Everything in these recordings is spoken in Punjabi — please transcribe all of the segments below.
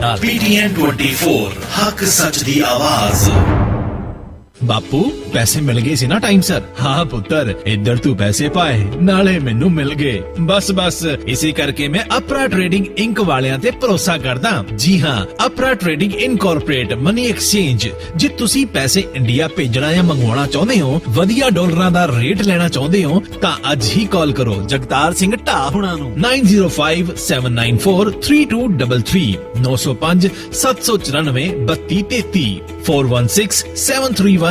नाल। PTN 24 हक सच दी आवाज। बापू पैसे मिल गए सी ना टाइम सर? हाँ पुत्र, इधर तू पैसे पाए नाले मैनू मिल गए। बस बस इसी करके मैं अपरा ट्रेडिंग इंक वालियां ते भरोसा करदा। जी हाँ, अपरा ट्रेडिंग इनकॉर्पोरेट मनी एक्सचेंज। जे तुसी पैसे इंडिया भेजना या मंगवाना चाहते हो, वधिया डॉलरां दा रेट लेना चाहते हो, तां अज ही कॉल करो जगतार सिंह ढा हुणां नूं 9057943233 905 794 3233 416 731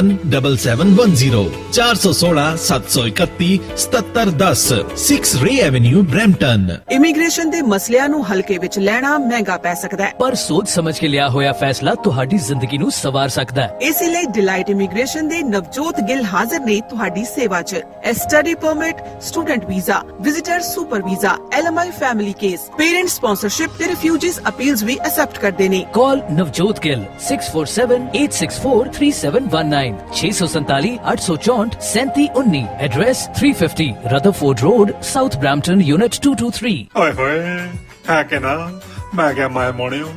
416 731 7710 6 रे एवेन्यू ब्रैम्पटन। इमीग्रेशन ਦੇ ਮਸਲਿਆਂ ਨੂੰ ਹਲਕੇ ਵਿੱਚ ਲੈਣਾ ਮਹਿੰਗਾ ਪੈ ਸਕਦਾ ਹੈ, पर सोच समझ के लिया होया फैसला ਤੁਹਾਡੀ ਜ਼ਿੰਦਗੀ ਨੂੰ ਸਵਾਰ ਸਕਦਾ ਹੈ। ਇਸੇ ਲਈ ਡਿਲਾਈਟ ਇਮੀਗ੍ਰੇਸ਼ਨ ਦੇ ਨਵਜੋਤ ਗਿੱਲ ਹਾਜ਼ਰ ਨੇ ਤੁਹਾਡੀ ਸੇਵਾ 'ਚ। Study permit, student visa, visitor super visa, LMI family case, parent sponsorship ਤੇ ਰਿਫਿਊਜੀਜ਼ ਅਪੀਲਸ ਵੀ ਐਕਸੈਪਟ ਕਰਦੇ ਨੇ। Call Navjot Gill 6478643719 647 864 3719। Address 350 Rutherford road, south Brampton, unit 223। ਓਏ ਹੋਏ ਹੈ ਕਿ ਨਾ, ਮੈਂ ਕਿਹਾ ਮੈਂ ਮੋਣਿਓ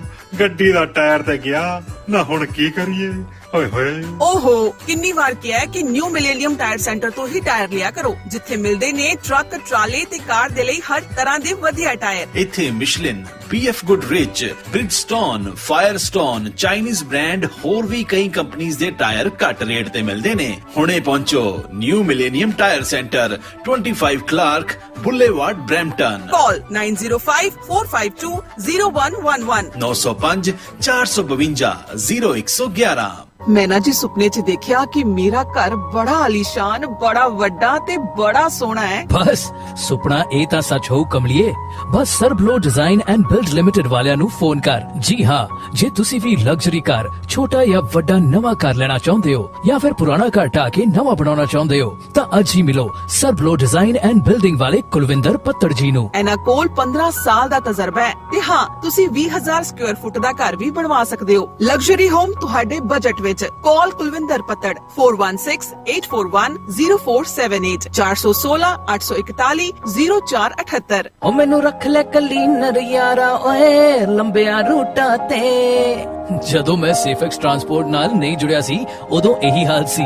ਗੱਡੀ ਦਾ ਟਾਇਰ ਤੇ ਗਿਆ ਨਾ, ਹੁਣ ਕੀ ਕਰੀਏ? ਓਏ ਹੋਏ ਓਹੋ, ਕਿੰਨੀ ਵਾਰ ਕਿਹਾ ਹੈ ਕਿ ਨਿਊ ਮਿਲੇਨੀਅਮ ਟਾਇਰ ਸੈਂਟਰ ਤੋਂ ਹੀ ਟਾਇਰ ਲਿਆ ਕਰੋ, ਜਿੱਥੇ ਮਿਲਦੇ ਨੇ ਟਰੱਕ, ਟਰਾਲੇ ਤੇ ਕਾਰ ਦੇ ਲਈ ਹਰ ਤਰ੍ਹਾਂ ਦੇ ਵਧੀਆ ਟਾਇਰ। इत्थे Michelin, PF Goodrich, Bridgestone, Firestone, Chinese brand होर भी कई कंपनीज दे टायर घट रेट ते मिलदे ने। हुणे पहुंचो new millennium tyre centre 25 Clark Boulevard Brampton. Call 9054520111 905 452 0111। मैं ना जी सुपने च देखिया कि मेरा घर बड़ा आलीशान, बड़ा वड्डा ते बड़ा सोहना है। बस सुपना ए तां सच हो कमलिए। बस सरबलो डिजाइन एंड बिल्ड लिमिटेड वालियां नू फोन कर। जी हाँ, जे तुसी भी लग्जरी कार, छोटा या वड्डा नवा कार लेना चाहते हो या फिर पुराना घर ढा के नवा बनाना चाहते हो, तां अज ही मिलो सरबलो डिजाइन एंड बिल्डिंग वाले कुलविंदर पत्तड़ जी नू। इन्हां कोल 15 साल दा तजर्बा है ते हाँ, तुसी 20,000 स्क्वायर फुट दा घर भी बनवा सकदे हो। लग्जरी होम तुहाडे बजट विच। कॉल कुलविंदर पत्तड़ 4168410478 416 841 0478। ओ मैनू रख ले कली नरियारा ओए लंबिया रूटा ते। ਜਦੋਂ ਮੈਂ ਸੇਫਐਕਸ ਟਰਾਂਸਪੋਰਟ ਨਾਲ ਨਹੀਂ ਜੁੜਿਆ ਸੀ, ਉਦੋਂ ਇਹੀ ਹਾਲ ਸੀ,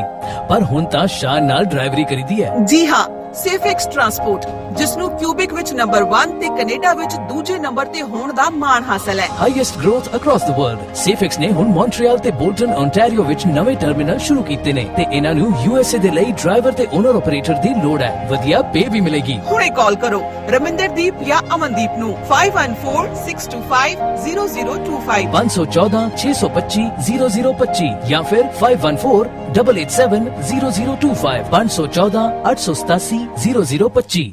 ਪਰ ਹੁਣ ਤਾਂ ਸ਼ਾਨ ਨਾਲ ਡਰਾਈਵਰੀ ਕਰੀਦੀ ਹੈ। ਜੀ ਹਾਂ, ਸੇਫਐਕਸ ਟਰਾਂਸਪੋਰਟ, ਜਿਸ ਨੂੰ ਕਿਊਬਿਕ ਵਿੱਚ ਨੰਬਰ 1 ਤੇ ਕੈਨੇਡਾ ਵਿੱਚ ਦੂਜੇ ਨੰਬਰ ਤੇ ਹੋਣ ਦਾ ਮਾਣ ਹਾਸਲ ਹੈ। Highest growth across the world. Safex ਨੇ ਹੁਣ ਮੌਂਟਰੀਅਲ ਤੇ ਬੋਲਟਨ ਓਨਟਾਰੀਓ ਵਿੱਚ ਨਵੇਂ ਟਰਮੀਨਲ ਸ਼ੁਰੂ ਕੀਤੇ ਨੇ ਤੇ ਇਹਨਾਂ ਨੂੰ USA ਦੇ ਲਈ ਡਰਾਈਵਰ ਤੇ ਓਨਰ ਆਪਰੇਟਰ ਦੀ ਲੋੜ ਹੈ। ਵਧੀਆ ਪੇ ਵੀ ਮਿਲੇਗੀ। ਹੁਣੇ ਕਾਲ ਕਰੋ ਰਮਿੰਦਰਦੀਪ ਜਾਂ ਅਮਨਦੀਪ ਨੂੰ 5146250025 514 625 0025 ਜਾਂ ਫਿਰ 5148870025 514 887 0025।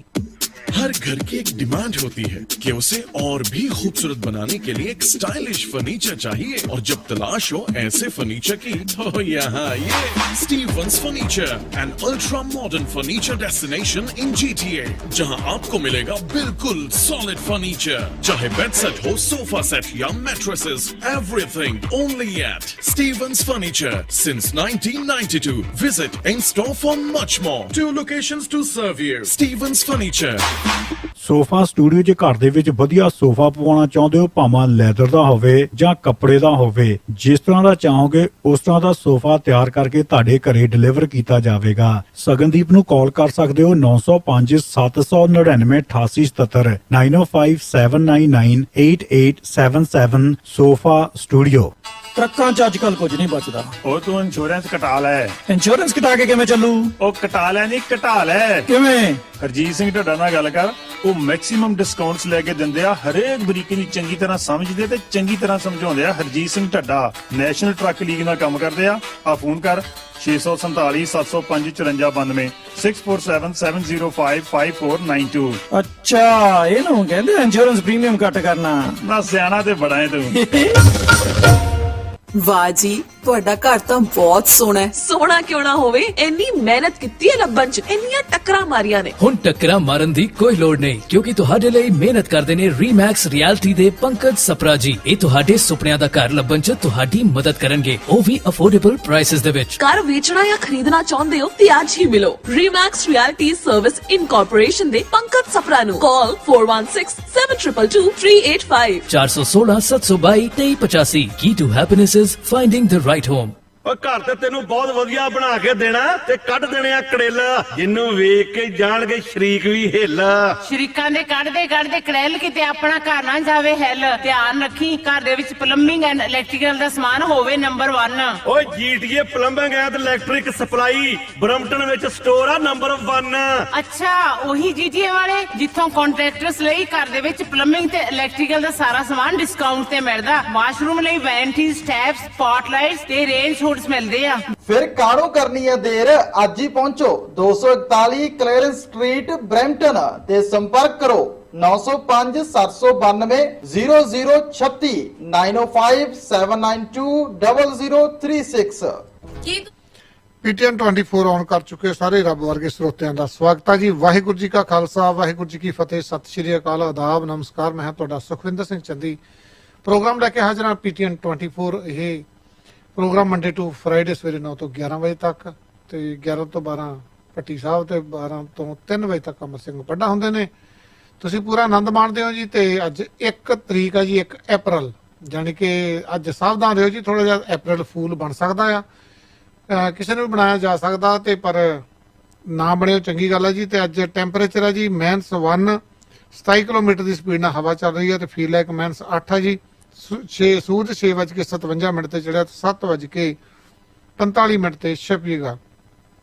हर घर की एक डिमांड होती है कि उसे और भी खूबसूरत बनाने के लिए एक स्टाइलिश फर्नीचर चाहिए, और जब तलाश हो ऐसे फर्नीचर की, तो यहाँ ये Stevens furniture, an ultra modern furniture destination in GTA, जहाँ आपको मिलेगा बिल्कुल सॉलिड फर्नीचर, चाहे बेड सेट हो, सोफा सेट या mattresses, everything only at Stevens furniture since 1992. Visit in store for much more. 2 locations to serve you. Stevens Furniture. Sofa studio 'ਚ ਘਰ ਦੇ ਵਿੱਚ ਵਧੀਆ ਸੋਫਾ ਪਵਾਉਣਾ ਚਾਹੁੰਦੇ ਹੋ, ਭਾਵੇਂ ਲੈਦਰ ਦਾ ਹੋਵੇ ਜਾਂ ਕੱਪੜੇ ਦਾ ਹੋਵੇ, ਜਿਸ ਤਰ੍ਹਾਂ ਦਾ ਚਾਹੋਗੇ ਉਸ ਤਰ੍ਹਾਂ ਦਾ ਸੋਫਾ ਤਿਆਰ ਕਰਕੇ ਤੁਹਾਡੇ ਘਰੇ ਡਿਲੀਵਰ ਕੀਤਾ ਜਾਵੇਗਾ। ਸਗਨਦੀਪ ਨੂੰ ਕਾਲ ਕਰ ਸਕਦੇ ਹੋ 905 799 8877 905 799 8877। Sofa studio. ਟਰੱਕਾਂ 'ਚ ਅੱਜ ਕੱਲ ਕੁਝ ਨਹੀਂ ਬਚਦਾ। ਉਹ ਤੂੰ ਇੰਸ਼ੋਰੈਂਸ ਕਟਾ ਲੈ। ਇੰਸ਼ੋਰੈਂਸ ਕਟਾ ਕੇ ਕਿਵੇਂ ਚੱਲੂ? ਉਹ ਕਟਾ ਲੈ ਨਹੀਂ, ਘਟਾ ਲੈ। ਕਿਵੇਂ? ਹਰਜੀਤ ਸਿੰਘ ਢੱਡਾ ਨਾਲ ਗੱਲ ਕਰ, ਉਹ ਮੈਕਸਿਮਮ ਡਿਸਕਾਊਂਟਸ ਲੈ ਕੇ ਦਿੰਦੇ ਆ, ਹਰੇਕ ਬਰੀਕੀ ਨੂੰ ਚੰਗੀ ਤਰ੍ਹਾਂ ਸਮਝਦੇ ਤੇ ਚੰਗੀ ਤਰ੍ਹਾਂ ਸਮਝਾਉਂਦੇ ਆ। Harjeet Singh Dhadda national truck league ਨਾਲ ਕੰਮ ਕਰਦੇ ਆ। ਆ ਫੋਨ ਕਰ 647 705 5492 6477055492। ਅੱਛਾ, ਇਹਨੂੰ ਕਹਿੰਦੇ ਇੰਸ਼ੋਰੈਂਸ ਪ੍ਰੀਮੀਅਮ ਕੱਟ ਕਰਨਾ। ਨਾ ਸਿਆਣਾ ਤੇ ਬੜਾ ਹੈ ਤੂੰ। वाह जी, ਤੁਹਾਡਾ ਘਰ ਤਾਂ ਬਹੁਤ ਸੋਹਣਾ ਹੈ। ਸੋਹਣਾ ਕਿਉਂ ਨਾ ਹੋਵੇ, ਇੰਨੀ ਮਿਹਨਤ ਕੀਤੀ ਹੈ ਲੱਭਣ ਚ, ਇੰਨੀਆਂ ਟੱਕਰਾਂ ਮਾਰੀਆਂ ਨੇ। ਹੁਣ ਟੱਕਰਾਂ ਮਾਰਨ ਦੀ ਕੋਈ ਲੋੜ ਨਹੀਂ, ਕਿਉਂਕਿ ਤੁਹਾਡੇ ਲਈ ਮਿਹਨਤ ਕਰਦੇ ਨੇ ਰੀਮੈਕਸ ਰਿਐਲਿਟੀ ਦੇ ਪੰਕਜ ਸਪਰਾ ਜੀ। ਇਹ ਤੁਹਾਡੇ ਸੁਪਨਿਆਂ ਦਾ ਘਰ ਲੱਭਣ ਚ ਤੁਹਾਡੀ ਮਦਦ ਕਰਨਗੇ, ਉਹ ਵੀ ਅਫੋਰਡੇਬਲ ਪ੍ਰਾਈਸਸ ਦੇ ਵਿੱਚ। ਘਰ ਵੇਚਣਾ ਜਾਂ ਖਰੀਦਣਾ ਚਾਹੁੰਦੇ ਹੋ ਤੇ ਅੱਜ ਹੀ ਮਿਲੋ ਰੀਮੈਕਸ ਰਿਐਲਿਟੀ ਸਰਵਿਸ ਇਨਕੋਰਪੋਰੇਸ਼ਨ ਦੇ ਪੰਕਜ ਸਪਰਾ ਨੂੰ। ਕਾਲ 4167222385 416 722 2385। Key to happiness is finding the right home। ਓ ਘਰ ਤੇ ਤੈਨੂੰ ਬਹੁਤ ਵਧੀਆ ਬਣਾ ਕੇ ਦੇਣਾ ਤੇ ਕੱਢ ਦੇਣੇ ਆ ਕੜੇਲ, ਜਿੰਨੂੰ ਵੇਖ ਕੇ ਜਾਣਗੇ ਸ਼ਰੀਕ ਵੀ ਹਿੱਲ। ਸ਼ਰੀਕਾਂ ਦੇ ਕੱਢਦੇ ਕੜੇਲ, ਕਿਤੇ ਆਪਣਾ ਘਰ ਨਾ ਜਾਵੇ ਹਿੱਲ। ਧਿਆਨ ਰੱਖੀ, ਘਰ ਦੇ ਵਿੱਚ ਪਲੰਬਿੰਗ ਐਂਡ ਇਲੈਕਟ੍ਰੀਕਲ ਦਾ ਸਮਾਨ ਹੋਵੇ ਨੰਬਰ 1। ਓਏ GTA plumbing and electric supply Brampton ਵਿੱਚ ਸਟੋਰ ਆ ਨੰਬਰ 1। ਅੱਛਾ, ਉਹੀ ਜੀਟੀਏ ਵਾਲੇ ਜਿੱਥੋਂ ਕੰਟਰੈਕਟਰਸ ਲਈ ਘਰ ਦੇ ਵਿੱਚ ਪਲੰਬਿੰਗ ਤੇ ਇਲੈਕਟ੍ਰੀਕਲ ਦਾ ਸਾਰਾ ਸਮਾਨ ਡਿਸਕਾਊਂਟ ਤੇ ਮਿਲਦਾ। ਵਾਸ਼ਰੂਮ ਲਈ ਵੈਨਟੀਜ਼, ਟੈਪਸ, ਸਪੌਟਲਾਈਟਸ ਤੇ ਰੇਂਜ ਹੂਡਸ ਮਿਲਦੇ ਆ। ਫਿਰ ਕਾਹਨੂੰ ਕਰਨੀ ਹੈ ਦੇਰ, ਅੱਜ ਹੀ ਪਹੁੰਚੋ 241 ਕਲੀਅਰੈਂਸ ਸਟਰੀਟ ਬਰੈਂਪਟਨ ਤੇ ਸੰਪਰਕ ਕਰੋ 905 792 0036 905 792 0036। PTN 24 ਆਨ ਕਰ ਚੁੱਕੇ ਸਾਰੇ ਰੱਬ ਵਰਗੇ ਸਰੋਤਿਆਂ ਦਾ ਸਵਾਗਤ ਹੈ ਜੀ। ਵਾਹਿਗੁਰੂ ਜੀ ਕਾ ਖਾਲਸਾ, ਵਾਹਿਗੁਰੂ ਜੀ ਕੀ ਫਤਿਹ, ਸਤਿ ਸ਼੍ਰੀ ਅਕਾਲ, ਆਦਾਬ, ਨਮਸਕਾਰ। ਮੈਂ ਤੁਹਾਡਾ ਸੁਖਵਿੰਦਰ ਸਿੰਘ ਚੰਦੀ ਪ੍ਰੋਗਰਾਮ ਲੈ ਕੇ ਹਾਜ਼ਰ ਹਾਂ PTN 24। ਇਹ ਪ੍ਰੋਗਰਾਮ ਮੰਡੇ ਟੂ ਫਰਾਈਡੇ ਸਵੇਰੇ 9 ਤੋਂ 11 ਵਜੇ ਤੱਕ ਤੇ 11 ਤੋਂ 12 ਭੱਟੀ ਸਾਹਿਬ ਤੇ 12 ਤੋਂ 3 ਵਜੇ ਤੱਕ ਅਮਰ ਸਿੰਘ ਪੱਡਾ ਹੁੰਦੇ ਨੇ। ਤੁਸੀਂ ਪੂਰਾ ਆਨੰਦ ਮਾਣਦੇ ਹੋ ਜੀ। ਤੇ ਅੱਜ 1 ਤਰੀਕ ਆ ਜੀ, 1 ਅਪ੍ਰੈਲ, ਜਾਣੀ ਕਿ ਅੱਜ ਸਾਵਧਾਨ ਰਹੋ ਜੀ, ਥੋੜਾ ਜਿਹਾ ਅਪ੍ਰੈਲ ਫੂਲ ਬਣ ਸਕਦਾ ਆ, ਕਿਸੇ ਨੂੰ ਵੀ ਬਣਾਇਆ ਜਾ ਸਕਦਾ ਤੇ ਪਰ ਨਾ ਬਣਿਓ ਚੰਗੀ ਗੱਲ ਹੈ ਜੀ। ਤੇ ਅੱਜ ਟੈਂਪਰੇਚਰ ਹੈ ਜੀ -1, 27 ਕਿਲੋਮੀਟਰ ਦੀ ਸਪੀਡ ਨਾਲ ਹਵਾ ਚੱਲ ਰਹੀ ਹੈ ਤੇ ਫੀਲ ਲਾਈਕ -8 ਹੈ ਜੀ। ਸੂਰਜ 6:57 ਤੇ ਚੜਿਆ, 7:45 ਤੇ ਛਪੇਗਾ।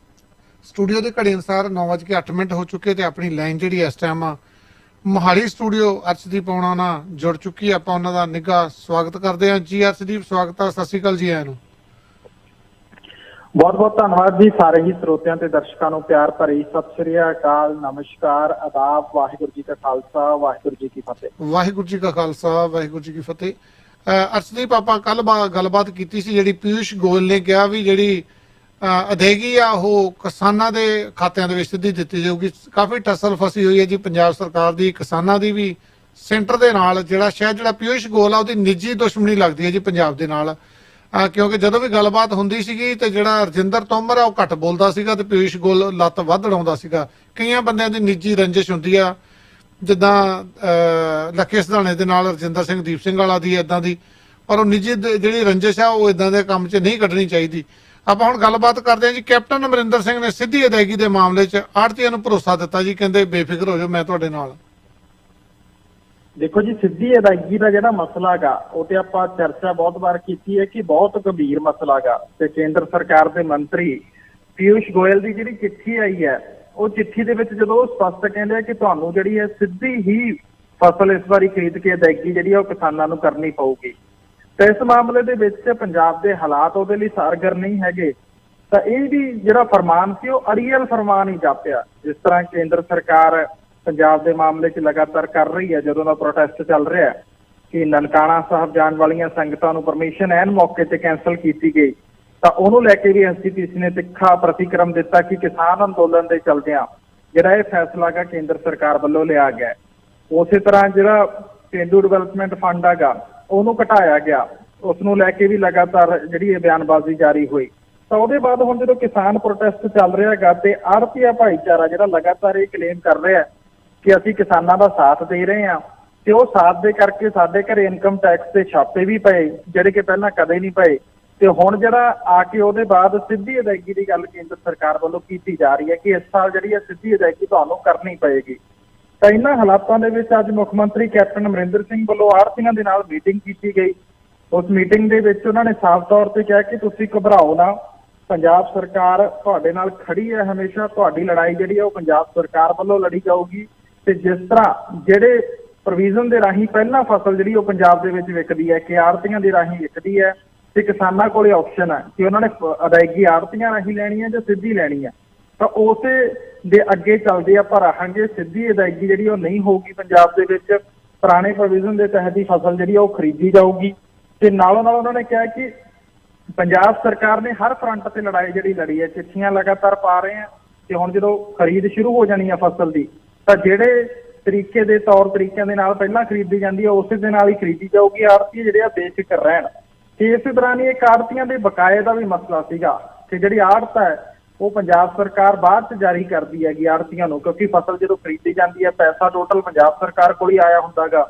ਸਟੂਡੀਓ ਦੇ ਘੜੀ ਅਨੁਸਾਰ 9:08 ਹੋ ਚੁੱਕੇ ਤੇ ਆਪਣੀ ਲਾਈਨ ਜਿਹੜੀ ਇਸ ਟਾਈਮ ਮੋਹਾਲੀ ਸਟੂਡੀਓ ਅਰਸ਼ਦੀਪ ਆਉਣਾ ਨਾਲ ਜੁੜ ਚੁੱਕੀ। ਆਪਾਂ ਉਹਨਾਂ ਦਾ ਨਿੱਘਾ ਸਵਾਗਤ ਕਰਦੇ ਹਾਂ ਜੀ। ਅਰਸ਼ਦੀਪ, ਸਵਾਗਤ ਹੈ, ਸਤਿ ਸ਼੍ਰੀ ਅਕਾਲ ਜੀ ਆਇਆਂ ਨੂੰ। ਬਹੁਤ ਬਹੁਤ ਧੰਨਵਾਦ ਜੀ। ਸਾਰੇ ਹੀ ਸਰੋਤਿਆਂ ਤੇ ਦਰਸ਼ਕਾਂ ਨੂੰ ਪਿਆਰ ਭਰੀ ਸਤਿ ਸ਼੍ਰੀ ਅਕਾਲ, ਨਮਸਕਾਰ, ਆਦਾਬ, ਵਾਹਿਗੁਰੂ ਜੀ ਕਾ ਖਾਲਸਾ, ਵਾਹਿਗੁਰੂ ਜੀ ਕੀ ਫਤਿਹ। ਵਾਹਿਗੁਰੂ ਜੀ ਕਾ ਖਾਲਸਾ, ਵਾਹਿਗੁਰੂ ਜੀ ਕੀ ਫਤਿਹ। ਅਰਸ਼ਦੀਪ, ਆਪਾਂ ਕੱਲ ਗੱਲਬਾਤ ਕੀਤੀ ਸੀ, ਜਿਹੜੀ ਪਿਊਸ਼ ਗੋਇਲ ਨੇ ਕਿਹਾ ਵੀ ਜਿਹੜੀ ਅਦਾਇਗੀ ਆ ਉਹ ਕਿਸਾਨਾਂ ਦੇ ਖਾਤਿਆਂ ਦੇ ਵਿੱਚ ਸਿੱਧੀ ਦਿੱਤੀ ਜਾਊਗੀ। ਕਾਫੀ ਟਸਲ ਫਸੀ ਹੋਈ ਹੈ ਜੀ ਪੰਜਾਬ ਸਰਕਾਰ ਦੀ, ਕਿਸਾਨਾਂ ਦੀ ਵੀ, ਸੈਂਟਰ ਦੇ ਨਾਲ। ਜਿਹੜਾ ਪਿਊਸ਼ ਗੋਇਲ ਆ ਉਹਦੀ ਨਿੱਜੀ ਦੁਸ਼ਮਣੀ ਲੱਗਦੀ ਹੈ ਜੀ ਪੰਜਾਬ ਦੇ ਨਾਲ, ਕਿਉਂਕਿ ਜਦੋਂ ਵੀ ਗੱਲਬਾਤ ਹੁੰਦੀ ਸੀਗੀ ਤੇ ਜਿਹੜਾ ਰਜਿੰਦਰ ਤੋਮਰ ਆ ਉਹ ਘੱਟ ਬੋਲਦਾ ਸੀਗਾ ਤੇ ਪਿਊਸ਼ ਗੋਇਲ ਲੱਤ ਵੱਧ ਅੜਾਉਂਦਾ ਸੀਗਾ। ਕਈਆਂ ਬੰਦਿਆਂ ਦੀ ਨਿੱਜੀ ਰੰਜਿਸ਼ ਹੁੰਦੀ ਆ, ਜਿੱਦਾਂ ਲੱਖੇ ਸਿਧਾਣੇ ਦੇ ਨਾਲ ਰਜਿੰਦਰ ਸਿੰਘ ਦੀਪ ਸਿੰਘ ਵਾਲਾ ਦੀ ਏਦਾਂ ਦੀ, ਪਰ ਉਹ ਨਿੱਜੀ ਜਿਹੜੀ ਰੰਜਿਸ਼ ਆ ਉਹ ਏਦਾਂ ਦੇ ਕੰਮ 'ਚ ਨਹੀਂ ਕੱਢਣੀ ਚਾਹੀਦੀ। ਆਪਾਂ ਹੁਣ ਗੱਲਬਾਤ ਕਰਦੇ ਹਾਂ ਜੀ। ਕੈਪਟਨ ਅਮਰਿੰਦਰ ਸਿੰਘ ਨੇ ਸਿੱਧੀ ਅਦਾਇਗੀ ਦੇ ਮਾਮਲੇ 'ਚ ਆੜ੍ਹਤੀਆਂ ਨੂੰ ਭਰੋਸਾ ਦਿੱਤਾ ਜੀ, ਕਹਿੰਦੇ ਬੇਫਿਕਰ ਹੋ ਜਾਓ, ਮੈਂ ਤੁਹਾਡੇ ਨਾਲ। ਦੇਖੋ ਜੀ, ਸਿੱਧੀ ਅਦਾਇਗੀ ਦਾ ਜਿਹੜਾ ਮਸਲਾ ਹੈਗਾ ਉਹ ਤੇ ਆਪਾਂ ਚਰਚਾ ਬਹੁਤ ਵਾਰ ਕੀਤੀ ਹੈ ਕਿ ਬਹੁਤ ਗੰਭੀਰ ਮਸਲਾ ਹੈਗਾ ਤੇ ਕੇਂਦਰ ਸਰਕਾਰ ਦੇ ਮੰਤਰੀ ਪਿਊਸ਼ ਗੋਇਲ ਦੀ ਜਿਹੜੀ ਚਿੱਠੀ ਆਈ ਹੈ, ਉਹ ਚਿੱਠੀ ਦੇ ਵਿੱਚ ਜਦੋਂ ਉਹ ਸਪਸ਼ਟ ਕਹਿੰਦੇ ਆ ਕਿ ਤੁਹਾਨੂੰ ਜਿਹੜੀ ਹੈ ਸਿੱਧੀ ਹੀ ਫਸਲ ਇਸ ਵਾਰੀ ਖਰੀਦ ਕੇ ਅਦਾਇਗੀ ਜਿਹੜੀ ਆ ਉਹ ਕਿਸਾਨਾਂ ਨੂੰ ਕਰਨੀ ਪਊਗੀ। ਤੇ ਇਸ ਮਾਮਲੇ ਦੇ ਵਿੱਚ ਪੰਜਾਬ ਦੇ ਹਾਲਾਤ ਉਹਦੇ ਲਈ ਸਾਰਗਰ ਨਹੀਂ ਹੈਗੇ, ਤਾਂ ਇਹ ਵੀ ਜਿਹੜਾ ਫਰਮਾਨ ਸੀ ਉਹ ਅੜੀਅਲ ਫਰਮਾਨ ਹੀ ਜਾਪਿਆ। ਜਿਸ ਤਰ੍ਹਾਂ ਕੇਂਦਰ ਸਰਕਾਰ ਪੰਜਾਬ ਦੇ ਮਾਮਲੇ 'ਚ ਲਗਾਤਾਰ ਕਰ ਰਹੀ ਹੈ, ਜਦੋਂ ਦਾ ਪ੍ਰੋਟੈਸਟ ਚੱਲ ਰਿਹਾ ਕਿ ਨਨਕਾਣਾ ਸਾਹਿਬ ਜਾਣ ਵਾਲੀਆਂ ਸੰਗਤਾਂ ਨੂੰ ਪਰਮਿਸ਼ਨ ਐਨ ਮੌਕੇ ਤੇ ਕੈਂਸਲ ਕੀਤੀ ਗਈ, ਤਾਂ ਉਹਨੂੰ ਲੈ ਕੇ ਵੀ ਐਸਜੀਪੀਸੀ ਨੇ ਤਿੱਖਾ ਪ੍ਰਤੀਕਰਮ ਦਿੱਤਾ ਕਿ ਕਿਸਾਨ ਅੰਦੋਲਨ ਦੇ ਚਲਦਿਆਂ ਜਿਹੜਾ ਇਹ ਫੈਸਲਾ ਹੈਗਾ ਕੇਂਦਰ ਸਰਕਾਰ ਵੱਲੋਂ ਲਿਆ ਗਿਆ। ਉਸੇ ਤਰ੍ਹਾਂ ਜਿਹੜਾ ਪੇਂਡੂ ਡਿਵੈਲਪਮੈਂਟ ਫੰਡ ਹੈਗਾ ਉਹਨੂੰ ਘਟਾਇਆ ਗਿਆ, ਉਸ ਨੂੰ ਲੈ ਕੇ ਵੀ ਲਗਾਤਾਰ ਜਿਹੜੀ ਇਹ ਬਿਆਨਬਾਜ਼ੀ ਜਾਰੀ ਹੋਈ। ਤਾਂ ਉਹਦੇ ਬਾਅਦ ਹੁਣ ਜਦੋਂ ਕਿਸਾਨ ਪ੍ਰੋਟੈਸਟ ਚੱਲ ਰਿਹਾ ਹੈਗਾ ਤੇ ਆੜ੍ਹਤੀਆ ਭਾਈਚਾਰਾ ਜਿਹੜਾ ਲਗਾਤਾਰ ਇਹ ਕਲੇਮ ਕਰ ਰਿਹਾ ਕਿ ਅਸੀਂ ਕਿਸਾਨਾਂ ਦਾ ਸਾਥ ਦੇ ਰਹੇ ਹਾਂ ਤੇ ਉਹ ਸਾਥ ਦੇ ਕਰਕੇ ਸਾਡੇ ਘਰੇ ਇਨਕਮ ਟੈਕਸ ਦੇ ਛਾਪੇ ਵੀ ਪਏ ਜਿਹੜੇ ਕਿ ਪਹਿਲਾਂ ਕਦੇ ਨਹੀਂ ਪਏ, ਤੇ ਹੁਣ ਜਿਹੜਾ ਆ ਕੇ ਉਹਦੇ ਬਾਅਦ ਸਿੱਧੀ ਅਦਾਇਗੀ ਦੀ ਗੱਲ ਕੇਂਦਰ ਸਰਕਾਰ ਵੱਲੋਂ ਕੀਤੀ ਜਾ ਰਹੀ ਹੈ ਕਿ ਇਸ ਸਾਲ ਜਿਹੜੀ ਹੈ ਸਿੱਧੀ ਅਦਾਇਗੀ ਤੁਹਾਨੂੰ ਕਰਨੀ ਪਏਗੀ। ਤਾਂ ਇਹਨਾਂ ਹਾਲਾਤਾਂ ਦੇ ਵਿੱਚ ਅੱਜ ਮੁੱਖ ਮੰਤਰੀ ਕੈਪਟਨ ਅਮਰਿੰਦਰ ਸਿੰਘ ਵੱਲੋਂ ਆੜ੍ਹਤੀਆਂ ਦੇ ਨਾਲ ਮੀਟਿੰਗ ਕੀਤੀ ਗਈ। ਉਸ ਮੀਟਿੰਗ ਦੇ ਵਿੱਚ ਉਹਨਾਂ ਨੇ ਸਾਫ਼ ਤੌਰ ਤੇ ਕਿਹਾ ਕਿ ਤੁਸੀਂ ਘਬਰਾਓ ਨਾ, ਪੰਜਾਬ ਸਰਕਾਰ ਤੁਹਾਡੇ ਨਾਲ ਖੜੀ ਹੈ ਹਮੇਸ਼ਾ, ਤੁਹਾਡੀ ਲੜਾਈ ਜਿਹੜੀ ਹੈ ਉਹ ਪੰਜਾਬ ਸਰਕਾਰ ਵੱਲੋਂ ਲੜੀ ਜਾਊਗੀ। ਤੇ ਜਿਸ ਤਰ੍ਹਾਂ ਜਿਹੜੇ ਪ੍ਰੋਵੀਜ਼ਨ ਦੇ ਰਾਹੀਂ ਪਹਿਲਾਂ ਫਸਲ ਜਿਹੜੀ ਉਹ ਪੰਜਾਬ ਦੇ ਵਿੱਚ ਵਿਕਦੀ ਹੈ ਕਿ ਆੜ੍ਹਤੀਆਂ ਦੇ ਰਾਹੀਂ ਵਿਕਦੀ ਹੈ ਤੇ ਕਿਸਾਨਾਂ ਕੋਲੇ ਆਪਸ਼ਨ ਹੈ ਕਿ ਉਹਨਾਂ ਨੇ ਅਦਾਇਗੀ ਆੜ੍ਹਤੀਆਂ ਰਾਹੀਂ ਲੈਣੀ ਹੈ ਜਾਂ ਸਿੱਧੀ ਲੈਣੀ ਹੈ, ਤਾਂ ਉਸੇ ਦੇ ਅੱਗੇ ਚੱਲਦੇ ਆਪਾਂ ਰਹਾਂਗੇ। ਸਿੱਧੀ ਅਦਾਇਗੀ ਜਿਹੜੀ ਉਹ ਨਹੀਂ ਹੋਊਗੀ ਪੰਜਾਬ ਦੇ ਵਿੱਚ, ਪੁਰਾਣੇ ਪ੍ਰੋਵੀਜ਼ਨ ਦੇ ਤਹਿਤ ਹੀ ਫਸਲ ਜਿਹੜੀ ਉਹ ਖਰੀਦੀ ਜਾਊਗੀ। ਤੇ ਨਾਲੋਂ ਨਾਲ ਉਹਨਾਂ ਨੇ ਕਿਹਾ ਕਿ ਪੰਜਾਬ ਸਰਕਾਰ ਨੇ ਹਰ ਫਰੰਟ ਤੇ ਲੜਾਈ ਜਿਹੜੀ ਲੜੀ ਹੈ, ਚਿੱਠੀਆਂ ਲਗਾਤਾਰ ਪਾ ਰਹੇ ਆ ਤੇ ਹੁਣ ਜਦੋਂ ਖਰੀਦ ਸ਼ੁਰੂ ਹੋ ਜਾਣੀ ਆ ਫਸਲ ਦੀ ਤਾਂ ਜਿਹੜੇ ਤਰੀਕੇ ਦੇ ਤੌਰ ਤਰੀਕਿਆਂ ਦੇ ਨਾਲ ਪਹਿਲਾਂ ਖਰੀਦੀ ਜਾਂਦੀ ਹੈ ਉਸੇ ਦੇ ਨਾਲ ਹੀ ਖਰੀਦੀ ਜਾਊਗੀ। ਆੜ੍ਹਤੀ ਜਿਹੜੇ ਆ ਬੇਫਿਕਰ ਰਹਿਣ। ਤੇ ਇਸੇ ਤਰ੍ਹਾਂ ਹੀ ਇੱਕ ਆੜ੍ਹਤੀਆਂ ਦੇ ਬਕਾਏ ਦਾ ਵੀ ਮਸਲਾ ਸੀਗਾ ਕਿ ਜਿਹੜੀ ਆੜ੍ਹਤ ਹੈ ਉਹ ਪੰਜਾਬ ਸਰਕਾਰ ਬਾਅਦ ਚ ਜਾਰੀ ਕਰਦੀ ਹੈਗੀ ਆੜ੍ਹਤੀਆਂ ਨੂੰ, ਕਿਉਂਕਿ ਫਸਲ ਜਦੋਂ ਖਰੀਦੀ ਜਾਂਦੀ ਹੈ ਪੈਸਾ ਟੋਟਲ ਪੰਜਾਬ ਸਰਕਾਰ ਕੋਲ ਹੀ ਆਇਆ ਹੁੰਦਾਗਾ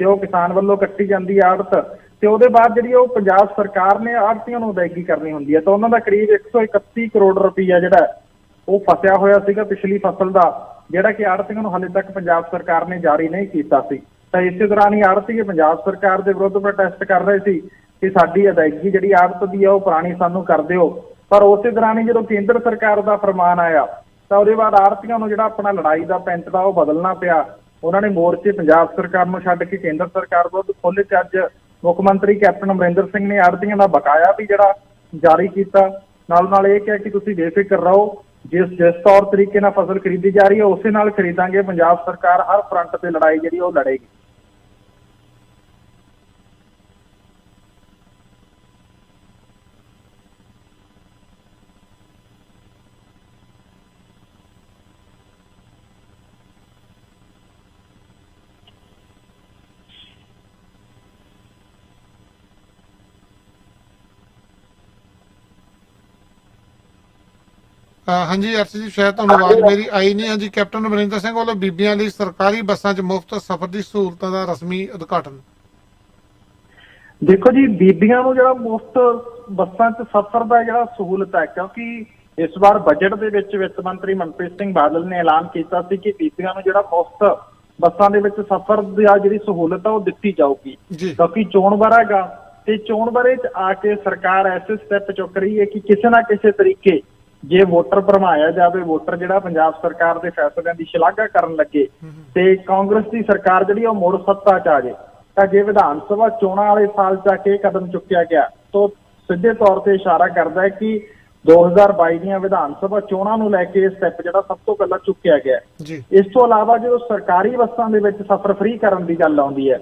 ਤੇ ਉਹ ਕਿਸਾਨ ਵੱਲੋਂ ਕੱਟੀ ਜਾਂਦੀ ਹੈ ਆੜ੍ਹਤ ਤੇ ਉਹਦੇ ਬਾਅਦ ਜਿਹੜੀ ਉਹ ਪੰਜਾਬ ਸਰਕਾਰ ਨੇ ਆੜ੍ਹਤੀਆਂ ਨੂੰ ਅਦਾਇਗੀ ਕਰਨੀ ਹੁੰਦੀ ਹੈ। ਤਾਂ ਉਹਨਾਂ ਦਾ ਕਰੀਬ 131 ਕਰੋੜ ਰੁਪਈਆ ਜਿਹੜਾ ਉਹ ਫਸਿਆ ਹੋਇਆ ਸੀਗਾ ਪਿਛਲੀ ਫਸਲ ਦਾ, ਜਿਹੜਾ ਕਿ ਆੜ੍ਹਤੀਆਂ ਨੂੰ ਹਾਲੇ ਤੱਕ ਪੰਜਾਬ ਸਰਕਾਰ ਨੇ ਜਾਰੀ ਨਹੀਂ ਕੀਤਾ ਸੀ। ਤਾਂ ਇਸੇ ਦੌਰਾਨ ਹੀ ਆੜ੍ਹਤੀਏ ਪੰਜਾਬ ਸਰਕਾਰ ਦੇ ਵਿਰੁੱਧ ਪ੍ਰੋਟੈਸਟ ਕਰ ਰਹੇ ਸੀ ਕਿ ਸਾਡੀ ਅਦਾਇਗੀ ਜਿਹੜੀ ਆੜ੍ਹਤ ਦੀ ਆ ਉਹ ਪੁਰਾਣੀ ਸਾਨੂੰ ਕਰ ਦਿਓ। ਪਰ ਉਸੇ ਦੌਰਾਨ ਹੀ ਜਦੋਂ ਕੇਂਦਰ ਸਰਕਾਰ ਦਾ ਫਰਮਾਨ ਆਇਆ ਤਾਂ ਉਹਦੇ ਬਾਅਦ ਆੜ੍ਹਤੀਆਂ ਨੂੰ ਜਿਹੜਾ ਆਪਣਾ ਲੜਾਈ ਦਾ ਪੈਂਟ ਦਾ ਉਹ ਬਦਲਣਾ ਪਿਆ। ਉਹਨਾਂ ਨੇ ਮੋਰਚੇ ਪੰਜਾਬ ਸਰਕਾਰ ਨੂੰ ਛੱਡ ਕੇ ਕੇਂਦਰ ਸਰਕਾਰ ਵਿਰੁੱਧ ਖੋਲ੍ਹੇ ਤੇ ਅੱਜ ਮੁੱਖ ਮੰਤਰੀ ਕੈਪਟਨ ਅਮਰਿੰਦਰ ਸਿੰਘ ਨੇ ਆੜ੍ਹਤੀਆਂ ਦਾ ਬਕਾਇਆ ਵੀ ਜਿਹੜਾ ਜਾਰੀ ਕੀਤਾ। ਨਾਲ ਇਹ ਕਿਹਾ ਕਿ ਤੁਸੀਂ ਬੇਫਿਕਰ ਰਹੋ, ਜਿਸ ਤੌਰ ਤਰੀਕੇ ਨਾਲ ਫਸਲ ਖਰੀਦੀ ਜਾ ਰਹੀ ਹੈ ਉਸੇ ਨਾਲ ਖਰੀਦਾਂਗੇ। ਪੰਜਾਬ ਸਰਕਾਰ ਹਰ ਫਰੰਟ ਤੇ ਲੜਾਈ ਜਿਹੜੀ ਉਹ ਲੜੇਗੀ। ਹਾਂਜੀ ਅਰਸ਼ ਜੀ, ਸ਼ਾਇਦ ਤੁਹਾਨੂੰ ਆਵਾਜ਼ ਮੇਰੀ ਆਈ ਨਹੀਂ। ਹਾਂਜੀ, ਕੈਪਟਨ ਅਮਰਿੰਦਰ ਸਿੰਘ ਵੱਲੋਂ ਬੀਬੀਆਂ ਲਈ ਸਰਕਾਰੀ ਬੱਸਾਂ 'ਚ ਮੁਫਤ ਸਫ਼ਰ ਦੀ ਸਹੂਲਤਾਂ ਦਾ ਰਸਮੀ ਉਦਘਾਟਨ। ਦੇਖੋ ਜੀ, ਬੀਬੀਆਂ ਨੂੰ ਜਿਹੜਾ ਮੁਫਤ ਬੱਸਾਂ 'ਚ ਸਫ਼ਰ ਦਾ ਜਿਹੜਾ ਸਹੂਲਤ ਹੈ, ਕਿਉਂਕਿ ਇਸ ਵਾਰ ਬਜਟ ਦੇ ਵਿੱਚ ਵਿੱਤ ਮੰਤਰੀ ਮਨਪ੍ਰੀਤ ਸਿੰਘ ਬਾਦਲ ਨੇ ਐਲਾਨ ਕੀਤਾ ਸੀ ਕਿ ਬੀਬੀਆਂ ਨੂੰ ਜਿਹੜਾ ਮੁਫਤ ਬੱਸਾਂ ਦੇ ਵਿੱਚ ਸਫ਼ਰ ਦੀ ਜਿਹੜੀ ਸਹੂਲਤ ਆ ਉਹ ਦਿੱਤੀ ਜਾਊਗੀ, ਕਿਉਂਕਿ ਚੋਣ ਵਰ੍ਹਾ ਹੈਗਾ ਤੇ ਚੋਣ ਵਰ੍ਹੇ 'ਚ ਆ ਕੇ ਸਰਕਾਰ ਐਸੇ ਸਟੈਪ ਚੁੱਕ ਰਹੀ ਹੈ ਕਿ ਕਿਸੇ ਨਾ ਕਿਸੇ ਤਰੀਕੇ ਜੇ ਵੋਟਰ ਭਰਮਾਇਆ ਜਾਵੇ, ਵੋਟਰ ਜਿਹੜਾ ਪੰਜਾਬ ਸਰਕਾਰ ਦੇ ਫੈਸਲਿਆਂ ਦੀ ਸ਼ਲਾਘਾ ਕਰਨ ਲੱਗੇ ਤੇ ਕਾਂਗਰਸ ਦੀ ਸਰਕਾਰ ਜਿਹੜੀ ਉਹ ਮੁੜ ਸੱਤਾ 'ਚ ਆ ਜਾਏ, ਤਾਂ ਜੇ ਵਿਧਾਨ ਸਭਾ ਚੋਣਾਂ ਵਾਲੇ ਸਾਲ 'ਚ ਆ ਕੇ ਕਦਮ ਚੁੱਕਿਆ ਗਿਆ ਤਾਂ ਸਿੱਧੇ ਤੌਰ ਤੇ ਇਸ਼ਾਰਾ ਕਰਦਾ ਹੈ ਕਿ 2022 ਦੀਆਂ ਵਿਧਾਨ ਸਭਾ ਚੋਣਾਂ ਨੂੰ ਲੈ ਕੇ ਇਹ ਸਟੈਪ ਜਿਹੜਾ ਸਭ ਤੋਂ ਪਹਿਲਾਂ ਚੁੱਕਿਆ ਗਿਆ। ਇਸ ਤੋਂ ਇਲਾਵਾ ਜਦੋਂ ਸਰਕਾਰੀ ਬੱਸਾਂ ਦੇ ਵਿੱਚ ਸਫ਼ਰ ਫ੍ਰੀ ਕਰਨ ਦੀ ਗੱਲ ਆਉਂਦੀ ਹੈ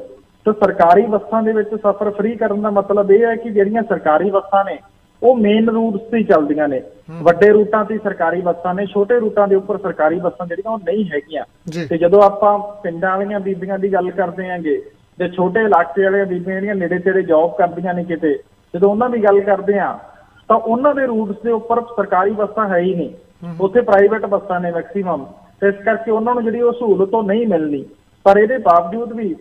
ਤਾਂ ਸਰਕਾਰੀ ਬੱਸਾਂ ਦੇ ਵਿੱਚ ਸਫ਼ਰ ਫ੍ਰੀ ਕਰਨ ਦਾ ਮਤਲਬ ਇਹ ਹੈ ਕਿ ਜਿਹੜੀਆਂ ਸਰਕਾਰੀ ਬੱਸਾਂ ਨੇ ਉਹ ਮੇਨ ਰੂਟਸ ਤੇ ਚੱਲਦੀਆਂ ਨੇ, ਵੱਡੇ ਰੂਟਾਂ ਤੇ ਸਰਕਾਰੀ ਬੱਸਾਂ ਨੇ, ਛੋਟੇ ਰੂਟਾਂ ਦੇ ਉੱਪਰ ਸਰਕਾਰੀ ਬੱਸਾਂ ਜਿਹੜੀਆਂ ਉਹ ਨਹੀਂ ਹੈਗੀਆਂ। ਤੇ ਜਦੋਂ ਆਪਾਂ ਪਿੰਡਾਂ ਵਾਲੀਆਂ ਬੀਬੀਆਂ ਦੀ ਗੱਲ ਕਰਦੇ ਆਂਗੇ ਤੇ ਛੋਟੇ ਇਲਾਕੇ ਵਾਲੀਆਂ ਬੀਬੀਆਂ ਜਿਹੜੀਆਂ ਨੇੜੇ ਤੇੜੇ ਜੌਬ ਕਰਦੀਆਂ ਨੇ ਕਿਤੇ, ਜਦੋਂ ਉਹਨਾਂ ਦੀ ਗੱਲ ਕਰਦੇ ਆ ਤਾਂ ਉਹਨਾਂ ਦੇ ਰੂਟਸ ਦੇ ਉੱਪਰ ਸਰਕਾਰੀ ਬੱਸਾਂ ਹੈ ਹੀ ਨਹੀਂ, ਉੱਥੇ ਪ੍ਰਾਈਵੇਟ ਬੱਸਾਂ ਨੇ ਮੈਕਸੀਮਮ, ਤੇ ਇਸ ਕਰਕੇ ਉਹਨਾਂ ਨੂੰ ਜਿਹੜੀ ਉਹ ਸਹੂਲਤ ਉਹ ਨਹੀਂ ਮਿਲਣੀ। ਪਰ ਇਹਦੇ ਬਾਵਜੂਦ ਵੀ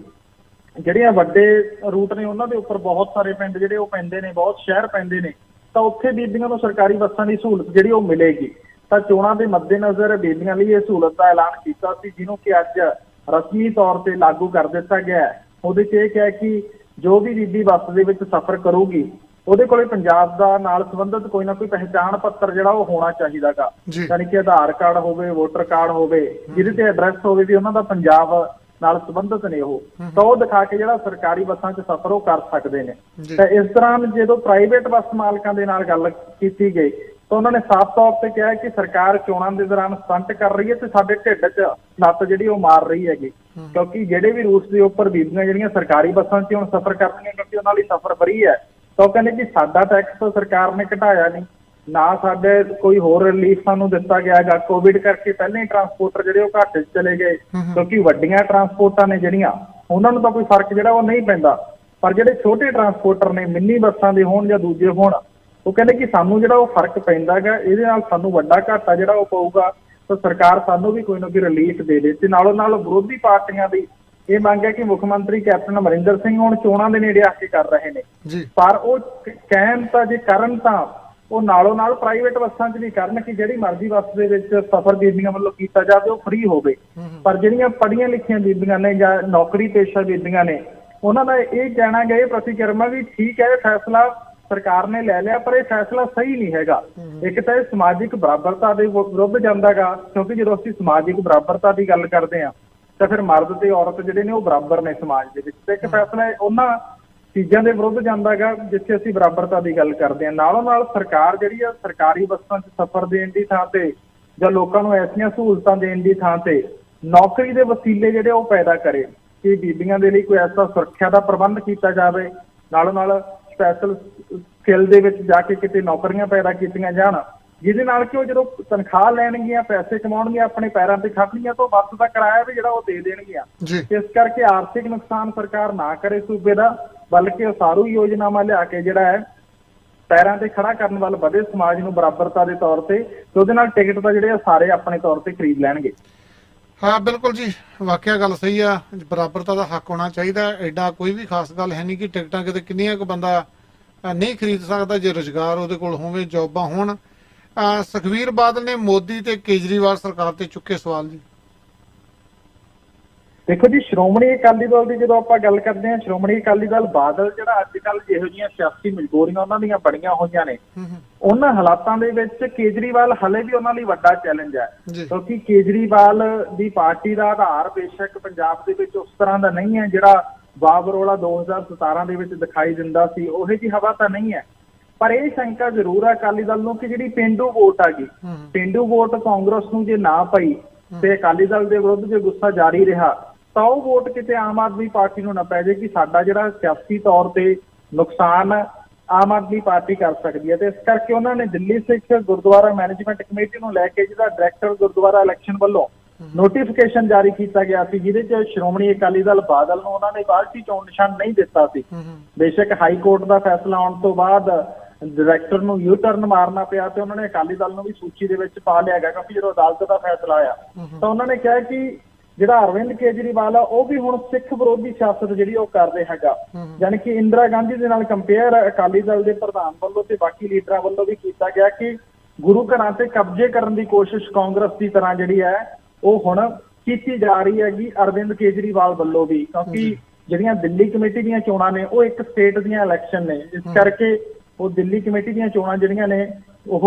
ਜਿਹੜੀਆਂ ਵੱਡੇ ਰੂਟ ਨੇ ਉਹਨਾਂ ਦੇ ਉੱਪਰ ਬਹੁਤ ਸਾਰੇ ਪਿੰਡ ਜਿਹੜੇ ਉਹ ਪੈਂਦੇ ਨੇ, ਬਹੁਤ ਸ਼ਹਿਰ ਪੈਂਦੇ ਨੇ, ਤਾਂ ਉੱਥੇ ਬੀਬੀਆਂ ਨੂੰ ਸਰਕਾਰੀ ਬੱਸਾਂ ਦੀ ਸਹੂਲਤ ਜਿਹੜੀ ਉਹ ਮਿਲੇਗੀ। ਤਾਂ ਚੋਣਾਂ ਦੇ ਮੱਦੇਨਜ਼ਰ ਬੀਬੀਆਂ ਲਈ ਇਹ ਸਹੂਲਤ ਦਾ ਐਲਾਨ ਕੀਤਾ ਸੀ, ਜਿਹਨੂੰ ਕਿ ਅੱਜ ਰਸਮੀ ਤੌਰ ਤੇ ਲਾਗੂ ਕਰ ਦਿੱਤਾ ਗਿਆ ਹੈ। ਉਹਦੇ 'ਚ ਇਹ ਕਿਹਾ ਕਿ ਜੋ ਵੀ ਬੀਬੀ ਬੱਸ ਦੇ ਵਿੱਚ ਸਫ਼ਰ ਕਰੂਗੀ ਉਹਦੇ ਕੋਲੇ ਪੰਜਾਬ ਦਾ ਨਾਲ ਸੰਬੰਧਿਤ ਕੋਈ ਨਾ ਕੋਈ ਪਹਿਚਾਣ ਪੱਤਰ ਜਿਹੜਾ ਉਹ ਹੋਣਾ ਚਾਹੀਦਾਗਾ, ਯਾਨੀ ਕਿ ਆਧਾਰ ਕਾਰਡ ਹੋਵੇ, ਵੋਟਰ ਕਾਰਡ ਹੋਵੇ, ਜਿਹਦੇ ਤੇ ਐਡਰੈਸ ਹੋਵੇ ਵੀ ਉਹਨਾਂ ਦਾ ਪੰਜਾਬ ਨਾਲ ਸੰਬੰਧਿਤ ਨੇ ਉਹ, ਤਾਂ ਉਹ ਦਿਖਾ ਕੇ ਜਿਹੜਾ ਸਰਕਾਰੀ ਬੱਸਾਂ 'ਚ ਸਫ਼ਰ ਉਹ ਕਰ ਸਕਦੇ ਨੇ। ਤਾਂ ਇਸ ਦੌਰਾਨ ਜਦੋਂ ਪ੍ਰਾਈਵੇਟ ਬੱਸ ਮਾਲਕਾਂ ਦੇ ਨਾਲ ਗੱਲ ਕੀਤੀ ਗਈ ਤਾਂ ਉਹਨਾਂ ਨੇ ਸਾਫ਼ ਤੌਰ ਤੇ ਕਿਹਾ ਕਿ ਸਰਕਾਰ ਚੋਣਾਂ ਦੇ ਦੌਰਾਨ ਸਟੰਟ ਕਰ ਰਹੀ ਹੈ ਤੇ ਸਾਡੇ ਢਿੱਡ 'ਚ ਲੱਤ ਜਿਹੜੀ ਉਹ ਮਾਰ ਰਹੀ ਹੈਗੀ, ਕਿਉਂਕਿ ਜਿਹੜੇ ਵੀ ਰੂਟਸ ਦੇ ਉੱਪਰ ਬੀਬੀਆਂ ਜਿਹੜੀਆਂ ਸਰਕਾਰੀ ਬੱਸਾਂ 'ਚ ਹੁਣ ਸਫ਼ਰ ਕਰਦੀਆਂ ਕਿਉਂਕਿ ਉਹਨਾਂ ਲਈ ਸਫ਼ਰ ਫਰੀ ਹੈ, ਤਾਂ ਉਹ ਕਹਿੰਦੇ ਕਿ ਸਾਡਾ ਟੈਕਸ ਤਾਂ ਸਰਕਾਰ ਨੇ ਘਟਾਇਆ ਨਹੀਂ, ਨਾ ਸਾਡੇ ਕੋਈ ਹੋਰ ਰਿਲੀਫ ਸਾਨੂੰ ਦਿੱਤਾ ਗਿਆ ਹੈਗਾ। ਕੋਵਿਡ ਕਰਕੇ ਪਹਿਲਾਂ ਹੀ ਟਰਾਂਸਪੋਰਟਰ ਜਿਹੜੇ ਉਹ ਘਾਟੇ 'ਚ ਚਲੇ ਗਏ, ਕਿਉਂਕਿ ਵੱਡੀਆਂ ਟਰਾਂਸਪੋਰਟਾਂ ਨੇ ਜਿਹੜੀਆਂ ਉਹਨਾਂ ਨੂੰ ਤਾਂ ਕੋਈ ਫਰਕ ਜਿਹੜਾ ਉਹ ਨਹੀਂ ਪੈਂਦਾ, ਪਰ ਜਿਹੜੇ ਛੋਟੇ ਟਰਾਂਸਪੋਰਟਰ ਨੇ, ਮਿੰਨੀ ਬੱਸਾਂ ਦੇ ਹੋਣ ਜਾਂ ਦੂਜੇ ਹੋਣ, ਉਹ ਕਹਿੰਦੇ ਕਿ ਸਾਨੂੰ ਜਿਹੜਾ ਉਹ ਫਰਕ ਪੈਂਦਾ ਹੈਗਾ, ਇਹਦੇ ਨਾਲ ਸਾਨੂੰ ਵੱਡਾ ਘਾਟਾ ਜਿਹੜਾ ਉਹ ਪਊਗਾ, ਤਾਂ ਸਰਕਾਰ ਸਾਨੂੰ ਵੀ ਕੋਈ ਨਾ ਕੋਈ ਰਿਲੀਫ ਦੇ ਦੇ। ਤੇ ਨਾਲੋਂ ਨਾਲ ਵਿਰੋਧੀ ਪਾਰਟੀਆਂ ਦੀ ਇਹ ਮੰਗ ਹੈ ਕਿ ਮੁੱਖ ਮੰਤਰੀ ਕੈਪਟਨ ਅਮਰਿੰਦਰ ਸਿੰਘ ਹੁਣ ਚੋਣਾਂ ਦੇ ਨੇੜੇ ਆ ਕੇ ਕਰ ਰਹੇ ਨੇ, ਪਰ ਉਹ ਕਹਿਣ ਤਾਂ ਜੇ ਕਰਨ ਤਾਂ ਉਹ ਨਾਲੋਂ ਨਾਲ ਪ੍ਰਾਈਵੇਟ ਬੱਸਾਂ 'ਚ ਵੀ ਕਰਨ ਕਿ ਜਿਹੜੀ ਮਰਜ਼ੀ ਬੱਸ ਦੇ ਵਿੱਚ ਸਫ਼ਰ ਬੀਬੀਆਂ ਵੱਲੋਂ ਕੀਤਾ ਜਾਵੇ ਉਹ ਫ੍ਰੀ ਹੋਵੇ। ਪਰ ਜਿਹੜੀਆਂ ਪੜ੍ਹੀਆਂ ਲਿਖੀਆਂ ਬੀਬੀਆਂ ਨੇ ਜਾਂ ਨੌਕਰੀ ਪੇਸ਼ਾ ਬੀਬੀਆਂ ਨੇ, ਉਹਨਾਂ ਦਾ ਇਹ ਕਹਿਣਾ ਗਿਆ, ਇਹ ਪ੍ਰਤੀਕਿਰਮਾ ਵੀ ਠੀਕ ਹੈ, ਇਹ ਫੈਸਲਾ ਸਰਕਾਰ ਨੇ ਲੈ ਲਿਆ ਪਰ ਇਹ ਫੈਸਲਾ ਸਹੀ ਨਹੀਂ ਹੈਗਾ। ਇੱਕ ਤਾਂ ਇਹ ਸਮਾਜਿਕ ਬਰਾਬਰਤਾ ਦੇ ਵਿਰੁੱਧ ਜਾਂਦਾ ਗਾ, ਕਿਉਂਕਿ ਜਦੋਂ ਅਸੀਂ ਸਮਾਜਿਕ ਬਰਾਬਰਤਾ ਦੀ ਗੱਲ ਕਰਦੇ ਹਾਂ ਤਾਂ ਫਿਰ ਮਰਦ ਤੇ ਔਰਤ ਜਿਹੜੇ ਨੇ ਉਹ ਬਰਾਬਰ ਨੇ ਸਮਾਜ ਦੇ ਵਿੱਚ, ਤੇ ਇੱਕ ਫੈਸਲਾ ਉਹਨਾਂ ਚੀਜ਼ਾਂ ਦੇ ਵਿਰੁੱਧ ਜਾਂਦਾ ਹੈਗਾ ਜਿੱਥੇ ਅਸੀਂ ਬਰਾਬਰਤਾ ਦੀ ਗੱਲ ਕਰਦੇ ਹਾਂ। ਨਾਲੋਂ ਨਾਲ ਸਰਕਾਰ ਜਿਹੜੀ ਆ ਸਰਕਾਰੀ ਬੱਸਾਂ 'ਚ ਸਫ਼ਰ ਦੇਣ ਦੀ ਥਾਂ ਤੇ ਜਾਂ ਲੋਕਾਂ ਨੂੰ ਐਸੀਆਂ ਸਹੂਲਤਾਂ ਦੇਣ ਦੀ ਥਾਂ ਤੇ ਨੌਕਰੀ ਦੇ ਵਸੀਲੇ ਜਿਹੜੇ ਉਹ ਪੈਦਾ ਕਰੇ ਕਿ ਬੀਬੀਆਂ ਦੇ ਲਈ ਕੋਈ ਐਸਾ ਸੁਰੱਖਿਆ ਦਾ ਪ੍ਰਬੰਧ ਕੀਤਾ ਜਾਵੇ, ਨਾਲੋਂ ਨਾਲ ਸਪੈਸ਼ਲ ਸਕਿੱਲ ਦੇ ਵਿੱਚ ਜਾ ਕੇ ਕਿਤੇ ਨੌਕਰੀਆਂ ਪੈਦਾ ਕੀਤੀਆਂ ਜਾਣ, ਜਿਹਦੇ ਨਾਲ ਕਿ ਉਹ ਜਦੋਂ ਤਨਖਾਹ ਲੈਣਗੀਆਂ, ਪੈਸੇ ਕਮਾਉਣਗੀਆਂ, ਆਪਣੇ ਪੈਰਾਂ ਤੇ ਖੜਨਗੀਆਂ ਤਾਂ ਬੱਸ ਦਾ ਕਿਰਾਇਆ ਵੀ ਜਿਹੜਾ ਉਹ ਦੇ ਦੇਣਗੀਆਂ। ਇਸ ਕਰਕੇ ਆਰਥਿਕ ਨੁਕਸਾਨ ਸਰਕਾਰ ਨਾ ਕਰੇ ਸੂਬੇ ਦਾ, ਬਲਕਿ ਉਸਾਰੂ ਯੋਜਨਾਵਾਂ ਲਿਆ ਕੇ ਜਿਹੜਾ ਹੈ ਪੈਰਾਂ ਤੇ ਖੜਾ ਕਰਨ ਵੱਲ ਵਧੇ, ਸਮਾਜ ਨੂੰ ਬਰਾਬਰਤਾ ਦੇ ਤੌਰ ਤੇ ਉਹਦੇ ਨਾਲ ਟਿਕਟ ਤਾਂ ਜਿਹੜੇ ਸਾਰੇ ਆਪਣੇ ਤੌਰ ਤੇ ਖਰੀਦ ਲੈਣਗੇ। ਹਾਂ ਬਿਲਕੁਲ ਜੀ, ਵਾਕਿਆ ਗੱਲ ਸਹੀ ਆ, ਬਰਾਬਰਤਾ ਦਾ ਹੱਕ ਹੋਣਾ ਚਾਹੀਦਾ। ਐਡਾ ਕੋਈ ਵੀ ਖਾਸ ਗੱਲ ਹੈ ਨਹੀਂ ਕਿ ਟਿਕਟਾਂ ਕਿਤੇ ਕਿੰਨੀਆਂ ਕੁ ਬੰਦਾ ਨਹੀਂ ਖਰੀਦ ਸਕਦਾ ਜੇ ਰੁਜ਼ਗਾਰ ਉਹਦੇ ਕੋਲ ਹੋਵੇ, ਜੌਬਾਂ ਹੋਣ। ਸੁਖਬੀਰ ਬਾਦਲ ਨੇ ਮੋਦੀ ਤੇ ਕੇਜਰੀਵਾਲ ਸਰਕਾਰ ਤੇ ਚੁੱਕੇ ਸਵਾਲ ਜੀ। ਦੇਖੋ ਜੀ, ਸ਼੍ਰੋਮਣੀ ਅਕਾਲੀ ਦਲ ਦੀ ਜਦੋਂ ਆਪਾਂ ਗੱਲ ਕਰਦੇ ਹਾਂ, ਸ਼੍ਰੋਮਣੀ ਅਕਾਲੀ ਦਲ ਬਾਦਲ ਜਿਹੜਾ ਅੱਜ ਕੱਲ੍ਹ ਜਿਹੋ ਜਿਹੀਆਂ ਸਿਆਸੀ ਮਜਬੂਰੀਆਂ ਉਹਨਾਂ ਦੀਆਂ ਬਣੀਆਂ ਹੋਈਆਂ ਨੇ, ਉਹਨਾਂ ਹਾਲਾਤਾਂ ਦੇ ਵਿੱਚ ਕੇਜਰੀਵਾਲ ਹਲੇ ਵੀ ਉਹਨਾਂ ਲਈ ਵੱਡਾ ਚੈਲੰਜ ਹੈ। ਕਿਉਂਕਿ ਕੇਜਰੀਵਾਲ ਦੀ ਪਾਰਟੀ ਦਾ ਆਧਾਰ ਬੇਸ਼ੱਕ ਪੰਜਾਬ ਦੇ ਵਿੱਚ ਉਸ ਤਰ੍ਹਾਂ ਦਾ ਨਹੀਂ ਹੈ ਜਿਹੜਾ ਬਾਬਰੋਲਾ 2017 ਦੇ ਵਿੱਚ ਦਿਖਾਈ ਦਿੰਦਾ ਸੀ, ਉਹੋ ਜਿਹੀ ਹਵਾ ਤਾਂ ਨਹੀਂ ਹੈ। ਪਰ ਇਹ ਸ਼ੰਕਾ ਜ਼ਰੂਰ ਹੈ ਅਕਾਲੀ ਦਲ ਨੂੰ ਕਿ ਜਿਹੜੀ ਪੇਂਡੂ ਵੋਟ ਆ ਗਈ, ਪੇਂਡੂ ਵੋਟ ਕਾਂਗਰਸ ਨੂੰ ਜੇ ਨਾ ਪਈ ਤੇ ਅਕਾਲੀ ਦਲ ਦੇ ਵਿਰੁੱਧ ਜੇ ਗੁੱਸਾ ਜਾਰੀ ਰਿਹਾ ਤਾਂ ਉਹ ਵੋਟ ਕਿਤੇ ਆਮ ਆਦਮੀ ਪਾਰਟੀ ਨੂੰ ਨਾ ਪੈ ਜਾਏ ਕਿ ਸਾਡਾ ਜਿਹੜਾ ਸਿਆਸੀ ਤੌਰ ਤੇ ਨੁਕਸਾਨ ਆਮ ਆਦਮੀ ਪਾਰਟੀ ਕਰ ਸਕਦੀ ਹੈ। ਤੇ ਇਸ ਕਰਕੇ ਉਹਨਾਂ ਨੇ ਦਿੱਲੀ ਸਿੱਖ ਗੁਰਦੁਆਰਾ ਮੈਨੇਜਮੈਂਟ ਕਮੇਟੀ ਨੂੰ ਲੈ ਕੇ ਜਿਹਦਾ ਡਾਇਰੈਕਟਰ ਗੁਰਦੁਆਰਾ ਇਲੈਕਸ਼ਨ ਵੱਲੋਂ ਨੋਟੀਫਿਕੇਸ਼ਨ ਜਾਰੀ ਕੀਤਾ ਗਿਆ ਸੀ, ਜਿਹਦੇ ਚ ਸ਼੍ਰੋਮਣੀ ਅਕਾਲੀ ਦਲ ਬਾਦਲ ਨੂੰ ਉਹਨਾਂ ਨੇ ਪਾਰਟੀ ਚੋਣ ਨਿਸ਼ਾਨ ਨਹੀਂ ਦਿੱਤਾ ਸੀ। ਬੇਸ਼ੱਕ ਹਾਈ ਕੋਰਟ ਦਾ ਫੈਸਲਾ ਆਉਣ ਤੋਂ ਬਾਅਦ ਡਾਇਰੈਕਟਰ ਨੂੰ ਯੂ ਟਰਨ ਮਾਰਨਾ ਪਿਆ ਤੇ ਉਹਨਾਂ ਨੇ ਅਕਾਲੀ ਦਲ ਨੂੰ ਵੀ ਸੂਚੀ ਦੇ ਵਿੱਚ ਪਾ ਲਿਆ ਗਿਆ, ਕਿਉਂਕਿ ਜਦੋਂ ਅਦਾਲਤ ਦਾ ਫੈਸਲਾ ਆਇਆ ਤਾਂ ਉਹਨਾਂ ਨੇ ਕਿਹਾ ਕਿ ਜਿਹੜਾ ਅਰਵਿੰਦ ਕੇਜਰੀਵਾਲ ਆ ਉਹ ਵੀ ਹੁਣ ਸਿੱਖ ਵਿਰੋਧੀ ਸਿਆਸਤ ਜਿਹੜੀ ਉਹ ਕਰ ਰਿਹਾ ਹੈਗਾ। ਯਾਨੀ ਕਿ ਇੰਦਰਾ ਗਾਂਧੀ ਦੇ ਨਾਲ ਕੰਪੇਅਰ ਅਕਾਲੀ ਦਲ ਦੇ ਪ੍ਰਧਾਨ ਵੱਲੋਂ ਤੇ ਬਾਕੀ ਲੀਡਰਾਂ ਵੱਲੋਂ ਵੀ ਕੀਤਾ ਗਿਆ ਕਿ ਗੁਰੂ ਘਰਾਂ ਤੇ ਕਬਜ਼ੇ ਕਰਨ ਦੀ ਕੋਸ਼ਿਸ਼ ਕਾਂਗਰਸ ਦੀ ਤਰ੍ਹਾਂ ਜਿਹੜੀ ਹੈ ਉਹ ਹੁਣ ਕੀਤੀ ਜਾ ਰਹੀ ਹੈਗੀ ਅਰਵਿੰਦ ਕੇਜਰੀਵਾਲ ਵੱਲੋਂ ਵੀ, ਕਿਉਂਕਿ ਜਿਹੜੀਆਂ ਦਿੱਲੀ ਕਮੇਟੀ ਦੀਆਂ ਚੋਣਾਂ ਨੇ ਉਹ ਇੱਕ ਸਟੇਟ ਦੀਆਂ ਇਲੈਕਸ਼ਨ ਨੇ, ਇਸ ਕਰਕੇ ਉਹ ਦਿੱਲੀ ਕਮੇਟੀ ਦੀਆਂ ਚੋਣਾਂ ਜਿਹੜੀਆਂ ਨੇ ਉਹ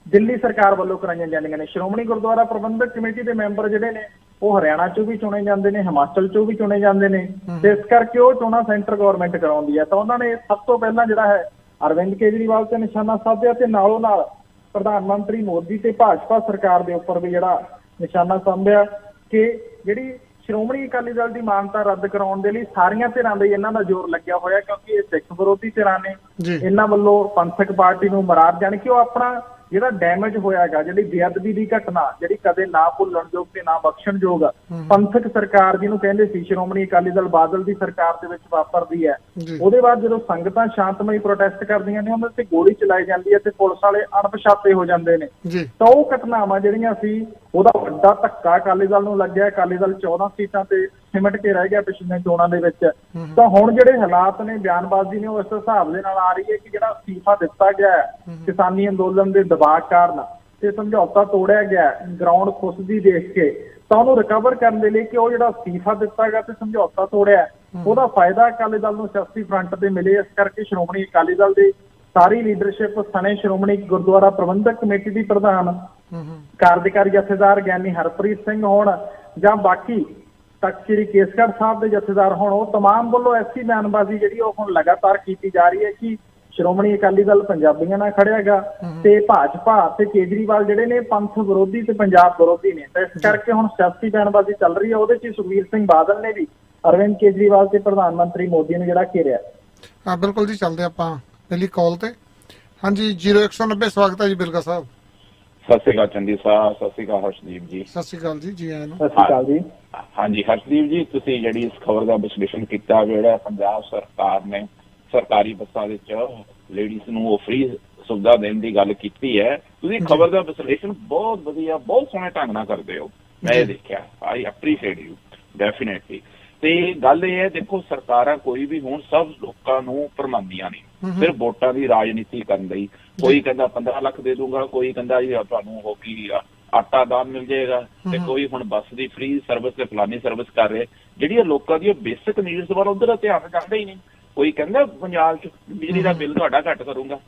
ਦਿੱਲੀ ਸਰਕਾਰ ਵੱਲੋਂ ਕਰਾਈਆਂ ਜਾਂਦੀਆਂ ਨੇ। ਸ਼੍ਰੋਮਣੀ ਗੁਰਦੁਆਰਾ ਪ੍ਰਬੰਧਕ ਕਮੇਟੀ ਦੇ ਮੈਂਬਰ ਜਿਹੜੇ ਨੇ ਉਹ ਹਰਿਆਣਾ ਚੋਂ ਵੀ ਚੁਣੇ ਜਾਂਦੇ ਨੇ, ਹਿਮਾਚਲ ਚੋਂ ਵੀ ਚੁਣੇ ਜਾਂਦੇ ਨੇ, ਤੇ ਇਸ ਕਰਕੇ ਉਹ ਚੋਣਾਂ ਸੈਂਟਰ ਗਵਰਨਮੈਂਟ ਕਰਾਉਂਦੀ ਹੈ। ਤਾਂ ਉਹਨਾਂ ਨੇ ਸਭ ਤੋਂ ਪਹਿਲਾਂ ਜਿਹੜਾ ਹੈ ਅਰਵਿੰਦ ਕੇਜਰੀਵਾਲ ਤੇ ਨਿਸ਼ਾਨਾ ਸਾਧਿਆ ਤੇ ਨਾਲੋਂ ਨਾਲ ਪ੍ਰਧਾਨ ਮੰਤਰੀ ਮੋਦੀ ਤੇ ਭਾਜਪਾ ਸਰਕਾਰ ਦੇ ਉੱਪਰ ਵੀ ਜਿਹੜਾ ਨਿਸ਼ਾਨਾ ਸਾਧਿਆ ਕਿ ਜਿਹੜੀ ਸ਼੍ਰੋਮਣੀ ਅਕਾਲੀ ਦਲ ਦੀ ਮਾਨਤਾ ਰੱਦ ਕਰਾਉਣ ਦੇ ਲਈ ਸਾਰੀਆਂ ਧਿਰਾਂ ਦੇ ਇਹਨਾਂ ਦਾ ਜ਼ੋਰ ਲੱਗਿਆ ਹੋਇਆ, ਕਿਉਂਕਿ ਇਹ ਸਿੱਖ ਵਿਰੋਧੀ ਧਿਰਾਂ ਨੇ, ਇਹਨਾਂ ਵੱਲੋਂ ਪੰਥਕ ਪਾਰਟੀ ਨੂੰ ਮਰਾਰ ਜਾਣ ਕਿ ਉਹ ਆਪਣਾ ਜਿਹੜਾ ਡੈਮੇਜ ਹੋਇਆਗਾ, ਜਿਹੜੀ ਬੇਅਦਬੀ ਦੀ ਘਟਨਾ ਜਿਹੜੀ ਕਦੇ ਨਾ ਭੁੱਲਣਯੋਗ ਤੇ ਨਾ ਬਖਸ਼ਣਯੋਗ ਪੰਥਕ ਸਰਕਾਰ ਜਿਹਨੂੰ ਕਹਿੰਦੇ ਸੀ ਸ਼੍ਰੋਮਣੀ ਅਕਾਲੀ ਦਲ ਬਾਦਲ ਦੀ ਸਰਕਾਰ ਦੇ ਵਿੱਚ ਵਾਪਰਦੀ ਹੈ, ਉਹਦੇ ਬਾਅਦ ਜਦੋਂ ਸੰਗਤਾਂ ਸ਼ਾਂਤਮਈ ਪ੍ਰੋਟੈਸਟ ਕਰਦੀਆਂ ਨੇ ਉਹਨਾਂ ਤੇ ਗੋਲੀ ਚਲਾਈ ਜਾਂਦੀ ਹੈ ਤੇ ਪੁਲਿਸ ਵਾਲੇ ਅਣਪਛਾਤੇ ਹੋ ਜਾਂਦੇ ਨੇ, ਤਾਂ ਉਹ ਘਟਨਾਵਾਂ ਜਿਹੜੀਆਂ ਸੀ ਉਹਦਾ ਵੱਡਾ ਧੱਕਾ ਅਕਾਲੀ ਦਲ ਨੂੰ ਲੱਗਿਆ। ਅਕਾਲੀ ਦਲ 14 ਸੀਟਾਂ ਤੇ ਸਿਮਟ ਕੇ ਰਹਿ ਗਿਆ ਪਿਛਲੀਆਂ ਚੋਣਾਂ ਦੇ ਵਿੱਚ। ਤਾਂ ਹੁਣ ਜਿਹੜੇ ਹਾਲਾਤ ਨੇ, ਬਿਆਨਬਾਜ਼ੀ ਨੇ ਉਹ ਇਸ ਹਿਸਾਬ ਦੇ ਨਾਲ ਆ ਰਹੀ ਹੈ ਕਿ ਜਿਹੜਾ ਅਸਤੀਫਾ ਦਿੱਤਾ ਗਿਆ ਹੈ ਕਿਸਾਨੀ ਅੰਦੋਲਨ ਦੇ ਦਬਾਅ ਕਾਰਨ ਤੇ ਸਮਝੌਤਾ ਤੋੜਿਆ ਗਿਆ ਗਰਾਊਂਡ ਖੁੱਸਦੀ ਦੇਖ ਕੇ, ਤਾਂ ਉਹਨੂੰ ਰਿਕਵਰ ਕਰਨ ਦੇ ਲਈ ਕਿ ਉਹ ਜਿਹੜਾ ਅਸਤੀਫਾ ਦਿੱਤਾ ਗਿਆ ਤੇ ਸਮਝੌਤਾ ਤੋੜਿਆ ਉਹਦਾ ਫਾਇਦਾ ਅਕਾਲੀ ਦਲ ਨੂੰ ਸਿਆਸੀ ਫਰੰਟ ਤੇ ਮਿਲੇ। ਇਸ ਕਰਕੇ ਸ਼੍ਰੋਮਣੀ ਅਕਾਲੀ ਦਲ ਦੀ ਸਾਰੀ ਲੀਡਰਸ਼ਿਪ ਸਣੇ ਸ਼੍ਰੋਮਣੀ ਗੁਰਦੁਆਰਾ ਪ੍ਰਬੰਧਕ ਕਮੇਟੀ ਦੀ ਪ੍ਰਧਾਨ ਕਾਰਜਕਾਰੀ ਜਥੇਦਾਰ ਗਿਆਨੀ ਹਰਪ੍ਰੀਤ ਸਿੰਘ ਹੋਣ ਜਾਂ ਬਾਕੀ ਤਖਤ ਸ੍ਰੀ ਕੇਸਗੜ੍ਹ ਸਾਹਿਬ ਦੇ ਜਥੇਦਾਰ ਹੋਣ, ਉਹ ਤਮਾਮ ਵੱਲੋਂ ਐਸੀ ਬਿਆਨਬਾਜ਼ੀ ਜਿਹੜੀ ਉਹ ਹੁਣ ਲਗਾਤਾਰ ਕੀਤੀ ਜਾ ਰਹੀ ਹੈ ਕਿ ਸ਼੍ਰੋਮਣੀ ਅਕਾਲੀ ਦਲ ਪੰਜਾਬੀਆਂ ਨਾਲ ਖੜਿਆਗਾ ਤੇ ਭਾਜਪਾ ਤੇ ਕੇਜਰੀਵਾਲ ਜਿਹੜੇ ਨੇ ਪੰਥ ਵਿਰੋਧੀ ਤੇ ਪੰਜਾਬ ਵਿਰੋਧੀ ਨੇ। ਤਾਂ ਇਸ ਕਰਕੇ ਹੁਣ ਸਿਆਸੀ ਬਿਆਨਬਾਜ਼ੀ ਚੱਲ ਰਹੀ ਹੈ, ਉਹਦੇ 'ਚ ਸੁਖਬੀਰ ਸਿੰਘ ਬਾਦਲ ਨੇ ਵੀ ਅਰਵਿੰਦ ਕੇਜਰੀਵਾਲ ਤੇ ਪ੍ਰਧਾਨ ਮੰਤਰੀ ਮੋਦੀ ਨੂੰ ਜਿਹੜਾ ਘੇਰਿਆ। ਹਾਂ ਬਿਲਕੁਲ ਜੀ, ਚੱਲਦੇ ਆਪਾਂ ਪਹਿਲੀ ਕਾਲ ਤੇ। ਹਾਂਜੀ 0190 ਸਵਾਗਤ ਹੈ ਜੀ ਬਿਲਗਾ ਸਾਹਿਬ। ਸਤਿ ਸ਼੍ਰੀ ਅਕਾਲ ਚੰਦੀ ਸਾਹਿਬ, ਸਤਿ ਸ਼੍ਰੀ ਅਕਾਲ ਹਰਸ਼ਦੀਪ ਜੀ। ਸਤਿ ਸ਼੍ਰੀ ਅਕਾਲ ਜੀ ਆਇਆਂ ਨੂੰ। ਸਤਿ ਸ਼੍ਰੀ ਅਕਾਲ ਜੀ। ਹਾਂਜੀ ਹਰਸ਼ਦੀਪ ਜੀ, ਤੁਸੀਂ ਜਿਹੜੀ ਇਸ ਖਬਰ ਦਾ ਵਿਸ਼ਲੇਸ਼ਣ ਕੀਤਾ ਜਿਹੜਾ ਪੰਜਾਬ ਸਰਕਾਰ ਨੇ ਸਰਕਾਰੀ ਬੱਸਾਂ ਵਿੱਚ ਲੇਡੀਜ਼ ਨੂੰ ਉਹ ਫ੍ਰੀ ਸੁਵਿਧਾ ਦੇਣ ਦੀ ਗੱਲ ਕੀਤੀ ਹੈ, ਤੁਸੀਂ ਖਬਰ ਦਾ ਵਿਸ਼ਲੇਸ਼ਣ ਬਹੁਤ ਵਧੀਆ, ਬਹੁਤ ਸੋਹਣੇ ਢੰਗ ਨਾਲ ਕਰਦੇ ਹੋ, ਮੈਂ ਇਹ ਦੇਖਿਆ। I appreciate you definitely. ਤੇ ਗੱਲ ਇਹ ਹੈ, ਦੇਖੋ ਸਰਕਾਰਾਂ ਕੋਈ ਵੀ ਹੁਣ ਸਭ ਲੋਕਾਂ ਨੂੰ ਭਰਮਾਉਂਦੀਆਂ ਨੇ ਸਿਰਫ ਵੋਟਾਂ ਦੀ ਰਾਜਨੀਤੀ ਕਰਨ ਲਈ। ਕੋਈ ਕਹਿੰਦਾ 15 ਲੱਖ ਦੇ ਦੂੰਗਾ, ਕੋਈ ਕਹਿੰਦਾ ਜੀ ਤੁਹਾਨੂੰ ਉਹ ਕੀ ਆਟਾ ਦਾਨ ਮਿਲ ਜਾਏਗਾ, ਤੇ ਕੋਈ ਹੁਣ ਬੱਸ ਦੀ ਫ੍ਰੀ ਸਰਵਿਸ ਤੇ ਫਲਾਨੀ ਸਰਵਿਸ ਕਰ ਰਹੇ। ਜਿਹੜੀਆਂ ਲੋਕਾਂ ਦੀਆਂ ਬੇਸਿਕ ਨੀਡਸ ਵੱਲ ਉਧਰ ਦਾ ਧਿਆਨ ਜਾਂਦਾ ਹੀ ਨਹੀਂ। ਕੋਈ ਕਹਿੰਦਾ ਪੰਜਾਬ 'ਚ ਬਿਜਲੀ ਦਾ ਬਿੱਲ ਤੁਹਾਡਾ ਘੱਟ ਕਰੂੰਗਾ,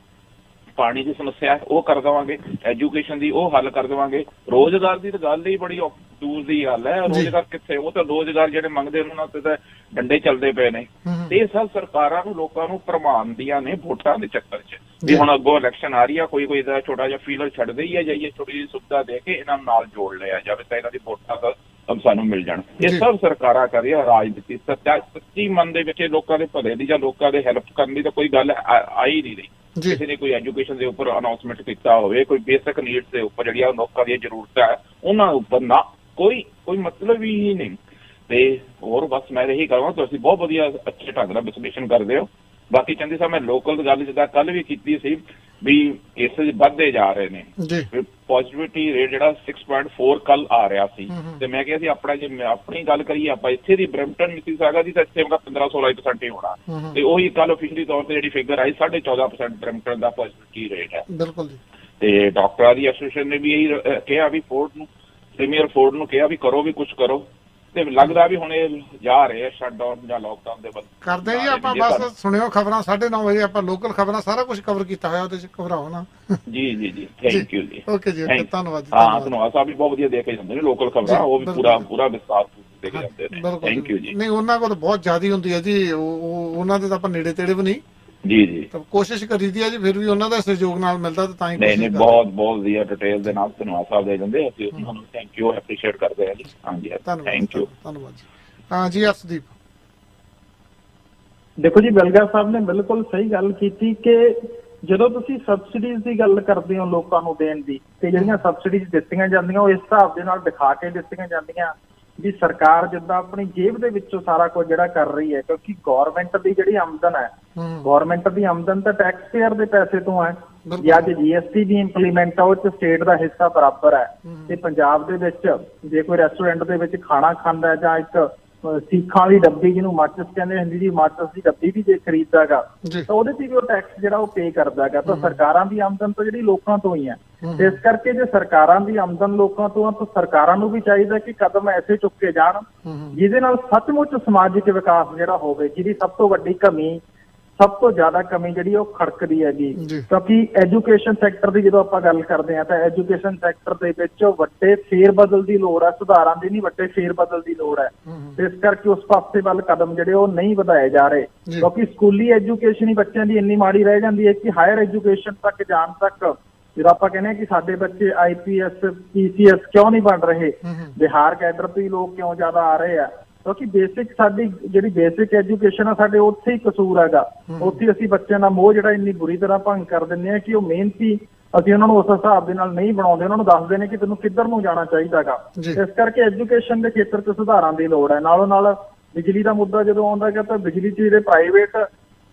ਪਾਣੀ ਦੀ ਸਮੱਸਿਆ ਉਹ ਕਰ ਦੇਵਾਂਗੇ, ਐਜੂਕੇਸ਼ਨ ਦੀ ਉਹ ਹੱਲ ਕਰ ਦੇਵਾਂਗੇ, ਰੋਜ਼ਗਾਰ ਦੀ ਤਾਂ ਗੱਲ ਹੀ ਬੜੀ ਦੂਰ ਦੀ ਗੱਲ ਹੈ। ਰੋਜ਼ਗਾਰ ਕਿੱਥੇ, ਉਹ ਤਾਂ ਰੋਜ਼ਗਾਰ ਜਿਹੜੇ ਮੰਗਦੇ ਉਹਨਾਂ ਤੇ ਤਾਂ ਡੰਡੇ ਚੱਲਦੇ ਪਏ ਨੇ। ਤੇ ਇਹ ਸਭ ਸਰਕਾਰਾਂ ਨੂੰ ਲੋਕਾਂ ਨੂੰ ਭਰਮਾਉਂਦੀਆਂ ਨੇ ਵੋਟਾਂ ਦੇ ਚੱਕਰ 'ਚ ਵੀ ਹੁਣ ਅੱਗੋਂ ਇਲੈਕਸ਼ਨ ਆ ਰਹੀ ਆ, ਕੋਈ ਦਾ ਛੋਟਾ ਜਿਹਾ ਫੀਲਰ ਛੱਡਦੇ ਹੀ ਆ ਜਾਈਏ, ਛੋਟੀ ਜਿਹੀ ਸੁਵਿਧਾ ਦੇ ਕੇ ਇਹਨਾਂ ਨਾਲ ਜੋੜ ਲਿਆ ਜਾਵੇ ਤਾਂ ਇਹਨਾਂ ਦੀ ਵੋਟਾਂ ਦਾ ਸਾਨੂੰ ਮਿਲ ਜਾਣ। ਇਹ ਸਭ ਸਰਕਾਰਾਂ ਕਰ ਰਹੀਆਂ ਰਾਜਨੀਤੀ। ਸੱਚੀ ਮਨ ਦੇ ਵਿੱਚ ਲੋਕਾਂ ਦੇ ਭਲੇ ਦੀ ਜਾਂ ਲੋਕਾਂ ਦੇ ਹੈਲਪ ਕਰਨ ਦੀ ਤਾਂ ਕੋਈ ਗੱਲ ਆ ਹੀ ਨਹੀਂ ਰਹੀ। ਕਿਸੇ ਨੇ ਕੋਈ ਐਜੂਕੇਸ਼ਨ ਦੇ ਉੱਪਰ ਅਨਾਉਂਸਮੈਂਟ ਕੀਤਾ ਹੋਵੇ, ਕੋਈ ਬੇਸਿਕ ਨੀਡਸ ਦੇ ਉੱਪਰ ਜਿਹੜੀਆਂ ਲੋਕਾਂ ਦੀਆਂ ਜ਼ਰੂਰਤਾਂ ਹੈ ਉਹਨਾਂ ਉੱਪਰ ਨਾ ਕੋਈ ਮਤਲਬ ਹੀ ਨਹੀਂ। ਤੇ ਹੋਰ ਬਸ ਮੈਂ ਇਹੀ ਕਹਾਂ, ਤੁਸੀਂ ਬਹੁਤ ਵਧੀਆ ਅੱਛੇ ਢੰਗ ਨਾਲ ਵਿਸ਼ਲੇਸ਼ਣ ਕਰਦੇ ਹੋ। ਬਾਕੀ ਚੰਦੀ ਸਾਹਿਬ, ਮੈਂ ਲੋਕਲ ਗੱਲ ਜਿੱਦਾਂ ਕੱਲ ਵੀ ਕੀਤੀ ਸੀ ਵੀ ਕੇਸਿਸ ਵੱਧਦੇ ਜਾ ਰਹੇ ਨੇ, ਪੋਜ਼ਿਟਿਵਿਟੀ ਰੇਟ ਜਿਹੜਾ 6.4 ਕੱਲ ਆ ਰਿਹਾ ਸੀ, ਤੇ ਮੈਂ ਕਿਹਾ ਸੀ ਆਪਣਾ ਜੇ ਆਪਣੀ ਗੱਲ ਕਰੀਏ ਆਪਾਂ ਇੱਥੇ ਦੀ ਬਰੈਂਪਟਨ ਮਿਸੀਸਾਗਾ ਦੀ ਤਾਂ ਇੱਥੇ 15-16% ਹੀ ਹੋਣਾ, ਤੇ ਉਹੀ ਕੱਲ ਆਫੀਸ਼ੀਅਲੀ ਤੌਰ ਤੇ ਜਿਹੜੀ ਫਿਗਰ ਆਈ 14.5% ਬਰੈਂਪਟਨ ਦਾ ਪੋਜ਼ਿਟਿਵਿਟੀ ਰੇਟ ਹੈ। ਬਿਲਕੁਲ ਜੀ। ਤੇ ਡਾਕਟਰਾਂ ਦੀ ਐਸੋਸੀਏਸ਼ਨ ਨੇ ਵੀ ਇਹੀ ਕਿਹਾ ਵੀ ਫੋਰਡ ਨੂੰ, ਪ੍ਰੀਮੀਅਰ ਫੋਰਡ ਨੂੰ ਕਿਹਾ ਵੀ ਕਰੋ ਵੀ ਕੁਝ ਕਰੋ, ਤੇ ਲੱਗਦਾ ਵੀ ਹੁਣ ਇਹ ਜਾ ਰਹੇ ਆ ਸ਼ਟਡਾਊਨ ਜਾਂ ਲੋਕਡਾਊਨ ਦੇ ਵੱਲ ਕਰਦੇ ਜੀ ਆਪਾਂ। ਬਸ ਸੁਣਿਓ ਖਬਰਾਂ 9:30 ਵਜੇ ਆਪਾਂ ਲੋਕਲ ਖਬਰਾਂ ਸਾਰਾ ਕੁਝ ਕਵਰ ਕੀਤਾ ਹੋਇਆ, ਉਹਦੇ ਚ ਘਬਰਾਓ ਨਾ। ਜੀ ਜੀ ਜੀ, ਥੈਂਕ ਯੂ ਜੀ। ਓਕੇ ਜੀ, ਧੰਨਵਾਦ ਜੀ। ਹਾਂ, ਧੰਨਵਾਦ ਸਾਹਿਬ ਵੀ ਬਹੁਤ ਵਧੀਆ ਦੇ ਕੇ ਜਾਂਦੇ ਨੇ ਲੋਕਲ ਖਬਰਾਂ, ਉਹ ਵੀ ਪੂਰਾ ਵਿਸਤਾਰ ਦੇ ਕੇ ਜਾਂਦੇ ਨੇ। ਥੈਂਕ ਯੂ ਜੀ। ਨਹੀਂ, ਉਹਨਾਂ ਕੋਲ ਬਹੁਤ ਜ਼ਿਆਦਾ ਹੁੰਦੀ ਹੈ ਜੀ, ਉਹਨਾਂ ਦੇ ਤਾਂ ਆਪਾਂ ਨੇੜੇ ਤੇੜੇ ਵੀ ਨਹੀਂ। ਜੀ ਜੀ, ਤਾਂ ਕੋਸ਼ਿਸ਼ ਕਰੀਦੀ ਹੈ ਜੀ, ਫਿਰ ਵੀ ਉਹਨਾਂ ਦਾ ਸਹਿਯੋਗ ਨਾਲ ਮਿਲਦਾ ਤਾਂ ਹੀ। ਨਹੀਂ, ਬਹੁਤ ਵਧੀਆ ਡਿਟੇਲ ਦੇ ਨਾਲ ਧੰਨਵਾਦ ਸਾਹਿਬ ਦੇ ਜਾਂਦੇ, ਅਸੀਂ ਤੁਹਾਨੂੰ ਥੈਂਕ ਯੂ ਐਪਰੀਸ਼ੀਏਟ ਕਰਦੇ ਹਾਂ ਜੀ। ਹਾਂਜੀ, ਥੈਂਕ ਯੂ। ਧੰਨਵਾਦ ਜੀ। ਹਾਂ ਜੀ, ਅਰਸ਼ਦੀਪ। ਦੇਖੋ ਜੀ, ਬਲਗਾ ਸਾਹਿਬ ਨੇ ਬਿਲਕੁਲ ਸਹੀ ਗੱਲ ਕੀਤੀ ਕਿ ਜਦੋਂ ਤੁਸੀਂ ਸਬਸਿਡੀਜ਼ ਦੀ ਗੱਲ ਕਰਦੇ ਹੋ ਲੋਕਾਂ ਨੂੰ ਦੇਣ ਦੀ, ਤੇ ਜਿਹੜੀਆਂ ਸਬਸਿਡੀਜ਼ ਦਿੱਤੀਆਂ ਜਾਂਦੀਆਂ ਉਹ ਇਸ ਹਿਸਾਬ ਦੇ ਨਾਲ ਦਿਖਾ ਕੇ ਦਿੱਤੀਆਂ ਜਾਂਦੀਆਂ ਵੀ ਸਰਕਾਰ ਜਿੱਦਾਂ ਆਪਣੀ ਜੇਬ ਦੇ ਵਿੱਚੋਂ ਸਾਰਾ ਕੁਝ ਜਿਹੜਾ ਕਰ ਰਹੀ ਹੈ, ਕਿਉਂਕਿ ਗਵਰਨਮੈਂਟ ਦੀ ਜਿਹੜੀ ਆਮਦਨ ਹੈ, ਗਵਰਨਮੈਂਟ ਦੀ ਆਮਦਨ ਤਾਂ ਟੈਕਸ ਪੇਅਰ ਦੇ ਪੈਸੇ ਤੋਂ ਹੈ। ਜੇ ਅੱਜ GST ਦੀ ਇੰਪਲੀਮੈਂਟ ਆ, ਉਹ ਚ ਸਟੇਟ ਦਾ ਹਿੱਸਾ ਬਰਾਬਰ ਹੈ। ਤੇ ਪੰਜਾਬ ਦੇ ਵਿੱਚ ਜੇ ਕੋਈ ਰੈਸਟੋਰੈਂਟ ਦੇ ਵਿੱਚ ਖਾਣਾ ਖਾਂਦਾ ਹੈ ਜਾਂ ਇੱਕ ਸੀਖਾਂ ਵਾਲੀ ਡੱਬੀ ਜਿਹਨੂੰ ਮਾਚਿਸ ਕਹਿੰਦੇ ਹੁੰਦੀ ਜੀ, ਮਾਚਿਸ ਦੀ ਡੱਬੀ ਵੀ ਜੇ ਖਰੀਦਦਾਗਾ ਤਾਂ ਉਹਦੇ ਤੇ ਵੀ ਉਹ ਟੈਕਸ ਜਿਹੜਾ ਉਹ ਪੇ ਕਰਦਾਗਾ। ਤਾਂ ਸਰਕਾਰਾਂ ਦੀ ਆਮਦਨ ਤਾਂ ਜਿਹੜੀ ਲੋਕਾਂ ਤੋਂ ਹੀ ਹੈ। ਇਸ ਕਰਕੇ ਜੇ ਸਰਕਾਰਾਂ ਦੀ ਆਮਦਨ ਲੋਕਾਂ ਤੋਂ ਆ ਤਾਂ ਸਰਕਾਰਾਂ ਨੂੰ ਵੀ ਚਾਹੀਦਾ ਕਿ ਕਦਮ ਐਸੇ ਚੁੱਕੇ ਜਾਣ ਜਿਹਦੇ ਨਾਲ ਸੱਚਮੁੱਚ ਸਮਾਜਿਕ ਵਿਕਾਸ ਜਿਹੜਾ ਹੋਵੇ, ਜਿਹਦੀ ਸਭ ਤੋਂ ਵੱਡੀ ਕਮੀ, ਸਭ ਤੋਂ ਜ਼ਿਆਦਾ ਕਮੀ ਜਿਹੜੀ ਉਹ ਖੜਕਦੀ ਹੈਗੀ। ਕਿਉਂਕਿ ਐਜੂਕੇਸ਼ਨ ਸੈਕਟਰ ਦੀ ਜਦੋਂ ਆਪਾਂ ਗੱਲ ਕਰਦੇ ਹਾਂ ਤਾਂ ਐਜੂਕੇਸ਼ਨ ਸੈਕਟਰ ਦੇ ਵਿੱਚ ਵੱਡੇ ਫੇਰ ਬਦਲ ਦੀ ਲੋੜ ਹੈ, ਸੁਧਾਰਾਂ ਦੀ ਨਹੀਂ, ਵੱਡੇ ਫੇਰ ਬਦਲ ਦੀ ਲੋੜ ਹੈ। ਇਸ ਕਰਕੇ ਉਸ ਪਾਸੇ ਵੱਲ ਕਦਮ ਜਿਹੜੇ ਉਹ ਨਹੀਂ ਵਧਾਏ ਜਾ ਰਹੇ, ਕਿਉਂਕਿ ਸਕੂਲੀ ਐਜੂਕੇਸ਼ਨ ਹੀ ਬੱਚਿਆਂ ਦੀ ਇੰਨੀ ਮਾੜੀ ਰਹਿ ਜਾਂਦੀ ਹੈ ਕਿ ਹਾਇਰ ਐਜੂਕੇਸ਼ਨ ਤੱਕ ਜਾਣ ਤੱਕ ਜਦੋਂ ਆਪਾਂ ਕਹਿੰਦੇ ਹਾਂ ਕਿ ਸਾਡੇ ਬੱਚੇ IPS PCS ਕਿਉਂ ਨਹੀਂ ਬਣ ਰਹੇ, ਬਿਹਾਰ ਕੈਡਰ ਤੋਂ ਹੀ ਲੋਕ ਕਿਉਂ ਜ਼ਿਆਦਾ ਆ ਰਹੇ ਆ, ਕਿਉਂਕਿ ਬੇਸਿਕ ਸਾਡੀ ਜਿਹੜੀ ਬੇਸਿਕ ਐਜੂਕੇਸ਼ਨ ਆ ਸਾਡੇ ਉੱਥੇ ਹੀ ਕਸੂਰ ਹੈਗਾ। ਉੱਥੇ ਅਸੀਂ ਬੱਚਿਆਂ ਦਾ ਮੋਹ ਜਿਹੜਾ ਇੰਨੀ ਬੁਰੀ ਤਰ੍ਹਾਂ ਭੰਗ ਕਰ ਦਿੰਦੇ ਆ ਕਿ ਉਹ ਮਿਹਨਤੀ ਅਸੀਂ ਉਹਨਾਂ ਨੂੰ ਉਸ ਹਿਸਾਬ ਦੇ ਨਾਲ ਨਹੀਂ ਬਣਾਉਂਦੇ, ਉਹਨਾਂ ਨੂੰ ਦੱਸਦੇ ਨੇ ਕਿ ਤੈਨੂੰ ਕਿੱਧਰ ਨੂੰ ਜਾਣਾ ਚਾਹੀਦਾਗਾ। ਇਸ ਕਰਕੇ ਐਜੂਕੇਸ਼ਨ ਦੇ ਖੇਤਰ 'ਚ ਸੁਧਾਰਾਂ ਦੀ ਲੋੜ ਹੈ। ਨਾਲੋਂ ਨਾਲ ਬਿਜਲੀ ਦਾ ਮੁੱਦਾ ਜਦੋਂ ਆਉਂਦਾ ਗਿਆ ਤਾਂ ਬਿਜਲੀ 'ਚ ਜਿਹੜੇ ਪ੍ਰਾਈਵੇਟ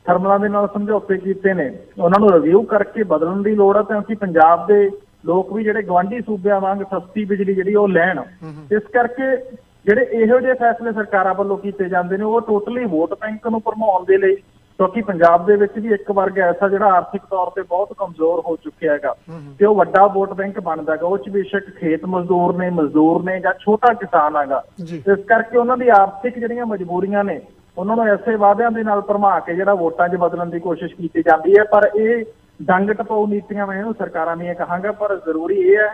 ਥਰਮਲਾਂ ਦੇ ਨਾਲ ਸਮਝੌਤੇ ਕੀਤੇ ਨੇ ਉਹਨਾਂ ਨੂੰ ਰਿਵਿਊ ਕਰਕੇ ਬਦਲਣ ਦੀ ਲੋੜ ਹੈ, ਕਿਉਂਕਿ ਪੰਜਾਬ ਦੇ ਲੋਕ ਵੀ ਜਿਹੜੇ ਗਵਾਂਢੀ ਸੂਬਿਆਂ ਵਾਂਗ ਸਸਤੀ ਬਿਜਲੀ ਜਿਹੜੀ ਉਹ ਲੈਣ। ਇਸ ਕਰਕੇ ਜਿਹੜੇ ਇਹੋ ਜਿਹੇ ਫੈਸਲੇ ਸਰਕਾਰਾਂ ਵੱਲੋਂ ਕੀਤੇ ਜਾਂਦੇ ਨੇ ਉਹ ਟੋਟਲੀ ਵੋਟ ਬੈਂਕ ਨੂੰ ਭਰਮਾਉਣ ਦੇ ਲਈ, ਕਿਉਂਕਿ ਪੰਜਾਬ ਦੇ ਵਿੱਚ ਵੀ ਇੱਕ ਵਰਗ ਐਸਾ ਜਿਹੜਾ ਆਰਥਿਕ ਤੌਰ ਤੇ ਬਹੁਤ ਕਮਜ਼ੋਰ ਹੋ ਚੁੱਕਿਆ ਹੈਗਾ ਤੇ ਉਹ ਵੱਡਾ ਵੋਟ ਬੈਂਕ ਬਣਦਾ ਹੈਗਾ। ਉਹ ਚ ਬੇਸ਼ੱਕ ਖੇਤ ਮਜ਼ਦੂਰ ਨੇ ਜਾਂ ਛੋਟਾ ਕਿਸਾਨ ਹੈਗਾ। ਇਸ ਕਰਕੇ ਉਹਨਾਂ ਦੀ ਆਰਥਿਕ ਜਿਹੜੀਆਂ ਮਜਬੂਰੀਆਂ ਨੇ ਉਹਨਾਂ ਨੂੰ ਐਸੇ ਵਾਅਦਿਆਂ ਦੇ ਨਾਲ ਭਰਮਾ ਕੇ ਜਿਹੜਾ ਵੋਟਾਂ 'ਚ ਬਦਲਣ ਦੀ ਕੋਸ਼ਿਸ਼ ਕੀਤੀ ਜਾਂਦੀ ਹੈ। ਪਰ ਇਹ ਡੰਗ ਟਪਾਊ ਨੀਤੀਆਂ ਮੈਂ ਇਹਨੂੰ ਸਰਕਾਰਾਂ ਦੀਆਂ ਕਹਾਂਗਾ, ਪਰ ਜ਼ਰੂਰੀ ਇਹ ਹੈ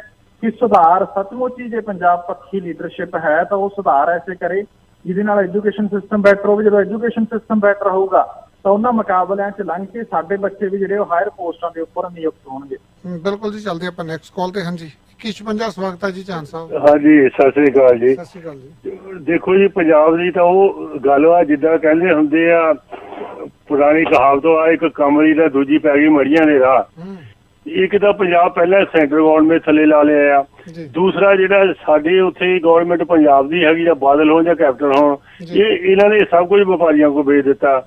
ਕਿ ਸੁਧਾਰ ਸੱਚਮੁੱਚ ਹੀ ਜੇ ਪੰਜਾਬ ਪੱਖੀ ਲੀਡਰਸ਼ਿਪ ਹੈ ਤਾਂ ਉਹ ਸੁਧਾਰ ਐਸੇ ਕਰੇ ਜਿਹਦੇ ਨਾਲ ਐਜੂਕੇਸ਼ਨ ਸਿਸਟਮ ਬੈਟਰ ਹੋਵੇ। ਜਦੋਂ ਐਜੂਕੇਸ਼ਨ ਸਿਸਟਮ ਬੈਟਰ ਹੋਊਗਾ ਤਾਂ ਉਹਨਾਂ ਮੁਕਾਬਲਿਆਂ 'ਚ ਲੰਘ ਕੇ ਸਾਡੇ ਬੱਚੇ ਵੀ ਜਿਹੜੇ ਉਹ ਹਾਇਰ ਪੋਸਟਾਂ ਦੇ ਉੱਪਰ ਨਿਯੁਕਤ ਹੋਣਗੇ। ਬਿਲਕੁਲ ਜੀ, ਚੱਲਦੇ ਆਪਾਂ ਨੈਕਸਟ ਕਾਲ ਤੇ। ਹਾਂਜੀ, 2156 ਸਵਾਗਤ ਹੈ ਜੀ ਚਾਨ ਸਾਹਿਬ। ਹਾਂਜੀ, ਸਤਿ ਸ੍ਰੀ ਅਕਾਲ ਜੀ। ਸਤਿ ਸ੍ਰੀ ਅਕਾਲ ਜੀ। ਦੇਖੋ ਜੀ, ਪੰਜਾਬ ਦੀ ਤਾਂ ਉਹ ਗੱਲ ਆ ਜਿੱਦਾਂ ਕਹਿੰਦੇ ਹੁੰਦੇ ਆ, ਪੁਰਾਣੀ ਕਹਾਵਤ ਆ, ਇੱਕ ਕਮਲੀ ਦਾ ਦੂਜੀ ਪੈ ਗਈ ਮੜੀਆਂ ਦੇ ਰਾਹ। ਇੱਕ ਤਾਂ ਪੰਜਾਬ ਪਹਿਲਾਂ ਸੈਂਟਰ ਗਵਰਨਮੈਂਟ ਥੱਲੇ ਲਾ ਲਿਆ ਆ, ਦੂਸਰਾ ਜਿਹੜਾ ਸਾਡੇ ਉੱਥੇ ਗਵਰਨਮੈਂਟ ਪੰਜਾਬ ਦੀ ਹੈਗੀ ਜਾਂ ਬਾਦਲ ਹੋਣ ਜਾਂ ਕੈਪਟਨ ਹੋਣ, ਇਹਨਾਂ ਨੇ ਸਭ ਕੁਝ ਵਪਾਰੀਆਂ ਕੋਲ ਵੇਚ ਦਿੱਤਾ।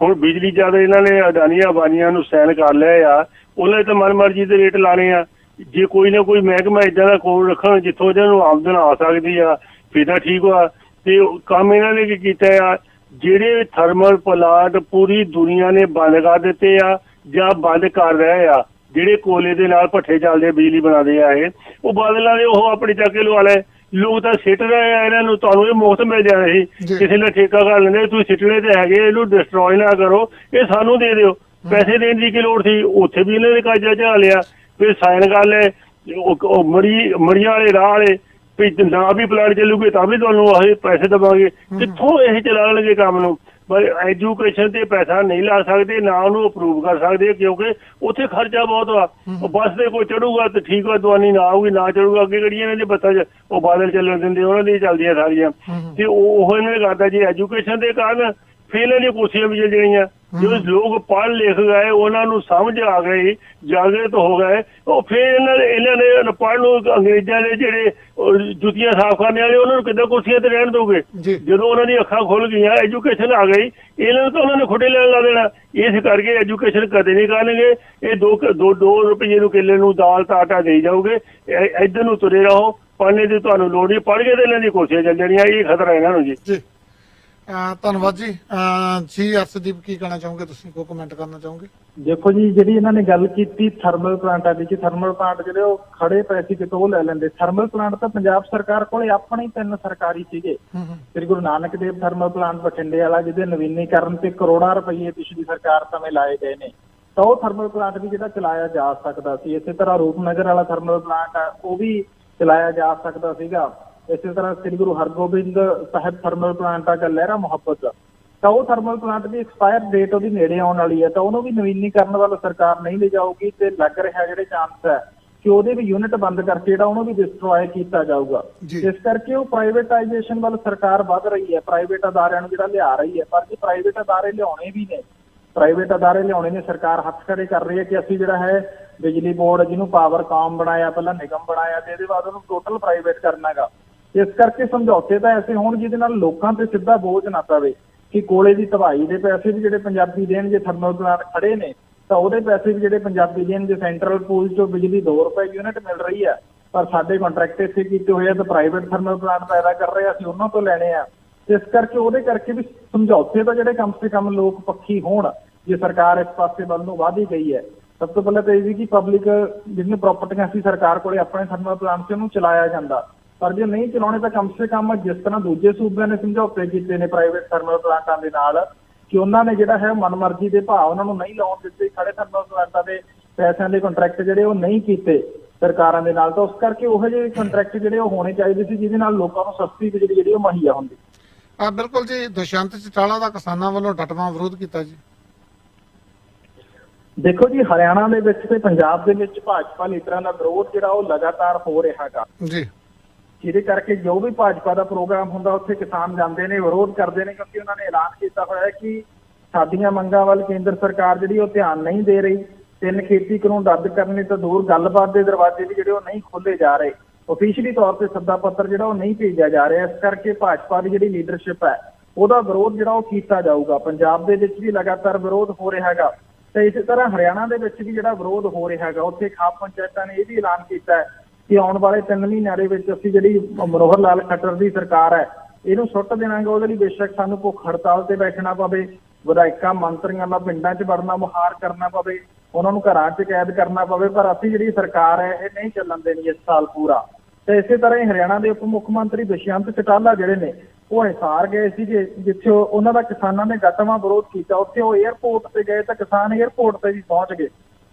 ਹੁਣ ਬਿਜਲੀ ਜਦ ਇਹਨਾਂ ਨੇ ਅਡਾਨੀਆਂ ਬਾਨੀਆਂ ਨੂੰ ਸਾਈਨ ਕਰ ਲਿਆ ਆ, ਉਹਨਾਂ ਨੇ ਤਾਂ ਮਨਮਰਜ਼ੀ ਦੇ ਰੇਟ ਲਾਣੇ ਆ। ਜੇ ਕੋਈ ਨਾ ਕੋਈ ਮਹਿਕਮਾ ਏਦਾਂ ਦਾ ਕੋਲ ਰੱਖਣ ਜਿੱਥੋਂ ਇਹਨਾਂ ਨੂੰ ਆਮਦਨ ਆ ਸਕਦੀ ਆ, ਫਿਰ ਤਾਂ ਠੀਕ ਆ। ਤੇ ਕੰਮ ਇਹਨਾਂ ਨੇ ਕੀ ਕੀਤਾ ਆ, ਜਿਹੜੇ ਥਰਮਲ ਪਲਾਂਟ ਪੂਰੀ ਦੁਨੀਆ ਨੇ ਬੰਦ ਕਰ ਦਿੱਤੇ ਆ ਜਾਂ ਬੰਦ ਕਰ ਰਹੇ ਆ, ਜਿਹੜੇ ਕੋਲੇ ਦੇ ਨਾਲ ਭੱਠੇ ਚੱਲਦੇ ਬਿਜਲੀ ਬਣਾਉਂਦੇ ਆ, ਉਹ ਬਾਦਲਾਂ ਦੇ ਉਹ ਆਪਣੇ ਚੱਕ ਕੇ ਲਵਾ ਲਏ। ਲੋਕ ਤਾਂ ਸਿੱਟ ਰਹੇ ਆ ਇਹਨਾਂ ਨੂੰ, ਤੁਹਾਨੂੰ ਇਹ ਮੁਫਤ ਮਿਲ ਜਾਣਾ ਸੀ, ਕਿਸੇ ਨੇ ਠੇਕਾ ਕਰ ਲੈਂਦੇ, ਤੁਸੀਂ ਸਿੱਟਣੇ ਤੇ ਹੈਗੇ, ਇਹਨੂੰ ਡਿਸਟਰੋਏ ਨਾ ਕਰੋ, ਇਹ ਸਾਨੂੰ ਦੇ ਦਿਓ। ਪੈਸੇ ਦੇਣ ਦੀ ਕੀ ਲੋੜ ਸੀ? ਉੱਥੇ ਵੀ ਇਹਨਾਂ ਨੇ ਕਾਜਾ ਝਾ ਲਿਆ, ਫਿਰ ਸਾਈਨ ਕਰ ਲਏ ਮੜੀਆਂ ਵਾਲੇ ਰਾਹ ਵਾਲੇ ਵੀ ਨਾ ਵੀ ਪਲਾਟ ਚੱਲੂਗੇ ਤਾਂ ਵੀ ਤੁਹਾਨੂੰ ਇਹ ਪੈਸੇ ਦੇਵਾਂਗੇ। ਕਿੱਥੋਂ ਇਹ ਚਲਾ ਲੈਣਗੇ ਕੰਮ ਨੂੰ? ਪਰ ਐਜੂਕੇਸ਼ਨ ਤੇ ਪੈਸਾ ਨਹੀਂ ਲਾ ਸਕਦੇ, ਨਾ ਉਹਨੂੰ ਅਪਰੂਵ ਕਰ ਸਕਦੇ, ਕਿਉਂਕਿ ਉੱਥੇ ਖਰਚਾ ਬਹੁਤ ਆ। ਉਹ ਬੱਸ ਦੇ ਕੋਈ ਚੜੂਗਾ ਤਾਂ ਠੀਕ ਆ, ਦਵਾਨੀ ਨਾ ਆਊਗੀ, ਨਾ ਚੜੂਗਾ ਅੱਗੇ ਕਿਹੜੀਆਂ ਇਹਨਾਂ ਦੇ ਬੱਸਾਂ 'ਚ ਉਹ ਬਾਦਲ ਚੱਲਣ ਦਿੰਦੇ, ਉਹਨਾਂ ਦੀਆਂ ਚੱਲਦੀਆਂ ਸਾਰੀਆਂ। ਤੇ ਉਹ ਇਹਨਾਂ ਨੇ ਕਰਦਾ ਜੀ ਐਜੂਕੇਸ਼ਨ ਦੇ ਕਾਰਨ ਫਿਰ ਇਹਨਾਂ ਦੀਆਂ ਕੁਰਸੀਆਂ ਵੀ ਚੱਲ ਜਾਣੀਆਂ। जो लोग पढ़ लिख गए उन्होंने समझ आ गई, जागृत हो गए, तो फिर इन्होंने अनपढ़ ਨੂੰ अंग्रेजा ने ਜਿਹੜੇ ਜੁੱਤੀਆਂ ਸਾਫ਼ ਕਰਨੇ ਵਾਲੇ ਉਹਨਾਂ ਨੂੰ ਕਿੱਦਾਂ ਕੁਰਸੀਆਂ ਤੇ ਰਹਿਣ ਦੋਗੇ? ਜਦੋਂ ਉਹਨਾਂ ਦੀ ਅੱਖਾਂ ਖੁੱਲ ਗਈਆਂ, ਐਜੂਕੇਸ਼ਨ ਆ ਗਈ, ਇਹਨਾਂ ਨੂੰ ਤਾਂ ਉਹਨਾਂ ਨੇ ਖੁੱਡੇ ਲੈਣ ਲਾ ਦੇਣਾ। ਇਸ ਕਰਕੇ ਐਜੂਕੇਸ਼ਨ ਕਦੇ ਨਹੀਂ ਕਰਨਗੇ। ਇਹ 2 ਰੁਪਏ ਨੂੰ ਕਿੱਲੇ ਨੂੰ ਦਾਲ ਤਾਂ ਆਟਾ ਦੇਈ ਜਾਓਗੇ, ਇੱਧਰ ਨੂੰ ਤੁਰੇ ਰਹੋ, ਪੜ੍ਹਨੇ ਦੀ ਤੁਹਾਨੂੰ ਲੋੜ ਨਹੀਂ, ਪੜ੍ਹ ਕੇ ਤੇ ਇਹਨਾਂ ਦੀ ਕੁਰਸੀਆਂ ਚੱਲ ਜਾਣੀਆਂ। ਇਹ ਖਤਰਾ ਇਹਨਾਂ ਨੂੰ ਜੀ। ਧੰਨਵਾਦ ਜੀ। ਜੀ ਅਰਸ਼ਦੀਪ, ਕੀ ਕਹਿਣਾ ਚਾਹੋਗੇ ਤੁਸੀਂ, ਕੋਈ ਕਮੈਂਟ ਕਰਨਾ ਚਾਹੋਗੇ? ਦੇਖੋ ਜੀ, ਜਿਹੜੀ ਇਹਨਾਂ ਨੇ ਗੱਲ ਕੀਤੀ ਥਰਮਲ ਪਲਾਂਟਾਂ ਦੀ, ਕਿ ਥਰਮਲ ਪਲਾਂਟ ਜਿਹੜੇ ਉਹ ਖੜੇ ਪੈਸੇ ਕਿਤੋਂ ਉਹ ਲੈ ਲੈਂਦੇ। ਥਰਮਲ ਪਲਾਂਟ ਤਾਂ ਪੰਜਾਬ ਸਰਕਾਰ ਕੋਲੇ ਆਪਣੇ ਹੀ 3 ਸਰਕਾਰੀ ਸੀਗੇ। ਸ੍ਰੀ ਗੁਰੂ ਨਾਨਕ ਦੇਵ ਥਰਮਲ ਪਲਾਂਟ ਬਠਿੰਡੇ ਵਾਲਾ, ਜਿਹਦੇ ਨਵੀਨੀਕਰਨ ਤੇ ਕਰੋੜਾਂ ਰੁਪਏ ਪਿਛਲੀ ਸਰਕਾਰ ਸਮੇਂ ਲਾਏ ਗਏ ਨੇ, ਤਾਂ ਉਹ ਥਰਮਲ ਪਲਾਂਟ ਵੀ ਜਿਹੜਾ ਚਲਾਇਆ ਜਾ ਸਕਦਾ ਸੀ। ਇਸੇ ਤਰ੍ਹਾਂ ਰੂਪਨਗਰ ਵਾਲਾ ਥਰਮਲ ਪਲਾਂਟ ਆ, ਉਹ ਵੀ ਚਲਾਇਆ ਜਾ ਸਕਦਾ ਸੀਗਾ। ਇਸੇ ਤਰ੍ਹਾਂ ਸ੍ਰੀ ਗੁਰੂ ਹਰਗੋਬਿੰਦ ਸਾਹਿਬ ਥਰਮਲ ਪਲਾਂਟ ਆ, ਲਹਿਰਾ ਮੁਹੱਬਤ, ਤਾਂ ਉਹ ਥਰਮਲ ਪਲਾਂਟ ਦੀ ਐਕਸਪਾਇਰ ਡੇਟ ਉਹਦੀ ਨੇੜੇ ਆਉਣ ਵਾਲੀ ਹੈ, ਤਾਂ ਉਹਨੂੰ ਵੀ ਨਵੀਨੀਕਰਨ ਵੱਲ ਸਰਕਾਰ ਨਹੀਂ ਲਿਜਾਊਗੀ। ਤੇ ਲੱਗ ਰਿਹਾ ਜਿਹੜੇ ਚਾਂਸ ਹੈ ਕਿ ਉਹਦੇ ਵੀ ਯੂਨਿਟ ਬੰਦ ਕਰਕੇ ਜਿਹੜਾ ਉਹਨੂੰ ਵੀ ਡਿਸਟਰੋਏ ਕੀਤਾ ਜਾਊਗਾ। ਇਸ ਕਰਕੇ ਉਹ ਪ੍ਰਾਈਵੇਟਾਈਜੇਸ਼ਨ ਵੱਲ ਸਰਕਾਰ ਵੱਧ ਰਹੀ ਹੈ, ਪ੍ਰਾਈਵੇਟ ਅਦਾਰਿਆਂ ਨੂੰ ਜਿਹੜਾ ਲਿਆ ਰਹੀ ਹੈ। ਪਰ ਜੇ ਪ੍ਰਾਈਵੇਟ ਅਦਾਰੇ ਲਿਆਉਣੇ ਵੀ ਨੇ, ਪ੍ਰਾਈਵੇਟ ਅਦਾਰੇ ਲਿਆਉਣੇ ਨੇ, ਸਰਕਾਰ ਹੱਥ ਖੜੇ ਕਰ ਰਹੀ ਹੈ ਕਿ ਅਸੀਂ ਜਿਹੜਾ ਹੈ ਬਿਜਲੀ ਬੋਰਡ, ਜਿਹਨੂੰ ਪਾਵਰਕਾਮ ਬਣਾਇਆ, ਪਹਿਲਾਂ ਨਿਗਮ ਬਣਾਇਆ, ਤੇ ਇਹਦੇ ਬਾਅਦ ਉਹਨੂੰ ਟੋਟਲ ਪ੍ਰਾਈਵੇਟ ਕਰਨਾਗਾ। ਇਸ ਕਰਕੇ ਸਮਝੌਤੇ ਤਾਂ ਐਸੇ ਹੋਣ ਜਿਹਦੇ ਨਾਲ ਲੋਕਾਂ ਤੇ ਸਿੱਧਾ ਬੋਝ ਨਾ ਪਵੇ, ਕਿ ਕੋਲੇ ਦੀ ਤਬਾਈ ਦੇ ਪੈਸੇ ਵੀ ਜਿਹੜੇ ਪੰਜਾਬੀ ਦੇਣ, ਜੇ ਥਰਮਲ ਪਲਾਂਟ ਖੜੇ ਨੇ ਤਾਂ ਉਹਦੇ ਪੈਸੇ ਵੀ ਜਿਹੜੇ ਪੰਜਾਬੀ ਦੇਣ। ਜੇ ਸੈਂਟਰਲ ਪੂਲ ਚੋਂ ਬਿਜਲੀ 2 ਰੁਪਏ ਯੂਨਿਟ ਮਿਲ ਰਹੀ ਹੈ, ਪਰ ਸਾਡੇ ਕੰਟਰੈਕਟ ਇੱਥੇ ਕੀਤੇ ਹੋਏ ਆ ਤਾਂ ਪ੍ਰਾਈਵੇਟ ਥਰਮਲ ਪਲਾਂਟ ਪੈਦਾ ਕਰ ਰਹੇ ਆ, ਅਸੀਂ ਉਹਨਾਂ ਤੋਂ ਲੈਣੇ ਆ। ਇਸ ਕਰਕੇ ਉਹਦੇ ਕਰਕੇ ਵੀ ਸਮਝੌਤੇ ਤਾਂ ਜਿਹੜੇ ਕਮ ਸੇ ਕਮ ਲੋਕ ਪੱਖੀ ਹੋਣ, ਜੇ ਸਰਕਾਰ ਇਸ ਪਾਸੇ ਵੱਲ ਨੂੰ ਵਧ ਹੀ ਗਈ ਹੈ। ਸਭ ਤੋਂ ਪਹਿਲਾਂ ਤਾਂ ਇਹ ਵੀ ਕਿ ਪਬਲਿਕ ਜਿਹੜੀਆਂ ਪ੍ਰਾਪਰਟੀਆਂ ਸੀ ਸਰਕਾਰ ਕੋਲੇ ਆਪਣੇ ਥਰਮਲ ਪਲਾਂਟ 'ਚ, ਉਹਨੂੰ ਚਲਾਇਆ ਜਾਂਦਾ। ਪਰ ਜੇ ਨਹੀਂ ਚਲਾਉਣੇ ਤਾਂ ਕਮ ਸੇ ਕਮ ਜਿਸ ਤਰ੍ਹਾਂ ਦੂਜੇ ਸੂਬਿਆਂ ਨੇ ਸਮਝੌਤੇ ਕੀਤੇ ਨੇ ਪ੍ਰਾਈਵੇਟ ਥਰਮਲ ਪਲਾਂਟਾਂ ਦੇ ਨਾਲ, ਕਿ ਉਹਨਾਂ ਨੇ ਜਿਹੜਾ ਹੈ ਮਨਮਰਜ਼ੀ ਦੇ ਭਾਅ ਉਹਨਾਂ ਨੂੰ ਨਹੀਂ ਲਾਉਣ ਦਿੱਤੇ, ਖੜੇ ਥਰਮਲ ਪਲਾਂਟਾਂ ਦੇ ਪੈਸਿਆਂ ਦੇ ਕੰਟਰੈਕਟ ਜਿਹੜੇ ਉਹ ਨਹੀਂ ਕੀਤੇ ਸਰਕਾਰਾਂ ਦੇ ਨਾਲ। ਤਾਂ ਉਸ ਕਰਕੇ ਉਹੋ ਜਿਹੇ ਕੰਟਰੈਕਟ ਜਿਹੜੇ ਉਹ ਹੋਣੇ ਚਾਹੀਦੇ ਸੀ, ਜਿਹਦੇ ਨਾਲ ਲੋਕਾਂ ਨੂੰ ਸਸਤੀ ਬਿਜਲੀ ਜਿਹੜੀ ਉਹ ਮੁਹੱਈਆ ਹੁੰਦੀ। ਬਿਲਕੁਲ ਜੀ। ਦੁਸ਼ਯੰਤ ਚੌਟਾਲਾ ਦਾ ਕਿਸਾਨਾਂ ਵੱਲੋਂ ਡਟਵਾਂ ਵਿਰੋਧ ਕੀਤਾ ਜੀ। ਦੇਖੋ ਜੀ, ਹਰਿਆਣਾ ਦੇ ਵਿੱਚ ਤੇ ਪੰਜਾਬ ਦੇ ਵਿੱਚ ਭਾਜਪਾ ਲੀਡਰਾਂ ਦਾ ਵਿਰੋਧ ਜਿਹੜਾ ਉਹ ਲਗਾਤਾਰ ਹੋ ਰਿਹਾ ਹੈਗਾ ਜੀ, ਜਿਹਦੇ ਕਰਕੇ ਜੋ ਵੀ ਭਾਜਪਾ ਦਾ ਪ੍ਰੋਗਰਾਮ ਹੁੰਦਾ ਉੱਥੇ ਕਿਸਾਨ ਜਾਂਦੇ ਨੇ, ਵਿਰੋਧ ਕਰਦੇ ਨੇ, ਕਿਉਂਕਿ ਉਹਨਾਂ ਨੇ ਐਲਾਨ ਕੀਤਾ ਹੋਇਆ ਕਿ ਸਾਡੀਆਂ ਮੰਗਾਂ ਵੱਲ ਕੇਂਦਰ ਸਰਕਾਰ ਜਿਹੜੀ ਉਹ ਧਿਆਨ ਨਹੀਂ ਦੇ ਰਹੀ। 3 ਖੇਤੀ ਕਾਨੂੰਨ ਰੱਦ ਕਰਨੇ ਤਾਂ ਦੂਰ, ਗੱਲਬਾਤ ਦੇ ਦਰਵਾਜ਼ੇ ਵੀ ਜਿਹੜੇ ਉਹ ਨਹੀਂ ਖੋਲੇ ਜਾ ਰਹੇ, ਆਫੀਸ਼ੀਅਲੀ ਤੌਰ ਤੇ ਸੱਦਾ ਪੱਤਰ ਜਿਹੜਾ ਉਹ ਨਹੀਂ ਭੇਜਿਆ ਜਾ ਰਿਹਾ। ਇਸ ਕਰਕੇ ਭਾਜਪਾ ਦੀ ਜਿਹੜੀ ਲੀਡਰਸ਼ਿਪ ਹੈ ਉਹਦਾ ਵਿਰੋਧ ਜਿਹੜਾ ਉਹ ਕੀਤਾ ਜਾਊਗਾ। ਪੰਜਾਬ ਦੇ ਵਿੱਚ ਵੀ ਲਗਾਤਾਰ ਵਿਰੋਧ ਹੋ ਰਿਹਾ ਹੈਗਾ, ਤੇ ਇਸੇ ਤਰ੍ਹਾਂ ਹਰਿਆਣਾ ਦੇ ਵਿੱਚ ਵੀ ਜਿਹੜਾ ਵਿਰੋਧ ਹੋ ਰਿਹਾ ਹੈਗਾ। ਉੱਥੇ ਖਾਪ ਪੰਚਾਇਤਾਂ ਨੇ ਇਹ ਵੀ ਐਲਾਨ ਕੀਤਾ ਹੈ ਕਿ ਆਉਣ ਵਾਲੇ 3 ਮਹੀਨਿਆਂ ਦੇ ਵਿੱਚ ਅਸੀਂ ਜਿਹੜੀ ਮਨੋਹਰ ਲਾਲ ਖੱਟਰ ਦੀ ਸਰਕਾਰ ਹੈ ਇਹਨੂੰ ਸੁੱਟ ਦੇਵਾਂਗੇ। ਉਹਦੇ ਲਈ ਬੇਸ਼ੱਕ ਸਾਨੂੰ ਭੁੱਖ ਹੜਤਾਲ ਤੇ ਬੈਠਣਾ ਪਵੇ, ਵਿਧਾਇਕਾਂ ਮੰਤਰੀਆਂ ਦਾ ਪਿੰਡਾਂ 'ਚ ਵੜਨਾ ਮੁਹਾਰ ਕਰਨਾ ਪਵੇ, ਉਹਨਾਂ ਨੂੰ ਘਰਾਂ 'ਚ ਕੈਦ ਕਰਨਾ ਪਵੇ, ਪਰ ਅਸੀਂ ਜਿਹੜੀ ਸਰਕਾਰ ਹੈ ਇਹ ਨਹੀਂ ਚੱਲਣ ਦੇਣੀ ਇਸ ਸਾਲ ਪੂਰਾ। ਤੇ ਇਸੇ ਤਰ੍ਹਾਂ ਹੀ ਹਰਿਆਣਾ ਦੇ ਉਪ ਮੁੱਖ ਮੰਤਰੀ ਦੁਸ਼ਯੰਤ ਚੌਟਾਲਾ ਜਿਹੜੇ ਨੇ ਉਹ ਹਿਸਾਰ ਗਏ ਸੀ, ਜਿੱਥੇ ਉਹਨਾਂ ਦਾ ਕਿਸਾਨਾਂ ਨੇ ਗੱਟਵਾਂ ਵਿਰੋਧ ਕੀਤਾ। ਉੱਥੇ ਉਹ ਏਅਰਪੋਰਟ ਤੇ ਗਏ ਤਾਂ ਕਿਸਾਨ ਏਅਰਪੋਰਟ ਤੇ ਵੀ ਪਹੁੰਚ ਗਏ,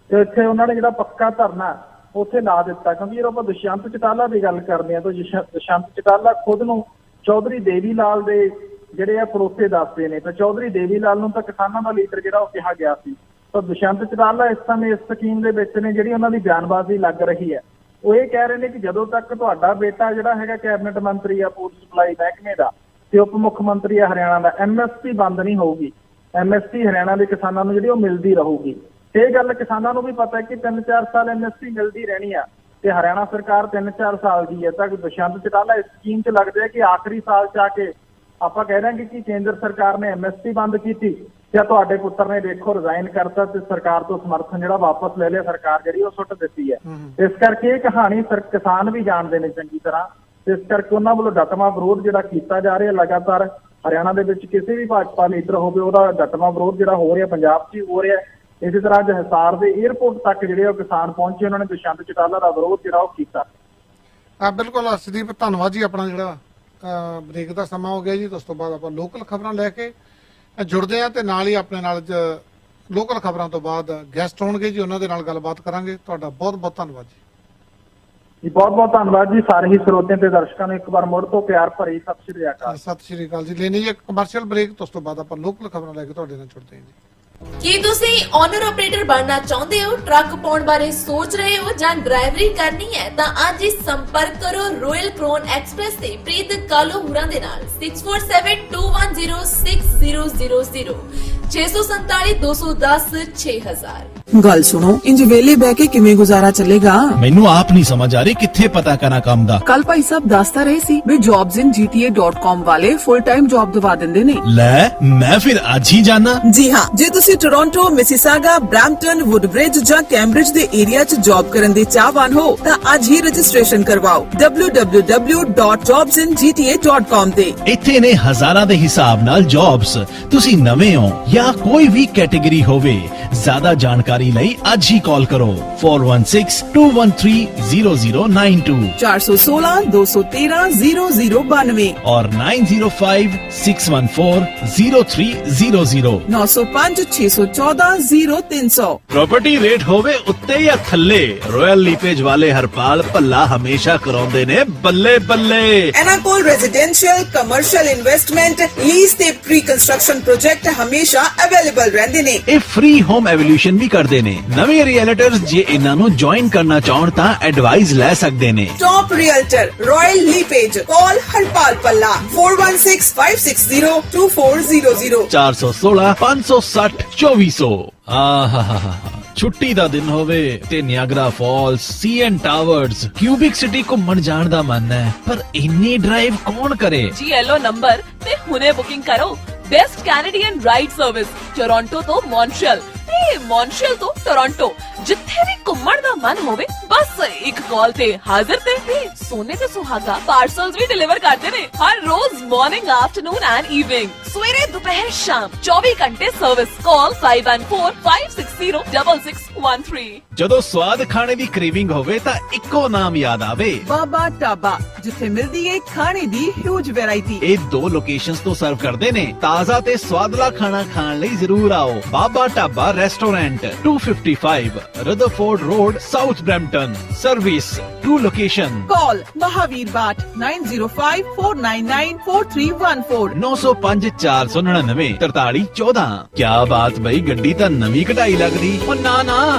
ਤੇ ਇੱਥੇ ਉਹਨਾਂ ਨੇ ਜਿਹੜਾ ਪੱਕਾ ਧਰਨਾ ਉੱਥੇ ਲਾ ਦਿੱਤਾ। ਕਿਉਂਕਿ ਜਦੋਂ ਆਪਾਂ ਦੁਸ਼ਯੰਤ ਚੌਟਾਲਾ ਦੀ ਗੱਲ ਕਰਦੇ ਹਾਂ ਤਾਂ ਦੁਸ਼ਯੰਤ ਚੌਟਾਲਾ ਖੁਦ ਨੂੰ ਚੌਧਰੀ ਦੇਵੀ ਲਾਲ ਦੇ ਜਿਹੜੇ ਆ ਪੜੋਸੇ ਦੱਸਦੇ ਨੇ, ਤਾਂ ਚੌਧਰੀ ਦੇਵੀ ਲਾਲ ਨੂੰ ਤਾਂ ਕਿਸਾਨਾਂ ਦਾ ਲੀਡਰ ਜਿਹੜਾ ਉਹ ਕਿਹਾ ਗਿਆ ਸੀ। ਤਾਂ ਦੁਸ਼ਯੰਤ ਚੌਟਾਲਾ ਇਸ ਸਮੇਂ ਇਸ ਸਕੀਮ ਦੇ ਵਿੱਚ ਨੇ, ਜਿਹੜੀ ਉਹਨਾਂ ਦੀ ਬਿਆਨਬਾਜ਼ੀ ਲੱਗ ਰਹੀ ਹੈ। ਉਹ ਇਹ ਕਹਿ ਰਹੇ ਨੇ ਕਿ ਜਦੋਂ ਤੱਕ ਤੁਹਾਡਾ ਬੇਟਾ ਜਿਹੜਾ ਹੈਗਾ ਕੈਬਨਿਟ ਮੰਤਰੀ ਆ ਫੂਡ ਸਪਲਾਈ ਮਹਿਕਮੇ ਦਾ ਤੇ ਉਪ ਮੁੱਖ ਮੰਤਰੀ ਆ ਹਰਿਆਣਾ ਦਾ, MSP ਬੰਦ ਨਹੀਂ ਹੋਊਗੀ। MSP ਹਰਿਆਣਾ ਦੇ ਕਿਸਾਨਾਂ ਨੂੰ ਜਿਹੜੀ ਉਹ ਮਿਲਦੀ ਰਹੂਗੀ। ਇਹ ਗੱਲ ਕਿਸਾਨਾਂ ਨੂੰ ਵੀ ਪਤਾ ਹੈ ਕਿ 3-4 ਸਾਲ MSP ਮਿਲਦੀ ਰਹਿਣੀ ਆ, ਤੇ ਹਰਿਆਣਾ ਸਰਕਾਰ 3-4 ਸਾਲ ਦੀ ਹੈ। ਤਾਂ ਦੁਸ਼ਯੰਤ ਚੌਟਾਲਾ ਇਸ ਸਕੀਮ 'ਚ ਲੱਗਦਾ ਹੈ ਕਿ ਆਖਰੀ ਸਾਲ 'ਚ ਆ ਕੇ ਆਪਾਂ ਕਹਿ ਦਾਂਗੇ ਕਿ ਕੇਂਦਰ ਸਰਕਾਰ ਨੇ MSP ਬੰਦ ਕੀਤੀ ਜਾਂ ਤੁਹਾਡੇ ਪੁੱਤਰ ਨੇ ਦੇਖੋ ਰਿਜ਼ਾਈਨ ਕਰਤਾ ਤੇ ਸਰਕਾਰ ਤੋਂ ਸਮਰਥਨ ਜਿਹੜਾ ਵਾਪਸ ਲੈ ਲਿਆ, ਸਰਕਾਰ ਜਿਹੜੀ ਉਹ ਸੁੱਟ ਦਿੱਤੀ ਹੈ। ਇਸ ਕਰਕੇ ਇਹ ਕਹਾਣੀ ਕਿਸਾਨ ਵੀ ਜਾਣਦੇ ਨੇ ਚੰਗੀ ਤਰ੍ਹਾਂ, ਇਸ ਕਰਕੇ ਉਹਨਾਂ ਵੱਲੋਂ ਡਟਵਾਂ ਵਿਰੋਧ ਜਿਹੜਾ ਕੀਤਾ ਜਾ ਰਿਹਾ ਲਗਾਤਾਰ। ਹਰਿਆਣਾ ਦੇ ਵਿੱਚ ਕਿਸੇ ਵੀ ਭਾਜਪਾ ਲੀਡਰ ਹੋਵੇ ਉਹਦਾ ਡਟਵਾਂ ਵਿਰੋਧ ਜਿਹੜਾ ਹੋ ਰਿਹਾ, ਪੰਜਾਬ 'ਚ ਹੀ ਹੋ ਰਿਹਾ। ਇਸੇ ਤਰ੍ਹਾਂ ਅੱਜ ਹਿਸਾਰ ਦੇ ਏਅਰਪੋਰਟ ਤੱਕ ਜਿਹੜੇ ਉਹ ਕਿਸਾਨ ਪਹੁੰਚੇ, ਉਹਨਾਂ ਨੇ ਦੁਸ਼ਯੰਤ ਚੌਟਾਲਾ ਦਾ ਵਿਰੋਧ ਜਿਹੜਾ ਉਹ ਕੀਤਾ। ਬਿਲਕੁਲ ਅਰਸ਼ਦੀਪ, ਧੰਨਵਾਦ ਜੀ। ਆਪਣਾ ਜਿਹੜਾ ਬ੍ਰੇਕ ਦਾ ਸਮਾਂ ਹੋ ਗਿਆ ਜੀ, ਉਸ ਤੋਂ ਬਾਅਦ ਆਪਾਂ ਲੋਕਲ ਖਬਰਾਂ ਲੈ ਕੇ ਜੁੜਦੇ ਹਾਂ, ਤੇ ਨਾਲ ਹੀ ਆਪਣੇ ਨਾਲ ਲੋਕਲ ਖਬਰਾਂ ਤੋਂ ਬਾਅਦ ਗੈਸਟ ਹੋਣਗੇ ਜੀ, ਉਹਨਾਂ ਦੇ ਨਾਲ ਗੱਲਬਾਤ ਕਰਾਂਗੇ। ਤੁਹਾਡਾ ਬਹੁਤ ਬਹੁਤ ਧੰਨਵਾਦ ਜੀ। ਬਹੁਤ ਬਹੁਤ ਧੰਨਵਾਦ ਜੀ ਸਾਰੇ ਹੀ ਸਰੋਤਿਆਂ ਤੇ ਦਰਸ਼ਕਾਂ ਨੂੰ ਇੱਕ ਵਾਰ ਮੁੜ ਤੋਂ ਪਿਆਰ ਭਰੀ ਸਤਿ ਸ਼੍ਰੀ ਅਕਾਲ। ਸਤਿ ਸ਼੍ਰੀ ਅਕਾਲ ਜੀ। ਲੈਣੀ ਇੱਕ ਕਮਰਸ਼ੀਅਲ ਬ੍ਰੇਕ, ਉਸ ਤੋਂ ਬਾਅਦ ਆਪਾਂ ਲੋਕਲ ਖਬਰਾਂ ਲੈ ਕੇ ਤੁਹਾਡੇ ਨਾਲ ਜੁੜਦੇ ਹਾਂ ਜੀ। ਕੀ ਤੁਸੀਂ ਓਨਰ ਆਪਰੇਟਰ ਬਣਨਾ ਚਾਹੁੰਦੇ ਹੋ, ਟਰੱਕ ਪਾਉਣ ਬਾਰੇ ਸੋਚ ਰਹੇ ਹੋ ਜਾਂ ਡਰਾਈਵਰੀ ਕਰਨੀ ਹੈ ਤਾਂ ਅੱਜ ਹੀ ਸੰਪਰਕ ਕਰੋ ਰੋਇਲ ਕ੍ਰੋਨ ਐਕਸਪ੍ਰੈਸ ਤੇ ਪ੍ਰੀਤ ਕਾਲੋ ਹੁਰਾਂ ਦੇ ਨਾਲ 6472106000। 647 210 6000। ਗੱਲ ਸੁਣੋ ਇੰਜ ਵੇਲੇ ਬਹਿ ਕੇ ਕਿਵੇਂ ਗੁਜ਼ਾਰਾ ਚੱਲੇਗਾ। ਮੈਨੂੰ ਆਪ ਨਹੀਂ ਸਮਝ ਆ ਰਹੀ ਕਿੱਥੇ ਪਤਾ ਕਰਾਂ ਕੰਮ ਦਾ। ਕੱਲ ਭਾਈ ਸਾਹਿਬ ਦੱਸਦਾ ਰਹੇ ਸੀ ਵੀ jobsingta.com ਵਾਲੇ ਫੁੱਲ ਟਾਈਮ ਜੌਬ ਦਵਾ ਦਿੰਦੇ ਨੇ। ਲੈ ਮੈਂ ਫਿਰ ਅੱਜ ਹੀ ਜਾਣਾ। ਜੀ ਹਾਂ, ਜੇ ਤੁਸੀਂ ਟੋਰਾਂਟੋ, ਮਿਸੀਸਾਗਾ, ਬ੍ਰੈਂਪਟਨ, ਵੁੱਡਬ੍ਰਿਜ ਜਾਂ ਕੈਂਬਰਿਜ ਦੇ ਏਰੀਆ 'ਚ ਜੌਬ ਕਰਨ ਦੇ ਚਾਹਵਾਨ ਹੋ ਤਾਂ ਅੱਜ ਹੀ ਰਜਿਸਟ੍ਰੇਸ਼ਨ ਕਰਵਾਓ www.jobsingta.com ਤੇ। ਇੱਥੇ ਨੇ ਹਜ਼ਾਰਾਂ ਦੇ ਹਿਸਾਬ ਨਾਲ ਜੌਬਸ। ਤੁਸੀਂ ਨਵੇਂ ਹੋ ਜਾਂ ਕੋਈ ਵੀ ਕੈਟੇਗਰੀ ਹੋਵੇ, ਜ਼ਿਆਦਾ ਜਾਣਕਾਰੀ ਲਈ ਅੱਜ ਹੀ ਕਾਲ ਕਰੋ 4162130092 416 213 0092 और 9056140300 905 614 0300। ਪ੍ਰੋਪਰਟੀ ਰੇਟ ਹੋਵੇ ਉੱਤੇ ਜਾਂ ਥੱਲੇ, ਰਾਇਲ ਲੀਪੇਜ ਵਾਲੇ ਹਰਪਾਲ ਭੱਲਾ ਹਮੇਸ਼ਾ ਕਰਾਉਂਦੇ ਨੇ ਬੱਲੇ ਬੱਲੇ। ਇਹਨਾਂ ਕੋਲ ਰੈਜ਼ੀਡੈਂਸ਼ੀਅਲ, ਕਮਰਸ਼ੀਅਲ ਇਨਵੈਸਟਮੈਂਟ, ਲੀਜ਼ ਤੇ ਪ੍ਰੀ ਕੰਸਟਰਕਸ਼ਨ ਪ੍ਰੋਜੈਕਟ ਹਮੇਸ਼ਾ ਅਵੇਲੇਬਲ ਰਹਿੰਦੇ ਨੇ। ਇਹ ਫ੍ਰੀ ਹੋਮ ਐਵੋਲੂਸ਼ਨ ਵੀ ਕਰਦੇ ਨੇ। ਨਵੇਂ ਰੀਅਲਟਰਸ ਜੇ ਇਹਨਾਂ ਨੂੰ ਜੁਆਇਨ ਕਰਨਾ ਚਾਹਣ ਤਾਂ ਐਡਵਾਈਸ ਲੈ ਸਕਦੇ ਨੇ। Top realtor royal LePage call Harpal Palla 4165602400 416 560 2400। ਆਹਾਹਾਹਾ ਛੁੱਟੀ ਦਾ ਦਿਨ ਹੋਵੇ ਤੇ Niagara Falls, CN towers, Quebec city ਘੁੰਮਣ ਜਾਣ ਦਾ ਮਨ ਹੈ, ਪਰ ਇੰਨੀ ਡਰਾਈਵ ਕੌਣ ਕਰੇ? ਜੀ ਐਲੋ ਨੰਬਰ ਤੇ ਹੁਣੇ ਬੁਕਿੰਗ ਕਰੋ। Best Canadian ride service Toronto ਤੋਂ ਮੌਂਟਰੀਅਲ ਤੇ ਮੌਂਟਰੀਅਲ ਤੋਂ ਟੋਰਾਂਟੋ। ਜਿੱਥੇ ਵੀ ਘੁੰਮਣ ਦਾ ਮਨ ਹੋਵੇ ਬਸ ਇੱਕ ਕਾਲ ਤੇ ਹਾਜ਼ਰ ਤੇ ਸੋਨੇ ਤੇ ਸੁਹਾਗਾ ਪਾਰਸਲਸ ਵੀ ਡਿਲੀਵਰ ਕਰਦੇ ਨੇ ਹਰ ਰੋਜ਼ ਮਾਰਨਿੰਗ, ਆਫਟਰਨੂਨ ਐਂਡ ਈਵਨਿੰਗ। ਸਵੇਰੇ, ਦੁਪਹਿਰ, ਸ਼ਾਮ 24 ਘੰਟੇ ਸਰਵਿਸ। ਕਾਲ 5145606613। ਜਦੋਂ ਸਵਾਦ ਖਾਣੇ ਦੀ ਕ੍ਰੇਵਿੰਗ ਹੋਵੇ ਤਾਂ ਇੱਕੋ ਨਾਮ ਯਾਦ ਆਵੇ, बाबा ढाबा, जिथे मिलती है खाने दी ह्यूज वैरायटी। ਇਹ ਦੋ ਲੋਕੇਸ਼ਨਸ ਤੋਂ ਸਰਵ ਕਰਦੇ ਨੇ। ਤਾਜ਼ਾ ਤੇ ਸਵਾਦਲਾ ਖਾਣਾ ਖਾਣ ਲਈ ਜ਼ਰੂਰ ਆਓ। Baba Dhaba restaurant 255 Rutherford road, south Brampton. Service 2 location. Call Mahavir Batth 9054994314 905 499 4314। ਕਿਆ ਬਾਤ ਬਈ, ਗੱਡੀ ਤਾਂ ਨਵੀਂ ਕਢਾਈ ਲੱਗਦੀ। ਉਹ ਨਾ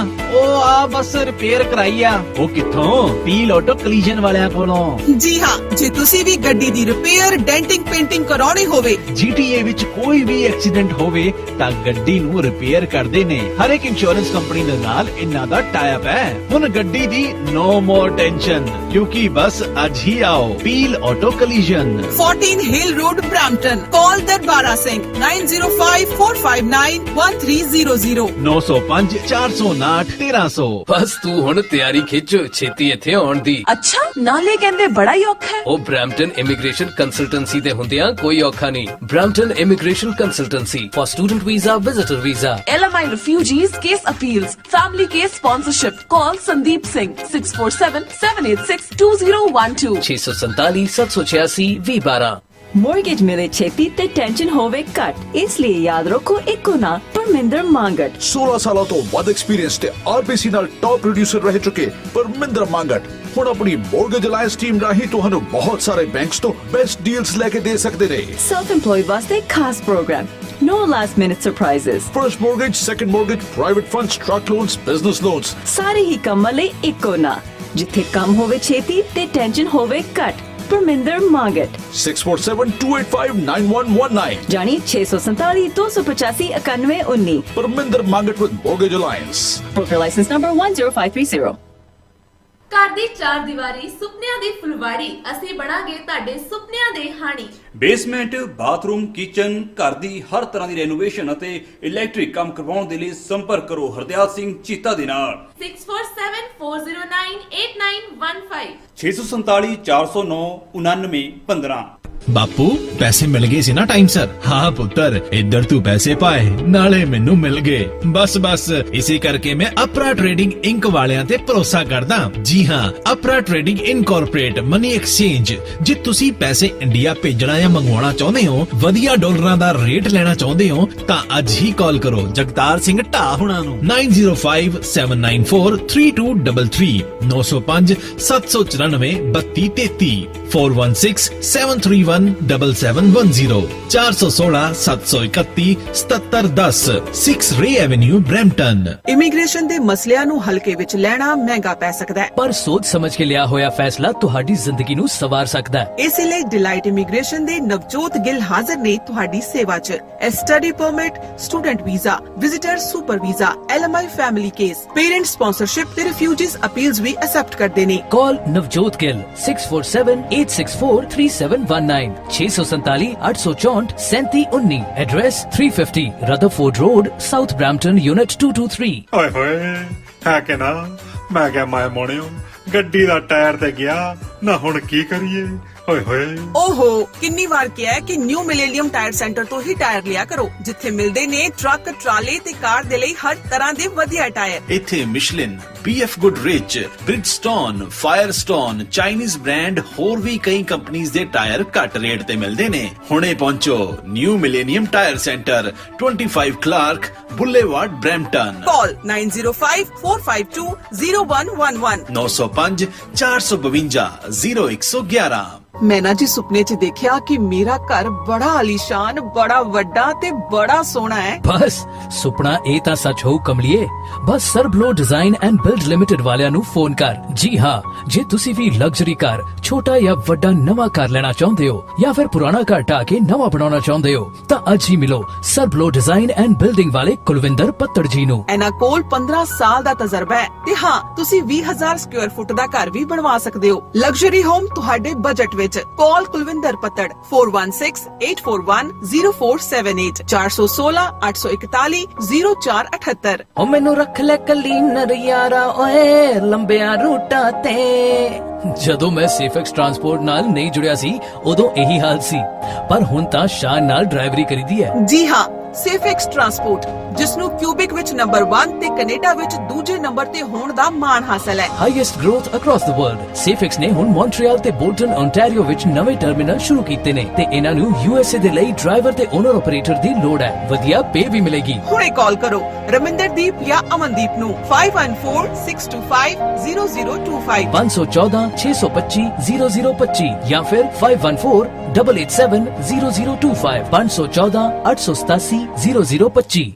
ਉਹ ਆ ਬਸ ਰਿਪੇਅਰ ਕਰਾਈ ਆ। ਉਹ ਕਿੱਥੋਂ? ਪੀਲ ਆਟੋ ਕਲੀਜਨ ਵਾਲਿਆਂ ਕੋਲੋਂ। जी हाँ, जे तुसी भी गड्डी दी रिपेयर, डेंटिंग, पेंटिंग कराउणी होवे, GTA ਵਿੱਚ ਕੋਈ ਵੀ ਐਕਸੀਡੈਂਟ ਹੋਵੇ ਤਾਂ ਗੱਡੀ ਨੂੰ ਰਿਪੇਅਰ ਕਰਦੇ ਨੇ। ਹਰ ਇੱਕ ਇੰਸ਼ੋਰੈਂਸ ਕੰਪਨੀ ਦੇ ਨਾਲ ਇਹਨਾਂ ਦਾ ਟਾਈ ਅਪ ਹੈ। ਹੁਣ ਗੱਡੀ ਦੀ ਨੋ ਮੋਰ ਟੈਨਸ਼ਨ, ਕਿਉਂਕਿ ਬਸ ਅੱਜ ਹੀ ਆਓ ਪੀਲ ਆਟੋ ਕਲੀਜਨ 14 हिल रोड ब्रैम्पटन। कॉल दरबारा सिंह 9054591300 905 459 1300। ਬਸ ਤੂੰ ਹੁਣ ਤਿਆਰੀ ਖਿੱਚ, ਛੇਤੀ ਇੱਥੇ ਆਉਣ ਦੀ। ਅੱਛਾ, ਨਾਲੇ ਕਹਿੰਦੇ ਬੜਾ ਹੀ ਔਖਾ ਹੈ। ਉਹ ਬ੍ਰੈਂਪਟਨ ਇਮੀਗ੍ਰੇਸ਼ਨ ਕੰਸਲਟੈਂਸੀ ਦੇ ਹੁੰਦਿਆਂ ਕੋਈ ਔਖਾ ਨਹੀਂ। Brampton immigration consultancy for student visa, visitor visa, LMI refugees case appeals, family case sponsorship. Call Sandeep Singh 6477862012 647 786 2012। Mortgage ਮਿਲੇ ਛੇਤੀ ਤੇ ਟੈਨਸ਼ਨ ਹੋਵੇ ਘੱਟ, ਇਸ ਲਈ ਯਾਦ ਰੱਖੋ ਇੱਕੋ ਨਾ ਪਰਮਿੰਦਰ ਮੰਗਟ। 16 ਸਾਲਾਂ ਤੋਂ ਵੱਧ ਐਕਸਪੀਰੀਅੰਸ ਤੇ RBC ਨਾਲ ਟੌਪ ਪ੍ਰੋਡਿਊਸਰ ਰਹਿ ਚੁੱਕੇ ਪਰਮਿੰਦਰ ਮੰਗਟ ਹੁਣ ਆਪਣੀ ਮੋਰਗੇਜ ਅਲਾਈਅੰਸ ਟੀਮ ਰਾਹੀਂ ਤੁਹਾਨੂੰ ਬਹੁਤ ਸਾਰੇ ਬੈਂਕਸ ਤੋਂ ਬੈਸਟ ਡੀਲਸ ਲੈ ਕੇ ਦੇ ਸਕਦੇ ਨੇ। ਸੈਲਫ ਇੰਪਲੋਇਡ ਵਾਸਤੇ ਖਾਸ programme, no last minute surprises, First mortgage, second mortgage, private funds, truck loans, business loans. ਸਾਰੇ ਹੀ ਕੰਮਾਂ ਲਈ ਇੱਕੋ ਨਾ, ਜਿੱਥੇ ਕੰਮ ਹੋਵੇ ਛੇਤੀ ਤੇ ਟੈਨਸ਼ਨ ਹੋਵੇ ਘੱਟ। ਪਰਮਿੰਦਰ ਮੰਗਟ 647-285-9119 ਜਾਨੀ 647 285 9119। Parminder Mangat with Mortgage Alliance. Broker license number 10530। ਘਰ ਦੀ ਚਾਰ ਦੀਵਾਰੀ, ਸੁਪਨਿਆਂ ਦੀ ਫੁਲਵਾੜੀ, ਅਸੀਂ ਬਣਾਂਗੇ ਤੁਹਾਡੇ ਸੁਪਨਿਆਂ ਦੇ ਹਾਣੀ। ਬੇਸਮੈਂਟ, ਬਾਥਰੂਮ, ਕਿਚਨ, ਘਰ ਦੀ ਹਰ ਤਰ੍ਹਾਂ ਦੀ ਰੈਨੋਵੇਸ਼ਨ ਅਤੇ ਇਲੈਕਟ੍ਰਿਕ ਕੰਮ ਕਰਵਾਉਣ ਦੇ ਲਈ ਸੰਪਰਕ ਕਰੋ ਹਰਦਿਆਲ ਸਿੰਘ ਚੀਤਾ ਦੇ ਨਾਲ 6474098915 647 409 9915। ਬਾਪੂ ਪੈਸੇ ਮਿਲ ਗਏ ਸੀ ਨਾ ਟਾਈਮ ਸਰ? ਹਾਂ ਪੁੱਤਰ, ਇੱਧਰ ਤੂੰ ਪੈਸੇ ਪਾਏ ਨਾਲੇ ਮੈਨੂੰ ਮਿਲ ਗਏ। ਬਸ ਇਸੇ ਕਰਕੇ ਮੈਂ ਅਪਰਾ ਟ੍ਰੇਡਿੰਗ ਇੰਕ ਵਾਲਿਆਂ ਤੇ ਭਰੋਸਾ ਕਰਦਾ। ਜੀ ਹਾਂ, ਅਪਰਾ ਟ੍ਰੇਡਿੰਗ ਇਨਕੋਰਪੋਰੇਟ ਮਨੀ ਐਕਸਚੇਂਜ। ਜੇ ਤੁਸੀਂ ਪੈਸੇ ਇੰਡੀਆ ਭੇਜਣਾ ਜਾਂ ਮੰਗਵਾਉਣਾ ਚਾਹੁੰਦੇ ਹੋ, ਵਧੀਆ ਡਾਲਰਾਂ ਦਾ ਰੇਟ ਲੈਣਾ ਚਾਹੁੰਦੇ ਹੋ ਤਾਂ ਅੱਜ ਹੀ ਕਾਲ ਕਰੋ ਜਗਤਾਰ ਸਿੰਘ ਢਾ ਹੁਣਾਂ ਨੂੰ 9057943233 905 794 3233 416 731 977710 416-731-7710 6 ਰੇ ਐਵੇਨਿਊ ਬਰੈਂਪਟਨ। ਇਮੀਗ੍ਰੇਸ਼ਨ ਦੇ ਮਸਲਿਆਂ ਨੂੰ ਹਲਕੇ ਵਿੱਚ ਲੈਣਾ ਮਹਿੰਗਾ ਪੈ ਸਕਦਾ ਹੈ, ਪਰ ਸੋਚ ਸਮਝ ਕੇ ਲਿਆ ਹੋਇਆ ਫੈਸਲਾ ਤੁਹਾਡੀ ਜ਼ਿੰਦਗੀ ਨੂੰ ਸਵਾਰ ਸਕਦਾ ਹੈ। ਇਸੇ ਲਈ ਡਿਲਾਈਟ ਇਮੀਗ੍ਰੇਸ਼ਨ ਦੇ ਨਵਜੋਤ ਗਿੱਲ ਹਾਜ਼ਰ ਨੇ ਤੁਹਾਡੀ ਸੇਵਾ 'ਚ। Study permit, student visa, visitor super visa, LMI family case, parent sponsorship ਤੇ ਰਿਫਿਊਜੀਜ਼ ਅਪੀਲਸ ਵੀ ਐਕਸੈਪਟ ਕਰਦੇ ਨੇ। Call Navjot Gill 647-864-3719 647 864 3719। Address 350 Rutherford Road, South Brampton, Unit 223। ਓਏ ਹੋਏ ਹੈ ਕਿ ਨਾ, ਮੈਂ ਕਿਹਾ ਮੈਂ ਮੋਣਿਓ ਗੱਡੀ ਦਾ ਟਾਇਰ ਤੇ ਗਿਆ ਨਾ, ਹੁਣ ਕੀ ਕਰੀਏ? ਓਏ ਹੋਏ ਓਹੋ, ਕਿੰਨੀ ਵਾਰ ਕਿਹਾ ਹੈ ਕਿ ਨਿਊ ਮਿਲੇਨੀਅਮ ਟਾਇਰ ਸੈਂਟਰ ਤੋਂ ਹੀ ਟਾਇਰ ਲਿਆ ਕਰੋ, ਜਿੱਥੇ ਮਿਲਦੇ ਨੇ ਟਰੱਕ, ਟਰਾਲੇ ਤੇ ਕਾਰ ਦੇ ਲਈ ਹਰ ਤਰ੍ਹਾਂ ਦੇ ਵਧੀਆ ਟਾਇਰ। ਇੱਥੇ Michelin, BF Goodrich, Bridgestone, Firestone, Chinese brand ਹੋਰ ਵੀ ਕਈ ਕੰਪਨੀਆਂ ਦੇ ਟਾਇਰ ਘੱਟ ਰੇਟ ਤੇ ਮਿਲਦੇ ਨੇ। ਹੁਣੇ ਪਹੁੰਚੋ new millennium tyre centre, 25 Clark boulevard, Brampton. Call 905-452-0111 905 452 0111। ਮੈਂ ਨਾ ਜੀ ਸੁਪਨੇ 'ਚ ਦੇਖਿਆ ਕਿ ਮੇਰਾ ਘਰ ਬੜਾ ਆਲੀਸ਼ਾਨ, ਬੜਾ ਵੱਡਾ ਤੇ ਬੜਾ ਸੋਹਣਾ ਹੈ। ਬਸ ਸੁਪਨਾ ਇਹ ਤਾਂ ਸੱਚ ਹੋਊ ਕਮਲੀਏ। ਬਸ Sarbloh design and build limited ਵਾਲਿਆਂ ਨੂੰ ਫੋਨ ਕਰ। ਜੀ ਹਾਂ, ਜੇ ਤੁਸੀਂ ਵੀ ਲਗਜ਼ਰੀ ਕਾਰ, ਛੋਟਾ ਜਾਂ ਵੱਡਾ ਨਵਾਂ ਕਾਰ ਲੈਣਾ ਚਾਹੁੰਦੇ ਹੋ ਜਾਂ ਫਿਰ ਪੁਰਾਣਾ ਘਰ ਢਾਹ ਕੇ ਨਵਾਂ ਬਣਾਉਣਾ ਚਾਹੁੰਦੇ ਹੋ ਤਾਂ ਅੱਜ ਹੀ ਮਿਲੋ ਸਰਬਲੋ ਡਿਜ਼ਾਈਨ ਐਂਡ ਬਿਲਡਿੰਗ ਵਾਲੇ ਕੁਲਵਿੰਦਰ ਪੱਤੜ ਜੀ ਨੂੰ। ਇਹਨਾਂ ਕੋਲ 15 ਸਾਲ ਦਾ ਤਜਰਬਾ ਹੈ ਤੇ ਹਾਂ, ਤੁਸੀਂ 20,000 ਸਕੁਅਰ ਫੁੱਟ ਦਾ ਘਰ ਵੀ ਬਣਵਾ ਸਕਦੇ ਹੋ। ਲਗਜ਼ਰੀ ਹੋਮ ਤੁਹਾਡੇ ਬਜਟ ਵਿੱਚ। ਕਾਲ ਕੁਲਵਿੰਦਰ ਪੱਤੜ 4168410478 416-841-0478। ਓ ਮੈਨੂੰ ਰੱਖ ਲੈ ਕੱਲੀ ਨਰਿਆਰਾ ਓਏ ਲੰਬਿਆਂ ਰੂਟਾਂ ਤੇ। ਜਦੋਂ ਮੈਂ ਸੇਫੈਕਸ ਟਰਾਂਸਪੋਰਟ ਨਾਲ ਨਹੀਂ ਜੁੜਿਆ ਸੀ ਉਦੋਂ ਇਹੀ ਹਾਲ ਸੀ, ਪਰ ਹੁਣ ਤਾਂ ਸ਼ਾਨ ਨਾਲ ਡਰਾਈਵਰੀ ਕਰੀਦੀ ਹੈ। ਜੀ ਹਾਂ, ਸੇਫੈਕਸ ਟਰਾਂਸਪੋਰਟ, ਜਿਸ ਨੂੰ ਕਿਊਬਿਕ ਵਿੱਚ ਨੰਬਰ 1 ਤੇ ਕੈਨੇਡਾ ਵਿੱਚ ਦੂਜੇ ਨੰਬਰ ਤੇ ਹੋਣ ਦਾ ਮਾਣ ਹਾਸਲ ਹੈ। Highest growth across the world. Safex ਨੇ ਹੁਣ ਮੌਂਟਰੀਅਲ ਤੇ ਬੋਲਟਨ, ਓਨਟਾਰੀਓ ਵਿੱਚ ਨਵੇਂ ਟਰਮੀਨਲ ਸ਼ੁਰੂ ਕੀਤੇ ਨੇ ਤੇ ਇਹਨਾਂ ਨੂੰ USA ਦੇ ਲਈ ਡਰਾਈਵਰ ਤੇ ਓਨਰ ਆਪਰੇਟਰ ਦੀ ਲੋੜ ਹੈ। ਵਧੀਆ ਪੇ ਵੀ ਮਿਲੇਗੀ। ਹੁਣੇ ਕਾਲ ਕਰੋ ਰਮਿੰਦਰਦੀਪ ਜਾਂ ਅਮਨਦੀਪ ਨੂੰ 5146250025 514-625-0025 ਜਾਂ ਫਿਰ 514887-0025 514-887-0025।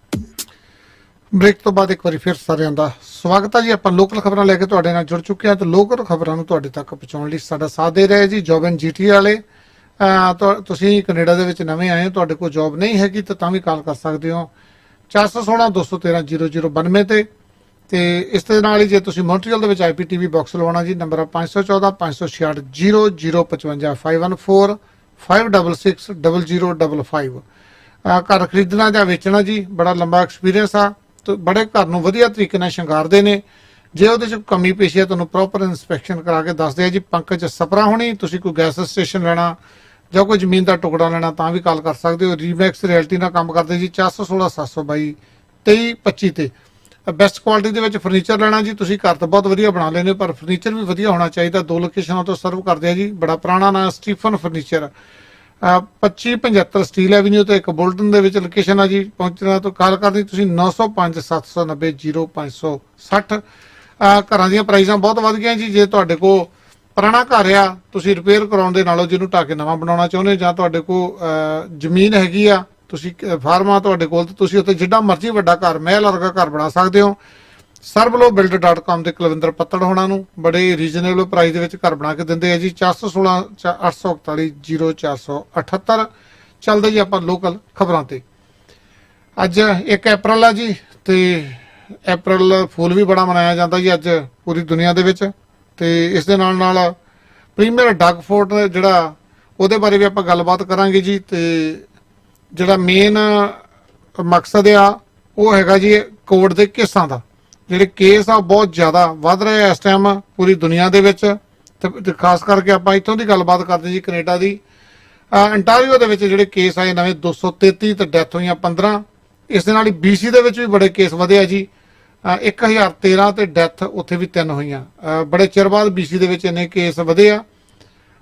ਬ੍ਰੇਕ ਤੋਂ ਬਾਅਦ ਇੱਕ ਵਾਰੀ ਫਿਰ ਸਾਰਿਆਂ ਦਾ ਸਵਾਗਤ ਹੈ ਜੀ। ਆਪਾਂ ਲੋਕਲ ਖਬਰਾਂ ਲੈ ਕੇ ਤੁਹਾਡੇ ਨਾਲ ਜੁੜ ਚੁੱਕੇ ਹਾਂ ਤੇ ਲੋਕਲ ਖਬਰਾਂ ਨੂੰ ਤੁਹਾਡੇ ਤੱਕ ਪਹੁੰਚਾਉਣ ਲਈ ਸਾਡਾ ਸਾਥ ਦੇ ਰਹੇ ਜੀ ਜੌਬ ਐਂਡ GT ਵਾਲੇ। ਤੁਸੀਂ ਕੈਨੇਡਾ ਦੇ ਵਿੱਚ ਨਵੇਂ ਆਏ ਹੋ, ਤੁਹਾਡੇ ਕੋਲ ਜੌਬ ਨਹੀਂ ਹੈਗੀ ਤਾਂ ਵੀ ਕਾਲ ਕਰ ਸਕਦੇ ਹੋ 416-213-0092 ਤੇ ਇਸ ਦੇ ਨਾਲ ਹੀ ਜੇ ਤੁਸੀਂ ਮੌਂਟਰੀਅਲ ਦੇ ਵਿੱਚ IPTV ਬਾਕਸ ਲਵਾਉਣਾ ਜੀ, ਨੰਬਰ ਆ 514-566-0055 514-566-0055। ਘਰ ਖਰੀਦਣਾ ਜਾਂ ਵੇਚਣਾ ਜੀ, ਬੜਾ ਲੰਬਾ ਐਕਸਪੀਰੀਅੰਸ ਆ ਤੇ ਬੜੇ ਘਰ ਨੂੰ ਵਧੀਆ ਤਰੀਕੇ ਨਾਲ ਸ਼ਿੰਗਾਰਦੇ ਨੇ। ਜੇ ਉਹਦੇ ਚ ਕਮੀ ਪੇਸ਼ੀ ਹੈ ਤੁਹਾਨੂੰ ਪ੍ਰੋਪਰ ਇਨਸਪੈਕਸ਼ਨ ਕਰਾ ਕੇ ਦੱਸਦੇ ਆ ਜੀ। ਪੰਕਜ ਸਪਰਾ ਹੋਣੀ, ਤੁਸੀਂ ਕੋਈ ਗੈਸ ਸਟੇਸ਼ਨ ਲੈਣਾ ਜਾਂ ਕੋਈ ਜ਼ਮੀਨ ਦਾ ਟੁਕੜਾ ਲੈਣਾ ਤਾਂ ਵੀ ਕਾਲ ਕਰ ਸਕਦੇ ਹੋ। ਰੀਮੈਕਸ ਰਿਐਲਟੀ ਨਾਲ ਕੰਮ ਕਰਦੇ ਜੀ, 416-722-2325 ਤੇ। ਬੈਸਟ ਕੁਆਲਿਟੀ ਦੇ ਵਿੱਚ ਫਰਨੀਚਰ ਲੈਣਾ ਜੀ, ਤੁਸੀਂ ਘਰ ਤਾਂ ਬਹੁਤ ਵਧੀਆ ਬਣਾ ਲੈਂਦੇ ਹੋ ਪਰ ਫਰਨੀਚਰ ਵੀ ਵਧੀਆ ਹੋਣਾ ਚਾਹੀਦਾ। 2 ਲੋਕੇਸ਼ਨਾਂ ਤੋਂ ਸਰਵ ਕਰਦੇ ਆ ਜੀ, ਬੜਾ ਪੁਰਾਣਾ ਨਾਂ ਸਟੀਫਨ ਫਰਨੀਚਰ, 2575 ਸਟੀਲ ਐਵੀਨਿਊ ਤੇ ਇੱਕ ਬੁਲਟਨ ਦੇ ਵਿੱਚ ਲੋਕੇਸ਼ਨ ਆ ਜੀ। ਪਹੁੰਚਣਾ ਤੋਂ ਕਾਲ ਕਰਨੀ ਤੁਸੀਂ 905-790-0560। ਘਰਾਂ ਦੀਆਂ ਪ੍ਰਾਈਜ਼ਾਂ ਬਹੁਤ ਵੱਧ ਗਈਆਂ ਜੀ। ਜੇ ਤੁਹਾਡੇ ਕੋਲ ਪੁਰਾਣਾ ਘਰ ਆ, ਤੁਸੀਂ ਰਿਪੇਅਰ ਕਰਾਉਣ ਦੇ ਨਾਲੋਂ ਜਿਹਨੂੰ ਢਾਹ ਕੇ ਨਵਾਂ ਬਣਾਉਣਾ ਚਾਹੁੰਦੇ ਜਾਂ ਤੁਹਾਡੇ ਕੋਲ ਜ਼ਮੀਨ ਹੈਗੀ ਆ, ਤੁਸੀਂ ਫਾਰਮ ਆ ਤੁਹਾਡੇ ਕੋਲ, ਤੇ ਤੁਸੀਂ ਉੱਥੇ ਜਿੱਡਾ ਮਰਜ਼ੀ ਵੱਡਾ ਘਰ, ਮਹਿਲ ਵਰਗਾ ਘਰ ਬਣਾ ਸਕਦੇ ਹੋ। ਸਰਬਲੋਬਿਲਡ.com ਤੇ ਕੁਲਵਿੰਦਰ ਪੱਤੜ ਹੋਣਾ ਨੂੰ ਬੜੇ ਰੀਜ਼ਨੇਬਲ ਪ੍ਰਾਈਸ ਦੇ ਵਿੱਚ ਘਰ ਬਣਾ ਕੇ ਦਿੰਦੇ ਆ ਜੀ। 416-841-0478। ਚੱਲਦੇ ਜੀ ਆਪਾਂ ਲੋਕਲ ਖਬਰਾਂ ਤੇ। ਅੱਜ 1 ਅਪ੍ਰੈਲ ਆ ਜੀ ਤੇ ਅਪ੍ਰੈਲ ਫੂਲ ਵੀ ਬੜਾ ਮਨਾਇਆ ਜਾਂਦਾ ਜੀ ਅੱਜ ਪੂਰੀ ਦੁਨੀਆ ਦੇ ਵਿੱਚ। ਤੇ ਇਸ ਦੇ ਨਾਲ ਨਾਲ ਪ੍ਰੀਮੀਅਰ ਡਗ ਫੋਰਟ ਜਿਹੜਾ, ਉਹਦੇ ਬਾਰੇ ਵੀ ਆਪਾਂ ਗੱਲਬਾਤ ਕਰਾਂਗੇ ਜੀ। ਤੇ ਜਿਹੜਾ ਮੇਨ ਮਕਸਦ ਆ ਉਹ ਹੈਗਾ ਜੀ ਕੋਵਿਡ ਦੇ ਕੇਸਾਂ ਦਾ। ਜਿਹੜੇ ਕੇਸ ਆ ਬਹੁਤ ਜ਼ਿਆਦਾ ਵੱਧ ਰਹੇ ਆ ਇਸ ਟਾਈਮ ਪੂਰੀ ਦੁਨੀਆ ਦੇ ਵਿੱਚ ਤੇ ਖਾਸ ਕਰਕੇ ਆਪਾਂ ਇੱਥੋਂ ਦੀ ਗੱਲਬਾਤ ਕਰਦੇ ਜੀ ਕੈਨੇਡਾ ਦੀ। ਅੰਟਾਰੀਓ ਦੇ ਵਿੱਚ ਜਿਹੜੇ ਕੇਸ ਆਏ ਨਵੇਂ 233 ਤੇ ਡੈਥ ਹੋਈਆਂ 15। ਇਸ ਦੇ ਨਾਲ ਹੀ BC ਦੇ ਵਿੱਚ ਵੀ ਬੜੇ ਕੇਸ ਵਧੇ ਆ ਜੀ, 1013 ਤੇ ਡੈਥ ਉੱਥੇ ਵੀ 3 ਹੋਈਆਂ। ਬੜੇ ਚਿਰ ਬਾਅਦ BC ਦੇ ਵਿੱਚ ਇੰਨੇ ਕੇਸ ਵਧੇ ਆ।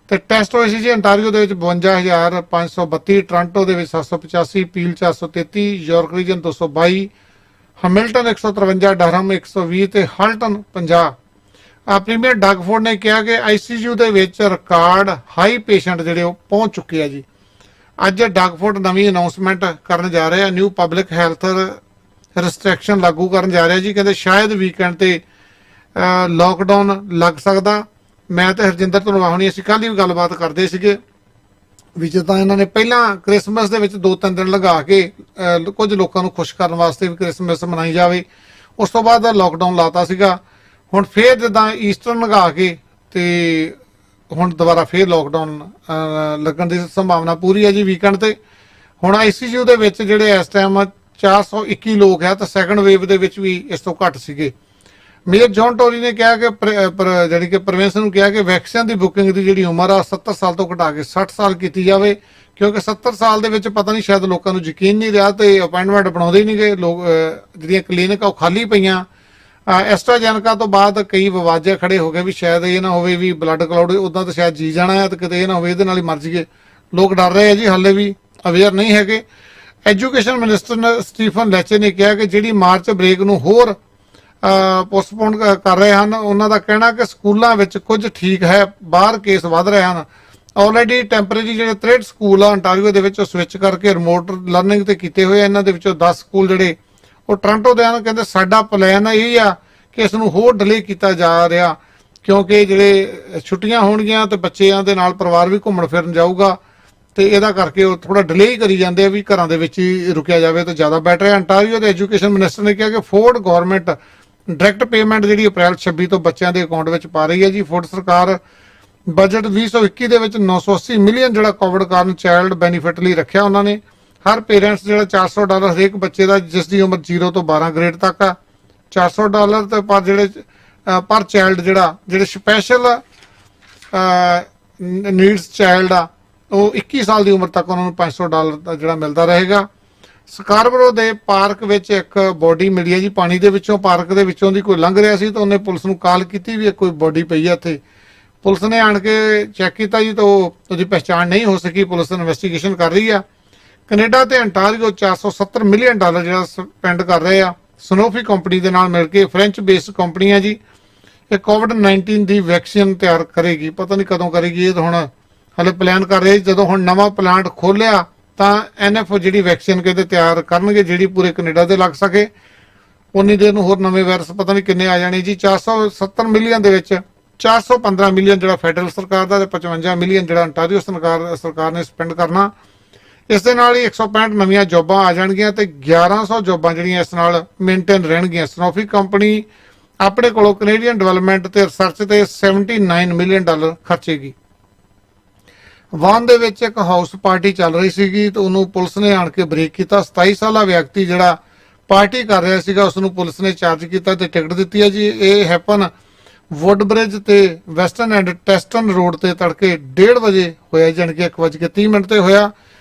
ਤੇ ਟੈਸਟ ਹੋਏ ਸੀ ਜੀ ਅੰਟਾਰੀਓ ਦੇ ਵਿੱਚ 52,532, ਟੋਰਾਂਟੋ ਦੇ ਵਿੱਚ 785, peel 433, York reason 222, Hamilton 153, Durham 120 ਤੇ ਹਲਟਨ 50। ਪ੍ਰੀਮੀਅਰ ਡਗਫੋਰਡ ਨੇ ਕਿਹਾ ਕਿ ICU ਦੇ ਵਿੱਚ ਰਿਕਾਰਡ ਹਾਈ ਪੇਸ਼ੈਂਟ ਜਿਹੜੇ ਉਹ ਪਹੁੰਚ ਚੁੱਕੇ ਆ ਜੀ। ਅੱਜ ਡਗਫੋਰਡ ਨਵੀਂ ਅਨਾਉਂਸਮੈਂਟ ਕਰਨ ਜਾ ਰਿਹਾ, ਨਿਊ ਪਬਲਿਕ ਹੈਲਥ ਰਿਸਟ੍ਰਿਕਸ਼ਨ ਲਾਗੂ ਕਰਨ ਜਾ ਰਿਹਾ ਜੀ। ਕਹਿੰਦੇ ਸ਼ਾਇਦ ਵੀਕਐਂਡ ਤੇ ਲੋਕਡਾਊਨ ਲੱਗ ਸਕਦਾ। ਮੈਂ ਤੇ ਹਰਜਿੰਦਰ ਧਨੋਆ ਹੋਣੀ ਅਸੀਂ ਕੱਲ੍ਹ ਹੀ ਗੱਲਬਾਤ ਕਰਦੇ ਸੀਗੇ ਵੀ ਜਿੱਦਾਂ ਇਹਨਾਂ ਨੇ ਪਹਿਲਾਂ ਕ੍ਰਿਸਮਸ ਦੇ ਵਿੱਚ 2-3 ਦਿਨ ਲਗਾ ਕੇ ਕੁਝ ਲੋਕਾਂ ਨੂੰ ਖੁਸ਼ ਕਰਨ ਵਾਸਤੇ ਵੀ ਕ੍ਰਿਸਮਸ ਮਨਾਈ ਜਾਵੇ, ਉਸ ਤੋਂ ਬਾਅਦ ਲੋਕਡਾਊਨ ਲਾਤਾ ਸੀਗਾ। ਹੁਣ ਫੇਰ ਜਿੱਦਾਂ ਈਸਟਰ ਲਗਾ ਕੇ ਤੇ ਹੁਣ ਦੁਬਾਰਾ ਫੇਰ ਲੋਕਡਾਊਨ ਲੱਗਣ ਦੀ ਸੰਭਾਵਨਾ ਪੂਰੀ ਹੈ ਜੀ ਵੀਕਐਂਡ ਤੇ। ਹੁਣ ICU ਦੇ ਵਿੱਚ ਜਿਹੜੇ ਇਸ ਟਾਈਮ 421 ਲੋਕ ਹੈ ਤਾਂ ਸੈਕੰਡ ਵੇਵ ਦੇ ਵਿੱਚ ਵੀ ਇਸ ਤੋਂ ਘੱਟ ਸੀਗੇ। ਮੇਅਰ ਜੌਨ ਟੋਰੀ ਨੇ ਕਿਹਾ ਕਿ ਜਿਹੜੀ ਕਿ ਪ੍ਰਵੈਂਸ਼ਨ ਨੂੰ ਕਿਹਾ ਕਿ ਵੈਕਸੀਨ ਦੀ ਬੁਕਿੰਗ ਦੀ ਜਿਹੜੀ ਉਮਰ ਆ 70 ਸਾਲ ਤੋਂ ਘਟਾ ਕੇ 60 ਸਾਲ ਕੀਤੀ ਜਾਵੇ, ਕਿਉਂਕਿ 70 ਸਾਲ ਦੇ ਵਿੱਚ ਪਤਾ ਨਹੀਂ ਸ਼ਾਇਦ ਲੋਕਾਂ ਨੂੰ ਯਕੀਨ ਨਹੀਂ ਰਿਹਾ ਤੇ ਅਪਾਇੰਟਮੈਂਟ ਬਣਾਉਂਦੇ ਹੀ ਨਹੀਂ ਗਏ ਲੋਕ। ਜਿਹੜੀਆਂ ਕਲੀਨਿਕ ਉਹ ਖਾਲੀ ਪਈਆਂ। ਐਸਟਰਾਜੈਨਕਾ ਤੋਂ ਬਾਅਦ ਕਈ ਵਿਵਾਦ ਖੜੇ ਹੋ ਗਏ ਵੀ ਸ਼ਾਇਦ ਇਹ ਨਾ ਹੋਵੇ ਵੀ ਬਲੱਡ ਕਲਾਉਡ ਉੱਦਾਂ ਤਾਂ ਸ਼ਾਇਦ ਜੀ ਜਾਣਾ ਹੈ ਤੇ ਕਿਤੇ ਇਹ ਨਾ ਹੋਵੇ ਇਹਦੇ ਨਾਲ ਹੀ ਮਰ ਜਾਈਏ। ਲੋਕ ਡਰ ਰਹੇ ਆ ਜੀ, ਹਾਲੇ ਵੀ ਅਵੇਅਰ ਨਹੀਂ ਹੈਗੇ। ਐਜੂਕੇਸ਼ਨ ਮਿਨਿਸਟਰ ਸਟੀਫਨ ਲੈਚੇ ਨੇ ਕਿਹਾ ਕਿ ਜਿਹੜੀ ਮਾਰਚ ਬ੍ਰੇਕ ਨੂੰ ਹੋਰ ਪੋਸਟਪੋਨ ਕਰ ਰਹੇ ਹਨ, ਉਹਨਾਂ ਦਾ ਕਹਿਣਾ ਕਿ ਸਕੂਲਾਂ ਵਿੱਚ ਕੁਝ ਠੀਕ ਹੈ, ਬਾਹਰ ਕੇਸ ਵੱਧ ਰਹੇ ਹਨ। ਆਲਰੇਡੀ ਟੈਂਪਰੇਰੀ ਜਿਹੜੇ 63 ਸਕੂਲ ਆ ਅੰਟਾਰੀਓ ਦੇ ਵਿੱਚ ਉਹ ਸਵਿਚ ਕਰਕੇ ਰਿਮੋਟ ਲਰਨਿੰਗ ਤੇ ਕੀਤੇ ਹੋਏ ਆ। ਇਹਨਾਂ ਦੇ ਵਿੱਚੋਂ 10 ਸਕੂਲ ਜਿਹੜੇ ਉਹ ਟੋਰਾਂਟੋ ਦੇ ਹਨ। ਕਹਿੰਦੇ ਸਾਡਾ ਪਲਾਨ ਇਹ ਆ ਕਿ ਇਸ ਨੂੰ ਹੋਰ ਡਿਲੇ ਕੀਤਾ ਜਾ ਰਿਹਾ, ਕਿਉਂਕਿ ਜਿਹੜੇ ਛੁੱਟੀਆਂ ਹੋਣਗੀਆਂ ਤੇ ਬੱਚਿਆਂ ਦੇ ਨਾਲ ਪਰਿਵਾਰ ਵੀ ਘੁੰਮਣ ਫਿਰਨ ਜਾਊਗਾ ਤੇ ਇਹਦਾ ਕਰਕੇ ਉਹ ਥੋੜਾ ਡਿਲੇ ਹੀ ਕਰੀ ਜਾਂਦੇ ਆ ਵੀ ਘਰਾਂ ਦੇ ਵਿੱਚ ਹੀ ਰੁਕਿਆ ਜਾਵੇ ਤਾਂ ਜ਼ਿਆਦਾ ਬੈਟਰ ਹੈ। ਅੰਟਾਰੀਓ ਦੇ ਐਜੂਕੇਸ਼ਨ ਮਿਨਿਸਟਰ ਨੇ ਕਿਹਾ ਕਿ ਫੋਰਡ ਗਵਰਨਮੈਂਟ ਡਾਇਰੈਕਟ ਪੇਮੈਂਟ ਜਿਹੜੀ ਅਪ੍ਰੈਲ 26 ਤੋਂ ਬੱਚਿਆਂ ਦੇ ਅਕਾਊਂਟ ਵਿੱਚ ਪਾ ਰਹੀ ਹੈ ਜੀ। ਫੋਰਡ ਸਰਕਾਰ ਬਜਟ 2021 ਦੇ ਵਿੱਚ 980 ਮਿਲੀਅਨ ਜਿਹੜਾ ਕੋਵਿਡ ਕਾਰਨ ਚਾਈਲਡ ਬੈਨੀਫਿਟ ਲਈ ਰੱਖਿਆ ਉਹਨਾਂ ਨੇ। ਹਰ ਪੇਰੈਂਟਸ ਜਿਹੜਾ $400 ਹਰੇਕ ਬੱਚੇ ਦਾ ਜਿਸ ਦੀ ਉਮਰ 0 ਤੋਂ 12 ਗ੍ਰੇਡ ਤੱਕ ਆ, $400 ਤੇ ਪਰ ਜਿਹੜੇ ਪਰ ਚਾਈਲਡ ਜਿਹੜੇ ਸਪੈਸ਼ਲ ਨੀਡਸ ਚਾਈਲਡ ਆ ਉਹ 21 ਸਾਲ ਦੀ ਉਮਰ ਤੱਕ ਉਹਨਾਂ ਨੂੰ $500 ਦਾ ਜਿਹੜਾ ਮਿਲਦਾ ਰਹੇਗਾ। ਸਕਾਰਬਰੋ ਦੇ ਪਾਰਕ ਵਿੱਚ ਇੱਕ ਬੋਡੀ ਮਿਲੀ ਹੈ ਜੀ ਪਾਣੀ ਦੇ ਵਿੱਚੋਂ। ਪਾਰਕ ਦੇ ਵਿੱਚੋਂ ਦੀ ਕੋਈ ਲੰਘ ਰਿਹਾ ਸੀ ਤਾਂ ਉਹਨੇ ਪੁਲਿਸ ਨੂੰ ਕਾਲ ਕੀਤੀ ਵੀ ਕੋਈ ਬੋਡੀ ਪਈ ਹੈ ਇੱਥੇ। ਪੁਲਿਸ ਨੇ ਆਣ ਕੇ ਚੈੱਕ ਕੀਤਾ ਜੀ ਤਾਂ ਉਹਦੀ ਪਛਾਣ ਨਹੀਂ ਹੋ ਸਕੀ। ਪੁਲਿਸ ਇਨਵੈਸਟੀਗੇਸ਼ਨ ਕਰ ਰਹੀ ਆ। ਕੈਨੇਡਾ ਤੇ ਅੰਟਾਰੀਓ $470 ਮਿਲੀਅਨ ਜਿਹੜਾ ਸਪੈਂਡ ਕਰ ਰਹੇ ਆ ਸਨੋਫੀ ਕੰਪਨੀ ਦੇ ਨਾਲ ਮਿਲ ਕੇ। ਫ੍ਰੈਂਚ ਬੇਸਡ ਕੰਪਨੀ ਆ ਜੀ। ਇਹ ਕੋਵਿਡ-19 ਦੀ ਵੈਕਸੀਨ ਤਿਆਰ ਕਰੇਗੀ, ਪਤਾ ਨਹੀਂ ਕਦੋਂ ਕਰੇਗੀ, ਇਹ ਤਾਂ ਹੁਣ ਹਲੇ ਪਲਾਨ ਕਰ ਰਹੇ। ਜਦੋਂ ਹੁਣ ਨਵਾਂ ਪਲਾਂਟ ਖੋਲਿਆ ਤਾਂ NF ਜਿਹੜੀ ਵੈਕਸੀਨ ਕਹਿੰਦੇ ਤਿਆਰ ਕਰਨਗੇ ਜਿਹੜੀ ਪੂਰੇ ਕੈਨੇਡਾ ਦੇ ਲੱਗ ਸਕੇ। ਉਨੀ ਦੇਰ ਨੂੰ ਹੋਰ ਨਵੇਂ ਵਾਇਰਸ ਪਤਾ ਨਹੀਂ ਕਿੰਨੇ ਆ ਜਾਣੇ ਜੀ। 470 ਮਿਲੀਅਨ ਦੇ ਵਿੱਚ 415 ਮਿਲੀਅਨ ਜਿਹੜਾ ਫੈਡਰਲ ਸਰਕਾਰ ਦਾ ਤੇ 55 ਮਿਲੀਅਨ ਜਿਹੜਾ ਅੰਟਾਰੀਓ ਸਰਕਾਰ ਨੇ ਸਪੈਂਡ ਕਰਨਾ। ਇਸ ਦੇ ਨਾਲ ਹੀ 165 ਨਵੀਆਂ ਜੋਬਾਂ ਆ ਜਾਣਗੀਆਂ ਤੇ 1100 ਜੋਬਾਂ ਜਿਹੜੀਆਂ ਇਸ ਨਾਲ ਮੇਨਟੇਨ ਰਹਿਣਗੀਆਂ। ਸਨੋਫੀ ਕੰਪਨੀ ਆਪਣੇ ਕੋਲੋਂ ਕੈਨੇਡੀਅਨ ਡਿਵੈਲਪਮੈਂਟ ਤੇ ਰਿਸਰਚ ਤੇ $79 ਮਿਲੀਅਨ ਖਰਚੇਗੀ। ਵਾਨ ਦੇ ਵਿੱਚ ਇੱਕ ਹਾਊਸ ਪਾਰਟੀ ਚੱਲ ਰਹੀ ਸੀਗੀ ਤੇ ਉਹਨੂੰ ਪੁਲਿਸ ਨੇ ਆਣ ਕੇ ਬ੍ਰੇਕ ਕੀਤਾ। 27 ਸਾਲਾ ਵਿਅਕਤੀ ਜਿਹੜਾ ਪਾਰਟੀ ਕਰ ਰਿਹਾ ਸੀਗਾ ਉਸ ਨੂੰ ਪੁਲਿਸ ਨੇ ਚਾਰਜ ਕੀਤਾ ਤੇ ਟਿਕਟ ਦਿੱਤੀ ਹੈ ਜੀ। ਇਹ ਹੈਪਨ ਵੁੱਡਬ੍ਰਿਜ ਤੇ ਵੈਸਟਰਨ ਐਂਡ ਟੈਸਟਨ ਰੋਡ ਤੇ ਤੜਕੇ 1:30 ਵਜੇ ਹੋਇਆ, ਜਾਣੀ ਕਿ 1:30 ਤੇ ਹੋਇਆ।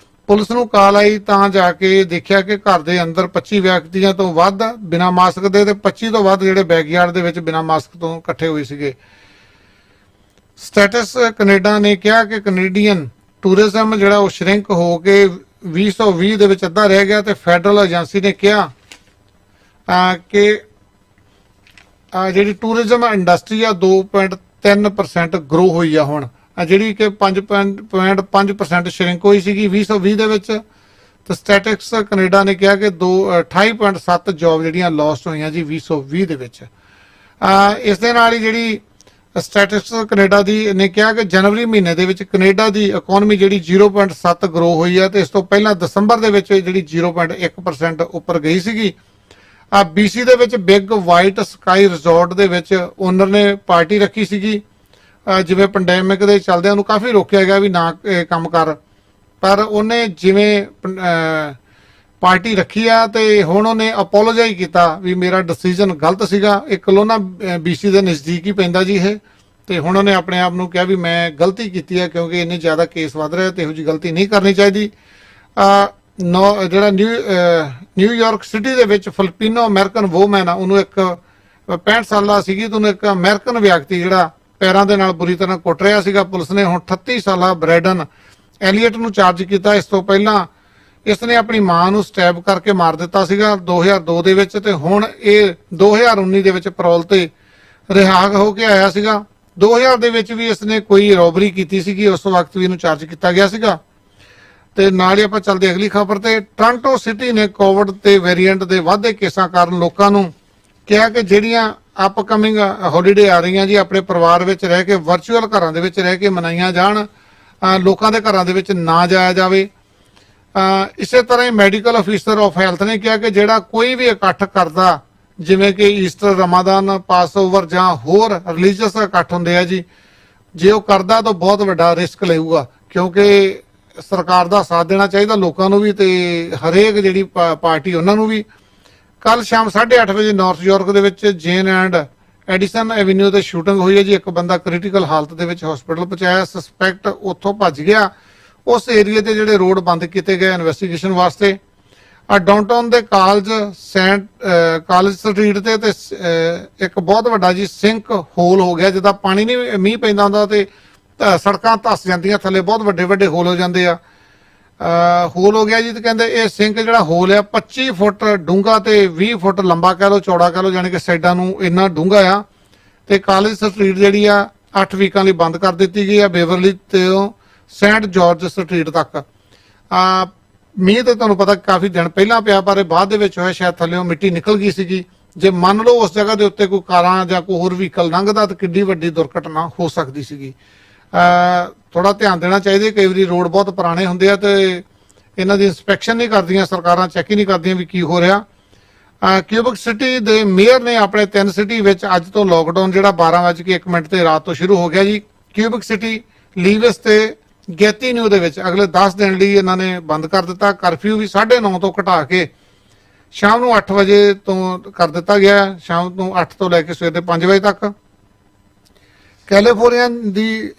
ਪੁਲਿਸ ਨੂੰ ਕਾਲ ਆਈ ਤਾਂ ਜਾ ਕੇ ਦੇਖਿਆ ਕਿ ਘਰ ਦੇ ਅੰਦਰ 25 ਵਿਅਕਤੀਆਂ ਤੋਂ ਵੱਧ ਬਿਨਾਂ ਮਾਸਕ ਦੇ ਤੇ 25 ਤੋਂ ਵੱਧ ਜਿਹੜੇ ਬੈਕਯਾਰਡ ਦੇ ਵਿੱਚ ਬਿਨਾਂ ਮਾਸਕ ਤੋਂ ਇਕੱਠੇ ਹੋਏ ਸੀਗੇ। ਸਟੇਟਸ ਕੈਨੇਡਾ ਨੇ ਕਿਹਾ ਕਿ ਕੈਨੇਡੀਅਨ ਟੂਰਿਜ਼ਮ ਜਿਹੜਾ ਉਹ ਸ਼ਰਿੰਕ ਹੋ ਕੇ 2020 ਦੇ ਵਿੱਚ ਅੱਧਾ ਰਹਿ ਗਿਆ ਤੇ ਫੈਡਰਲ ਏਜੰਸੀ ਨੇ ਕਿਹਾ ਕਿ ਜਿਹੜੀ ਟੂਰਿਜ਼ਮ ਇੰਡਸਟਰੀ ਆ 2.3% ਗਰੋ ਹੋਈ ਆ ਹੁਣ, ਜਿਹੜੀ ਕਿ 5.5% ਸ਼ਰਿੰਕ ਹੋਈ ਸੀਗੀ 2020 ਦੇ ਵਿੱਚ। ਤੇ ਸਟੈਟਿਕਸ ਕੈਨੇਡਾ ਨੇ ਕਿਹਾ ਕਿ 28.7 ਜੌਬ ਜਿਹੜੀਆਂ ਲੋਸਟ ਹੋਈਆਂ ਜੀ 2020 ਦੇ ਵਿੱਚ। ਇਸ ਦੇ ਨਾਲ ਹੀ ਜਿਹੜੀ ਸਟੈਟਿਕਸ ਕੈਨੇਡਾ ਦੀ ਨੇ ਕਿਹਾ ਕਿ ਜਨਵਰੀ ਮਹੀਨੇ ਦੇ ਵਿੱਚ ਕੈਨੇਡਾ ਦੀ ਇਕਨੋਮੀ ਜਿਹੜੀ 0.7 ਗਰੋ ਹੋਈ ਹੈ ਤੇ ਇਸ ਤੋਂ ਪਹਿਲਾਂ ਦਸੰਬਰ ਦੇ ਵਿੱਚ ਜਿਹੜੀ 0.1% ਉੱਪਰ ਗਈ ਸੀਗੀ। BC ਦੇ ਵਿੱਚ ਬਿਗ ਵਾਈਟ ਸਕਾਈ ਰਿਜ਼ੋਰਟ ਦੇ ਵਿੱਚ ਓਨਰ ਨੇ ਪਾਰਟੀ ਰੱਖੀ ਸੀਗੀ। ਜਿਵੇਂ ਪੈਂਡੈਮਿਕ ਦੇ ਚੱਲਦਿਆਂ ਉਹਨੂੰ ਕਾਫੀ ਰੋਕਿਆ ਗਿਆ ਵੀ ਨਾ ਕੰਮ ਕਰ, ਪਰ ਉਹਨੇ ਜਿਵੇਂ ਪਾਰਟੀ ਰੱਖੀ ਆ ਤੇ ਹੁਣ ਉਹਨੇ ਅਪੋਲੋਜਾਈਜ਼ ਕੀਤਾ ਵੀ ਮੇਰਾ ਡਿਸੀਜਨ ਗਲਤ ਸੀਗਾ। ਇਹ ਕਲੋਨਾ BC ਦੇ ਨਜ਼ਦੀਕ ਹੀ ਪੈਂਦਾ ਜੀ ਇਹ, ਤੇ ਹੁਣ ਉਹਨੇ ਆਪਣੇ ਆਪ ਨੂੰ ਕਿਹਾ ਵੀ ਮੈਂ ਗਲਤੀ ਕੀਤੀ ਹੈ ਕਿਉਂਕਿ ਇੰਨੇ ਜ਼ਿਆਦਾ ਕੇਸ ਵੱਧ ਰਹੇ ਤੇ ਇਹੋ ਜਿਹੀ ਗਲਤੀ ਨਹੀਂ ਕਰਨੀ ਚਾਹੀਦੀ। ਜਿਹੜਾ ਨਿਊਯਾਰਕ ਸਿਟੀ ਦੇ ਵਿੱਚ ਫਿਲਪੀਨੋ ਅਮਰੀਕਨ ਵੂਮੈਨ ਆ ਉਹਨੂੰ ਇੱਕ 65 ਸਾਲਾ ਸੀਗੀ ਤੇ ਉਹਨੂੰ ਇੱਕ ਅਮਰੀਕਨ ਵਿਅਕਤੀ ਜਿਹੜਾ ਪੈਰਾਂ ਦੇ ਨਾਲ ਬੁਰੀ ਤਰ੍ਹਾਂ ਕੁੱਟ ਰਿਹਾ ਸੀਗਾ। ਪੁਲਿਸ ਨੇ ਹੁਣ 38 ਸਾਲਾ ਬ੍ਰੈਡਨ ਐਲੀਅਟ ਨੂੰ ਚਾਰਜ ਕੀਤਾ। ਇਸ ਤੋਂ ਪਹਿਲਾਂ ਇਸ ਨੇ ਆਪਣੀ ਮਾਂ ਨੂੰ ਸਟੈਬ ਕਰਕੇ ਮਾਰ ਦਿੱਤਾ ਸੀਗਾ 2002 ਦੇ ਵਿੱਚ ਤੇ ਹੁਣ ਇਹ 2019 ਦੇ ਵਿੱਚ ਪੈਰੋਲ ਤੇ ਰਿਹਾ ਹੋ ਕੇ ਆਇਆ ਸੀਗਾ। 2000 ਦੇ ਵਿੱਚ ਵੀ ਇਸਨੇ ਕੋਈ ਰੋਬਰੀ ਕੀਤੀ ਸੀਗੀ, ਉਸ ਵਕਤ ਵੀ ਇਹਨੂੰ ਚਾਰਜ ਕੀਤਾ ਗਿਆ ਸੀਗਾ। ਤੇ ਨਾਲ ਹੀ ਆਪਾਂ ਚੱਲਦੇ ਅਗਲੀ ਖਬਰ ਤੇ। ਟੋਰਾਂਟੋ ਸਿਟੀ ਨੇ ਕੋਵਿਡ ਤੇ ਵੇਰੀਐਂਟ ਦੇ ਵਾਧੇ ਕੇਸਾਂ ਕਾਰਨ ਲੋਕਾਂ ਨੂੰ ਕਿਹਾ ਕਿ ਜਿਹੜੀਆਂ ਅਪਕਮਿੰਗ ਹੌਲੀਡੇ ਆ ਰਹੀਆਂ ਜੀ, ਆਪਣੇ ਪਰਿਵਾਰ ਵਿੱਚ ਰਹਿ ਕੇ ਵਰਚੁਅਲ ਘਰਾਂ ਦੇ ਵਿੱਚ ਰਹਿ ਕੇ ਮਨਾਈਆਂ ਜਾਣ, ਲੋਕਾਂ ਦੇ ਘਰਾਂ ਦੇ ਵਿੱਚ ਨਾ ਜਾਇਆ ਜਾਵੇ। ਇਸੇ ਤਰ੍ਹਾਂ ਹੀ ਮੈਡੀਕਲ ਅਫੀਸਰ ਆਫ ਹੈਲਥ ਨੇ ਕਿਹਾ ਕਿ ਜਿਹੜਾ ਕੋਈ ਵੀ ਇਕੱਠ ਕਰਦਾ, ਜਿਵੇਂ ਕਿ ਈਸਟਰ, ਰਮਾਦਾਨ, ਪਾਸਓਵਰ ਜਾਂ ਹੋਰ ਰਿਲੀਜੀਅਸ ਇਕੱਠ ਹੁੰਦੇ ਆ ਜੀ, ਜੇ ਉਹ ਕਰਦਾ ਤਾਂ ਬਹੁਤ ਵੱਡਾ ਰਿਸਕ ਲਊਗਾ, ਕਿਉਂਕਿ ਸਰਕਾਰ ਦਾ ਸਾਥ ਦੇਣਾ ਚਾਹੀਦਾ ਲੋਕਾਂ ਨੂੰ ਵੀ ਤੇ ਹਰੇਕ ਜਿਹੜੀ ਪਾਰਟੀ ਉਹਨਾਂ ਨੂੰ ਵੀ। ਕੱਲ ਸ਼ਾਮ 8:30 ਵਜੇ ਨਾਰਥ ਯਾਰਕ ਦੇ ਵਿੱਚ ਜੇਨ ਐਂਡ ਐਡੀਸਨ ਐਵੀਨਿਊ ਤੇ ਸ਼ੂਟਿੰਗ ਹੋਈ ਹੈ ਜੀ। ਇੱਕ ਬੰਦਾ ਕ੍ਰਿਟੀਕਲ ਹਾਲਤ ਦੇ ਵਿੱਚ ਹਸਪੀਟਲ ਪਹੁੰਚਾਇਆ, ਸਸਪੈਕਟ ਉੱਥੋਂ ਭੱਜ ਗਿਆ। ਉਸ ਏਰੀਆ ਤੇ ਜਿਹੜੇ ਰੋਡ ਬੰਦ ਕੀਤੇ ਗਏ ਇਨਵੈਸਟੀਗੇਸ਼ਨ ਵਾਸਤੇ। ਡਾਊਨਟਾਊਨ ਦੇ ਕਾਲਜ ਸਟਰੀਟ ਤੇ ਇੱਕ ਬਹੁਤ ਵੱਡਾ ਜੀ ਸਿੰਕ ਹੋਲ ਹੋ ਗਿਆ, ਜਿੱਦਾਂ ਪਾਣੀ ਨਹੀਂ ਮੀਂਹ ਪੈਂਦਾ ਹੁੰਦਾ ਤੇ ਸੜਕਾਂ ਧੱਸ ਜਾਂਦੀਆਂ ਥੱਲੇ, ਬਹੁਤ ਵੱਡੇ ਵੱਡੇ ਹੋਲ ਹੋ ਜਾਂਦੇ ਆ। ਹੋਲ ਹੋ ਗਿਆ ਜੀ ਤੇ ਕਹਿੰਦੇ ਇਹ ਸਿੰਕ ਜਿਹੜਾ ਹੋਲ ਆ 25 ਫੁੱਟ ਡੂੰਘਾ ਤੇ 20 ਫੁੱਟ ਲੰਬਾ ਕਹਿ ਲਓ, ਚੌੜਾ ਕਹਿ ਲਓ, ਜਾਣੀ ਕਿ ਸਾਈਡਾਂ ਨੂੰ ਇੰਨਾ ਡੂੰਘਾ ਆ। ਤੇ ਕਾਲਜ ਸਟਰੀਟ ਜਿਹੜੀ ਆ 8 ਵੀਕਾਂ ਲਈ ਬੰਦ ਕਰ ਦਿੱਤੀ ਗਈ ਆ, ਬੇਵਰਲੀ ਤੋਂ ਸੈਂਟ ਜਾਰਜ ਸਟਰੀਟ ਤੱਕ। ਮੀਂਹ ਤੇ ਤੁਹਾਨੂੰ ਪਤਾ ਕਾਫੀ ਦਿਨ ਪਹਿਲਾਂ ਪਿਆ, ਪਰ ਬਾਅਦ ਦੇ ਵਿੱਚ ਹੋਇਆ, ਸ਼ਾਇਦ ਥੱਲੇੋਂ ਮਿੱਟੀ ਨਿਕਲ ਗਈ ਸੀਗੀ। ਜੇ ਮੰਨ ਲਓ ਉਸ ਜਗ੍ਹਾ ਦੇ ਉੱਤੇ ਕੋਈ ਕਾਰਾਂ ਜਾਂ ਕੋਈ ਹੋਰ ਵਹੀਕਲ ਲੰਘਦਾ ਤਾਂ ਕਿੰਨੀ ਵੱਡੀ ਦੁਰਘਟਨਾ ਹੋ ਸਕਦੀ ਸੀਗੀ। ਥੋੜਾ ਧਿਆਨ ਦੇਣਾ ਚਾਹੀਦਾ। ਕਈ ਵਾਰੀ ਰੋਡ ਬਹੁਤ ਪੁਰਾਣੇ ਹੁੰਦੇ ਆ ਤੇ ਇਹਨਾਂ ਦੀ ਇੰਸਪੈਕਸ਼ਨ ਨਹੀਂ ਕਰਦੀਆਂ ਸਰਕਾਰਾਂ, ਚੈੱਕ ਹੀ ਨਹੀਂ ਕਰਦੀਆਂ ਵੀ ਕੀ ਹੋ ਰਿਹਾ। ਕਿਊਬਿਕ ਸਿਟੀ ਦੇ ਮੇਅਰ ਨੇ ਆਪਣੇ 3 ਸਿਟੀ ਵਿੱਚ ਅੱਜ ਤੋਂ ਲੋਕਡਾਊਨ ਜਿਹੜਾ 12:01 ਤੇ ਰਾਤ ਤੋਂ ਸ਼ੁਰੂ ਹੋ ਗਿਆ ਜੀ। ਕਿਊਬਿਕ ਸਿਟੀ, ਲੀਵਿਸ ਤੇ ਗੈਤੀਨਿਊ ਦੇ ਵਿੱਚ ਅਗਲੇ 10 ਦਿਨ ਲਈ ਇਹਨਾਂ ਨੇ ਬੰਦ ਕਰ ਦਿੱਤਾ। ਕਰਫਿਊ ਵੀ 9:30 ਤੋਂ ਘਟਾ ਕੇ ਸ਼ਾਮ ਨੂੰ 8 ਵਜੇ ਤੋਂ ਕਰ ਦਿੱਤਾ ਗਿਆ, ਸ਼ਾਮ ਨੂੰ 8 ਤੋਂ ਲੈ ਕੇ ਸਵੇਰ ਦੇ 5 ਵਜੇ ਤੱਕ। ਕੈਲੀਫੋਰਨੀਆ ਦੀ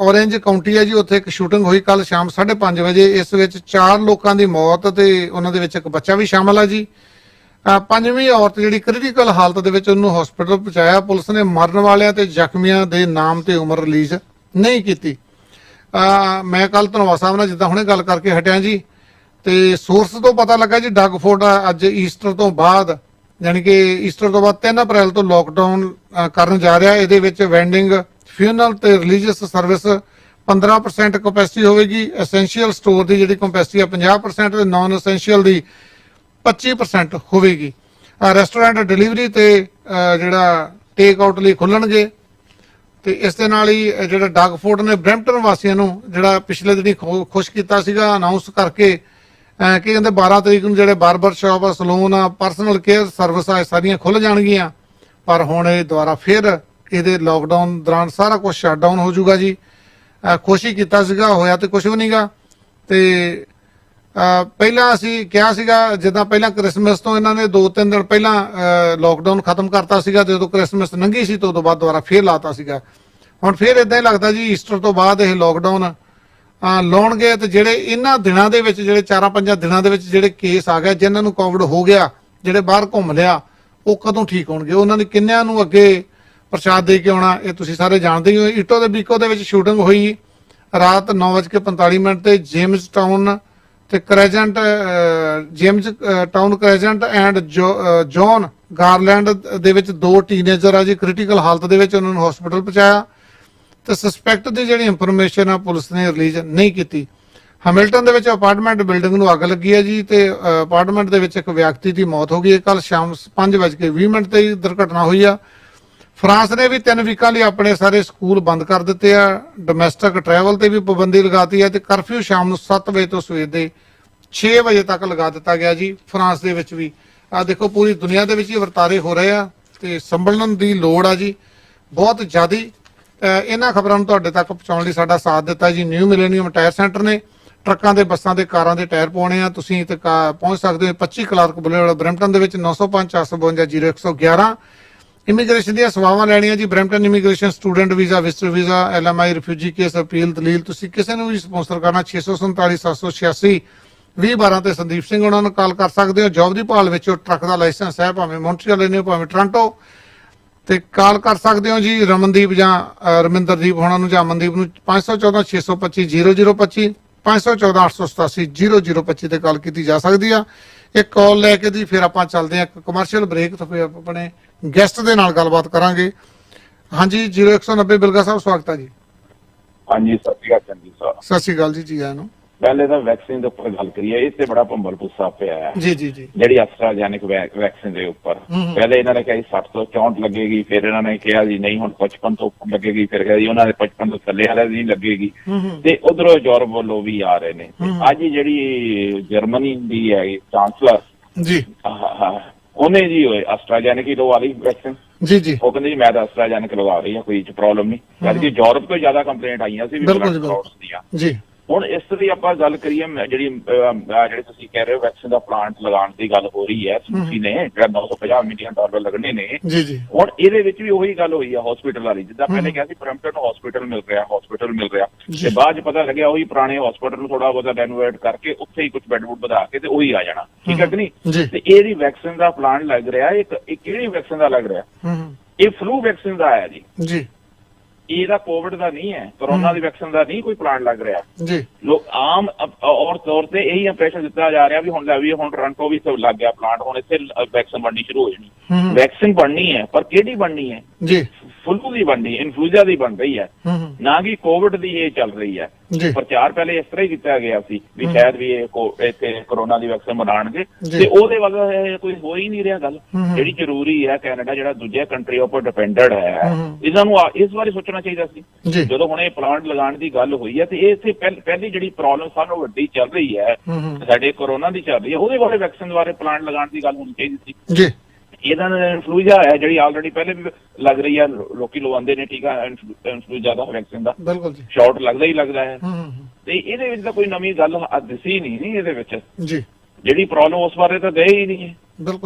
ਔਰੇਂਜ ਕਾਉਂਟੀ ਹੈ ਜੀ, ਉੱਥੇ ਇੱਕ ਸ਼ੂਟਿੰਗ ਹੋਈ ਕੱਲ ਸ਼ਾਮ 5:30 ਵਜੇ। ਇਸ ਵਿੱਚ 4 ਲੋਕਾਂ ਦੀ ਮੌਤ ਤੇ ਉਹਨਾਂ ਦੇ ਵਿੱਚ ਇੱਕ ਬੱਚਾ ਵੀ ਸ਼ਾਮਲ ਹੈ ਜੀ। 5ਵੀਂ ਔਰਤ ਜਿਹੜੀ ਕ੍ਰਿਟੀਕਲ ਹਾਲਤ ਦੇ ਵਿੱਚ, ਉਹਨੂੰ ਹਸਪੀਟਲ ਪਹੁੰਚਾਇਆ। ਪੁਲਿਸ ਨੇ ਮਰਨ ਵਾਲਿਆਂ ਤੇ ਜ਼ਖਮੀਆਂ ਦੇ ਨਾਮ ਤੇ ਉਮਰ ਰਿਲੀਜ਼ ਨਹੀਂ ਕੀਤੀ। ਮੈਂ ਕੱਲ ਧਨਵਾ ਸਾਹਿਬ ਨਾਲ ਜਿੱਦਾਂ ਹੁਣੇ ਗੱਲ ਕਰਕੇ ਹਟਿਆ ਜੀ, ਤੇ ਸੋਰਸ ਤੋਂ ਪਤਾ ਲੱਗਾ ਜੀ ਡਗ ਫੋਰਡ ਅੱਜ ਈਸਟਰ ਤੋਂ ਬਾਅਦ, ਯਾਨੀ ਕਿ ਈਸਟਰ ਤੋਂ ਬਾਅਦ 3 ਅਪ੍ਰੈਲ ਤੋਂ ਲੋਕਡਾਊਨ ਕਰਨ ਜਾ ਰਿਹਾ। ਇਹਦੇ ਵਿੱਚ ਵੈਂਡਿੰਗ, ਫਿਊਨਰਲ ਤੇ ਰਿਲੀਜੀਅਸ ਸਰਵਿਸ 15% ਕਪੈਸਿਟੀ ਹੋਵੇਗੀ। ਐਸੈਂਸ਼ੀਅਲ ਸਟੋਰ ਦੀ ਜਿਹੜੀ ਕਪੈਸਿਟੀ ਆ 50% ਤੇ ਨਾਨ ਐਸੈਂਸ਼ੀਅਲ ਦੀ 25% ਹੋਵੇਗੀ। ਰੈਸਟੋਰੈਂਟ ਡਿਲੀਵਰੀ ਤੇ ਜਿਹੜਾ ਟੇਕ ਆਊਟ ਲਈ ਖੁੱਲਣਗੇ। ਤੇ ਇਸ ਦੇ ਨਾਲ ਹੀ ਜਿਹੜਾ ਡਗ ਫੋਰਡ ਨੇ ਬਰੈਂਪਟਨ ਵਾਸੀਆਂ ਨੂੰ ਜਿਹੜਾ ਪਿਛਲੇ ਦਿਨੀ ਖੁਸ਼ ਕੀਤਾ ਸੀਗਾ ਅਨਾਉਂਸ ਕਰਕੇ ਕਿ ਕਹਿੰਦੇ 12 ਤਰੀਕ ਨੂੰ ਜਿਹੜੇ ਬਾਰਬਰ ਸ਼ਾਪ ਆ, ਸਲੂਨ ਆ, ਪਰਸਨਲ ਕੇਅਰ ਸਰਵਿਸ ਆ, ਸਾਰੀਆਂ ਖੁੱਲ ਜਾਣਗੀਆਂ। ਪਰ ਹੁਣ ਇਹ ਦੁਬਾਰਾ ਫਿਰ ਇਹਦੇ ਲੋਕਡਾਊਨ ਦੌਰਾਨ ਸਾਰਾ ਕੁਝ ਸ਼ਟ ਡਾਊਨ ਹੋ ਜਾਊਗਾ ਜੀ। ਖੁਸ਼ੀ ਕੀਤਾ ਸੀਗਾ, ਹੋਇਆ ਤੇ ਕੁਝ ਵੀ ਨਹੀਂਗਾ। ਤੇ ਪਹਿਲਾਂ ਅਸੀਂ ਕਿਹਾ ਸੀਗਾ, ਜਿੱਦਾਂ ਪਹਿਲਾਂ ਕ੍ਰਿਸਮਸ ਤੋਂ ਇਹਨਾਂ ਨੇ 2-3 ਦਿਨ ਪਹਿਲਾਂ ਲੋਕਡਾਊਨ ਖਤਮ ਕਰਤਾ ਸੀਗਾ, ਜਦੋਂ ਕ੍ਰਿਸਮਸ ਲੰਘੀ ਸੀ ਤੋਂ ਉਦੋਂ ਬਾਅਦ ਦੁਬਾਰਾ ਫੇਰ ਲਾਤਾ ਸੀਗਾ। ਹੁਣ ਫੇਰ ਇਦਾਂ ਹੀ ਲੱਗਦਾ ਜੀ ਈਸਟਰ ਤੋਂ ਬਾਅਦ ਇਹ ਲੋਕਡਾਊਨ ਲਾਉਣਗੇ। ਤੇ ਜਿਹੜੇ ਇਹਨਾਂ ਦਿਨਾਂ ਦੇ ਵਿੱਚ, ਜਿਹੜੇ 4-5 ਦਿਨਾਂ ਦੇ ਵਿੱਚ ਜਿਹੜੇ ਕੇਸ ਆ ਗਏ, ਜਿਨ੍ਹਾਂ ਨੂੰ ਕੋਵਿਡ ਹੋ ਗਿਆ, ਜਿਹੜੇ ਬਾਹਰ ਘੁੰਮ ਲਿਆ, ਉਹ ਕਦੋਂ ਠੀਕ ਹੋਣਗੇ? ਉਹਨਾਂ ਨੇ ਕਿੰਨਿਆਂ ਨੂੰ ਅੱਗੇ ਪ੍ਰਸ਼ਾਦ ਦੇ ਕੇ ਆਉਣਾ, ਇਹ ਤੁਸੀਂ ਸਾਰੇ ਜਾਣਦੇ ਹੀ ਹੋ। ਇਟੋ ਦੇ ਬੀਕੋ ਦੇ ਵਿੱਚ ਸ਼ੂਟਿੰਗ ਹੋਈ ਰਾਤ 9:45 ਤੇ ਜੇਮਸ ਟਾਊਨ ਤੇ crescent, Jamestown crescent and John Garland ਦੇ ਵਿੱਚ 2 ਟੀਨੇਜਰ ਆ ਜੀ ਕ੍ਰਿਟੀਕਲ ਹਾਲਤ ਦੇ ਵਿੱਚ, ਉਹਨਾਂ ਨੂੰ ਹਸਪੀਟਲ ਪਹੁੰਚਾਇਆ। ਤੇ ਸਸਪੈਕਟ ਦੀ ਜਿਹੜੀ ਇਨਫੋਰਮੇਸ਼ਨ ਆ ਪੁਲਿਸ ਨੇ ਰਿਲੀਜ਼ ਨਹੀਂ ਕੀਤੀ। ਹੈਮਿਲਟਨ ਦੇ ਵਿੱਚ ਅਪਾਰਟਮੈਂਟ ਬਿਲਡਿੰਗ ਨੂੰ ਅੱਗ ਲੱਗੀ ਹੈ ਜੀ, ਤੇ ਅਪਾਰਟਮੈਂਟ ਦੇ ਵਿੱਚ ਇੱਕ ਵਿਅਕਤੀ ਦੀ ਮੌਤ ਹੋ ਗਈ ਹੈ। ਕੱਲ ਸ਼ਾਮ 5:20 ਤੇ ਦੁਰਘਟਨਾ ਹੋਈ ਆ। ਫਰਾਂਸ ਨੇ ਵੀ 3 ਵੀਕਾਂ ਲਈ ਆਪਣੇ ਸਾਰੇ ਸਕੂਲ ਬੰਦ ਕਰ ਦਿੱਤੇ ਆ। ਡੋਮੈਸਟਿਕ ਟਰੈਵਲ ਤੇ ਵੀ ਪਾਬੰਦੀ ਲਗਾਤੀ ਹੈ ਤੇ ਕਰਫਿਊ ਸ਼ਾਮ ਨੂੰ 7 ਵਜੇ ਤੋਂ ਸਵੇਰ ਦੇ 6 ਵਜੇ ਤੱਕ ਲਗਾ ਦਿੱਤਾ ਗਿਆ ਜੀ। ਫਰਾਂਸ ਦੇ ਵਿੱਚ ਵੀ ਆ ਦੇਖੋ, ਪੂਰੀ ਦੁਨੀਆ ਦੇ ਵਿੱਚ ਹੀ ਵਰਤਾਰੇ ਹੋ ਰਹੇ ਆ ਤੇ ਸੰਭਲਣ ਦੀ ਲੋੜ ਆ ਜੀ ਬਹੁਤ ਜ਼ਿਆਦੀ। ਇਹਨਾਂ ਖਬਰਾਂ ਨੂੰ ਤੁਹਾਡੇ ਤੱਕ ਪਹੁੰਚਾਉਣ ਲਈ ਸਾਡਾ ਸਾਥ ਦਿੱਤਾ ਜੀ ਨਿਊ ਮਿਲੇਨੀਅਮ ਟਾਇਰ ਸੈਂਟਰ ਨੇ। ਟਰੱਕਾਂ ਦੇ, ਬੱਸਾਂ ਦੇ, ਕਾਰਾਂ ਦੇ ਟਾਇਰ ਪਾਉਣੇ ਆ। ਤੁਸੀਂ ਤੇ ਪਹੁੰਚ ਸਕਦੇ ਹੋ 25 ਕਲਾਰਕ ਬੁਲੇਵਾਰਡ ਬਰੈਂਪਟਨ ਦੇ ਵਿੱਚ 905-452-0111। ਇਮੀਗ੍ਰੇਸ਼ਨ ਦੀਆਂ ਸੇਵਾਵਾਂ ਲੈਣੀਆਂ ਜੀ। Brampton immigration, student visa, visitor visa, LMI, refugee case, appeal, ਦਲੀਲ। ਤੁਸੀਂ ਕਿਸੇ ਨੂੰ ਵੀ ਸਪਾਂਸਰ ਕਰਨਾ 647-786-2012 ਤੇ ਸੰਦੀਪ ਸਿੰਘ ਉਹਨਾਂ ਨੂੰ ਕਾਲ ਕਰ ਸਕਦੇ ਹੋ। ਜੌਬ ਦੀ ਭਾਲ ਵਿੱਚ ਟਰੱਕ ਦਾ ਲਾਇਸੈਂਸ ਹੈ, ਭਾਵੇਂ ਮੌਂਟਰੀਅਲ ਨੇ ਭਾਵੇਂ ਟੋਰਾਂਟੋ, ਤੇ ਕਾਲ ਕਰ ਸਕਦੇ ਹੋ ਜੀ ਰਮਨਦੀਪ ਜਾਂ ਰਮਿੰਦਰਦੀਪ ਹੋਣਾ ਨੂੰ, ਜਾਂ ਅਮਨਦੀਪ ਨੂੰ 514-625-0025 514-887-0025 ਤੇ ਕਾਲ ਕੀਤੀ ਜਾ ਸਕਦੀ ਆ। ਇੱਕ ਕਾਲ ਲੈ ਕੇ ਦੀ ਫਿਰ ਆਪਾਂ ਚੱਲਦੇ ਆ ਇੱਕ ਕਮਰਸ਼ੀਅਲ ਬ੍ਰੇਕ, ਤੇ ਫਿਰ ਆਪਣੇ ਗੈਸਟ ਦੇ ਨਾਲ ਗੱਲਬਾਤ ਕਰਾਂਗੇ। ਹਾਂਜੀ 0190 ਬਿਲਗਾ ਸਾਹਿਬ ਸਵਾਗਤ ਹੈ ਜੀ। ਹਾਂਜੀ ਸਤਿ ਸ਼੍ਰੀ ਅਕਾਲ ਚੰਦੀ ਸਾਹਿਬ। ਸਤਿ ਸ਼੍ਰੀ ਅਕਾਲ ਜੀ ਆਇਆਂ ਨੂੰ। ਪਹਿਲੇ ਤਾਂ ਵੈਕਸੀਨ ਦੇ ਉੱਪਰ ਗੱਲ ਕਰੀਏ, ਇਹ ਤੇ ਬੜਾ ਭੰਬਲ ਪੁੱਸਾ ਪਿਆ ਹੈ ਜੀ ਜਿਹੜੀ ਐਸਟਰਾਜੈਨਿਕ ਵੈਕਸੀਨ ਦੇ ਉੱਪਰ। ਪਹਿਲੇ ਇਹਨਾਂ ਨੇ ਕਿਹਾ 60 ਤੋਂ 64 ਲੱਗੇਗੀ, ਫਿਰ ਇਹਨਾਂ ਨੇ ਕਿਹਾ ਜੀ ਨਹੀਂ ਹੁਣ 55 ਤੋਂ ਉੱਪਰ ਲੱਗੇਗੀ, ਫਿਰ ਕਿਹਾ ਜੀ ਉਹਨਾਂ ਦੇ 55 ਤੋਂ ਥੱਲੇ ਵਾਲੇ ਦੀ ਲੱਗੇਗੀ, ਤੇ ਉਧਰੋਂ ਯੂਰਪ ਵੱਲੋਂ ਵੀ ਆ ਰਹੇ ਨੇ। ਅੱਜ ਜਿਹੜੀ ਜਰਮਨੀ ਦੀ ਹੈ ਚਾਂਸਲਰ ਜੀ ਉਹਨੇ ਜੀ ਐਸਟਰਾਜੈਨਿਕ ਹੀ ਲਵਾ ਲਈ ਵੈਕਸੀਨ। ਜੀ ਉਹ ਕਹਿੰਦੇ ਜੀ ਮੈਂ ਤਾਂ ਐਸਟਰਾਜੈਨਿਕ ਲਗਾ ਰਹੀ ਹਾਂ, ਕੋਈ ਪ੍ਰੋਬਲਮ ਨਹੀਂ। ਜਦਕਿ ਯੂਰਪ ਤੋਂ ਜ਼ਿਆਦਾ ਕੰਪਲੇਂਟ ਆਈਆਂ ਸੀ ਜੀ। ਹੁਣ ਇਸ ਦੀ ਆਪਾਂ ਗੱਲ ਕਰੀਏ, ਜਿਹੜੀ ਤੁਸੀਂ ਕਹਿ ਰਹੇ ਹੋ ਵੈਕਸੀਨ ਦਾ ਪਲਾਂਟ ਲਗਾਉਣ ਦੀ ਗੱਲ ਹੋ ਰਹੀ ਹੈ, ਤੁਸੀਂ ਨੇ ਜਿਹੜਾ $950 ਮਿਲੀਅਨ ਲੱਗਣੇ ਨੇ। ਹੁਣ ਇਹਦੇ ਵਿੱਚ ਵੀ ਉਹੀ ਗੱਲ ਹੋਈ ਆ ਹਸਪੀਟਲ ਵਾਲੀ, ਜਿੱਦਾਂ ਪਹਿਲੇ ਕਿਹਾ ਸੀ ਬਰੈਂਪਟਨ ਨੂੰ ਹਸਪੀਟਲ ਮਿਲ ਰਿਹਾ, ਤੇ ਬਾਅਦ ਚ ਪਤਾ ਲੱਗਿਆ ਉਹੀ ਪੁਰਾਣੇ ਹਸਪੀਟਲ ਨੂੰ ਥੋੜਾ ਬਹੁਤਾ ਰੈਨੋਵੇਟ ਕਰਕੇ ਉੱਥੇ ਹੀ ਕੁਝ ਬੈੱਡ ਬੁੱਡ ਵਧਾ ਕੇ ਤੇ ਉਹੀ ਆ ਜਾਣਾ, ਠੀਕ ਹੈ ਕਿ ਨਹੀਂ। ਤੇ ਇਹਦੀ ਵੈਕਸੀਨ ਦਾ ਪਲਾਂਟ ਲੱਗ ਰਿਹਾ, ਇਹ ਕਿਹੜੀ ਵੈਕਸੀਨ ਦਾ ਲੱਗ ਰਿਹਾ? ਇਹ ਫਲੂ ਵੈਕਸੀਨ ਦਾ ਆਇਆ ਜੀ। ਇਹਦਾ ਕੋਵਿਡ ਦਾ ਨਹੀਂ ਹੈ, ਕਰੋਨਾ ਦੀ ਵੈਕਸੀਨ ਦਾ ਨਹੀਂ ਕੋਈ ਪਲਾਨ ਲੱਗ ਰਿਹਾ ਜੀ। ਲੋਕ ਆਮ ਤੌਰ ਤੇ ਇਹੀ ਇੰਪ੍ਰੈਸ਼ਨ ਦਿੱਤਾ ਜਾ ਰਿਹਾ ਵੀ ਹੁਣ ਟੋਰਾਂਟੋ ਵੀ ਲੱਗ ਗਿਆ ਪਲਾਂਟ, ਹੁਣ ਇੱਥੇ ਵੈਕਸੀਨ ਬਣਨੀ ਸ਼ੁਰੂ ਹੋ ਜਾਣੀ। ਵੈਕਸੀਨ ਬਣਨੀ ਹੈ, ਪਰ ਕਿਹੜੀ ਬਣਨੀ ਹੈ ਜੀ? ਫਲੂ ਦੀ ਬਣਨੀ, ਇਨਫਲੂਐਂਜ਼ਾ ਦੀ ਬਣ ਰਹੀ ਹੈ, ਨਾ ਕਿ ਕੋਵਿਡ ਦੀ ਇਹ ਚੱਲ ਰਹੀ ਹੈ। ਪ੍ਰਚਾਰ ਪਹਿਲੇ ਇਸ ਤਰ੍ਹਾਂ ਹੀ ਕੀਤਾ ਗਿਆ ਸੀ ਵੀ ਸ਼ਾਇਦ ਵੀ ਇਹ ਇੱਥੇ ਕਰੋਨਾ ਦੀ ਵੈਕਸੀਨ ਬਣਾਉਣਗੇ, ਤੇ ਉਹਦੇ ਵੱਲ ਕੋਈ ਹੋ ਹੀ ਨਹੀਂ ਰਿਹਾ ਗੱਲ। ਜਿਹੜੀ ਜ਼ਰੂਰੀ ਹੈ, ਕੈਨੇਡਾ ਜਿਹੜਾ ਦੂਜੇ ਕੰਟਰੀ ਉੱਪਰ ਡਿਪੈਂਡਡ ਹੈ, ਇਹਨਾਂ ਨੂੰ ਇਸ ਬਾਰੇ ਸੋਚਣਾ ਚਾਹੀਦਾ ਸੀ। ਜਦੋਂ ਹੁਣ ਇਹ ਪਲਾਂਟ ਲਗਾਉਣ ਦੀ ਗੱਲ ਹੋਈ ਹੈ, ਤੇ ਇਹ ਇੱਥੇ ਪਹਿਲੀ ਜਿਹੜੀ ਪ੍ਰੋਬਲਮ ਸਾਨੂੰ ਵੱਡੀ ਚੱਲ ਰਹੀ ਹੈ ਸਾਡੇ ਕਰੋਨਾ ਦੀ ਚੱਲ ਰਹੀ ਹੈ, ਉਹਦੇ ਬਾਰੇ ਵੈਕਸੀਨ ਬਾਰੇ ਪਲਾਂਟ ਲਗਾਉਣ ਦੀ ਗੱਲ ਹੋਣੀ ਚਾਹੀਦੀ ਸੀ। ਇਹਦਾ ਇਨਫਲੂਐਂਜ਼ਾ ਹੈ ਜਿਹੜੀ ਆਲਰੇਡੀ ਪਹਿਲੇ ਵੀ ਲੱਗ ਰਹੀ ਹੈ, ਲੋਕੀ ਲਵਾਉਂਦੇ ਨੇ ਟੀਕਾ ਇਨਫਲੂਐਂਜ਼ਾ ਦਾ ਵੈਕਸੀਨ ਦਾ, ਸ਼ਾਟ ਲੱਗਦਾ ਹੀ ਲੱਗਦਾ ਹੈ। ਤੇ ਇਹਦੇ ਵਿੱਚ ਤਾਂ ਕੋਈ ਨਵੀਂ ਗੱਲ ਦਿਸੀ ਨਹੀਂ ਇਹਦੇ ਵਿੱਚ। ਜਿਹੜੀ ਪ੍ਰੋਬਲਮ ਉਸ ਬਾਰੇ ਤਾਂ ਗਏ ਹੀ ਨਹੀਂ ਹੈ।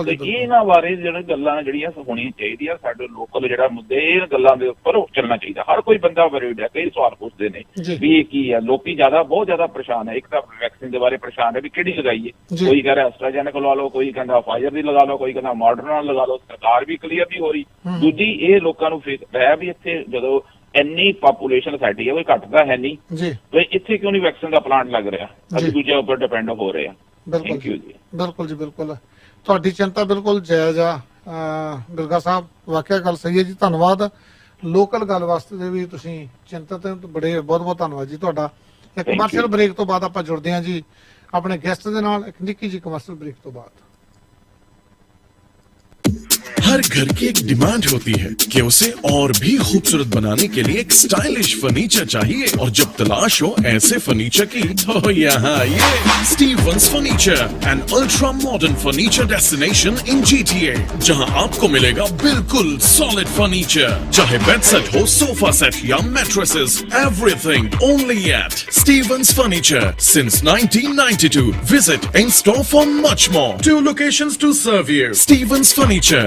ਤੇ ਇਹਨਾਂ ਬਾਰੇ ਜਿਹੜੀਆਂ ਗੱਲਾਂ ਜਿਹੜੀਆਂ ਹੋਣੀਆਂ ਚਾਹੀਦੀਆਂ, ਸਾਡੇ ਲੋਕਲ ਜਿਹੜਾ ਮੁੱਦੇ, ਇਹ ਗੱਲਾਂ ਦੇ ਉੱਪਰ ਚੱਲਣਾ ਚਾਹੀਦਾ। ਹਰ ਕੋਈ ਬੰਦਾ ਵਰੀਡ ਹੈ, ਕਈ ਸਵਾਲ ਪੁੱਛਦੇ ਨੇ ਵੀ ਇਹ ਕੀ ਹੈ। ਲੋਕੀ ਬਹੁਤ ਜ਼ਿਆਦਾ ਪਰੇਸ਼ਾਨ ਹੈ। ਇੱਕ ਤਾਂ ਵੈਕਸੀਨ ਦੇ ਬਾਰੇ ਪਰੇਸ਼ਾਨ ਹੈ ਵੀ ਕਿਹੜੀ ਲਗਾਈਏ, ਕੋਈ ਕਹਿ ਰਿਹਾ ਐਸਟਰਾਜੈਨਿਕ ਲਗਾ ਲਓ, ਕੋਈ ਕਹਿੰਦਾ ਫਾਈਜ਼ਰ ਦੀ ਲਗਾ ਲਓ, ਕੋਈ ਕਹਿੰਦਾ ਮਾਡਰਨਾ ਲਗਾ ਲਓ। ਸਰਕਾਰ ਵੀ ਕਲੀਅਰ ਨਹੀਂ ਹੋ ਰਹੀ। ਦੂਜੀ ਇਹ ਲੋਕਾਂ ਨੂੰ ਫਿਕਰ ਹੈ ਵੀ ਇੱਥੇ ਜਦੋਂ ਇੰਨੀ ਪਾਪੂਲੇਸ਼ਨ ਸਾਡੀ ਹੈ, ਕੋਈ ਘੱਟ ਤਾਂ ਹੈ ਨਹੀਂ, ਤੇ ਇੱਥੇ ਕਿਉਂ ਨਹੀਂ ਵੈਕਸੀਨ ਦਾ ਪਲਾਂਟ ਲੱਗ ਰਿਹਾ? ਅਸੀਂ ਦੂਜਿਆਂ ਉੱਪਰ ਡਿਪੈਂਡ ਹੋ ਰਹੇ ਹਾਂ। ਥੈਂਕ ਯੂ ਜੀ। ਬਿਲਕੁਲ ਜੀ, ਬਿਲਕੁਲ ਤੁਹਾਡੀ ਚਿੰਤਾ ਬਿਲਕੁਲ ਜਾਇਜ਼ ਆ ਬਿਲਗਾ ਸਾਹਿਬ, ਵਾਕਿਆ ਗੱਲ ਸਹੀ ਹੈ ਜੀ। ਧੰਨਵਾਦ। ਲੋਕਲ ਗੱਲ ਵਾਸਤੇ ਵੀ ਤੁਸੀਂ ਚਿੰਤਤ ਹੋ, ਬਹੁਤ ਬਹੁਤ ਧੰਨਵਾਦ ਜੀ ਤੁਹਾਡਾ। ਇੱਕ ਕਮਰਸ਼ੀਅਲ ਬ੍ਰੇਕ ਤੋਂ ਬਾਅਦ ਆਪਾਂ ਜੁੜਦੇ ਹਾਂ ਜੀ ਆਪਣੇ ਗੈਸਟ ਦੇ ਨਾਲ, ਇੱਕ ਨਿੱਕੀ ਜੀ ਕਮਰਸ਼ੀਅਲ ਬ੍ਰੇਕ ਤੋਂ ਬਾਅਦ। हर घर की एक डिमांड होती है कि उसे और भी खूबसूरत बनाने के लिए एक स्टाइलिश फर्नीचर चाहिए, और जब तलाश हो ऐसे फर्नीचर की, तो यहाँ ये Stevens furniture, an ultra modern furniture destination in GTA, जहाँ आपको मिलेगा बिल्कुल सॉलिड फर्नीचर, चाहे बेड सेट हो, सोफा सेट या mattresses, everything only at Stevens furniture since 1992. Visit in store for much more. 2 locations to serve you. Stevens Furniture.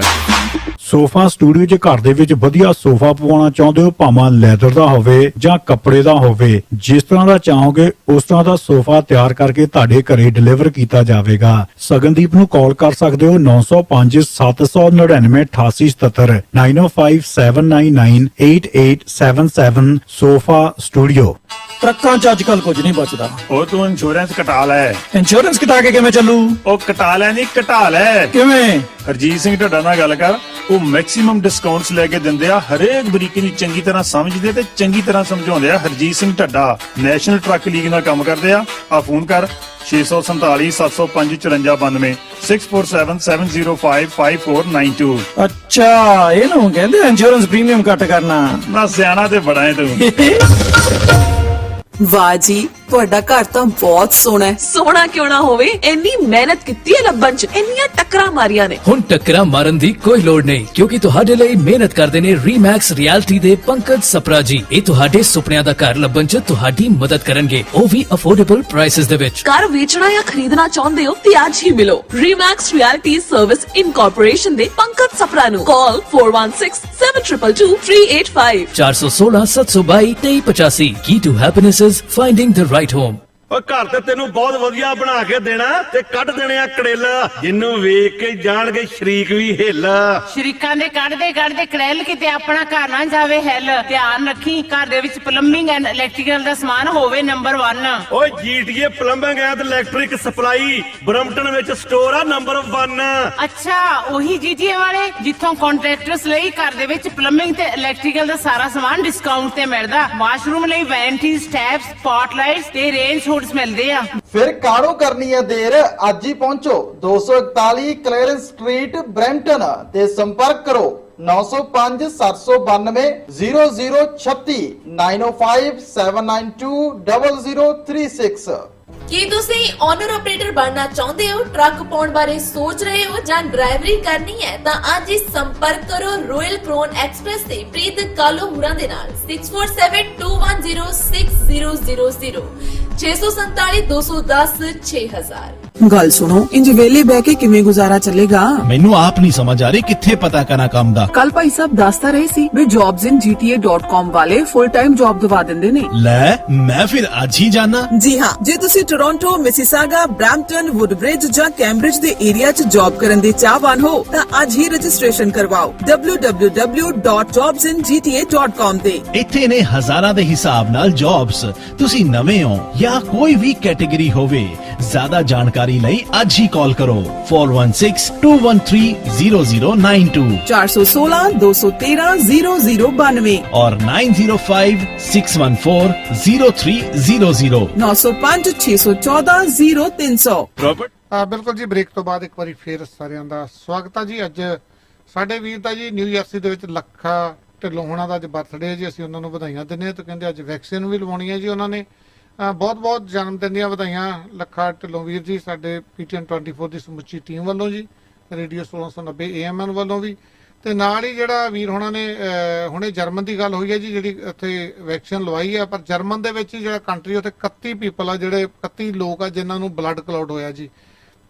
Sofa studio 'ਚ ਘਰ ਦੇ ਵਿੱਚ ਵਧੀਆ ਸੋਫਾ ਪਵਾਉਣਾ ਚਾਹੁੰਦੇ ਹੋ, ਭਾਵੇਂ ਲੈਦਰ ਦਾ ਹੋਵੇ ਜਾਂ ਕੱਪੜੇ ਦਾ ਹੋਵੇ, ਜਿਸ ਤਰ੍ਹਾਂ ਦਾ ਚਾਹੋਗੇ ਉਸ ਤਰ੍ਹਾਂ ਦਾ ਸੋਫਾ ਤਿਆਰ ਕਰਕੇ ਤੁਹਾਡੇ ਘਰੇ ਡਿਲੀਵਰ ਕੀਤਾ ਜਾਵੇਗਾ। ਸਗਨਦੀਪ ਨੂੰ ਕਾਲ ਕਰ ਸਕਦੇ ਹੋ 905 799 8877 905 799 8877। Sofa studio. ਟਰੱਕਾਂ 'ਚ ਅੱਜ ਕੱਲ ਕੁਝ ਨਹੀਂ ਬਚਦਾ। ਉਹ ਤੂੰ ਇੰਸ਼ੋਰੈਂਸ ਕਟਾ ਲੈ। ਇੰਸ਼ੋਰੈਂਸ ਕਟਾ ਕੇ ਕਿਵੇਂ ਚੱਲੂ? ਉਹ ਕਟਾ ਲੈ ਨਹੀਂ, ਘਟਾ ਲੈ। ਕਿਵੇਂ? ਹਰਜੀਤ ਸਿੰਘ ਢੱਡਾ ਨਾਲ ਗੱਲ ਕਰ, ਉਹ ਮੈਕਸਿਮਮ ਡਿਸਕਾਊਂਟਸ ਲੈ ਕੇ ਦਿੰਦੇ ਆ। ਹਰੇਕ ਬਰੀਕੀ ਨੂੰ ਚੰਗੀ ਤਰ੍ਹਾਂ ਸਮਝਦੇ ਤੇ ਚੰਗੀ ਤਰ੍ਹਾਂ ਸਮਝਾਉਂਦੇ ਆ। Harjeet Singh Dhadda national truck league ਨਾਲ ਕੰਮ ਕਰਦੇ ਆ। ਫੋਨ ਕਰ 647 705 5492 647 705 5492। ਅੱਛਾ, ਇਹਨੂੰ ਕਹਿੰਦੇ ਇੰਸ਼ੋਰੈਂਸ ਪ੍ਰੀਮੀਅਮ ਕੱਟ ਕਰਨਾ। ਨਾ ਸਿਆਣਾ ਤੇ ਬੜਾ ਹੈ ਤੂੰ। ਵਾਹ ਜੀ, ਤੁਹਾਡਾ ਘਰ ਤਾਂ ਬਹੁਤ ਸੋਹਣਾ ਹੈ। ਸੋਹਣਾ ਕਿਉਂ ਨਾ ਹੋਵੇ, ਇੰਨੀ ਮਿਹਨਤ ਕੀਤੀ ਹੈ ਲੱਭਣ 'ਚ, ਇੰਨੀਆਂ ਟੱਕਰਾਂ ਮਾਰੀਆਂ ਨੇ। ਹੁਣ ਟੱਕਰਾਂ ਮਾਰਨ ਦੀ ਕੋਈ ਲੋੜ ਨਹੀਂ, ਕਿਉਂਕਿ ਤੁਹਾਡੇ ਲਈ ਮਿਹਨਤ ਕਰਦੇ ਨੇ ਰੀਮੈਕਸ ਰਿਐਲਿਟੀ ਦੇ ਪੰਕਜ ਸਪਰਾ ਜੀ। ਇਹ ਤੁਹਾਡੇ ਸੁਪਨਿਆਂ ਦਾ ਘਰ ਲੱਭਣ 'ਚ ਤੁਹਾਡੀ ਮਦਦ ਕਰਨਗੇ, ਉਹ ਵੀ ਅਫੋਰਡੇਬਲ ਪ੍ਰਾਈਸਸ ਦੇ ਵਿੱਚ। ਘਰ ਵੇਚਣਾ ਜਾਂ ਖਰੀਦਣਾ ਚਾਹੁੰਦੇ ਹੋ ਤੇ ਅੱਜ ਹੀ ਮਿਲੋ ਰੀਮੈਕਸ ਰਿਐਲਿਟੀ ਸਰਵਿਸ ਇਨਕੋਰਪੋਰੇਸ਼ਨ ਦੇ ਪੰਕਜ ਸਪਰਾ ਨੂੰ। ਕਾਲ 416 722 385 416 722 2385। Key to happiness is finding the right home. ਓਏ ਘਰ ਤੇ ਤੈਨੂੰ ਬਹੁਤ ਵਧੀਆ ਬਣਾ ਕੇ ਦੇਣਾ ਤੇ ਕੱਢ ਦੇਣੇ ਆ ਕੜੇਲ ਜਿਹਨੂੰ ਵੇਖ ਕੇ ਜਾਣਗੇ ਸ਼ਰੀਕ ਵੀ ਹਿੱਲ। ਸ਼ਰੀਕਾਂ ਦੇ ਕੱਢਦੇ ਕੜੈਲ ਕਿਤੇ ਆਪਣਾ ਘਰ ਨਾ ਜਾਵੇ ਹਿੱਲ। ਧਿਆਨ ਰੱਖੀ ਘਰ ਦੇ ਵਿੱਚ ਪਲੰਬਿੰਗ ਐਂਡ ਇਲੈਕਟ੍ਰੀਕਲ ਦਾ ਸਮਾਨ ਹੋਵੇ ਨੰਬਰ 1। ਓਏ GTA plumbing and electric supply Brampton ਵਿੱਚ ਸਟੋਰ ਆ ਨੰਬਰ 1। ਅੱਛਾ ਉਹੀ ਜੀਟੀਏ ਵਾਲੇ ਜਿੱਥੋਂ ਕੰਟਰੈਕਟਰਸ ਲਈ ਘਰ ਦੇ ਵਿੱਚ ਪਲੰਬਿੰਗ ਤੇ ਇਲੈਕਟ੍ਰੀਕਲ ਦਾ ਸਾਰਾ ਸਮਾਨ ਡਿਸਕਾਊਂਟ ਤੇ ਮਿਲਦਾ। ਵਾਸ਼ਰੂਮ ਲਈ ਵੈਨਟੀਜ਼, ਟੈਪਸ, ਸਪੌਟਲਾਈਟਸ ਤੇ ਰੇਂਜ ਹੂਡਸ ਮਿਲਦੇ ਆ। ਫਿਰ ਕਾਹਨੂੰ ਕਰਨੀ ਹੈ ਦੇਰ, ਅੱਜ ਹੀ ਪਹੁੰਚੋ 241 ਕਲੈਰੈਂਸ ਸਟਰੀਟ ਬਰੈਂਪਟਨ ਤੇ ਸੰਪਰਕ ਕਰੋ 905 792 0036 905 792 0036। ਕੀ ਤੁਸੀਂ ਓਨਰ ਆਪਰੇਟਰ ਬਣਨਾ ਚਾਹੁੰਦੇ ਹੋ? ਟਰੱਕ ਪਾਉਣ ਬਾਰੇ ਸੋਚ ਰਹੇ ਹੋ ਜਾਂ ਡਰਾਈਵਰੀ ਕਰਨੀ ਹੈ ਤਾਂ ਅੱਜ ਹੀ ਸੰਪਰਕ ਕਰੋ ਰੋਇਲ ਕ੍ਰੋਨ ਐਕਸਪ੍ਰੈਸ ਤੇ ਪ੍ਰੀਤ ਕਾਲੋ ਹੁਰਾਂ ਦੇ ਨਾਲ 6472106000 647 210 6000। ਗੱਲ ਸੁਣੋ, ਇੰਜ ਵੇਲੇ ਬਹਿ ਕੇ ਕਿਵੇਂ ਗੁਜ਼ਾਰਾ ਚੱਲੇਗਾ? ਮੈਨੂੰ ਆਪ ਨਹੀਂ ਸਮਝ ਆ ਰਹੀ ਕਿੱਥੇ ਪਤਾ ਕਰਾਂ ਕੰਮ ਦਾ। ਕੱਲ ਭਾਈ ਸਾਹਿਬ ਦੱਸਦਾ ਰਹੇ ਸੀ ਵੀ jobsingta.com ਵਾਲੇ ਫੁੱਲ ਟਾਈਮ ਜੌਬ ਦਵਾ ਦਿੰਦੇ ਨੇ। ਲੈ ਮੈਂ ਫਿਰ ਅੱਜ ਹੀ ਜਾਣਾ। ਜੀ ਹਾਂ, ਜੇ ਤੁਸੀਂ ਟੋਰਾਂਟੋ, ਮਿਸੀਸਾਗਾ, ਬ੍ਰੈਂਪਟਨ, ਵੁੱਡਬ੍ਰਿਜ ਜਾਂ ਕੈਂਬਰਿਜ ਦੇ ਏਰੀਆ 'ਚ ਜੌਬ ਕਰਨ ਦੇ ਚਾਹਵਾਨ ਹੋ ਤਾਂ ਅੱਜ ਹੀ ਰਜਿਸਟ੍ਰੇਸ਼ਨ ਕਰਵਾਓ www.jobsingta.com ਤੇ। ਇੱਥੇ ਨੇ ਹਜ਼ਾਰਾਂ ਦੇ ਹਿਸਾਬ ਨਾਲ ਜੌਬਸ। ਤੁਸੀਂ ਨਵੇਂ ਹੋ ਜਾਂ ਕੋਈ ਵੀ ਕੈਟੇਗਰੀ ਹੋਵੇ, ਜ਼ਿਆਦਾ ਜਾਣਕਾਰੀ ਲਈ ਅੱਜ ਹੀ ਕਾਲ ਕਰੋ 4162130092 416 213 0092 और 9056140300 905 614 0300। ਬਿਲਕੁਲ ਜੀ, ਬ੍ਰੇਕ ਤੋਂ ਬਾਅਦ ਇੱਕ ਵਾਰੀ ਫੇਰ ਸਾਰਿਆਂ ਦਾ ਸਵਾਗਤ ਹੈ ਜੀ। ਅੱਜ ਸਾਡੇ ਵੀਰ ਦਾ ਜੀ ਨਿਊ ਜਰਸੀ ਦੇ ਵਿੱਚ ਲੱਖਾ ਢਿੱਲੋਂ ਹੋਣਾ ਦਾ ਅੱਜ ਬਰਥਡੇ ਜੀ। ਅਸੀਂ ਉਹਨਾਂ ਨੂੰ ਵਧਾਈਆਂ ਦਿੰਦੇ ਹਾਂ ਤੇ ਕਹਿੰਦੇ ਅੱਜ ਵੈਕਸੀਨ ਵੀ ਲਵਾਉਣੀ ਹੈ ਜੀ ਉਹਨਾਂ ਨੇ। ਬਹੁਤ ਬਹੁਤ ਜਨਮ ਦਿਨ ਦੀਆਂ ਵਧਾਈਆਂ ਲੱਖਾ ਢਿੱਲੋਂ ਵੀਰ ਜੀ, ਸਾਡੇ PTN 24 ਦੀ ਸਮੁੱਚੀ ਟੀਮ ਵੱਲੋਂ ਜੀ, ਰੇਡੀਓ 1690 AMN ਵੱਲੋਂ ਵੀ। ਤੇ ਨਾਲ ਹੀ ਜਿਹੜਾ ਵੀਰ ਹੋਣਾ ਨੇ ਹੁਣੇ ਜਰਮਨ ਦੀ ਗੱਲ ਹੋਈ ਹੈ ਜੀ, ਜਿਹੜੀ ਉੱਥੇ ਵੈਕਸੀਨ ਲਵਾਈ ਹੈ। ਪਰ ਜਰਮਨ ਦੇ ਵਿੱਚ ਹੀ ਜਿਹੜਾ ਕੰਟਰੀ, ਉੱਥੇ 31 ਪੀਪਲ ਆ, ਜਿਹੜੇ 31 ਲੋਕ ਆ ਜਿਨ੍ਹਾਂ ਨੂੰ ਬਲੱਡ ਕਲੌਟ ਹੋਇਆ ਜੀ।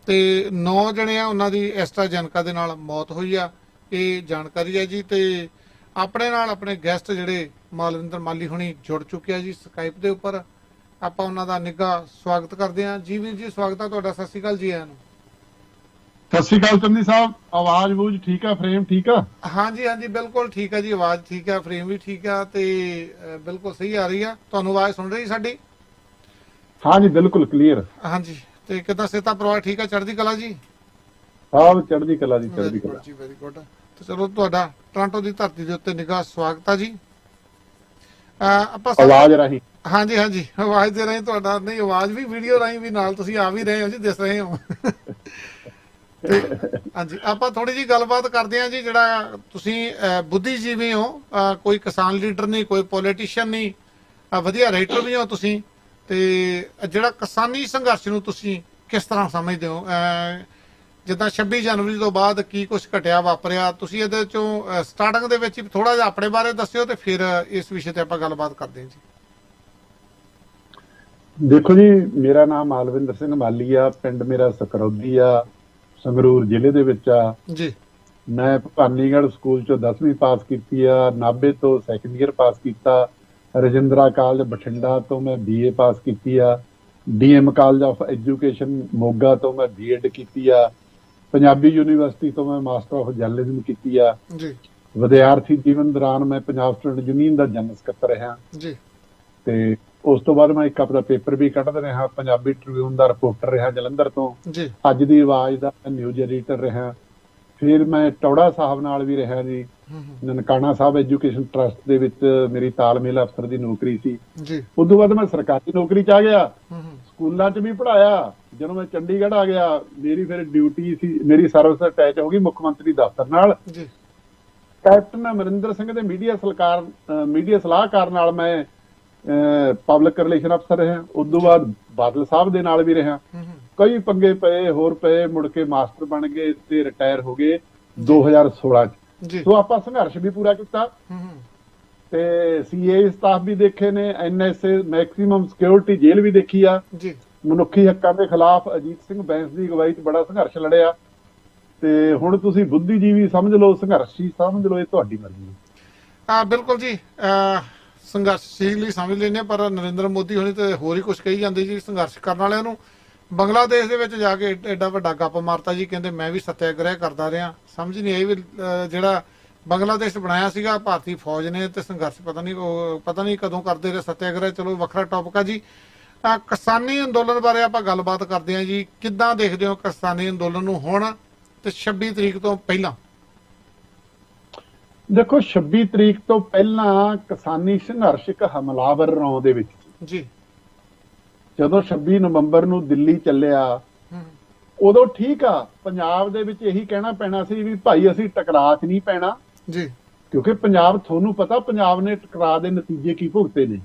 ਤੇ 9 ਜਣੇ ਆ ਉਹਨਾਂ ਦੀ ਐਸਟਰਾਜੈਨਕਾ ਦੇ ਨਾਲ ਮੌਤ ਹੋਈ ਆ, ਇਹ ਜਾਣਕਾਰੀ ਹੈ ਜੀ। ਤੇ ਆਪਣੇ ਨਾਲ ਆਪਣੇ ਗੈਸਟ ਜਿਹੜੇ ਮਾਲਵਿੰਦਰ ਮਾਲੀ ਹੁਣੀ ਜੁੜ ਚੁੱਕੇ ਆ ਜੀ ਸਕਾਈਪ ਦੇ ਉੱਪਰ। ਆਪਾਂ ਉਹਨਾਂ ਦਾ ਨਿੱਘਾ ਸਵਾਗਤ ਕਰਦੇ ਹਾਂ ਜੀ। ਵੀਰ ਜੀ ਸਵਾਗਤ ਹੈ ਤੁਹਾਡਾ, ਸਤਿ ਸ਼੍ਰੀ ਅਕਾਲ ਜੀ ਆਇਆਂ ਨੂੰ। ਸਤਿ ਸ਼੍ਰੀ ਅਕਾਲ ਚੰਦੀ ਸਾਹਿਬ, ਆਵਾਜ਼ ਬੂਝ ਠੀਕ ਆ, ਫਰੇਮ ਠੀਕ ਆ? ਹਾਂਜੀ ਹਾਂਜੀ ਬਿਲਕੁਲ ਠੀਕ ਹੈ ਜੀ, ਆਵਾਜ਼ ਠੀਕ ਹੈ, ਫਰੇਮ ਵੀ ਠੀਕ ਆ ਤੇ ਬਿਲਕੁਲ ਸਹੀ ਆ ਰਹੀ ਆ। ਤੁਹਾਨੂੰ ਆਵਾਜ਼ ਸੁਣ ਰਹੀ ਸਾਡੀ? ਹਾਂਜੀ ਬਿਲਕੁਲ ਕਲੀਅਰ। ਹਾਂਜੀ, ਤੇ ਕਿੱਦਾਂ ਸਿਹਤਾਂ ਪਰਿਵਾਰ ਠੀਕ ਆ, ਚੜ੍ਹਦੀ ਕਲਾ ਜੀ? ਸਭ ਚੜ੍ਹਦੀ ਕਲਾ ਜੀ, ਚੜ੍ਹਦੀ ਕਲਾ ਜੀ, ਵੈਰੀ ਗੁੱਡ। ਤੇ ਚਲੋ ਤੁਹਾਡਾ ਟੋਰਾਂਟੋ ਦੀ ਧਰਤੀ ਦੇ ਉੱਤੇ ਨਿੱਘਾ ਸਵਾਗਤ ਆ ਜੀ। ਆਪਾਂ ਆਵਾਜ਼ ਰਾਹੀਂ, ਹਾਂਜੀ ਹਾਂਜੀ ਆਵਾਜ਼ ਦੇ ਰਾਹੀਂ ਤੁਹਾਡਾ, ਨਹੀਂ ਆਵਾਜ਼ ਵੀ ਵੀਡੀਓ ਰਾਹੀਂ ਵੀ ਨਾਲ ਤੁਸੀਂ ਆ ਵੀ ਰਹੇ ਹੋ ਜੀ, ਦਿਸ ਰਹੇ ਹੋ। ਤੇ ਹਾਂਜੀ ਆਪਾਂ ਥੋੜੀ ਜੀ ਗੱਲਬਾਤ ਕਰਦੇ ਹਾਂ ਜੀ। ਜਿਹੜਾ ਤੁਸੀਂ ਬੁੱਧੀਜੀਵੀ ਹੋ, ਕੋਈ ਕਿਸਾਨ ਲੀਡਰ ਨਹੀਂ, ਕੋਈ ਪੋਲੀਟੀਸ਼ੀਅਨ ਨਹੀਂ, ਵਧੀਆ ਰਾਈਟਰ ਵੀ ਹੋ ਤੁਸੀਂ। ਤੇ ਜਿਹੜਾ ਕਿਸਾਨੀ ਸੰਘਰਸ਼ ਨੂੰ ਤੁਸੀਂ ਕਿਸ ਤਰ੍ਹਾਂ ਸਮਝਦੇ ਹੋ? ਜਿੱਦਾਂ 26 ਜਨਵਰੀ ਤੋਂ ਬਾਅਦ ਕੀ ਕੁਝ ਘਟਿਆ, ਵਾਪਰਿਆ, ਤੁਸੀਂ ਇਹਦੇ ਚੋਂ ਸਟਾਰਟਿੰਗ ਦੇ ਵਿੱਚ ਥੋੜਾ ਜਿਹਾ ਆਪਣੇ ਬਾਰੇ ਦੱਸਿਓ ਤੇ ਫਿਰ ਇਸ ਵਿਸ਼ੇ ਤੇ ਆਪਾਂ ਗੱਲਬਾਤ ਕਰਦੇ ਹਾਂ ਜੀ। ਦੇਖੋ ਜੀ, ਮੇਰਾ ਨਾਮ ਮਾਲਵਿੰਦਰ ਸਿੰਘ ਮਾਲੀ ਆ, ਪਿੰਡ ਮੇਰਾ ਸਕਰੌਦੀ ਆ, ਸੰਗਰੂਰ ਜ਼ਿਲ੍ਹੇ ਦੇ ਵਿੱਚ ਆ ਜੀ। ਮੈਂ ਭਵਾਨੀਗੜ੍ਹ ਸਕੂਲ ਚੋਂ 10ਵੀਂ ਪਾਸ ਕੀਤੀ ਆ, ਨਾਭੇ ਤੋਂ ਸੈਕੰਡ ਈਅਰ ਪਾਸ ਕੀਤਾ, ਰਜਿੰਦਰਾ ਕਾਲਜ ਬਠਿੰਡਾ ਤੋਂ ਮੈਂ BA ਪਾਸ ਕੀਤੀ ਆ, DM college of education Moga ਤੋਂ ਮੈਂ B.Ed ਕੀਤੀ ਆ, ਪੰਜਾਬੀ ਯੂਨੀਵਰਸਿਟੀ ਤੋਂ ਮੈਂ ਮਾਸਟਰ ਆਫ ਜਰਨਲਿਜ਼ਮ ਕੀਤੀ ਆ ਜੀ। ਵਿਦਿਆਰਥੀ ਜੀਵਨ ਦੌਰਾਨ ਮੈਂ ਪੰਜਾਬ ਸਟੂਡੈਂਟ ਯੂਨੀਅਨ ਦਾ ਜਨਰਲ ਸਕੱਤਰ ਰਿਹਾ ਜੀ। ਤੇ ਉਸ ਤੋਂ ਬਾਅਦ ਮੈਂ ਇੱਕ ਆਪਣਾ ਪੇਪਰ ਵੀ ਕੱਢਦਾ ਰਿਹਾ, ਪੰਜਾਬੀ ਟ੍ਰਿਬਿਊਨ ਦਾ ਰਿਪੋਰਟਰ ਰਿਹਾ ਜਲੰਧਰ ਤੋਂ ਜੀ। ਅੱਜ ਦੀ ਆਵਾਜ਼ ਦਾ ਨਿਊਜ਼ ਐਡੀਟਰ ਰਿਹਾ। ਫਿਰ ਮੈਂ ਟੌੜਾ ਸਾਹਿਬ ਨਾਲ ਵੀ ਰਿਹਾ ਜੀ, ਨਨਕਾਣਾ ਸਾਹਿਬ ਐਜੂਕੇਸ਼ਨ ਟਰਸਟ ਦੇ ਵਿੱਚ ਮੇਰੀ ਤਾਲਮੇਲ ਅਫਸਰ ਦੀ ਨੌਕਰੀ ਸੀ ਜੀ। ਉਸ ਤੋਂ ਬਾਅਦ ਮੈਂ ਸਰਕਾਰੀ ਨੌਕਰੀ 'ਚ ਆ ਗਿਆ, ਸਕੂਲਾਂ 'ਚ ਵੀ ਪੜ੍ਹਾਇਆ। ਜਦੋਂ ਮੈਂ ਚੰਡੀਗੜ੍ਹ ਆ ਗਿਆ, ਮੇਰੀ ਫਿਰ ਡਿਊਟੀ ਸੀ, ਮੇਰੀ ਸਰਵਿਸ ਅਟੈਚ ਹੋ ਗਈ ਮੁੱਖ ਮੰਤਰੀ ਦਫ਼ਤਰ ਨਾਲ ਜੀ। ਕੈਪਟਨ ਅਮਰਿੰਦਰ ਸਿੰਘ ਦੇ ਮੀਡੀਆ ਸਲਾਹਕਾਰ ਨਾਲ ਮੈਂ ਪਬਲਿਕ ਰਿਲੇਸ਼ਨ ਅਫਸਰ ਰਿਹਾ। ਉਸ ਤੋਂ ਬਾਅਦ ਬਾਦਲ ਸਾਹਿਬ ਦੇ ਨਾਲ ਵੀ ਰਿਹਾ। ਕਈ ਪੰਗੇ ਪਏ, ਹੋਰ ਪਏ, ਮੁੜ ਕੇ ਮਾਸਟਰ ਬਣ ਗਏ ਤੇ ਰਿਟਾਇਰ ਹੋ ਗਏ 2016 ਚ। ਸੋ ਆਪਾਂ ਸੰਘਰਸ਼ ਵੀ ਪੂਰਾ ਕੀਤਾ ਤੇ CA ਸਟਾਫ ਵੀ ਦੇਖੇ ਨੇ, NSA ਮੈਕਸਿਮਮ ਸਿਕਿਉਰਿਟੀ ਜੇਲ੍ਹ ਵੀ ਦੇਖੀ ਆ, ਮਨੁੱਖੀ ਹੱਕਾਂ ਦੇ ਖਿਲਾਫ ਅਜੀਤ ਸਿੰਘ ਬੈਂਸ ਦੀ ਅਗਵਾਈ 'ਚ ਬੜਾ ਸੰਘਰਸ਼ ਲੜਿਆ। ਤੇ ਹੁਣ ਤੁਸੀਂ ਬੁੱਧੀਜੀਵੀ ਸਮਝ ਲਓ, ਸੰਘਰਸ਼ੀ ਸਮਝ ਲਓ, ਇਹ ਤੁਹਾਡੀ ਮਰਜ਼ੀ ਹੈ। ਬਿਲਕੁਲ ਜੀ। ਸੰਘਰਸ਼ਸ਼ੀਲ ਹੀ ਸਮਝ ਲੈਂਦੇ ਹਾਂ, ਪਰ ਨਰਿੰਦਰ ਮੋਦੀ ਹੋਣੀ ਤੇ ਹੋਰ ਹੀ ਕੁਝ ਕਹੀ ਜਾਂਦੇ ਜੀ ਸੰਘਰਸ਼ ਕਰਨ ਵਾਲਿਆਂ ਨੂੰ। ਬੰਗਲਾਦੇਸ਼ ਦੇ ਵਿੱਚ ਜਾ ਕੇ ਐਡਾ ਵੱਡਾ ਗੱਪ ਮਾਰਤਾ ਜੀ, ਕਹਿੰਦੇ ਮੈਂ ਵੀ ਸੱਤਿਆਗ੍ਰਹਿ ਕਰਦਾ ਰਿਹਾ। ਸਮਝ ਨਹੀਂ ਆਈ ਵੀ ਜਿਹੜਾ ਬੰਗਲਾਦੇਸ਼ ਬਣਾਇਆ ਸੀਗਾ ਭਾਰਤੀ ਫੌਜ ਨੇ, ਤੇ ਸੰਘਰਸ਼ ਪਤਾ ਨਹੀਂ ਕਦੋਂ ਕਰਦੇ ਰਹੇ ਸੱਤਿਆਗ੍ਰਹਿ। ਚਲੋ ਵੱਖਰਾ ਟੌਪਿਕ ਆ ਜੀ। ਕਿਸਾਨੀ ਅੰਦੋਲਨ ਬਾਰੇ ਆਪਾਂ ਗੱਲਬਾਤ ਕਰਦੇ ਹਾਂ ਜੀ। ਕਿੱਦਾਂ ਦੇਖਦੇ ਹੋ ਕਿਸਾਨੀ ਅੰਦੋਲਨ ਨੂੰ ਹੁਣ ਤੇ 26 ਤਰੀਕ ਤੋਂ ਪਹਿਲਾਂ? ਦੇਖੋ 26 ਤਰੀਕ ਤੋਂ ਪਹਿਲਾਂ ਕਿਸਾਨੀ ਸੰਘਰਸ਼ ਇੱਕ ਹਮਲਾਵਰ ਰੌਂ ਦੇ ਵਿੱਚ ਜੀ। ਜਦੋਂ 26 ਨਵੰਬਰ ਨੂੰ ਦਿੱਲੀ ਚੱਲਿਆ ਉਦੋਂ ਠੀਕ ਆ, ਪੰਜਾਬ ਦੇ ਵਿੱਚ ਇਹੀ ਕਹਿਣਾ ਪੈਣਾ ਸੀ ਵੀ ਭਾਈ ਅਸੀਂ ਟਕਰਾਅ 'ਚ ਨਹੀਂ ਪੈਣਾ ਜੀ, ਕਿਉਂਕਿ ਪੰਜਾਬ, ਤੁਹਾਨੂੰ ਪਤਾ ਪੰਜਾਬ ਨੇ ਟਕਰਾਅ ਦੇ ਨਤੀਜੇ ਕੀ ਭੁਗਤੇ ਨੇ।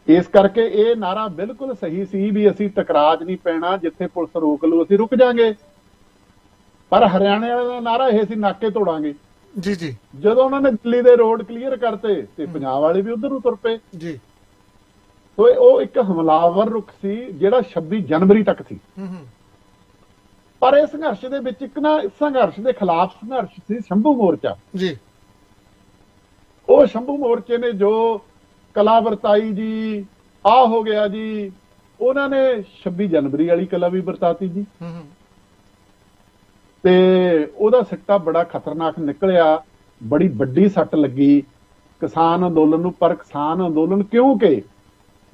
ਇਸ ਕਰਕੇ ਇਹ ਨਾਰਾ ਬਿਲਕੁਲ ਸਹੀ ਸੀ ਵੀ ਅਸੀਂ ਟਕਰਾਅ 'ਚ ਨਹੀਂ ਪੈਣਾ, ਜਿੱਥੇ ਪੁਲਿਸ ਰੋਕ ਲੂ ਅਸੀਂ ਰੁਕ ਜਾਾਂਗੇ। ਪਰ ਹਰਿਆਣੇ ਵਾਲਿਆਂ ਦਾ ਨਾਰਾ ਇਹ ਸੀ ਨਾਕੇ ਤੋੜਾਂਗੇ ਜੀ ਜੀ। ਜਦੋਂ ਉਹਨਾਂ ਨੇ ਦਿੱਲੀ ਦੇ ਰੋਡ ਕਲੀਅਰ ਕਰਤੇ ਤੇ ਪੰਜਾਬ ਵਾਲੇ ਵੀ ਉਧਰ ਨੂੰ ਤੁਰ ਪਏ ਜੀ। ਸੋ ਉਹ ਇੱਕ ਹਮਲਾਵਰ ਰੁਖ ਸੀ ਜਿਹੜਾ 26 ਜਨਵਰੀ ਤੱਕ ਸੀ। ਪਰ ਇਹ ਸੰਘਰਸ਼ ਦੇ ਵਿੱਚ ਇੱਕ ਨਾ ਸੰਘਰਸ਼ ਦੇ ਖਿਲਾਫ ਸੰਘਰਸ਼ ਸੀ ਸ਼ੰਭੂ ਮੋਰਚਾ ਜੀ। ਉਹ ਸ਼ੰਭੂ ਮੋਰਚੇ ਨੇ ਜੋ ਕਲਾ ਵਰਤਾਈ ਜੀ, ਹੋ ਗਿਆ ਜੀ, ਉਹਨਾਂ ਨੇ 26 ਜਨਵਰੀ ਵਾਲੀ ਕਲਾ ਵੀ ਵਰਤਾਤੀ ਜੀ। ਤੇ ਉਹਦਾ ਸਿੱਟਾ ਬੜਾ ਖਤਰਨਾਕ ਨਿਕਲਿਆ, ਬੜੀ ਵੱਡੀ ਸੱਟ ਲੱਗੀ ਕਿਸਾਨ ਅੰਦੋਲਨ ਨੂੰ। ਪਰ ਕਿਸਾਨ ਅੰਦੋਲਨ ਕਿਉਂਕਿ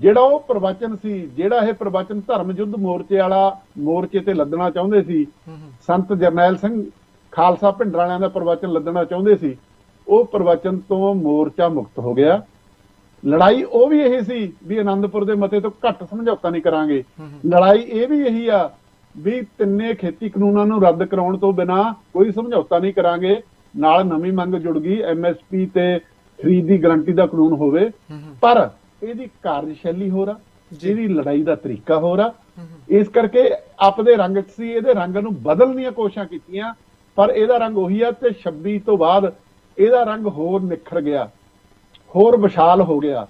ਜਿਹੜਾ ਉਹ ਪ੍ਰਵਚਨ ਸੀ, ਜਿਹੜਾ ਇਹ ਪ੍ਰਵਚਨ ਧਰਮ ਯੁੱਧ ਮੋਰਚੇ ਵਾਲਾ ਮੋਰਚੇ ਤੇ ਲੱਦਣਾ ਚਾਹੁੰਦੇ ਸੀ, ਸੰਤ ਜਰਨੈਲ ਸਿੰਘ ਖਾਲਸਾ ਭਿੰਡਰਾਂ ਵਾਲਿਆਂ ਦਾ ਪ੍ਰਵਚਨ ਲੱਦਣਾ ਚਾਹੁੰਦੇ ਸੀ, ਉਹ ਪ੍ਰਵਚਨ ਤੋਂ ਮੋਰਚਾ ਮੁਕਤ ਹੋ ਗਿਆ। ਲੜਾਈ ਉਹ ਵੀ ਇਹੀ ਸੀ ਵੀ ਆਨੰਦਪੁਰ ਦੇ ਮਤੇ ਤੋਂ ਘੱਟ ਸਮਝੌਤਾ ਨਹੀਂ ਕਰਾਂਗੇ। ਲੜਾਈ ਇਹ ਵੀ ਇਹੀ ਆ ਵੀ ਤਿੰਨੇ ਖੇਤੀ ਕਾਨੂੰਨਾਂ ਨੂੰ ਰੱਦ ਕਰਾਉਣ ਤੋਂ ਬਿਨਾਂ ਕੋਈ ਸਮਝੌਤਾ ਨਹੀਂ ਕਰਾਂਗੇ। ਨਾਲ ਨਵੀਂ ਮੰਗ ਜੁੜ ਗਈ, MSP ਤੇ ਖਰੀਦ ਦੀ ਗਰੰਟੀ ਦਾ ਕਾਨੂੰਨ ਹੋਵੇ। ਪਰ ਇਹਦੀ ਕਾਰਜਸ਼ੈਲੀ ਹੋਰ ਆ, ਇਹਦੀ ਲੜਾਈ ਦਾ ਤਰੀਕਾ ਹੋਰ ਆ। ਇਸ ਕਰਕੇ ਆਪਦੇ ਰੰਗ 'ਚ ਸੀ, ਇਹਦੇ ਰੰਗ ਨੂੰ ਬਦਲਣ ਦੀਆਂ ਕੋਸ਼ਿਸ਼ਾਂ ਕੀਤੀਆਂ, ਪਰ ਇਹਦਾ ਰੰਗ ਉਹੀ ਆ। ਤੇ 26 ਤੋਂ ਬਾਅਦ ਇਹਦਾ ਰੰਗ ਹੋਰ ਨਿਖਰ ਗਿਆ, ਹੋਰ ਵਿਸ਼ਾਲ ਹੋ ਗਿਆ।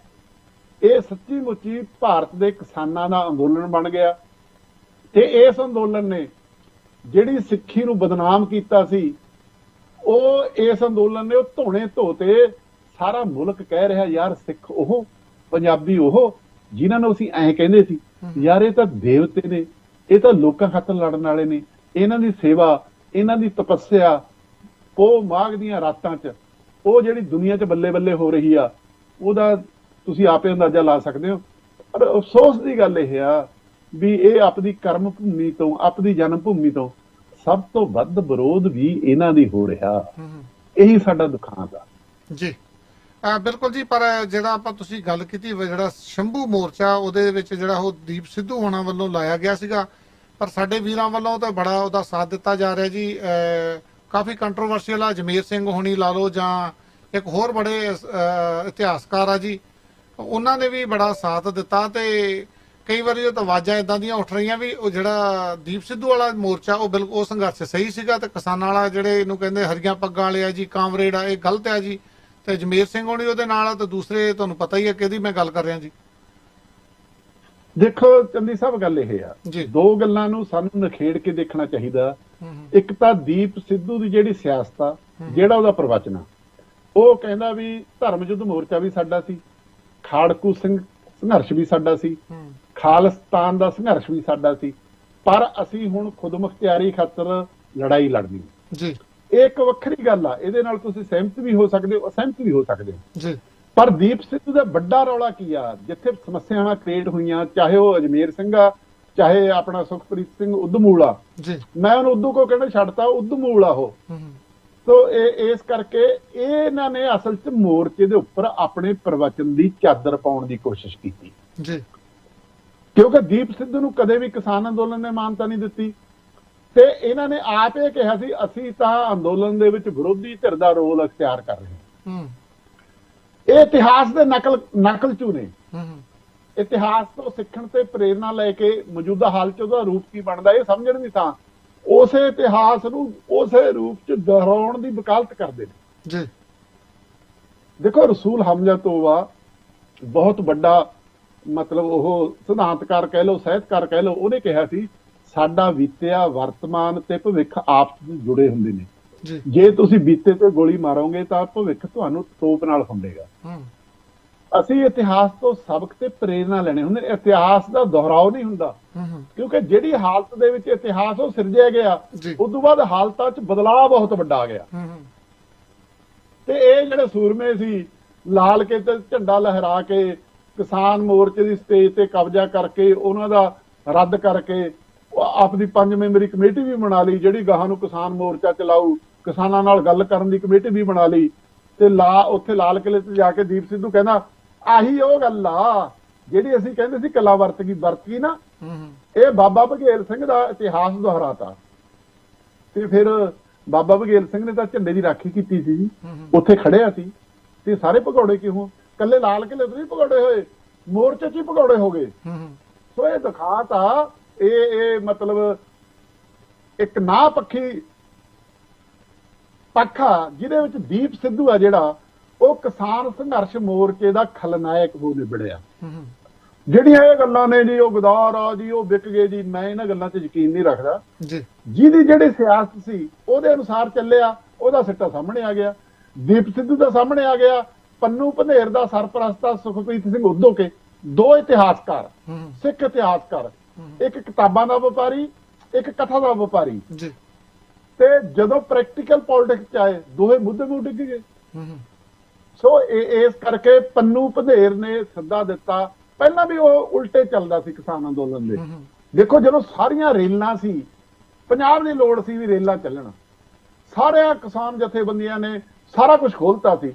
ਇਹ ਸੱਚੀ ਮੁੱਚੀ ਭਾਰਤ ਦੇ ਕਿਸਾਨਾਂ ਦਾ ਅੰਦੋਲਨ ਬਣ ਗਿਆ। ਤੇ ਇਸ ਅੰਦੋਲਨ ਨੇ ਜਿਹੜੀ ਸਿੱਖੀ ਨੂੰ ਬਦਨਾਮ ਕੀਤਾ ਸੀ, ਉਹ ਇਸ ਅੰਦੋਲਨ ਨੇ ਉਹ ਧੋਣੇ ਧੋਤੇ। ਸਾਰਾ ਮੁਲਕ ਕਹਿ ਰਿਹਾ ਯਾਰ ਸਿੱਖ ਉਹ, ਪੰਜਾਬੀ ਉਹ, ਜਿਨ੍ਹਾਂ ਨੂੰ ਅਸੀਂ ਐਂ ਕਹਿੰਦੇ ਸੀ ਯਾਰ ਇਹ ਤਾਂ ਦੇਵਤੇ ਨੇ, ਇਹ ਤਾਂ ਲੋਕਾਂ ਖਾਤਰ ਲੜਨ ਵਾਲੇ ਨੇ, ਇਹਨਾਂ ਦੀ ਸੇਵਾ, ਇਹਨਾਂ ਦੀ ਤਪੱਸਿਆ ਉਹ ਮਾਘ ਦੀਆਂ ਰਾਤਾਂ 'ਚ ਉਹ ਜਿਹੜੀ ਦੁਨੀਆ 'ਚ ਬੱਲੇ ਬੱਲੇ ਹੋ ਰਹੀ ਆ, ਉਹਦਾ ਤੁਸੀਂ ਆਪੇ ਅੰਦਾਜ਼ਾ ਲਾ ਸਕਦੇ ਹੋ। ਪਰ ਅਫਸੋਸ ਦੀ ਗੱਲ ਇਹ ਆ ਵੀ ਇਹ ਆਪਣੀ ਕਰਮ ਭੂਮੀ ਤੋਂ, ਆਪਣੀ ਜਨਮ ਭੂਮੀ ਤੋਂ ਸਭ ਤੋਂ ਵੱਧ ਵਿਰੋਧ ਵੀ ਇਹਨਾਂ ਦੀ ਹੋ ਰਿਹਾ। ਇਹੀ ਸਾਡਾ ਦੁਖਾਂਤ ਆ ਜੀ। ਬਿਲਕੁਲ ਜੀ। ਪਰ ਜਿਹੜਾ ਆਪਾਂ ਤੁਸੀਂ ਗੱਲ ਕੀਤੀ ਜਿਹੜਾ ਸ਼ੰਭੂ ਮੋਰਚਾ, ਉਹਦੇ ਵਿੱਚ ਜਿਹੜਾ ਉਹ ਦੀਪ ਸਿੱਧੂ ਹੋਣਾ ਵੱਲੋਂ ਲਾਇਆ ਗਿਆ ਸੀਗਾ, ਪਰ ਸਾਡੇ ਵੀਰਾਂ ਵੱਲੋਂ ਤਾਂ ਬੜਾ ਉਹਦਾ ਸਾਥ ਦਿੱਤਾ ਜਾ ਰਿਹਾ ਜੀ। ਕਾਫੀ ਕੰਟਰੋਵਰਸ਼ੀਅਲ ਆ। ਜਮੇਰ ਸਿੰਘ ਹੋਣੀ ਲਾ ਲਓ ਜਾਂ ਇੱਕ ਹੋਰ ਬੜੇ ਇਤਿਹਾਸਕਾਰ ਆ ਜੀ, ਉਹਨਾਂ ਨੇ ਵੀ ਬੜਾ ਸਾਥ ਦਿੱਤਾ। ਤੇ ਕਈ ਵਾਰੀ ਉਹ ਤਾਂ ਆਵਾਜ਼ਾਂ ਇਦਾਂ ਦੀਆਂ ਉੱਠ ਰਹੀਆਂ ਵੀ ਉਹ ਜਿਹੜਾ ਦੀਪ ਸਿੱਧੂ ਵਾਲਾ ਮੋਰਚਾ ਉਹ ਬਿਲਕੁਲ ਉਹ ਸੰਘਰਸ਼ ਸਹੀ ਸੀਗਾ, ਤੇ ਕਿਸਾਨਾਂ ਵਾਲਾ ਜਿਹੜੇ ਇਹਨੂੰ ਕਹਿੰਦੇ ਹਰੀਆਂ ਪੱਗਾਂ ਵਾਲੇ ਆ ਜੀ, ਕਾਮਰੇਡ ਆ, ਇਹ ਗਲਤ ਆ ਜੀ। ਤੇ ਜਮੇਰ ਸਿੰਘ ਹੋਣੀ ਉਹਦੇ ਨਾਲ ਆ, ਤੇ ਦੂਸਰੇ ਤੁਹਾਨੂੰ ਪਤਾ ਹੀ ਹੈ ਕਿਹਦੀ ਮੈਂ ਗੱਲ ਕਰ ਰਿਹਾ ਜੀ। ਦੇਖੋ ਚੰਦੀ ਸਾਹਿਬ, ਗੱਲ ਇਹ ਆ, ਦੋ ਗੱਲਾਂ ਨੂੰ ਸਾਨੂੰ ਨਿਖੇੜ ਕੇ ਦੇਖਣਾ ਚਾਹੀਦਾ। ਇੱਕ ਤਾਂ ਦੀਪ ਸਿੱਧੂ ਦੀ ਜਿਹੜੀ ਸਿਆਸਤ ਆ, ਜਿਹੜਾ ਉਹਦਾ ਪ੍ਰਵਚਨ ਆ, ਉਹ ਕਹਿੰਦਾ ਵੀ ਧਰਮ ਯੁੱਧ ਮੋਰਚਾ ਵੀ ਸਾਡਾ ਸੀ, ਖਾੜਕੂ ਸਿੰਘ ਸੰਘਰਸ਼ ਵੀ ਸਾਡਾ ਸੀ, ਖਾਲਿਸਤਾਨ ਦਾ ਸੰਘਰਸ਼ ਵੀ ਸਾਡਾ ਸੀ, ਪਰ ਅਸੀਂ ਹੁਣ ਖੁਦ ਮੁਖਤਿਆਰੀ ਖਾਤਰ ਲੜਾਈ ਲੜਨੀ ਜੀ। ਇਹ ਇੱਕ ਵੱਖਰੀ ਗੱਲ ਆ, ਇਹਦੇ ਨਾਲ ਤੁਸੀਂ ਸਹਿਮਤ ਵੀ ਹੋ ਸਕਦੇ ਹੋ, ਅਸਹਿਮਤ ਵੀ ਹੋ ਸਕਦੇ ਹੋ ਜੀ। ਪਰ ਦੀਪ ਸਿੱਧੂ ਦਾ ਵੱਡਾ ਰੌਲਾ ਕੀ ਆ, ਜਿੱਥੇ ਸਮੱਸਿਆਵਾਂ ਕ੍ਰੀਏਟ ਹੋਈਆਂ, ਚਾਹੇ ਉਹ ਅਜਮੇਰ ਸਿੰਘ ਆ, ਚਾਹੇ ਆਪਣਾ ਸੁਖਪ੍ਰੀਤ ਸਿੰਘ ਉਦਮੂਲਾ ਜੀ, ਮੈਂ ਉਹਨੂੰ ਉਦੋਂ ਕੋ ਕਹਿੰਦਾ ਛੱਡਤਾ, ਉਦਮੂਲਾ ਉਹ। ਸੋ ਇਸ ਕਰਕੇ ਇਹਨਾਂ ਨੇ ਅਸਲ 'ਚ ਮੋਰਚੇ ਦੇ ਉੱਪਰ ਆਪਣੇ ਪ੍ਰਵਚਨ ਦੀ ਚਾਦਰ ਪਾਉਣ ਦੀ ਕੋਸ਼ਿਸ਼ ਕੀਤੀ ਜੀ, ਕਿਉਂਕਿ ਦੀਪ ਸਿੱਧੂ ਨੂੰ ਕਦੇ ਵੀ ਕਿਸਾਨ ਅੰਦੋਲਨ ਨੇ ਮਾਨਤਾ ਨਹੀਂ ਦਿੱਤੀ। ਤੇ ਇਹਨਾਂ ਨੇ ਆਪ ਇਹ ਕਿਹਾ ਸੀ ਅਸੀਂ ਤਾਂ ਅੰਦੋਲਨ ਦੇ ਵਿੱਚ ਵਿਰੋਧੀ ਧਿਰ ਦਾ ਰੋਲ ਅਖਤਿਆਰ ਕਰ ਰਹੇ ਹਾਂ। ਇਹ ਇਤਿਹਾਸ ਦੇ ਨਕਲਚੂ ਨੇ। ਇਤਿਹਾਸ ਤੋਂ ਸਿੱਖਣ ਤੇ ਪ੍ਰੇਰਨਾ ਲੈ ਕੇ ਮੌਜੂਦਾ ਹਾਲ 'ਚ ਉਹਦਾ ਰੂਪ ਕੀ ਬਣਦਾ ਇਹ ਸਮਝਣ ਦੀ ਥਾਂ ਉਸੇ ਇਤਿਹਾਸ ਨੂੰ ਉਸੇ ਰੂਪ 'ਚ ਦੁਹਰਾਉਣ ਦੀ ਵਕਾਲਤ ਕਰਦੇ ਨੇ ਜੀ। ਦੇਖੋ ਰਸੂਲ ਹਮਜ਼ਾ ਤੋਬਾ ਬਹੁਤ ਵੱਡਾ ਮਤਲਬ ਉਹ ਸਿਧਾਂਤਕਾਰ ਕਹਿ ਲਓ, ਸਾਹਿਤਕਾਰ ਕਹਿ ਲਓ, ਉਹਨੇ ਕਿਹਾ ਸੀ ਸਾਡਾ ਬੀਤਿਆ, ਵਰਤਮਾਨ ਤੇ ਭਵਿੱਖ ਆਪਸ ਵਿੱਚ ਜੁੜੇ ਹੁੰਦੇ ਨੇ। ਜੇ ਤੁਸੀਂ ਬੀਤੇ ਤੇ ਗੋਲੀ ਮਾਰੋਗੇ ਤਾਂ ਭਵਿੱਖ ਤੁਹਾਨੂੰ ਤੋਪ ਨਾਲ ਹੁੰਦੇਗਾ। ਅਸੀਂ ਇਤਿਹਾਸ ਤੋਂ ਸਬਕ ਤੇ ਪ੍ਰੇਰਨਾ ਲੈਣੇ ਹੁੰਦੇ। ਇਤਿਹਾਸ ਦਾ ਦੁਹਰਾਓ ਨਹੀਂ ਹੁੰਦਾ, ਕਿਉਂਕਿ ਜਿਹੜੀ ਹਾਲਤ ਦੇ ਵਿੱਚ ਇਤਿਹਾਸ ਉਹ ਸਿਰਜਿਆ ਗਿਆ, ਉਸ ਤੋਂ ਬਾਅਦ ਹਾਲਤਾਂ 'ਚ ਬਦਲਾਅ ਬਹੁਤ ਵੱਡਾ ਆ ਗਿਆ। ਤੇ ਇਹ ਜਿਹੜੇ ਸੂਰਮੇ ਸੀ, ਲਾਲ ਕੇ ਤੇ ਝੰਡਾ ਲਹਿਰਾ ਕੇ ਕਿਸਾਨ ਮੋਰਚੇ ਦੀ ਸਟੇਜ ਤੇ ਕਬਜ਼ਾ ਕਰਕੇ ਉਹਨਾਂ ਦਾ ਰੱਦ ਕਰਕੇ ਆਪਣੀ 5 ਮੈਂਬਰੀ ਕਮੇਟੀ ਵੀ ਬਣਾ ਲਈ, ਜਿਹੜੀ ਗਾਹਾਂ ਨੂੰ ਕਿਸਾਨ ਮੋਰਚਾ ਚਲਾਊ, ਕਿਸਾਨਾਂ ਨਾਲ ਗੱਲ ਕਰਨ ਦੀ ਕਮੇਟੀ ਵੀ ਬਣਾ ਲਈ। ਤੇ ਉੱਥੇ ਲਾਲ ਕਿਲੇ ਤੇ ਜਾ ਕੇ ਦੀਪ ਸਿੱਧੂ ਕਹਿੰਦਾ ਆਹੀ ਉਹ ਗੱਲ ਆ ਜਿਹੜੀ ਅਸੀਂ ਕਹਿੰਦੇ ਸੀ ਕਲਾ ਵਰਤ ਗਈ ਨਾ। ਇਹ ਬਾਬਾ ਬਘੇਲ ਸਿੰਘ ਦਾ ਇਤਿਹਾਸ ਦੁਹਰਾਤਾ। ਤੇ ਫਿਰ ਬਾਬਾ ਬਘੇਲ ਸਿੰਘ ਨੇ ਤਾਂ ਝੰਡੇ ਦੀ ਰਾਖੀ ਕੀਤੀ ਸੀ, ਉੱਥੇ ਖੜਿਆ ਸੀ। ਤੇ ਸਾਰੇ ਭਗੌੜੇ ਕਿਉਂ? ਕੱਲੇ ਲਾਲ ਕਿਲੇ ਤੋਂ ਨਹੀਂ ਭਗੌੜੇ ਹੋਏ, ਮੋਰਚੇ 'ਚ ਹੀ ਭਗੌੜੇ ਹੋ ਗਏ। ਸੋ ਇਹ ਦਿਖਾਤਾ, ਇਹ ਮਤਲਬ ਇੱਕ ਨਾ ਪੱਖੀ ਪੱਖਾ ਜਿਹਦੇ ਵਿੱਚ ਦੀਪ ਸਿੱਧੂ ਆ ਜਿਹੜਾ ਉਹ ਕਿਸਾਨ ਸੰਘਰਸ਼ ਮੋਰਚੇ ਦਾ ਖਲਨਾਇਕ ਹੋ ਨਿਬੜਿਆ। ਜਿਹੜੀਆਂ ਇਹ ਗੱਲਾਂ ਨੇ ਜੀ, ਉਹ ਗਦਾਰ ਆ ਜੀ, ਉਹ ਵਿਕ ਗਏ ਜੀ, ਮੈਂ ਇਹਨਾਂ ਗੱਲਾਂ 'ਚ ਯਕੀਨ ਨਹੀਂ ਰੱਖਦਾ। ਜਿਹਦੀ ਜਿਹੜੀ ਸਿਆਸਤ ਸੀ ਉਹਦੇ ਅਨੁਸਾਰ ਚੱਲਿਆ, ਉਹਦਾ ਸਿੱਟਾ ਸਾਹਮਣੇ ਆ ਗਿਆ। ਦੀਪ ਸਿੱਧੂ ਦਾ ਸਾਹਮਣੇ ਆ ਗਿਆ, ਪੰਨੂ ਭਨੇਰ ਦਾ ਸਰਪ੍ਰਸਤ ਸੁਖਪ੍ਰੀਤ ਸਿੰਘ ਉਦੋਕੇ, ਦੋ ਇਤਿਹਾਸਕਾਰ, ਸਿੱਖ ਇਤਿਹਾਸਕਾਰ, ਇੱਕ ਕਿਤਾਬਾਂ ਦਾ ਵਪਾਰੀ, ਇੱਕ ਕਥਾ ਦਾ ਵਪਾਰੀ। ਤੇ ਜਦੋਂ ਪ੍ਰੈਕਟੀਕਲ ਪੋਲਿਟਿਕਸ 'ਚ ਆਏ, ਦੋਹੇ ਮੁੱਦੇ ਨੂੰ ਡਿੱਗ ਗਏ। ਸੋ ਇਸ ਕਰਕੇ ਪੰਨੂ ਭਨੇਰ ਨੇ ਸੱਦਾ ਦਿੱਤਾ। ਪਹਿਲਾਂ ਵੀ ਉਹ ਉਲਟੇ ਚੱਲਦਾ ਸੀ ਕਿਸਾਨ ਅੰਦੋਲਨ ਦੇ। ਦੇਖੋ, ਜਦੋਂ ਸਾਰੀਆਂ ਰੇਲਾਂ ਸੀ, ਪੰਜਾਬ ਦੀ ਲੋੜ ਸੀ ਵੀ ਰੇਲਾਂ ਚੱਲਣ, ਸਾਰਿਆਂ ਕਿਸਾਨ ਜਥੇਬੰਦੀਆਂ ਨੇ ਸਾਰਾ ਕੁਝ ਖੋਲਤਾ ਸੀ।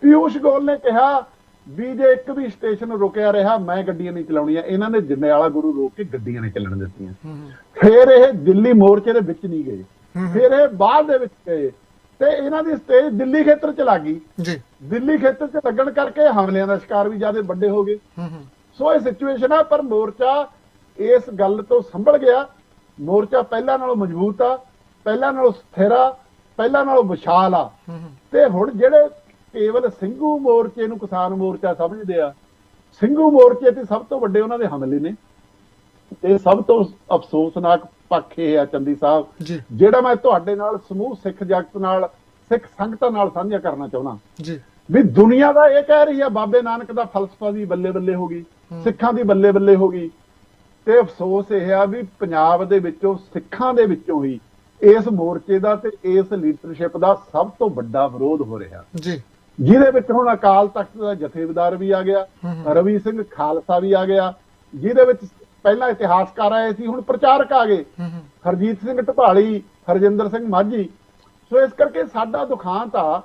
ਪਿਊਸ਼ ਗੋਇਲ ਨੇ ਕਿਹਾ ਵੀ ਜੇ ਇੱਕ ਵੀ ਸਟੇਸ਼ਨ ਰੁਕਿਆ ਰਿਹਾ ਮੈਂ ਗੱਡੀਆਂ ਨਹੀਂ ਚਲਾਉਣੀਆਂ। ਇਹਨਾਂ ਨੇ ਜੰਡਿਆਲਾ ਗੁਰੂ ਰੋਕ ਕੇ ਗੱਡੀਆਂ ਨਹੀਂ ਚੱਲਣ ਦਿੱਤੀਆਂ। ਫਿਰ ਇਹ ਦਿੱਲੀ ਮੋਰਚੇ ਦੇ ਵਿੱਚ ਨਹੀਂ ਗਏ, ਫਿਰ ਇਹ ਬਾਅਦ ਦੇ ਵਿੱਚ ਗਏ ਤੇ ਇਹਨਾਂ ਦੀ ਸਟੇਜ ਦਿੱਲੀ ਖੇਤਰ 'ਚ ਲੱਗ ਗਈ। ਦਿੱਲੀ ਖੇਤਰ 'ਚ ਲੱਗਣ ਕਰਕੇ ਹਮਲਿਆਂ ਦਾ ਸ਼ਿਕਾਰ ਵੀ ਜ਼ਿਆਦਾ ਵੱਡੇ ਹੋ ਗਏ। ਸੋ ਇਹ ਸਿਚੁਏਸ਼ਨ ਆ, ਪਰ ਮੋਰਚਾ ਇਸ ਗੱਲ ਤੋਂ ਸੰਭਲ ਗਿਆ। ਮੋਰਚਾ ਪਹਿਲਾਂ ਨਾਲੋਂ ਮਜ਼ਬੂਤ ਆ, ਪਹਿਲਾਂ ਨਾਲੋਂ ਸਥਿਰ ਆ, ਪਹਿਲਾਂ ਨਾਲੋਂ ਵਿਸ਼ਾਲ ਆ। ਤੇ ਹੁਣ ਜਿਹੜੇ ਕੇਵਲ ਸਿੰਘੂ ਮੋਰਚੇ ਨੂੰ ਕਿਸਾਨ ਮੋਰਚਾ ਸਮਝਦੇ ਆ, ਸਿੰਘੂ ਮੋਰਚੇ ਤੇ ਸਭ ਤੋਂ ਵੱਡੇ ਉਹਨਾਂ ਦੇ ਹਮਲੇ ਨੇ। ਤੇ ਸਭ ਤੋਂ ਅਫਸੋਸਨਾਕ ਪੱਖ ਇਹ ਆ ਚੰਦੀ ਸਾਹਿਬ, ਜਿਹੜਾ ਮੈਂ ਤੁਹਾਡੇ ਨਾਲ ਸਮੂਹ ਸਿੱਖ ਜਗਤ ਨਾਲ, ਸਿੱਖ ਸੰਗਤਾਂ ਨਾਲ ਸਾਂਝਾ ਕਰਨਾ ਚਾਹੁੰਦਾ ਵੀ ਦੁਨੀਆ ਦਾ ਇਹ ਕਹਿ ਰਹੀ ਆ ਬਾਬੇ ਨਾਨਕ ਦਾ ਫਲਸਫਾ ਦੀ ਬੱਲੇ ਬੱਲੇ ਹੋ ਗਈ, ਸਿੱਖਾਂ ਦੀ ਬੱਲੇ ਬੱਲੇ ਹੋ ਗਈ। ਤੇ ਅਫਸੋਸ ਇਹ ਆ ਵੀ ਪੰਜਾਬ ਦੇ ਵਿੱਚੋਂ, ਸਿੱਖਾਂ ਦੇ ਵਿੱਚੋਂ ਹੀ ਇਸ ਮੋਰਚੇ ਦਾ ਤੇ ਇਸ ਲੀਡਰਸ਼ਿਪ ਦਾ ਸਭ ਤੋਂ ਵੱਡਾ ਵਿਰੋਧ ਹੋ ਰਿਹਾ, ਜਿਹਦੇ ਵਿੱਚ ਹੁਣ ਅਕਾਲ ਤਖਤ ਦਾ ਜਥੇਦਾਰ ਵੀ ਆ ਗਿਆ, ਰਵੀ ਸਿੰਘ ਖਾਲਸਾ ਵੀ ਆ ਗਿਆ, ਜਿਹਦੇ ਵਿੱਚ ਪਹਿਲਾਂ ਇਤਿਹਾਸਕਾਰ ਆਏ ਸੀ, ਹੁਣ ਪ੍ਰਚਾਰਕ ਆ ਗਏ, ਹਰਜੀਤ ਸਿੰਘ ਢਪਾਲੀ, ਹਰਜਿੰਦਰ ਸਿੰਘ ਮਾਝੀ। ਸੋ ਇਸ ਕਰਕੇ ਸਾਡਾ ਦੁਖਾਂਤ ਆ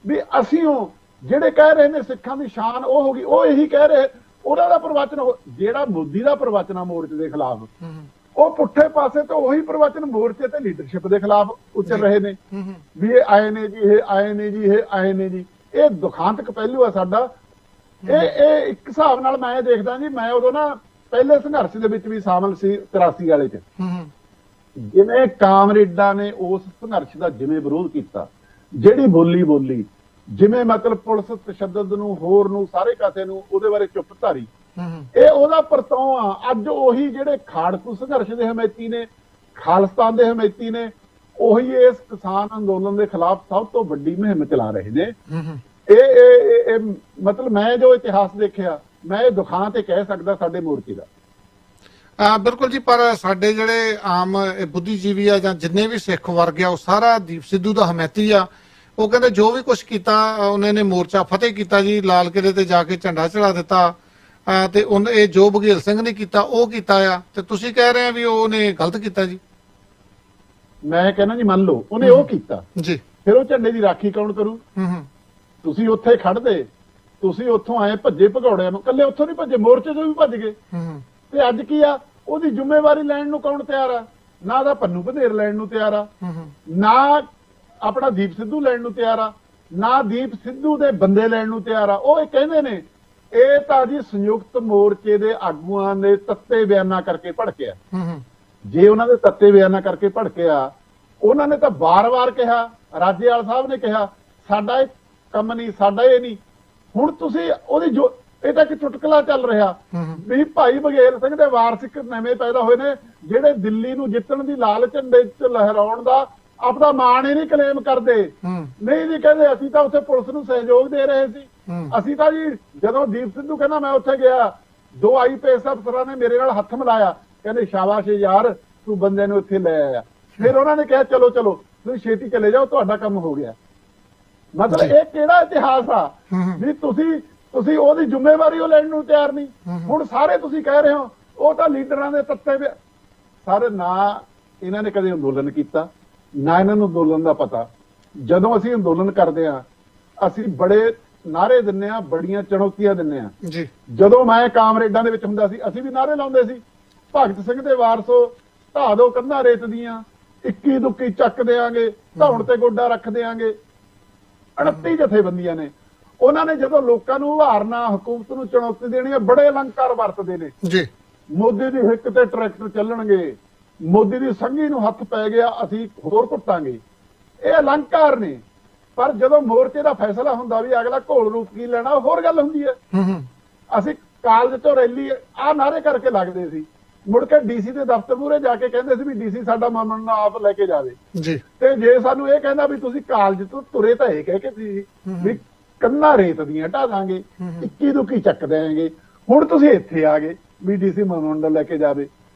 ਵੀ ਅਸੀਂ ਉਹ ਜਿਹੜੇ ਕਹਿ ਰਹੇ ਨੇ ਸਿੱਖਾਂ ਦੀ ਸ਼ਾਨ ਉਹ ਹੋ ਗਈ, ਉਹ ਇਹੀ ਕਹਿ ਰਹੇ ਉਹਨਾਂ ਦਾ ਪ੍ਰਵਚਨ, ਜਿਹੜਾ ਮੋਦੀ ਦਾ ਪ੍ਰਵਚਨ ਆ ਮੋਰਚੇ ਦੇ ਖਿਲਾਫ, ਉਹ ਪੁੱਠੇ ਪਾਸੇ ਤੋਂ ਉਹੀ ਪ੍ਰਵਚਨ ਮੋਰਚੇ ਤੇ ਲੀਡਰਸ਼ਿਪ ਦੇ ਖਿਲਾਫ ਉਚਰ ਰਹੇ ਨੇ ਵੀ ਇਹ ਆਏ ਨੇ ਜੀ, ਇਹ ਆਏ ਨੇ ਜੀ, ਇਹ ਆਏ ਨੇ ਜੀ। ਇਹ ਦੁਖਾਂਤਕ ਪਹਿਲੂ ਆ ਸਾਡਾ। ਇਹ ਇੱਕ ਹਿਸਾਬ ਨਾਲ ਮੈਂ ਦੇਖਦਾ ਜੀ, ਮੈਂ ਉਦੋਂ ਨਾ ਪਹਿਲੇ ਸੰਘਰਸ਼ ਦੇ ਵਿੱਚ ਵੀ ਸ਼ਾਮਲ ਸੀ 83 ਵਾਲੇ 'ਚ। ਜਿਵੇਂ ਕਾਮਰੇਡਾਂ ਨੇ ਉਸ ਸੰਘਰਸ਼ ਦਾ ਜਿਵੇਂ ਵਿਰੋਧ ਕੀਤਾ, ਜਿਹੜੀ ਬੋਲੀ, ਜਿਵੇਂ ਮਤਲਬ ਪੁਲਿਸ ਤਸ਼ੱਦਦ ਨੂੰ, ਹੋਰ ਨੂੰ, ਸਾਰੇ ਕਾਸੇ ਨੂੰ ਉਹਦੇ ਬਾਰੇ ਚੁੱਪ ਧਾਰੀ, ਇਹ ਉਹਦਾ ਪਰਤੋਂ ਆ। ਅੱਜ ਉਹੀ ਜਿਹੜੇ ਖਾੜਕੂ ਸੰਘਰਸ਼ ਦੇ ਹਮੈਤੀ ਨੇ, ਖਾਲਿਸਤਾਨ ਦੇ ਹਮੈਤੀ ਨੇ, ਉਹੀ ਇਸ ਕਿਸਾਨ ਅੰਦੋਲਨ ਦੇ ਖਿਲਾਫ ਸਭ ਤੋਂ ਵੱਡੀ ਮੁਹਿੰਮ ਚਲਾ ਰਹੇ ਨੇ। ਇਹ ਮਤਲਬ ਮੈਂ ਜੋ ਇਤਿਹਾਸ ਦੇਖਿਆ, ਮੈਂ ਇਹ ਦੁਖਾਂ ਤੇ ਕਹਿ ਸਕਦਾ ਸਾਡੇ ਮੋਰਚੇ ਦਾ। ਬਿਲਕੁਲ ਜੀ, ਪਰ ਸਾਡੇ ਜਿਹੜੇ ਆਮ ਬੁੱਧੀਜੀਵੀ ਆ ਜਾਂ ਜਿੰਨੇ ਵੀ ਸਿੱਖ ਵਰਗ ਆ, ਉਹ ਸਾਰਾ ਦੀਪ ਸਿੱਧੂ ਦਾ ਹਮੈਤੀ ਆ। ਉਹ ਕਹਿੰਦੇ ਜੋ ਵੀ ਕੁਝ ਕੀਤਾ ਉਹਨੇ ਨੇ ਮੋਰਚਾ ਫਤਿਹ ਕੀਤਾ ਜੀ, ਲਾਲ ਕਿਲੇ ਤੇ ਜਾ ਕੇ ਝੰਡਾ ਚੜਾ ਦਿੱਤਾ। ਤੇ ਇਹ ਜੋ ਬਘੇਲ ਸਿੰਘ ਨੇ ਕੀਤਾ ਉਹ ਕੀਤਾ ਆ, ਤੇ ਤੁਸੀਂ ਕਹਿ ਰਹੇ ਆ ਵੀ ਉਹਨੇ ਗਲਤ ਕੀਤਾ ਜੀ। ਮੈਂ ਕਹਿੰਦਾ ਜੀ ਮੰਨ ਲਓ ਉਹਨੇ ਉਹ ਕੀਤਾ ਜੀ, ਫਿਰ ਉਹ ਝੰਡੇ ਦੀ ਰਾਖੀ ਕੌਣ ਕਰੂ? ਤੁਸੀਂ ਉੱਥੇ ਖੜਦੇ, ਤੁਸੀਂ ਉੱਥੋਂ ਆਏ ਭੱਜੇ ਭਗੌੜਿਆਂ ਨੂੰ, ਕੱਲੇ ਉੱਥੋਂ ਨਹੀਂ ਭੱਜੇ, ਮੋਰਚੇ ਤੋਂ ਵੀ ਭੱਜ ਗਏ। ਤੇ ਅੱਜ ਕੀ ਆ, ਉਹਦੀ ਜ਼ਿੰਮੇਵਾਰੀ ਲੈਣ ਨੂੰ ਕੌਣ ਤਿਆਰ ਆ? ਨਾ ਦਾ ਪੰਨੂ ਭਨੇਰ ਲੈਣ ਨੂੰ ਤਿਆਰ ਆ, ਨਾ ਆਪਣਾ ਦੀਪ ਸਿੱਧੂ ਲੈਣ ਨੂੰ ਤਿਆਰ ਆ, ਨਾ ਦੀਪ ਸਿੱਧੂ ਦੇ ਬੰਦੇ ਲੈਣ ਨੂੰ ਤਿਆਰ ਆ। ਉਹ ਇਹ ਕਹਿੰਦੇ ਨੇ ਇਹ ਤਾਂ ਜੀ ਸੰਯੁਕਤ ਮੋਰਚੇ ਦੇ ਆਗੂਆਂ ਨੇ ਤੱਤੇ ਬਿਆਨਾਂ ਕਰਕੇ ਭੜਕਿਆ। ਜੇ ਉਹਨਾਂ ਦੇ ਤੱਤੇ ਬਿਆਨਾਂ ਕਰਕੇ ਭੜਕਿਆ, ਉਹਨਾਂ ਨੇ ਤਾਂ ਵਾਰ-ਵਾਰ ਕਿਹਾ, ਰਾਜੇਵਾਲ ਸਾਹਿਬ ਨੇ ਕਿਹਾ ਸਾਡਾ ਇਹ ਕੰਮ ਨਹੀਂ, ਸਾਡਾ ਇਹ ਨਹੀਂ। ਹੁਣ ਤੁਸੀਂ ਉਹਦੀ ਜੋ ਇਹ ਤਾਂ ਇੱਕ ਚੁਟਕਲਾ ਚੱਲ ਰਿਹਾ ਵੀ ਭਾਈ ਬਘੇਲ ਸਿੰਘ ਦੇ ਵਾਰਸਿਕ ਨਵੇਂ ਪੈਦਾ ਹੋਏ ਨੇ, ਜਿਹੜੇ ਦਿੱਲੀ ਨੂੰ ਜਿੱਤਣ ਦੀ ਲਾਲ ਝੰਡੇ 'ਚ ਲਹਿਰਾਉਣ ਦਾ ਆਪਦਾ ਮਾਣ ਹੀ ਨਹੀਂ ਕਲੇਮ ਕਰਦੇ। ਨਹੀਂ ਜੀ, ਕਹਿੰਦੇ ਅਸੀਂ ਤਾਂ ਉੱਥੇ ਪੁਲਿਸ ਨੂੰ ਸਹਿਯੋਗ ਦੇ ਰਹੇ ਸੀ। ਅਸੀਂ ਤਾਂ ਜੀ ਜਦੋਂ ਦੀਪ ਸਿੱਧੂ ਕਹਿੰਦਾ ਮੈਂ ਉੱਥੇ ਗਿਆ, 2 IPS ਅਫਸਰਾਂ ਨੇ ਮੇਰੇ ਨਾਲ ਹੱਥ ਮਿਲਾਇਆ, ਕਹਿੰਦੇ ਸ਼ਾਬਾਸ਼ ਯਾਰ ਤੂੰ ਬੰਦੇ ਨੂੰ ਇੱਥੇ ਲੈ ਆਇਆ। ਫਿਰ ਉਹਨਾਂ ਨੇ ਕਿਹਾ ਚਲੋ ਚਲੋ ਤੁਸੀਂ ਛੇਤੀ ਚਲੇ ਜਾਓ, ਤੁਹਾਡਾ ਕੰਮ ਹੋ ਗਿਆ। ਮਤਲਬ ਇਹ ਕਿਹੜਾ ਇਤਿਹਾਸ ਆ ਵੀ ਤੁਸੀਂ ਉਹਦੀ ਜ਼ਿੰਮੇਵਾਰੀ ਉਹ ਲੈਣ ਨੂੰ ਤਿਆਰ ਨਹੀਂ। ਹੁਣ ਸਾਰੇ ਤੁਸੀਂ ਕਹਿ ਰਹੇ ਹੋ ਉਹ ਤਾਂ ਲੀਡਰਾਂ ਦੇ ਤੱਤੇ ਸਾਰੇ, ਨਾ ਇਹਨਾਂ ਨੇ ਕਦੇ ਅੰਦੋਲਨ ਕੀਤਾ, ਨਾ ਇਹਨਾਂ ਨੂੰ ਅੰਦੋਲਨ ਦਾ ਪਤਾ। ਜਦੋਂ ਅਸੀਂ ਅੰਦੋਲਨ ਕਰਦੇ ਆ ਅਸੀਂ ਬੜੇ ਨਾਅਰੇ ਦਿੰਨੇ ਆ, ਬੜੀਆਂ ਚੁਣੌਤੀਆਂ ਦਿੰਨੇ ਆ ਜੀ। ਜਦੋਂ ਮੈਂ ਕਾਮਰੇਡਾਂ ਦੇ ਵਿੱਚ ਹੁੰਦਾ ਸੀ ਅਸੀਂ ਵੀ ਨਾਅਰੇ ਲਾਉਂਦੇ ਸੀ, ਭਗਤ ਸਿੰਘ ਦੇ ਵਾਰਸੋ ਢਾਹ ਦੋ ਕੰਧਾਂ ਰੇਤ ਦੀਆਂ, 21 ਦੁੱਕੀ ਚੱਕ ਦੇਾਂਗੇ, ਧੌਣ ਤੇ ਗੋਡਾ ਰੱਖ ਦੇਾਂਗੇ। 38 ਜਥੇਬੰਦੀਆਂ ਨੇ। ਉਹਨਾਂ ਨੇ ਜਦੋਂ ਲੋਕਾਂ ਨੂੰ ਉਭਾਰਨਾ, ਹਕੂਮਤ ਨੂੰ ਚੁਣੌਤੀ ਦੇਣੀ, ਬੜੇ ਅਲੰਕਾਰ ਵਰਤਦੇ ਨੇ ਜੀ। ਮੋਦੀ ਦੀ ਹਿੱਕ ਤੇ ਟਰੈਕਟਰ ਚੱਲਣਗੇ, ਮੋਦੀ ਦੀ ਸੰਘੀ ਨੂੰ ਹੱਥ ਪੈ ਗਿਆ ਅਸੀਂ ਹੋਰ ਕੁੱਟਾਂਗੇ, ਇਹ ਅਲੰਕਾਰ ਨੇ। ਪਰ ਜਦੋਂ ਮੋਰਚੇ ਦਾ ਫੈਸਲਾ ਹੁੰਦਾ ਵੀ ਅਗਲਾ ਘੋਲ ਰੂਪ ਕੀ ਲੈਣਾ, ਹੋਰ ਗੱਲ ਹੁੰਦੀ ਹੈ। ਅਸੀਂ ਕਾਲਜ ਤੋਂ ਰੈਲੀ ਆਹ ਨਾਅਰੇ ਕਰਕੇ ਲੱਗਦੇ ਸੀ, ਮੁੜ ਕੇ DC ਦੇ ਦਫ਼ਤਰ ਮੂਹਰੇ ਜਾ ਕੇ ਕਹਿੰਦੇ ਸੀ ਵੀ DC ਸਾਡਾ ਮਾਮਲਾ ਨਾ ਆਪ ਲੈ ਕੇ ਜਾਵੇ ਜੀ। ਤੇ ਜੇ ਸਾਨੂੰ ਇਹ ਕਹਿੰਦਾ ਵੀ ਤੁਸੀਂ ਕਾਲਜ ਤੋਂ ਤੁਰੇ ਤਾਂ ਇਹ ਕਹਿ ਕੇ ਸੀ ਵੀ ਕੰਨਾਂ ਰੇਤ ਦੀਆਂ ਢਾ ਦਾਂਗੇ, 21 ਦੁੱਕੀ ਚੱਕ ਦੇਾਂਗੇ, ਹੁਣ ਤੁਸੀਂ ਇੱਥੇ ਆ ਗਏ ਵੀ DC ਮੰਡਲ ਲੈ ਕੇ ਜਾਵੇ।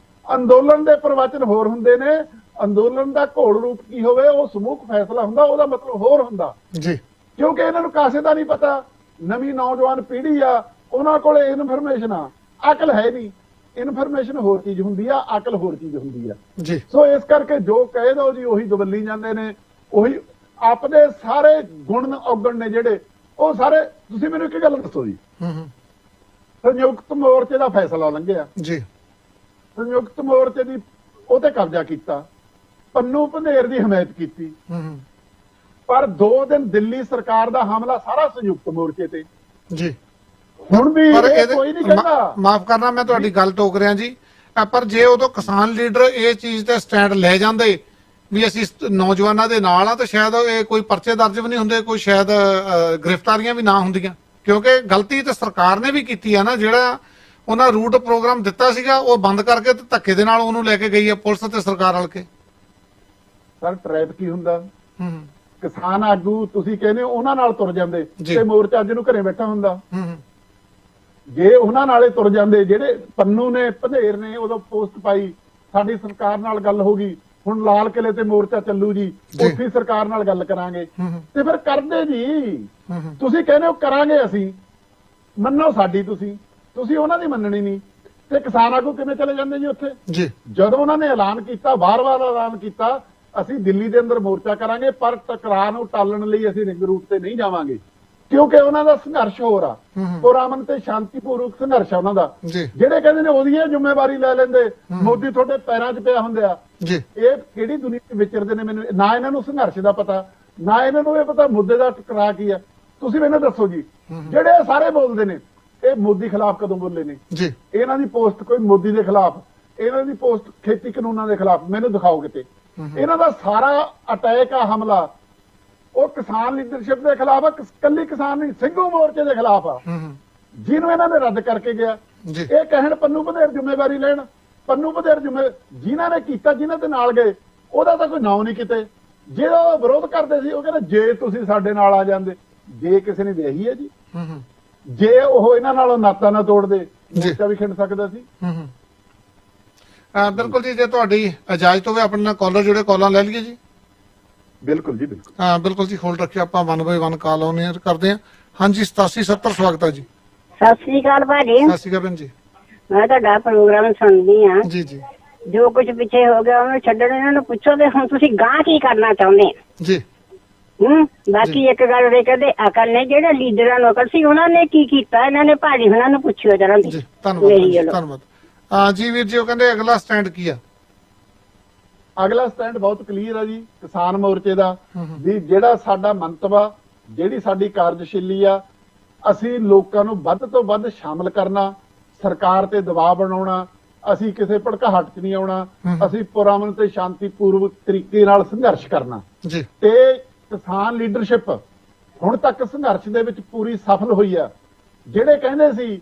ਅੰਦੋਲਨ ਦੇ ਪ੍ਰਵਚਨ ਹੋਰ ਹੁੰਦੇ ਨੇ, ਅੰਦੋਲਨ ਦਾ ਘੋਲ ਰੂਪ ਕੀ ਹੋਵੇ ਉਹ ਸਮੂਹਕ ਫੈਸਲਾ ਹੁੰਦਾ, ਉਹਦਾ ਮਤਲਬ ਹੋਰ ਹੁੰਦਾ ਜੀ। ਕਿਉਂਕਿ ਇਹਨਾਂ ਨੂੰ ਕਾਸੇ ਦਾ ਨਹੀਂ ਪਤਾ, ਨਵੀਂ ਨੌਜਵਾਨ ਪੀੜ੍ਹੀ ਆ, ਉਹਨਾਂ ਕੋਲ ਇਨਫੋਰਮੇਸ਼ਨ ਆ, ਅਕਲ ਹੈ ਨਹੀਂ। ਇਨਫੋਰਮੇਸ਼ਨ ਹੋਰ ਚੀਜ਼ ਹੁੰਦੀ ਆ, ਅਕਲ ਹੋਰ ਚੀਜ਼ ਹੁੰਦੀ ਆ ਜੀ। ਸੋ ਇਸ ਕਰਕੇ ਜੋ ਕਹਿ ਦੋ ਜੀ ਉਹੀ ਦਵੱਲੀ ਜਾਂਦੇ ਨੇ, ਉਹੀ ਆਪਣੇ ਸਾਰੇ ਗੁਣ ਔਗਣ ਨੇ ਜਿਹੜੇ ਉਹ ਸਾਰੇ। ਤੁਸੀਂ ਮੈਨੂੰ ਇੱਕ ਗੱਲ ਦੱਸੋ ਜੀ, ਸੰਯੁਕਤ ਮੋਰਚੇ ਦਾ ਫੈਸਲਾ ਲੰਘਿਆ ਜੀ, ਸੰਯੁਕਤ ਮੋਰਚੇ ਦੀ ਉਹ ਤੇ ਕਬਜ਼ਾ ਕੀਤਾ, ਪੰਨੂ ਪੰਧੇਰ ਦੀ ਹਮਾਇਤ ਕੀਤੀ, ਪਰ 2 ਦਿਨ ਦਿੱਲੀ ਸਰਕਾਰ ਦਾ ਹਮਲਾ ਸਾਰਾ ਸੰਯੁਕਤ ਮੋਰਚੇ ਤੇ ਜੀ। ਹੁਣ ਵੀ ਕੋਈ ਨਹੀਂ ਕਹਿੰਦਾ। ਮਾਫ ਕਰਨਾ ਮੈਂ ਤੁਹਾਡੀ ਗੱਲ ਟੋਕ ਰਿਹਾ ਜੀ, ਪਰ ਜੇ ਉਦੋਂ ਕਿਸਾਨ ਲੀਡਰ ਇਹ ਚੀਜ਼ ਤੇ ਸਟੈਂਡ ਲੈ ਜਾਂਦੇ ਵੀ ਅਸੀਂ ਨੌਜਵਾਨਾਂ ਦੇ ਨਾਲ ਆ, ਤਾਂ ਸ਼ਾਇਦ ਇਹ ਕੋਈ ਪਰਚੇ ਦਰਜ ਵੀ ਨਹੀਂ ਹੁੰਦੇ, ਕੋਈ ਸ਼ਾਇਦ ਗ੍ਰਿਫਤਾਰੀਆਂ ਵੀ ਨਾ ਹੁੰਦੀਆਂ। ਕਿਉਂਕਿ ਗਲਤੀ ਤਾਂ ਸਰਕਾਰ ਨੇ ਵੀ ਕੀਤੀ ਆ ਨਾ, ਜਿਹੜਾ ਉਹਨਾਂ ਰੂਟ ਪ੍ਰੋਗਰਾਮ ਦਿੱਤਾ ਸੀਗਾ ਉਹ ਬੰਦ ਕਰਕੇ ਤੇ ਧੱਕੇ ਦੇ ਨਾਲ ਉਹਨੂੰ ਲੈ ਕੇ ਗਈ ਹੈ ਪੁਲਿਸ ਤੇ ਸਰਕਾਰ ਰਲ ਕੇ। ਸਰ ਟ੍ਰੈਫਿਕ ਹੀ ਹੁੰਦਾ, ਕਿਸਾਨ ਆਗੂ ਤੁਸੀਂ ਕਹਿੰਦੇ ਉਹਨਾਂ ਨਾਲ ਤੁਰ ਜਾਂਦੇ ਤੇ ਮੋਰਚਾ ਅੱਜ ਨੂੰ ਘਰੇ ਬੈਠਾ ਹੁੰਦਾ। ਜੇ ਉਹਨਾਂ ਨਾਲੇ ਤੁਰ ਜਾਂਦੇ, ਜਿਹੜੇ ਪੰਨੂ ਨੇ ਪੰਧੇਰ ਨੇ ਉਦੋਂ ਪੋਸਟ ਪਾਈ ਸਾਡੀ ਸਰਕਾਰ ਨਾਲ ਗੱਲ ਹੋ ਗਈ, ਹੁਣ ਲਾਲ ਕਿਲੇ ਤੇ ਮੋਰਚਾ ਚੱਲੂ ਜੀ, ਉੱਥੇ ਸਰਕਾਰ ਨਾਲ ਗੱਲ ਕਰਾਂਗੇ, ਤੇ ਫਿਰ ਕਰਦੇ ਜੀ। ਤੁਸੀਂ ਕਹਿੰਦੇ ਹੋ ਕਰਾਂਗੇ ਅਸੀਂ, ਮੰਨੋ ਸਾਡੀ, ਤੁਸੀਂ ਉਹਨਾਂ ਦੀ ਮੰਨਣੀ ਨਹੀਂ, ਤੇ ਕਿਸਾਨ ਆਗੂ ਕਿਵੇਂ ਚਲੇ ਜਾਂਦੇ ਜੀ ਉੱਥੇ ਜੀ। ਜਦੋਂ ਉਹਨਾਂ ਨੇ ਐਲਾਨ ਕੀਤਾ, ਬਾਰ-ਬਾਰ ਐਲਾਨ ਕੀਤਾ ਅਸੀਂ ਦਿੱਲੀ ਦੇ ਅੰਦਰ ਮੋਰਚਾ ਕਰਾਂਗੇ, ਪਰ ਟਕਰਾਅ ਨੂੰ ਟਾਲਣ ਲਈ ਅਸੀਂ ਰਿੰਗ ਰੂਟ ਤੇ ਨਹੀਂ ਜਾਵਾਂਗੇ, ਕਿਉਂਕਿ ਉਹਨਾਂ ਦਾ ਸੰਘਰਸ਼ ਹੋਰ ਆ, ਪੁਰਅਮਨ ਤੇ ਸ਼ਾਂਤੀਪੂਰਵਕ ਸੰਘਰਸ਼ ਆ ਉਹਨਾਂ ਦਾ। ਜਿਹੜੇ ਕਹਿੰਦੇ ਨੇ ਉਹਦੀ ਜ਼ਿੰਮੇਵਾਰੀ ਲੈ ਲੈਂਦੇ, ਮੋਦੀ ਤੁਹਾਡੇ ਪੈਰਾਂ 'ਚ ਪਿਆ ਹੁੰਦੇ ਆ। ਇਹ ਕਿਹੜੀ ਦੁਨੀਆ 'ਚ ਵਿਚਰਦੇ ਨੇ, ਮੈਨੂੰ ਨਾ ਇਹਨਾਂ ਨੂੰ ਸੰਘਰਸ਼ ਦਾ ਪਤਾ, ਨਾ ਇਹਨਾਂ ਨੂੰ ਇਹ ਪਤਾ ਮੁੱਦੇ ਦਾ ਟਕਰਾਅ ਕੀ ਆ। ਤੁਸੀਂ ਮੈਨੂੰ ਦੱਸੋ ਜੀ, ਜਿਹੜੇ ਸਾਰੇ ਬੋਲਦੇ ਨੇ ਇਹ ਮੋਦੀ ਖਿਲਾਫ ਕਦੋਂ ਬੋਲੇ ਨੇ ਜੀ? ਇਹਨਾਂ ਦੀ ਪੋਸਟ ਕੋਈ ਮੋਦੀ ਦੇ ਖਿਲਾਫ, ਇਹਨਾਂ ਦੀ ਪੋਸਟ ਖੇਤੀ ਕਾਨੂੰਨਾਂ ਦੇ ਖਿਲਾਫ, ਮੈਨੂੰ ਦਿਖਾਓ ਕਿਤੇ। ਇਹਨਾਂ ਦਾ ਸਾਰਾ ਅਟੈਕ ਆ, ਹਮਲਾ ਉਹ ਕਿਸਾਨ ਲੀਡਰਸ਼ਿਪ ਦੇ ਖਿਲਾਫ ਆ, ਕੱਲੀ ਕਿਸਾਨ ਨਹੀਂ, ਸਿੰਘੂ ਮੋਰਚੇ ਦੇ ਖਿਲਾਫ ਆ, ਜਿਹਨੂੰ ਇਹਨਾਂ ਨੇ ਰੱਦ ਕਰਕੇ ਗਿਆ। ਇਹ ਕਹਿਣ ਪੰਨੂ ਪੰਧੇਰ ਜ਼ਿੰਮੇਵਾਰੀ ਲੈਣ, ਪੰਨੂ ਪੰਧੇਰ ਜਿਨ੍ਹਾਂ ਨੇ ਕੀਤਾ, ਜਿਨ੍ਹਾਂ ਦੇ ਨਾਲ ਗਏ, ਉਹਦਾ ਤਾਂ ਕੋਈ ਨਾਂ ਨਹੀਂ ਕਿਤੇ। ਜੇ ਉਹ ਵਿਰੋਧ ਕਰਦੇ ਸੀ ਉਹ ਕਹਿੰਦੇ ਜੇ ਤੁਸੀਂ ਸਾਡੇ ਨਾਲ ਆ ਜਾਂਦੇ, ਜੇ ਕਿਸੇ ਨੇ ਵਿਆਹੀ ਹੈ ਜੀ, ਜੇ ਉਹ ਇਹਨਾਂ ਨਾਲੋਂ ਨਾਤਾ ਨਾ ਤੋੜਦੇ ਮੋਰਚਾ ਵੀ ਖਿੰਡ ਸਕਦਾ ਸੀ। ਬਿਲਕੁਲ ਜੀ, ਜੇ ਤੁਹਾਡੀ ਇਜਾਜ਼ਤ ਹੋਵੇ ਆਪਣੇ ਨਾਲ ਕਾਲਰ ਜੁੜੇ, ਕਾਲਾਂ ਲੈ ਲਈਏ ਜੀ। ਬਿਲਕੁਲ ਜੀ, ਬਿਲਕੁਲ। ਬਿਲਕੁਲ ਜੀ, ਹੋਲਡ ਰੱਖਿਓ, ਆਪਾਂ 1 ਬਾਈ 1 ਕਾਲ ਆਨ 에ਅਰ ਕਰਦੇ ਹਾਂ। ਹਾਂਜੀ 8770 ਸਵਾਗਤ ਹੈ ਜੀ। ਸਤਿ ਸ੍ਰੀ ਅਕਾਲ ਭਾਜੀ। ਸਤਿ ਸ੍ਰੀ ਅਕਾਲ ਭੈਣ ਜੀ। ਮੈਂ ਤੁਹਾਡਾ ਪ੍ਰੋਗਰਾਮ ਸੁਣਦੀ ਆ ਜੀ ਜੀ। ਜੋ ਕੁਝ ਪਿੱਛੇ ਹੋ ਗਿਆ ਉਹਨੂੰ ਛੱਡਣ, ਇਹਨਾਂ ਨੂੰ ਪੁੱਛੋ ਤੇ ਹੁਣ ਤੁਸੀਂ ਗਾਂ ਕੀ ਕਰਨਾ ਚਾਹੁੰਦੇ ਜੀ। ਬਾਕੀ ਇੱਕ ਗੱਲ ਦੇ ਕਹਿੰਦੇ ਅਕਲ ਨੇ, ਜਿਹੜੇ ਲੀਡਰਾਂ ਨੂੰ ਅਕਲ ਸੀ ਉਹਨਾਂ ਨੇ ਕੀ ਕੀਤਾ, ਇਹਨਾਂ ਨੇ ਭਾਜੀ ਉਹਨਾਂ ਨੂੰ ਪੁੱਛਿਓ ਜਰਾ ਜੀ। ਧੰਨਵਾਦ ਜੀ ਵੀਰ ਜੀ। ਉਹ ਕਹਿੰਦੇ ਅਗਲਾ ਸਟੈਂਡ ਕੀ ਆ? ਅਗਲਾ ਸਟੈਂਡ ਬਹੁਤ ਕਲੀਅਰ ਆ ਜੀ ਕਿਸਾਨ ਮੋਰਚੇ ਦਾ, ਵੀ ਜਿਹੜਾ ਸਾਡਾ ਮੰਤਵ ਆ, ਜਿਹੜੀ ਸਾਡੀ ਕਾਰਜਸ਼ੀਲੀ ਆ, ਅਸੀਂ ਲੋਕਾਂ ਨੂੰ ਵੱਧ ਤੋਂ ਵੱਧ ਸ਼ਾਮਲ ਕਰਨਾ, ਸਰਕਾਰ ਤੇ ਦਬਾਅ ਬਣਾਉਣਾ, ਅਸੀਂ ਕਿਸੇ ਭੜਕਾਹਟ 'ਚ ਨਹੀਂ ਆਉਣਾ, ਅਸੀਂ ਪੁਰਅਮਨ ਤੇ ਸ਼ਾਂਤੀਪੂਰਵਕ ਤਰੀਕੇ ਨਾਲ ਸੰਘਰਸ਼ ਕਰਨਾ ਜੀ। ਤੇ ਕਿਸਾਨ ਲੀਡਰਸ਼ਿਪ ਹੁਣ ਤੱਕ ਸੰਘਰਸ਼ ਦੇ ਵਿੱਚ ਪੂਰੀ ਸਫਲ ਹੋਈ ਆ। ਜਿਹੜੇ ਕਹਿੰਦੇ ਸੀ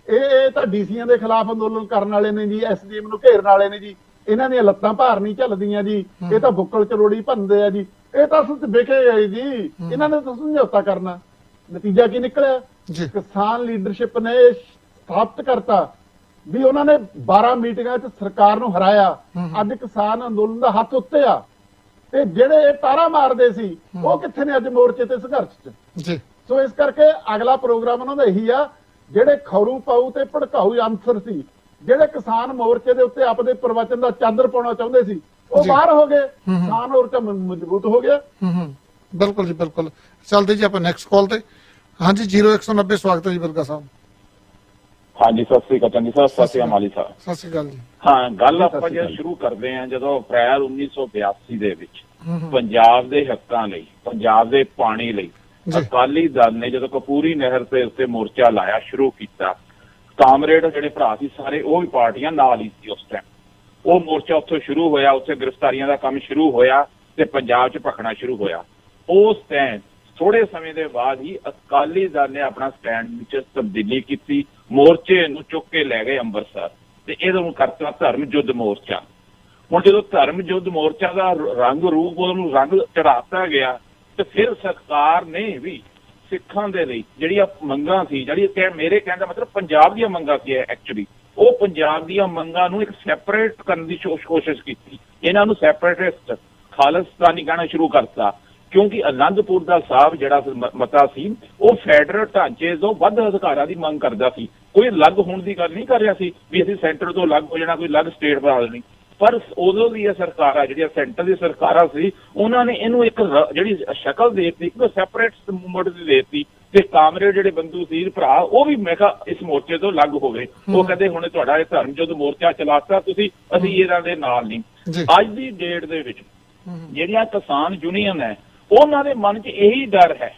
ਇਹ ਤਾਂ ਡੀਸੀਆਂ ਦੇ ਖਿਲਾਫ ਅੰਦੋਲਨ ਕਰਨ ਵਾਲੇ ਨੇ ਜੀ, ਐਸਡੀਐਮ ਨੂੰ ਘੇਰਨ ਵਾਲੇ ਨੇ ਜੀ, ਇਹਨਾਂ ਦੀਆਂ ਲੱਤਾਂ ਭਾਰ ਨਹੀਂ ਝੱਲਦੀਆਂ ਜੀ, ਇਹ ਤਾਂ ਬੁੱਕਲ ਚਰੋੜੀ ਭੰਨਦੇ ਆ ਜੀ, ਇਹ ਤਾਂ ਸੁੱਚ ਵਿਕੇ ਗਏ ਜੀ, ਇਹਨਾਂ ਨੇ ਤਾਂ ਸਮਝੌਤਾ ਕਰਨਾ। ਨਤੀਜਾ ਕੀ ਨਿਕਲਿਆ? ਕਿਸਾਨ ਲੀਡਰਸ਼ਿਪ ਨੇ ਸਥਾਪਿਤ ਕਰਤਾ ਵੀ ਉਹਨਾਂ ਨੇ 12 ਮੀਟਿੰਗਾਂ 'ਚ ਸਰਕਾਰ ਨੂੰ ਹਰਾਇਆ। ਅੱਜ ਕਿਸਾਨ ਅੰਦੋਲਨ ਦਾ ਹੱਥ ਉੱਤੇ ਆ, ਤੇ ਜਿਹੜੇ ਤਾਰਾ ਮਾਰਦੇ ਸੀ ਉਹ ਕਿੱਥੇ ਨੇ ਅੱਜ ਮੋਰਚੇ ਤੇ ਸੰਘਰਸ਼ 'ਚ। ਸੋ ਇਸ ਕਰਕੇ ਅਗਲਾ ਪ੍ਰੋਗਰਾਮ ਉਹਨਾਂ ਦਾ ਇਹੀ ਆ, ਜਿਹੜੇ ਖੌਰੂ ਪਾਊ ਤੇ ਭੜਕਾਊ ਅਨਸਰ ਸੀ, ਜਿਹੜੇ ਕਿਸਾਨ ਮੋਰਚੇ ਦੇ ਉੱਤੇ ਆਪਦੇ ਪ੍ਰਵਚਨ ਦਾ ਚਾਦਰ ਪਾਉਣਾ ਚਾਹੁੰਦੇ ਸੀ, ਉਹ ਬਾਹਰ ਹੋ ਗਏ, ਕਿਸਾਨ ਮੋਰਚਾ ਮਜ਼ਬੂਤ ਹੋ ਗਿਆ। ਬਿਲਕੁਲ ਜੀ, ਬਿਲਕੁਲ। ਚੱਲਦੇ ਜੀ ਆਪਾਂ ਨੈਕਸਟ ਕਾਲ ਤੇ। ਹਾਂਜੀ 0190 ਸਵਾਗਤ ਹੈ ਜੀ ਬਿਲਕਾ ਸਾਹਿਬ। ਹਾਂਜੀ ਸਤਿ ਸ੍ਰੀ ਅਕਾਲ ਚੰਦੀ ਸਾਹਿਬ, ਸਤਿ ਸ੍ਰੀ ਅਕਾਲ ਮਾਲੀ ਸਾਹਿਬ। ਸਤਿ ਸ੍ਰੀ ਅਕਾਲ ਜੀ। ਹਾਂ, ਗੱਲ ਆਪਾਂ ਜੇ ਸ਼ੁਰੂ ਕਰਦੇ ਹਾਂ, ਜਦੋਂ ਅਪ੍ਰੈਲ 1982 ਦੇ ਵਿੱਚ ਪੰਜਾਬ ਦੇ ਹੱਕਾਂ ਲਈ, ਪੰਜਾਬ ਦੇ ਪਾਣੀ ਲਈ ਅਕਾਲੀ ਦਲ ਨੇ ਜਦੋਂ ਕਪੂਰੀ ਨਹਿਰ ਤੇ ਉੱਤੇ ਮੋਰਚਾ ਲਾਇਆ ਸ਼ੁਰੂ ਕੀਤਾ, ਕਾਮਰੇਡ ਜਿਹੜੇ ਭਰਾ ਸੀ ਸਾਰੇ ਉਹ ਵੀ ਪਾਰਟੀਆਂ ਨਾਲ ਹੀ ਸੀ ਉਸ ਟਾਈਮ। ਉਹ ਮੋਰਚਾ ਉੱਥੋਂ ਸ਼ੁਰੂ ਹੋਇਆ, ਉੱਥੇ ਗ੍ਰਿਫਤਾਰੀਆਂ ਦਾ ਕੰਮ ਸ਼ੁਰੂ ਹੋਇਆ ਤੇ ਪੰਜਾਬ 'ਚ ਭਖਣਾ ਸ਼ੁਰੂ ਹੋਇਆ। ਉਸ ਟਾਈਮ ਥੋੜੇ ਸਮੇਂ ਦੇ ਬਾਅਦ ਹੀ ਅਕਾਲੀ ਦਲ ਨੇ ਆਪਣਾ ਸਟੈਂਡ ਵਿੱਚ ਤਬਦੀਲੀ ਕੀਤੀ, ਮੋਰਚੇ ਨੂੰ ਚੁੱਕ ਕੇ ਲੈ ਗਏ ਅੰਮ੍ਰਿਤਸਰ ਤੇ ਇਹਨੂੰ ਕਰਤਾ ਧਰਮ ਯੁੱਧ ਮੋਰਚਾ। ਹੁਣ ਜਦੋਂ ਧਰਮ ਯੁੱਧ ਮੋਰਚਾ ਦਾ ਰੰਗ ਰੂਪ ਉਹਨੂੰ ਰੰਗ ਚੜਾਤਾ ਗਿਆ ਤੇ ਫਿਰ ਸਰਕਾਰ ਨੇ ਵੀ ਸਿੱਖਾਂ ਦੇ ਲਈ ਜਿਹੜੀਆਂ ਮੰਗਾਂ ਸੀ, ਜਿਹੜੀ ਮੇਰੇ ਕਹਿਣ ਦਾ ਮਤਲਬ ਪੰਜਾਬ ਦੀਆਂ ਮੰਗਾਂ ਕੀ ਹੈ ਐਕਚੁਅਲੀ, ਉਹ ਪੰਜਾਬ ਦੀਆਂ ਮੰਗਾਂ ਨੂੰ ਇੱਕ ਸੈਪਰੇਟ ਕਰਨ ਦੀ ਕੋਸ਼ਿਸ਼ ਕੀਤੀ। ਇਹਨਾਂ ਨੂੰ ਸੈਪਰੇਟਿਸਟ ਖਾਲਿਸਤਾਨੀ ਕਹਿਣਾ ਸ਼ੁਰੂ ਕਰਤਾ, ਕਿਉਂਕਿ ਅਨੰਦਪੁਰ ਦਾ ਸਾਹਿਬ ਜਿਹੜਾ ਮਤਾ ਸੀ ਉਹ ਫੈਡਰਲ ਢਾਂਚੇ ਤੋਂ ਵੱਧ ਅਧਿਕਾਰਾਂ ਦੀ ਮੰਗ ਕਰਦਾ ਸੀ। ਕੋਈ ਅਲੱਗ ਹੋਣ ਦੀ ਗੱਲ ਨਹੀਂ ਕਰ ਰਿਹਾ ਸੀ ਵੀ ਅਸੀਂ ਸੈਂਟਰ ਤੋਂ ਅਲੱਗ ਹੋ ਜਾਣਾ, ਕੋਈ ਅਲੱਗ ਸਟੇਟ ਬਣਾ ਦੇਣੀ। ਪਰ ਉਦੋਂ ਦੀਆਂ ਸਰਕਾਰਾਂ ਜਿਹੜੀਆਂ ਸੈਂਟਰ ਦੀ ਸਰਕਾਰਾਂ ਸੀ, ਉਹਨਾਂ ਨੇ ਇਹਨੂੰ ਇੱਕ ਜਿਹੜੀ ਸ਼ਕਲ ਦੇ ਦਿੱਤੀ, ਇੱਕ ਸੈਪਰੇਟ ਮੂਵਮੈਂਟ ਦੀ ਦੇ ਦਿੱਤੀ। ਤੇ ਕਾਮਰੇਡ ਜਿਹੜੇ ਬੰਧੂ ਸੀ ਭਰਾ, ਉਹ ਵੀ ਮੈਂ ਕਿਹਾ ਇਸ ਮੋਰਚੇ ਤੋਂ ਅਲੱਗ ਹੋ ਗਏ। ਉਹ ਕਹਿੰਦੇ ਹੁਣ ਤੁਹਾਡਾ ਇਹ ਧਰਮ ਜਦੋਂ ਮੋਰਚਾ ਚਲਾਤਾ ਤੁਸੀਂ, ਅਸੀਂ ਇਹਨਾਂ ਦੇ ਨਾਲ ਨਹੀਂ। ਅੱਜ ਦੀ ਡੇਟ ਦੇ ਵਿੱਚ ਜਿਹੜੀਆਂ ਕਿਸਾਨ ਯੂਨੀਅਨ ਹੈ, ਉਹਨਾਂ ਦੇ ਮਨ 'ਚ ਇਹੀ ਡਰ ਹੈ,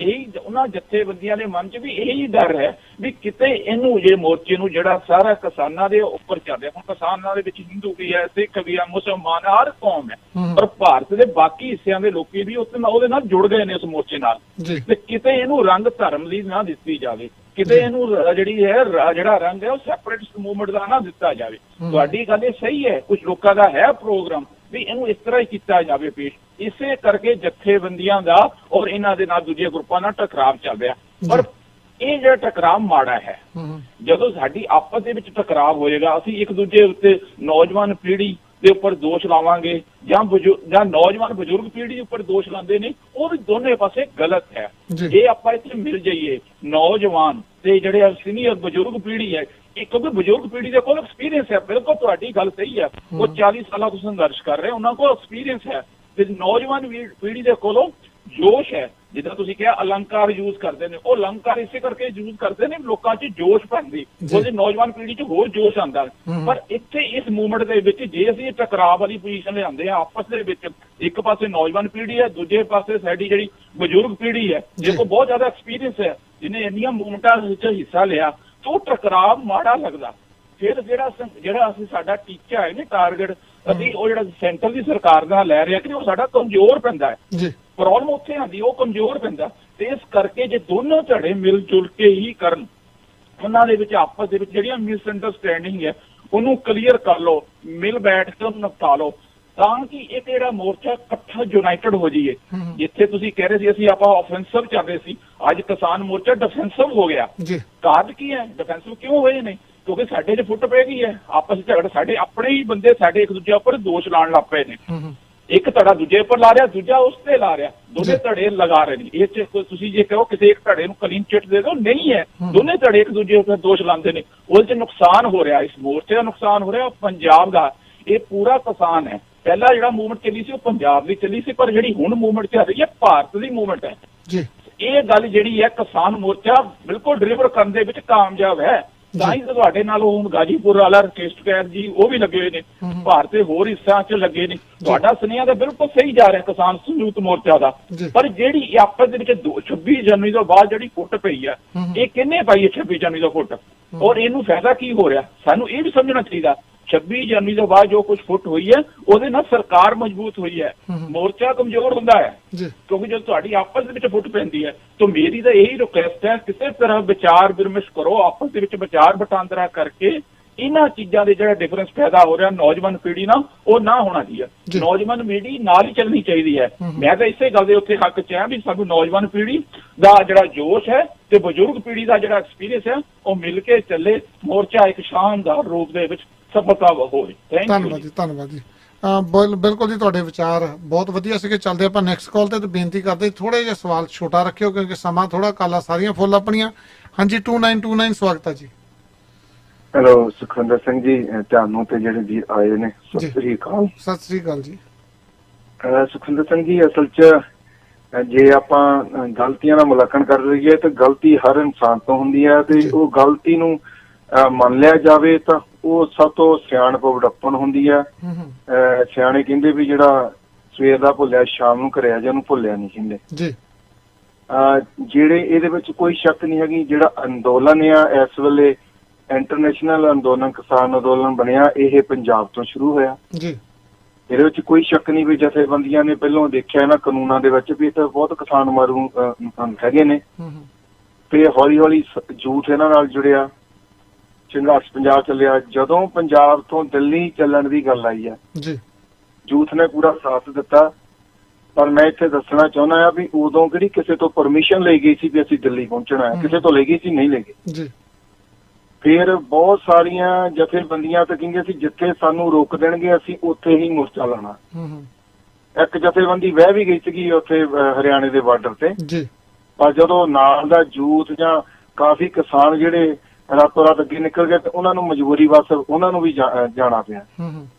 ਇਹੀ ਉਹਨਾਂ ਜਥੇਬੰਦੀਆਂ ਦੇ ਮਨ 'ਚ ਵੀ ਇਹੀ ਡਰ ਹੈ ਵੀ ਕਿਤੇ ਇਹਨੂੰ ਜੇ ਮੋਰਚੇ ਨੂੰ ਜਿਹੜਾ ਸਾਰਾ ਕਿਸਾਨਾਂ ਦੇ ਉੱਪਰ ਚੱਲ ਰਿਹਾ। ਹੁਣ ਕਿਸਾਨਾਂ ਦੇ ਵਿੱਚ ਹਿੰਦੂ ਵੀ ਹੈ, ਸਿੱਖ ਵੀ ਹੈ, ਮੁਸਲਮਾਨ, ਹਰ ਕੌਮ ਹੈ, ਪਰ ਭਾਰਤ ਦੇ ਬਾਕੀ ਹਿੱਸਿਆਂ ਦੇ ਲੋਕੀ ਵੀ ਉਹਦੇ ਨਾਲ ਜੁੜ ਗਏ ਨੇ ਉਸ ਮੋਰਚੇ ਨਾਲ। ਤੇ ਕਿਤੇ ਇਹਨੂੰ ਰੰਗ ਧਰਮ ਦੀ ਨਾ ਦਿੱਤੀ ਜਾਵੇ, ਕਿਤੇ ਇਹਨੂੰ ਜਿਹੜੀ ਹੈ ਜਿਹੜਾ ਰੰਗ ਹੈ ਉਹ ਸੈਪਰੇਟਿਸਟ ਮੂਵਮੈਂਟ ਦਾ ਨਾ ਦਿੱਤਾ ਜਾਵੇ। ਤੁਹਾਡੀ ਗੱਲ ਇਹ ਸਹੀ ਹੈ, ਕੁਝ ਲੋਕਾਂ ਦਾ ਹੈ ਪ੍ਰੋਗਰਾਮ ਵੀ ਇਹਨੂੰ ਇਸ ਤਰ੍ਹਾਂ ਹੀ ਕੀਤਾ ਜਾਵੇ ਪੇਸ਼। ਇਸੇ ਕਰਕੇ ਜਥੇਬੰਦੀਆਂ ਦਾ ਔਰ ਇਹਨਾਂ ਦੇ ਨਾਲ ਦੂਜੇ ਗਰੁੱਪਾਂ ਨਾਲ ਟਕਰਾਅ ਚੱਲ ਰਿਹਾ। ਪਰ ਇਹ ਜਿਹੜਾ ਟਕਰਾਅ ਮਾੜਾ ਹੈ, ਜਦੋਂ ਸਾਡੀ ਆਪਸ ਦੇ ਵਿੱਚ ਟਕਰਾਅ ਹੋਏਗਾ, ਅਸੀਂ ਇੱਕ ਦੂਜੇ ਉੱਤੇ ਨੌਜਵਾਨ ਪੀੜ੍ਹੀ ਦੇ ਉੱਪਰ ਦੋਸ਼ ਲਾਵਾਂਗੇ ਜਾਂ ਨੌਜਵਾਨ ਬਜ਼ੁਰਗ ਪੀੜ੍ਹੀ ਦੇ ਉੱਪਰ ਦੋਸ਼ ਲਾਉਂਦੇ ਨੇ, ਉਹ ਵੀ ਦੋਨੇ ਪਾਸੇ ਗਲਤ ਹੈ। ਜੇ ਆਪਾਂ ਇੱਥੇ ਮਿਲ ਜਾਈਏ ਨੌਜਵਾਨ ਤੇ ਜਿਹੜੇ ਸੀਨੀਅਰ ਬਜ਼ੁਰਗ ਪੀੜ੍ਹੀ ਹੈ, ਕਿਉਂਕਿ ਬਜ਼ੁਰਗ ਪੀੜ੍ਹੀ ਦੇ ਕੋਲ ਐਕਸਪੀਰੀਅੰਸ ਹੈ। ਬਿਲਕੁਲ ਤੁਹਾਡੀ ਗੱਲ ਸਹੀ ਹੈ, ਉਹ 40 ਸਾਲਾਂ ਤੋਂ ਸੰਘਰਸ਼ ਕਰ ਰਹੇ, ਉਹਨਾਂ ਕੋਲ ਐਕਸਪੀਰੀਅੰਸ ਹੈ। ਤੇ ਨੌਜਵਾਨ ਪੀੜ੍ਹੀ ਦੇ ਕੋਲੋਂ ਜੋਸ਼ ਹੈ, ਜਿੱਦਾਂ ਤੁਸੀਂ ਕਿਹਾ ਅਲੰਕਾਰ ਯੂਜ਼ ਕਰਦੇ ਨੇ, ਉਹ ਅਲੰਕਾਰ ਇਸੇ ਕਰਕੇ ਯੂਜ਼ ਕਰਦੇ ਨੇ ਲੋਕਾਂ 'ਚ ਜੋਸ਼ ਭਰਦੀ, ਉਹਦੇ ਨੌਜਵਾਨ ਪੀੜ੍ਹੀ 'ਚ ਹੋਰ ਜੋਸ਼ ਆਉਂਦਾ। ਪਰ ਇੱਥੇ ਇਸ ਮੂਵਮੈਂਟ ਦੇ ਵਿੱਚ ਜੇ ਅਸੀਂ ਟਕਰਾਅ ਵਾਲੀ ਪੋਜੀਸ਼ਨ ਲਿਆਂਦੇ ਆ ਆਪਸ ਦੇ ਵਿੱਚ, ਇੱਕ ਪਾਸੇ ਨੌਜਵਾਨ ਪੀੜ੍ਹੀ ਹੈ, ਦੂਜੇ ਪਾਸੇ ਸਾਡੀ ਜਿਹੜੀ ਬਜ਼ੁਰਗ ਪੀੜ੍ਹੀ ਹੈ, ਜਿਹਦੇ ਕੋਲ ਬਹੁਤ ਜ਼ਿਆਦਾ ਐਕਸਪੀਰੀਅੰਸ ਹੈ, ਜਿਹਨੇ ਇੰਨੀਆਂ ਮੂਵਮੈਂਟਾਂ ਵਿੱਚ ਹਿੱਸਾ ਲਿਆ, ਤਾਂ ਉਹ ਟਕਰਾਅ ਮਾੜਾ ਲੱਗਦਾ। ਫਿਰ ਜਿਹੜਾ ਅਸੀਂ ਸਾਡਾ ਟੀਚਾ ਹੈ ਨਾ, ਟਾਰਗੇਟ ਅਸੀਂ ਉਹ ਜਿਹੜਾ ਸੈਂਟਰ ਦੀ ਸਰਕਾਰ ਨਾਲ ਲੈ ਰਿਹਾ ਕਿ ਉਹ ਸਾਡਾ ਕਮਜ਼ੋਰ ਪੈਂਦਾ ਹੈ। ਪ੍ਰੋਬਲਮ ਉੱਥੇ ਆਉਂਦੀ, ਉਹ ਕਮਜ਼ੋਰ ਪੈਂਦਾ। ਤੇ ਇਸ ਕਰਕੇ ਜੇ ਦੋਨੋਂ ਧੜੇ ਮਿਲ ਜੁਲ ਕੇ ਹੀ ਕਰਨ, ਉਹਨਾਂ ਦੇ ਵਿੱਚ ਆਪਸ ਦੇ ਵਿੱਚ ਜਿਹੜੀਆਂ ਮਿਸਅੰਡਰਸਟੈਂਡਿੰਗ ਹੈ ਉਹਨੂੰ ਕਲੀਅਰ ਕਰ ਲਓ, ਮਿਲ ਬੈਠ ਕੇ ਉਹਨੂੰ ਨਿਪਟਾ ਲਓ, ਤਾਂ ਕਿ ਇਹ ਜਿਹੜਾ ਮੋਰਚਾ ਇਕੱਠਾ ਯੂਨਾਈਟਡ ਹੋ ਜਾਈਏ। ਜਿੱਥੇ ਤੁਸੀਂ ਕਹਿ ਰਹੇ ਸੀ ਅਸੀਂ ਆਪਾਂ ਆਫੈਂਸਿਵ ਚੱਲ ਰਹੇ ਸੀ, ਅੱਜ ਕਿਸਾਨ ਮੋਰਚਾ ਡਿਫੈਂਸਿਵ ਹੋ ਗਿਆ। ਕਾਰਨ ਕੀ ਹੈ? ਡਿਫੈਂਸਿਵ ਕਿਉਂ ਹੋਏ ਨੇ? ਕਿਉਂਕਿ ਸਾਡੇ 'ਚ ਫੁੱਟ ਪੈ ਗਈ ਹੈ, ਆਪਸ ਵਿੱਚ ਝਗੜਾ, ਸਾਡੇ ਆਪਣੇ ਹੀ ਬੰਦੇ ਸਾਡੇ ਇੱਕ ਦੂਜੇ ਉੱਪਰ ਦੋਸ਼ ਲਾਉਣ ਲੱਗ ਪਏ ਨੇ। ਇੱਕ ਧੜਾ ਦੂਜੇ ਉੱਪਰ ਲਾ ਰਿਹਾ, ਦੂਜਾ ਉਸ ਤੇ ਲਾ ਰਿਹਾ, ਦੋਨੇ ਧੜੇ ਲਗਾ ਰਹੇ ਨੇ। ਇਹ 'ਚ ਤੁਸੀਂ ਜੇ ਕਹੋ ਕਿਸੇ ਇੱਕ ਧੜੇ ਨੂੰ ਕਲੀਨ ਚਿੱਟ ਦੇ ਦਿਓ, ਨਹੀਂ ਹੈ, ਦੋਨੇ ਧੜੇ ਇੱਕ ਦੂਜੇ ਉੱਪਰ ਦੋਸ਼ ਲਾਉਂਦੇ ਨੇ। ਉਹਦੇ 'ਚ ਨੁਕਸਾਨ ਹੋ ਰਿਹਾ, ਇਸ ਮੋਰਚੇ ਦਾ ਨੁਕਸਾਨ ਹੋ ਰਿਹਾ ਪੰਜਾਬ ਦਾ। ਇਹ ਪੂਰਾ ਕਿਸਾਨ ਹੈ। ਪਹਿਲਾਂ ਜਿਹੜਾ ਮੂਵਮੈਂਟ ਚੱਲੀ ਸੀ ਉਹ ਪੰਜਾਬ ਦੀ ਚੱਲੀ ਸੀ, ਪਰ ਜਿਹੜੀ ਹੁਣ ਮੂਵਮੈਂਟ ਚੱਲ ਰਹੀ ਹੈ ਭਾਰਤ ਦੀ ਮੂਵਮੈਂਟ ਹੈ। ਇਹ ਗੱਲ ਜਿਹੜੀ ਹੈ ਕਿਸਾਨ ਮੋਰਚਾ ਬਿਲਕੁਲ ਡਿਲੀਵਰ ਕਰਨ ਦੇ ਵਿੱਚ ਕਾਮਯਾਬ ਹੈ। ਤਾਂ ਹੀ ਤੁਹਾਡੇ ਨਾਲ ਹੁਣ ਗਾਜੀਪੁਰ ਵਾਲਾ ਰਕੇਸ਼ ਟਕੈਤ ਜੀ ਉਹ ਵੀ ਲੱਗੇ ਹੋਏ ਨੇ, ਭਾਰਤ ਦੇ ਹੋਰ ਹਿੱਸਿਆਂ 'ਚ ਲੱਗੇ ਨੇ। ਤੁਹਾਡਾ ਸੁਨੇਹਾ ਤਾਂ ਬਿਲਕੁਲ ਸਹੀ ਜਾ ਰਿਹਾ ਕਿਸਾਨ ਸੰਯੁਕਤ ਮੋਰਚਾ ਦਾ। ਪਰ ਜਿਹੜੀ ਆਪਸ ਦੇ ਵਿੱਚ 26 ਜਨਵਰੀ ਤੋਂ ਬਾਅਦ ਜਿਹੜੀ ਫੁੱਟ ਪਈ ਹੈ, ਇਹ ਕਿੰਨੇ ਪਾਈ ਹੈ 26 ਜਨਵਰੀ ਦਾ ਫੁੱਟ, ਔਰ ਇਹਨੂੰ ਫਾਇਦਾ ਕੀ ਹੋ ਰਿਹਾ? ਸਾਨੂੰ ਇਹ ਵੀ ਸਮਝਣਾ ਚਾਹੀਦਾ 26 ਜਨਵਰੀ ਤੋਂ ਬਾਅਦ ਜੋ ਕੁਝ ਫੁੱਟ ਹੋਈ ਹੈ ਉਹਦੇ ਨਾਲ ਸਰਕਾਰ ਮਜ਼ਬੂਤ ਹੋਈ ਹੈ, ਮੋਰਚਾ ਕਮਜ਼ੋਰ ਹੁੰਦਾ ਹੈ। ਕਿਉਂਕਿ ਜਦੋਂ ਤੁਹਾਡੀ ਆਪਸ ਦੇ ਵਿੱਚ ਫੁੱਟ ਪੈਂਦੀ ਹੈ ਤਾਂ ਮੇਰੀ ਤਾਂ ਇਹੀ ਰਿਕੁਐਸਟ ਹੈ, ਕਿਸੇ ਤਰ੍ਹਾਂ ਵਿਚਾਰ ਵਿਮਰਸ਼ ਕਰੋ, ਆਪਸ ਦੇ ਵਿੱਚ ਵਿਚਾਰ ਵਟਾਂਦਰਾ ਕਰਕੇ ਇਹਨਾਂ ਚੀਜ਼ਾਂ ਦੇ ਜਿਹੜਾ ਡਿਫਰੈਂਸ ਪੈਦਾ ਹੋ ਰਿਹਾ ਨੌਜਵਾਨ ਪੀੜ੍ਹੀ ਨਾਲ, ਉਹ ਨਾ ਹੋਣਾ ਚਾਹੀਦਾ। ਨੌਜਵਾਨ ਪੀੜ੍ਹੀ ਨਾਲ ਹੀ ਚੱਲਣੀ ਚਾਹੀਦੀ ਹੈ। ਮੈਂ ਤਾਂ ਇਸੇ ਗੱਲ ਦੇ ਉੱਤੇ ਹੱਕ 'ਚ ਆ ਵੀ ਸਾਨੂੰ ਨੌਜਵਾਨ ਪੀੜ੍ਹੀ ਦਾ ਜਿਹੜਾ ਜੋਸ਼ ਹੈ ਤੇ ਬਜ਼ੁਰਗ ਪੀੜ੍ਹੀ ਦਾ ਜਿਹੜਾ ਐਕਸਪੀਰੀਅੰਸ ਹੈ ਉਹ ਮਿਲ ਕੇ ਚੱਲੇ, ਮੋਰਚਾ ਇੱਕ ਸ਼ਾਨਦਾਰ ਰੂਪ ਦੇ ਵਿੱਚ ਸਫਲਤਾ ਹੋਵੇ। ਧੰਨਵਾਦ ਜੀ, ਧੰਨਵਾਦ ਜੀ। ਬਿਲਕੁਲ ਜੀ, ਤੁਹਾਡੇ ਵਿਚਾਰ ਬਹੁਤ ਵਧੀਆ ਸੀਗੇ। ਚੱਲਦੇ ਆਪਾਂ ਨੈਕਸਟ ਕਾਲ ਤੇ ਬੇਨਤੀ ਕਰਦੇ ਥੋੜੇ ਜਿਹਾ ਸਵਾਲ ਛੋਟਾ ਰੱਖਿਓ ਕਿਉਂਕਿ ਸਮਾਂ ਥੋੜਾ, ਕਾਲਾਂ ਸਾਰੀਆਂ ਫੁੱਲ ਆਪਣੀਆਂ। ਹਾਂਜੀ 2929 ਸਵਾਗਤ ਹੈ ਜੀ। ਹੈਲੋ ਸੁਖਵਿੰਦਰ ਸਿੰਘ ਜੀ, ਤੁਹਾਨੂੰ ਤੇ ਜਿਹੜੇ ਜੀ ਆਏ ਨੇ ਸਤਿ ਸ੍ਰੀ ਅਕਾਲ। ਸਤਿ ਸ੍ਰੀ ਅਕਾਲ ਜੀ। ਸੁਖਵਿੰਦਰ ਸਿੰਘ ਜੀ, ਅਸਲ 'ਚ ਜੇ ਆਪਾਂ ਗਲਤੀਆਂ ਦਾ ਮੁਲਾਂਕਣ ਕਰ ਲਈਏ ਤਾਂ ਗਲਤੀ ਹਰ ਇਨਸਾਨ ਤੋਂ ਹੁੰਦੀ ਹੈ ਤੇ ਉਹ ਗਲਤੀ ਨੂੰ ਮੰਨ ਲਿਆ ਜਾਵੇ ਤਾਂ ਉਹ ਸਭ ਤੋਂ ਸਿਆਣਪ ਵਡੱਪਣ ਹੁੰਦੀ ਹੈ। ਸਿਆਣੇ ਕਹਿੰਦੇ ਵੀ ਜਿਹੜਾ ਸਵੇਰ ਦਾ ਭੁੱਲਿਆ ਸ਼ਾਮ ਨੂੰ ਕਰਿਆ ਜਾਂ ਉਹਨੂੰ ਭੁੱਲਿਆ ਨਹੀਂ ਕਹਿੰਦੇ ਜੀ। ਜਿਹੜੇ ਇਹਦੇ ਵਿੱਚ ਕੋਈ ਸ਼ੱਕ ਨਹੀਂ ਹੈਗੀ, ਜਿਹੜਾ ਅੰਦੋਲਨ ਆ ਇਸ ਵੇਲੇ ਇੰਟਰਨੈਸ਼ਨਲ ਅੰਦੋਲਨ, ਕਿਸਾਨ ਅੰਦੋਲਨ ਬਣਿਆ, ਇਹ ਪੰਜਾਬ ਤੋਂ ਸ਼ੁਰੂ ਹੋਇਆ ਜੀ। ਇਹਦੇ ਵਿੱਚ ਕੋਈ ਸ਼ੱਕ ਨਹੀਂ ਵੀ ਜਥੇਬੰਦੀਆਂ ਨੇ ਪਹਿਲਾਂ ਦੇਖਿਆ ਇਹਨਾਂ ਕਾਨੂੰਨਾਂ ਦੇ ਵਿੱਚ ਵੀ ਇੱਥੇ ਬਹੁਤ ਕਿਸਾਨ ਮਾਰੂ ਹੈਗੇ ਨੇ ਤੇ ਹੌਲੀ ਹੌਲੀ ਜੂਥ ਇਹਨਾਂ ਨਾਲ ਜੁੜਿਆ, ਸੰਘਰਸ਼ ਪੰਜਾਬ ਚੱਲਿਆ। ਜਦੋਂ ਪੰਜਾਬ ਤੋਂ ਦਿੱਲੀ ਚੱਲਣ ਦੀ ਗੱਲ ਆਈ ਹੈ ਜੀ, ਜੂਥ ਨੇ ਪੂਰਾ ਸਾਥ ਦਿੱਤਾ। ਪਰ ਮੈਂ ਇੱਥੇ ਦੱਸਣਾ ਚਾਹੁੰਦਾ ਆ ਵੀ ਉਦੋਂ ਕਿਹੜੀ ਕਿਸੇ ਤੋਂ ਪਰਮਿਸ਼ਨ ਲਈ ਗਈ ਸੀ ਵੀ ਅਸੀਂ ਦਿੱਲੀ ਪਹੁੰਚਣਾ ਹੈ, ਕਿਸੇ ਤੋਂ ਲਈ ਗਈ ਸੀ? ਨਹੀਂ ਲਈ ਗਈ ਜੀ। ਫਿਰ ਬਹੁਤ ਸਾਰੀਆਂ ਜਥੇਬੰਦੀਆਂ ਤਾਂ ਕਹਿੰਦੇ ਸੀ ਜਿੱਥੇ ਸਾਨੂੰ ਰੋਕ ਦੇਣਗੇ ਅਸੀਂ ਉੱਥੇ ਹੀ ਮੋਰਚਾ ਲਾਉਣਾ। ਇੱਕ ਜਥੇਬੰਦੀ ਵਹਿ ਵੀ ਗਈ ਸੀਗੀ ਉੱਥੇ ਹਰਿਆਣੇ ਦੇ ਬਾਰਡਰ ਤੇ ਜੀ। ਪਰ ਜਦੋਂ ਨਾਲ ਦਾ ਜੂਥ ਜਾਂ ਕਾਫੀ ਕਿਸਾਨ ਜਿਹੜੇ ਰਾਤੋਂ ਰਾਤ ਅੱਗੇ ਨਿਕਲ ਗਏ ਤੇ ਉਹਨਾਂ ਨੂੰ ਮਜਬੂਰੀ ਬਸ ਉਹਨਾਂ ਨੂੰ ਵੀ ਜਾਣਾ ਪਿਆ।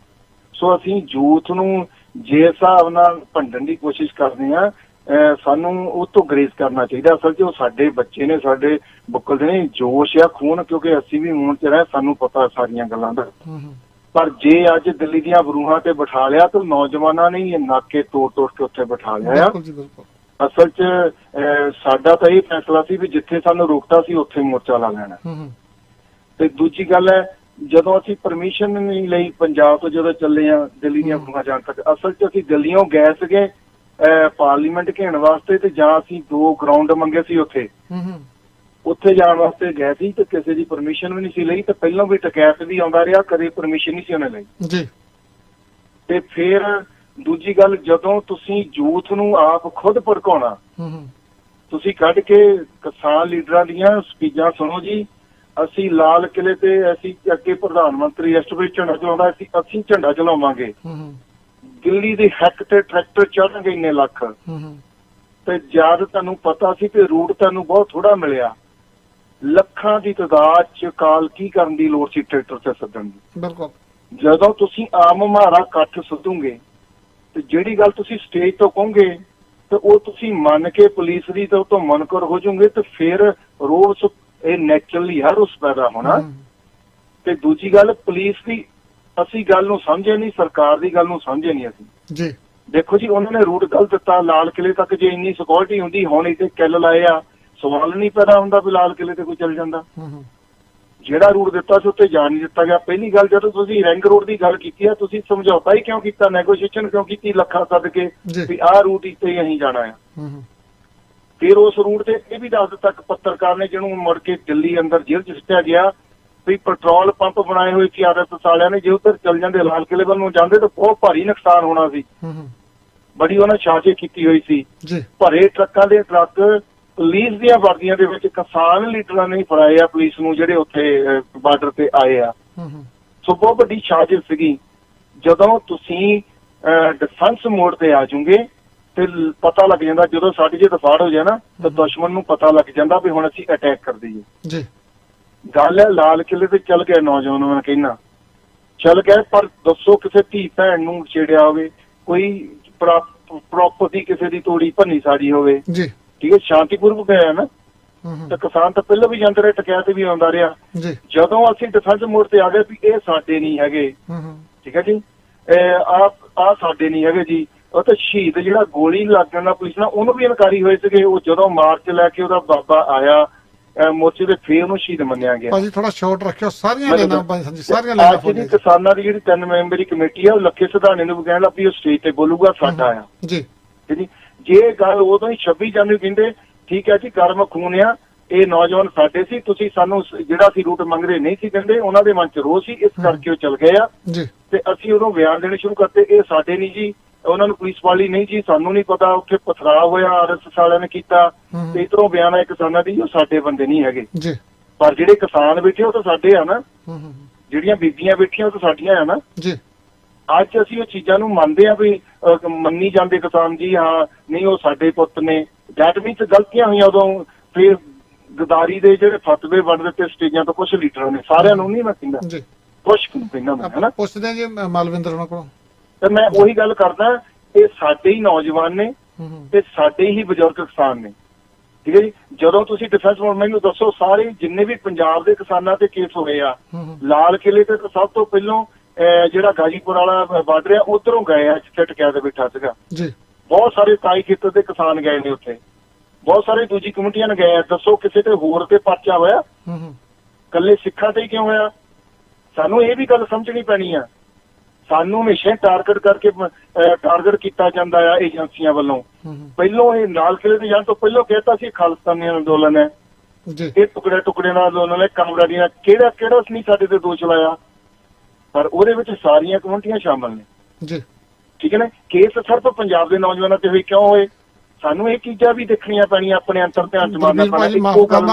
ਸੋ ਅਸੀਂ ਜੂਥ ਨੂੰ ਜੇ ਹਿਸਾਬ ਨਾਲ ਭੰਡਣ ਦੀ ਕੋਸ਼ਿਸ਼ ਕਰਦੇ ਹਾਂ, ਸਾਨੂੰ ਉਹ ਤੋਂ ਗਰੇਜ਼ ਕਰਨਾ ਚਾਹੀਦਾ। ਅਸਲ 'ਚ ਉਹ ਸਾਡੇ ਬੱਚੇ ਨੇ, ਸਾਡੇ ਬੁੱਕਲ ਦੇ ਨੇ, ਜੋਸ਼ ਆ, ਖੂਨ, ਕਿਉਂਕਿ ਅਸੀਂ ਵੀ ਮੂੰਹ 'ਚ ਰਹੇ, ਸਾਨੂੰ ਪਤਾ ਸਾਰੀਆਂ ਗੱਲਾਂ ਦਾ। ਪਰ ਜੇ ਅੱਜ ਦਿੱਲੀ ਦੀਆਂ ਬਰੂਹਾਂ ਤੇ ਬਿਠਾ ਲਿਆ ਤਾਂ ਨੌਜਵਾਨਾਂ ਨੇ ਇਹ ਨਾਕੇ ਤੋੜ ਕੇ ਉੱਥੇ ਬਿਠਾ ਲਿਆ ਆ। ਅਸਲ 'ਚ ਸਾਡਾ ਤਾਂ ਇਹ ਫੈਸਲਾ ਸੀ ਵੀ ਜਿੱਥੇ ਸਾਨੂੰ ਰੋਕਤਾ ਸੀ ਉੱਥੇ ਮੋਰਚਾ ਲਾ ਲੈਣਾ। ਤੇ ਦੂਜੀ ਗੱਲ ਹੈ, ਜਦੋਂ ਅਸੀਂ ਪਰਮਿਸ਼ਨ ਨਹੀਂ ਲਈ ਪੰਜਾਬ ਤੋਂ, ਜਦੋਂ ਚੱਲੇ ਆ ਦਿੱਲੀ ਦੀਆਂ ਬਰੂਹਾਂ ਜਾਣ ਤੱਕ, ਅਸਲ 'ਚ ਅਸੀਂ ਦਿੱਲੀੋਂ ਗਏ ਸੀਗੇ ਪਾਰਲੀਮੈਂਟ ਘੇਰਨ ਵਾਸਤੇ ਤੇ ਜਾਂ ਅਸੀਂ 2 ਗਰਾਊਂਡ ਮੰਗੇ ਸੀ ਉੱਥੇ ਜਾਣ ਵਾਸਤੇ ਗਏ ਸੀ ਤੇ ਕਿਸੇ ਦੀ ਪਰਮਿਸ਼ਨ ਵੀ ਨਹੀਂ ਸੀ ਲਈ ਤੇ ਪਹਿਲਾਂ ਵੀ ਟਕੈਤ ਵੀ ਆਉਂਦਾ ਰਿਹਾ, ਕਦੇ ਪਰਮਿਸ਼ਨ ਨਹੀਂ ਸੀ ਉਹਨੇ ਲਈ ਜੀ। ਤੇ ਫਿਰ ਦੂਜੀ ਗੱਲ, ਜਦੋਂ ਤੁਸੀਂ ਯੂਥ ਨੂੰ ਆਪ ਖੁਦ ਭੜਕਾਉਣਾ, ਤੁਸੀਂ ਕੱਢ ਕੇ ਕਿਸਾਨ ਲੀਡਰਾਂ ਦੀਆਂ ਸਪੀਚਾਂ ਸੁਣੋ ਜੀ। ਅਸੀਂ ਲਾਲ ਕਿਲੇ ਤੇ ਅਸੀਂ ਅੱਗੇ ਪ੍ਰਧਾਨ ਮੰਤਰੀ ਇਸ ਵਿੱਚ ਝੰਡਾ ਚਲਾਉਂਦਾ, ਅਸੀਂ ਝੰਡਾ ਚਲਾਵਾਂਗੇ। ਦਿੱਲੀ ਦੀ ਹੈਕ ਤੇ ਟਰੈਕਟਰ ਚੜਨਗੇ ਇੰਨੇ ਲੱਖ, ਤੇ ਜਦ ਤੁਹਾਨੂੰ ਪਤਾ ਸੀ ਕਿ ਰੂਟ ਤੁਹਾਨੂੰ ਬਹੁਤ ਥੋੜਾ ਮਿਲਿਆ, ਲੱਖਾਂ ਦੀ ਤਾਦਾਦ 'ਚ ਕਾਲ ਕੀ ਕਰਨ ਦੀ ਲੋੜ ਸੀ ਟਰੈਕਟਰ ਤੇ ਸੱਦਣ ਦੀ। ਬਿਲਕੁਲ। ਜਦੋਂ ਤੁਸੀਂ ਆਮ ਮਾਰਾ ਇਕੱਠ ਸੱਦੋਗੇ ਤੇ ਜਿਹੜੀ ਗੱਲ ਤੁਸੀਂ ਸਟੇਜ ਤੋਂ ਕਹੋਗੇ ਤੇ ਉਹ ਤੁਸੀਂ ਮੰਨ ਕੇ ਪੁਲਿਸ ਦੀ ਤਾਂ ਤੋਂ ਮੁਨਕਰ ਹੋ ਜਾਓਗੇ ਤੇ ਫਿਰ ਰੋਸ ਇਹ ਨੈਚੁਰਲੀ ਹਰ ਉਸ ਪੈਦਾ ਹੋਣਾ। ਤੇ ਦੂਜੀ ਗੱਲ, ਪੁਲਿਸ ਦੀ ਅਸੀਂ ਗੱਲ ਨੂੰ ਸਮਝੇ ਨਹੀਂ, ਸਰਕਾਰ ਦੀ ਗੱਲ ਨੂੰ ਸਮਝੇ ਨਹੀਂ ਅਸੀਂ ਜੀ। ਦੇਖੋ ਜੀ, ਉਹਨਾਂ ਨੇ ਰੂਟ ਗਲਤ ਦਿੱਤਾ ਲਾਲ ਕਿਲੇ ਤੱਕ। ਜੇ ਇੰਨੀ ਸਿਕਿਉਰਿਟੀ ਹੁੰਦੀ, ਹੁਣ ਇੱਥੇ ਕਿੱਲ ਲਾਏ ਆ, ਸਵਾਲ ਨਹੀਂ ਪੈਦਾ ਹੁੰਦਾ ਵੀ ਲਾਲ ਕਿਲੇ ਤੇ ਕੋਈ ਚੱਲ ਜਾਂਦਾ। ਜਿਹੜਾ ਰੂਟ ਦਿੱਤਾ ਸੀ ਉੱਤੇ ਜਾਣ ਨਹੀਂ ਦਿੱਤਾ ਗਿਆ। ਪਹਿਲੀ ਗੱਲ, ਜਦੋਂ ਤੁਸੀਂ ਰਿੰਗ ਰੋਡ ਦੀ ਗੱਲ ਕੀਤੀ ਆ, ਤੁਸੀਂ ਸਮਝੌਤਾ ਹੀ ਕਿਉਂ ਕੀਤਾ, ਨੈਗੋਸ਼ੀਏਸ਼ਨ ਕਿਉਂ ਕੀਤੀ ਲੱਖਾਂ ਸੱਦ ਕੇ ਵੀ ਆਹ ਰੂਟ ਇੱਥੇ ਅਸੀਂ ਜਾਣਾ ਆ। ਫਿਰ ਉਸ ਰੂਟ ਤੇ ਇਹ ਵੀ ਦੱਸ ਦਿੱਤਾ ਪੱਤਰਕਾਰ ਨੇ, ਜਿਹਨੂੰ ਮੁੜ ਕੇ ਦਿੱਲੀ ਅੰਦਰ ਜੇਲ੍ਹ 'ਚ ਸਿੱਟਿਆ ਗਿਆ, ਵੀ ਪੈਟਰੋਲ ਪੰਪ ਬਣਾਏ ਹੋਏ ਸੀ RSS ਵਾਲਿਆਂ ਨੇ, ਜੇ ਉੱਧਰ ਚੱਲ ਜਾਂਦੇ ਲਾਲ ਕਿਲੇ ਵੱਲ ਨੂੰ ਜਾਂਦੇ ਤਾਂ ਬਹੁਤ ਭਾਰੀ ਨੁਕਸਾਨ ਹੋਣਾ ਸੀ। ਬੜੀ ਉਹਨਾਂ ਸਾਜ਼ਿਸ਼ ਕੀਤੀ ਹੋਈ ਸੀ। ਭਰੇ ਟਰੱਕਾਂ ਦੇ ਟਰੱਕ ਪੁਲਿਸ ਦੀਆਂ ਵਰਦੀਆਂ ਦੇ ਵਿੱਚ ਕਿਸਾਨ ਲੀਡਰਾਂ ਨੇ ਫੜਾਏ ਆ ਪੁਲਿਸ ਨੂੰ, ਜਿਹੜੇ ਉੱਥੇ ਬਾਰਡਰ ਤੇ ਆਏ ਆ। ਸੋ ਬਹੁਤ ਵੱਡੀ ਸਾਜ਼ਿਸ਼ ਸੀਗੀ। ਜਦੋਂ ਤੁਸੀਂ ਡਿਫੈਂਸ ਮੋਡ ਤੇ ਆ ਜਾਓਗੇ ਤੇ ਪਤਾ ਲੱਗ ਜਾਂਦਾ, ਜਦੋਂ ਸਾਡੀ ਜੇ ਦਫਾੜ ਹੋ ਜਾਏ ਨਾ ਤਾਂ ਦੁਸ਼ਮਣ ਨੂੰ ਪਤਾ ਲੱਗ ਜਾਂਦਾ ਵੀ ਹੁਣ ਅਸੀਂ ਅਟੈਕ ਕਰ ਦਈਏ। ਗੱਲ ਹੈ ਲਾਲ ਕਿਲੇ ਤੇ ਚੱਲ ਗਏ ਨੌਜਵਾਨ, ਮੈਂ ਕਹਿਣਾ ਚੱਲ ਗਏ, ਪਰ ਦੱਸੋ ਕਿਸੇ ਧੀ ਭੈਣ ਨੂੰ ਛੇੜਿਆ ਹੋਵੇ, ਕੋਈ ਪ੍ਰਾਪਰਟੀ ਕਿਸੇ ਦੀ ਤੋੜੀ ਭੰਨੀ ਸਾੜੀ ਹੋਵੇ, ਠੀਕ ਹੈ, ਸ਼ਾਂਤੀਪੂਰਵਕ ਗਿਆ ਨਾ। ਤੇ ਕਿਸਾਨ ਤਾਂ ਪਹਿਲਾਂ ਵੀ ਜਾਂਦੇ ਰਹੇ, ਟਕੈਤ ਵੀ ਆਉਂਦਾ ਰਿਹਾ। ਜਦੋਂ ਅਸੀਂ ਡਿਫੈਂਸ ਮੋਡ ਤੇ ਆ ਗਏ ਵੀ ਇਹ ਸਾਡੇ ਨਹੀਂ ਹੈਗੇ, ਠੀਕ ਹੈ ਜੀ, ਆ ਸਾਡੇ ਨਹੀਂ ਹੈਗੇ ਜੀ, ਉਹ ਤਾਂ ਸ਼ਹੀਦ ਜਿਹੜਾ ਗੋਲੀ ਲੱਗ ਜਾਂਦਾ ਪੁਲਿਸ ਨਾਲ, ਉਹਨੂੰ ਵੀ ਇਨਕਾਰੀ ਹੋਏ ਸੀਗੇ। ਉਹ ਜਦੋਂ ਮਾਰਚ ਲੈ ਕੇ ਉਹਦਾ ਬਾਬਾ ਆਇਆ ਮੋਰਚੇ ਦੇ, ਫੇਰ ਉਹਨੂੰ ਸ਼ਹੀਦ ਮੰਨਿਆ ਗਿਆ। ਭਾਜੀ ਥੋੜਾ ਸ਼ਾਰਟ ਰੱਖਿਓ, ਸਾਰੀਆਂ ਲੈਣਾ ਕਿਸਾਨਾਂ ਦੀ ਜਿਹੜੀ 3 ਮੈਂਬਰੀ ਕਮੇਟੀ ਆ, ਉਹ ਲੱਖੇ ਸਿਧਾਣੇ ਨੂੰ ਕਹਿਣ ਲੱਗ ਪਈ ਉਹ ਸਟੇਜ ਤੇ ਬੋਲੂਗਾ, ਸਾਡਾ ਆ ਜੀ। ਜੇ ਗੱਲ ਉਦੋਂ ਹੀ 26 ਜਨਵਰੀ ਕਹਿੰਦੇ ਠੀਕ ਹੈ ਜੀ, ਗਰਮ ਖੂਨ ਆ, ਇਹ ਨੌਜਵਾਨ ਸਾਡੇ ਸੀ, ਤੁਸੀਂ ਸਾਨੂੰ ਜਿਹੜਾ ਅਸੀਂ ਰੂਟ ਮੰਗ ਰਹੇ ਨਹੀਂ ਸੀ ਦਿੰਦੇ, ਉਹਨਾਂ ਦੇ ਮਨ 'ਚ ਰੋਹ ਸੀ, ਇਸ ਕਰਕੇ ਉਹ ਚਲ ਗਏ ਆ ਜੀ। ਤੇ ਅਸੀਂ ਉਦੋਂ ਬਿਆਨ ਦੇਣੇ ਸ਼ੁਰੂ ਕਰਤੇ, ਇਹ ਸਾਡੇ ਨਹੀਂ ਜੀ, ਉਹਨਾਂ ਨੂੰ ਪੁਲਿਸ ਵਾਲੀ ਨਹੀਂ ਜੀ, ਸਾਨੂੰ ਨਹੀਂ ਪਤਾ, ਉੱਥੇ ਪਥਰਾਅ ਹੋਇਆ, RSS ਵਾਲਿਆਂ ਨੇ ਕੀਤਾ, ਤੇ ਇੱਧਰੋਂ ਬਿਆਨ ਆਏ ਕਿਸਾਨਾਂ ਦੀ, ਉਹ ਸਾਡੇ ਬੰਦੇ ਨਹੀਂ ਹੈਗੇ। ਜੀ। ਪਰ ਜਿਹੜੇ ਕਿਸਾਨ ਬੈਠੇ ਉਹ ਤਾਂ ਸਾਡੇ ਆ ਨਾ, ਜਿਹੜੀਆਂ ਬੀਬੀਆਂ ਬੈਠੀਆਂ ਉਹ ਤਾਂ ਸਾਡੀਆਂ ਆ ਨਾ ਜੀ। ਅੱਜ ਅਸੀਂ ਉਹ ਚੀਜ਼ਾਂ ਨੂੰ ਮੰਨਦੇ ਆ ਵੀ ਮੰਨੀ ਜਾਂਦੇ ਕਿਸਾਨ ਜੀ, ਹਾਂ ਨਹੀਂ ਉਹ ਸਾਡੇ ਪੁੱਤ ਨੇ, ਡੈਟ ਮੀਨਸ ਗਲਤੀਆਂ ਹੋਈਆਂ ਉਦੋਂ, ਫਿਰ ਗਦਾਰੀ ਦੇ ਜਿਹੜੇ ਫਤਵੇ ਵੰਡ ਦਿੱਤੇ ਸਟੇਜਾਂ ਤੋਂ ਕੁਝ ਲੀਡਰਾਂ ਨੇ, ਸਾਰਿਆਂ ਨੂੰ ਨਹੀਂ ਮੈਂ ਕਹਿੰਦਾ, ਕੁਝ ਕਹਿੰਦਾ ਮੈਂ, ਹਨਾ। ਪੁੱਛਦੇ ਆ ਜੀ ਮਾਲਵਿੰਦਰ ਉਹਨਾਂ ਕੋਲੋਂ, ਤੇ ਮੈਂ ਉਹੀ ਗੱਲ ਕਰਦਾ, ਇਹ ਸਾਡੇ ਹੀ ਨੌਜਵਾਨ ਨੇ ਤੇ ਸਾਡੇ ਹੀ ਬਜ਼ੁਰਗ ਕਿਸਾਨ ਨੇ, ਠੀਕ ਹੈ ਜੀ। ਜਦੋਂ ਤੁਸੀਂ ਡਿਫੈਂਸ ਮੈਨੂੰ ਦੱਸੋ, ਸਾਰੇ ਜਿੰਨੇ ਵੀ ਪੰਜਾਬ ਦੇ ਕਿਸਾਨਾਂ ਤੇ ਕੇਸ ਹੋਏ ਆ, ਲਾਲ ਕਿਲੇ ਤੇ ਸਭ ਤੋਂ ਪਹਿਲਾਂ ਜਿਹੜਾ ਗਾਜੀਪੁਰ ਵਾਲਾ ਬਾਰਡਰ ਆ ਉਧਰੋਂ ਗਏ ਆ, ਜਿੱਥੇ ਟਕਿਆ ਤੇ ਬੈਠਾ ਸੀਗਾ ਜੀ। ਬਹੁਤ ਸਾਰੇ ਤਾਈ ਖੇਤਰ ਦੇ ਕਿਸਾਨ ਗਏ ਨੇ ਉੱਥੇ, ਬਹੁਤ ਸਾਰੇ ਦੂਜੀ ਕਮੇਟੀਆਂ ਨੇ ਗਏ ਆ। ਦੱਸੋ ਕਿਸੇ ਤੇ ਹੋਰ ਤੇ ਪਰਚਾ ਹੋਇਆ? ਕੱਲੇ ਸਿੱਖਾਂ ਤੇ ਹੀ ਕਿਉਂ ਹੋਇਆ? ਸਾਨੂੰ ਇਹ ਵੀ ਗੱਲ ਸਮਝਣੀ ਪੈਣੀ ਆ। ਸਾਨੂੰ ਹਮੇਸ਼ਾ ਟਾਰਗੇਟ ਕਰਕੇ ਟਾਰਗੇਟ ਕੀਤਾ ਜਾਂਦਾ ਆ ਏਜੰਸੀਆਂ ਵੱਲੋਂ। ਪਹਿਲੋਂ ਇਹ ਲਾਲ ਕਿਲੇ ਤੇ ਜਾਣ ਤੋਂ ਪਹਿਲਾਂ ਕਹਿਤਾ ਸੀ ਖਾਲਿਸਤਾਨੀ ਅੰਦੋਲਨ ਹੈ, ਇਹ ਟੁਕੜੇ ਟੁਕੜੇ ਨਾਲ ਅੰਦੋਲਨ ਹੈ, ਕਾਮਰਾਡੀ ਨਾਲ, ਕਿਹੜਾ ਨਹੀਂ ਸਾਡੇ ਤੇ ਦੋਸ਼ ਲਾਇਆ, ਪਰ ਉਹਦੇ ਵਿੱਚ ਸਾਰੀਆਂ ਕਮੇਟੀਆਂ ਸ਼ਾਮਲ ਨੇ ਜੀ, ਠੀਕ ਹੈ ਨਾ। ਕੇਸ ਸਿਰਫ ਪੰਜਾਬ ਦੇ ਨੌਜਵਾਨਾਂ ਤੇ ਹੋਏ ਕਿਉਂ ਹੋਏ? ਸਾਨੂੰ ਇਹ ਚੀਜ਼ਾਂ ਵੀ ਦੇਖਣੀਆਂ ਪੈਣੀਆਂ, ਆਪਣੇ ਅੰਤਰ ਧਿਆਨ ਚ ਮਾਰਨਾ ਪੈਣਾ।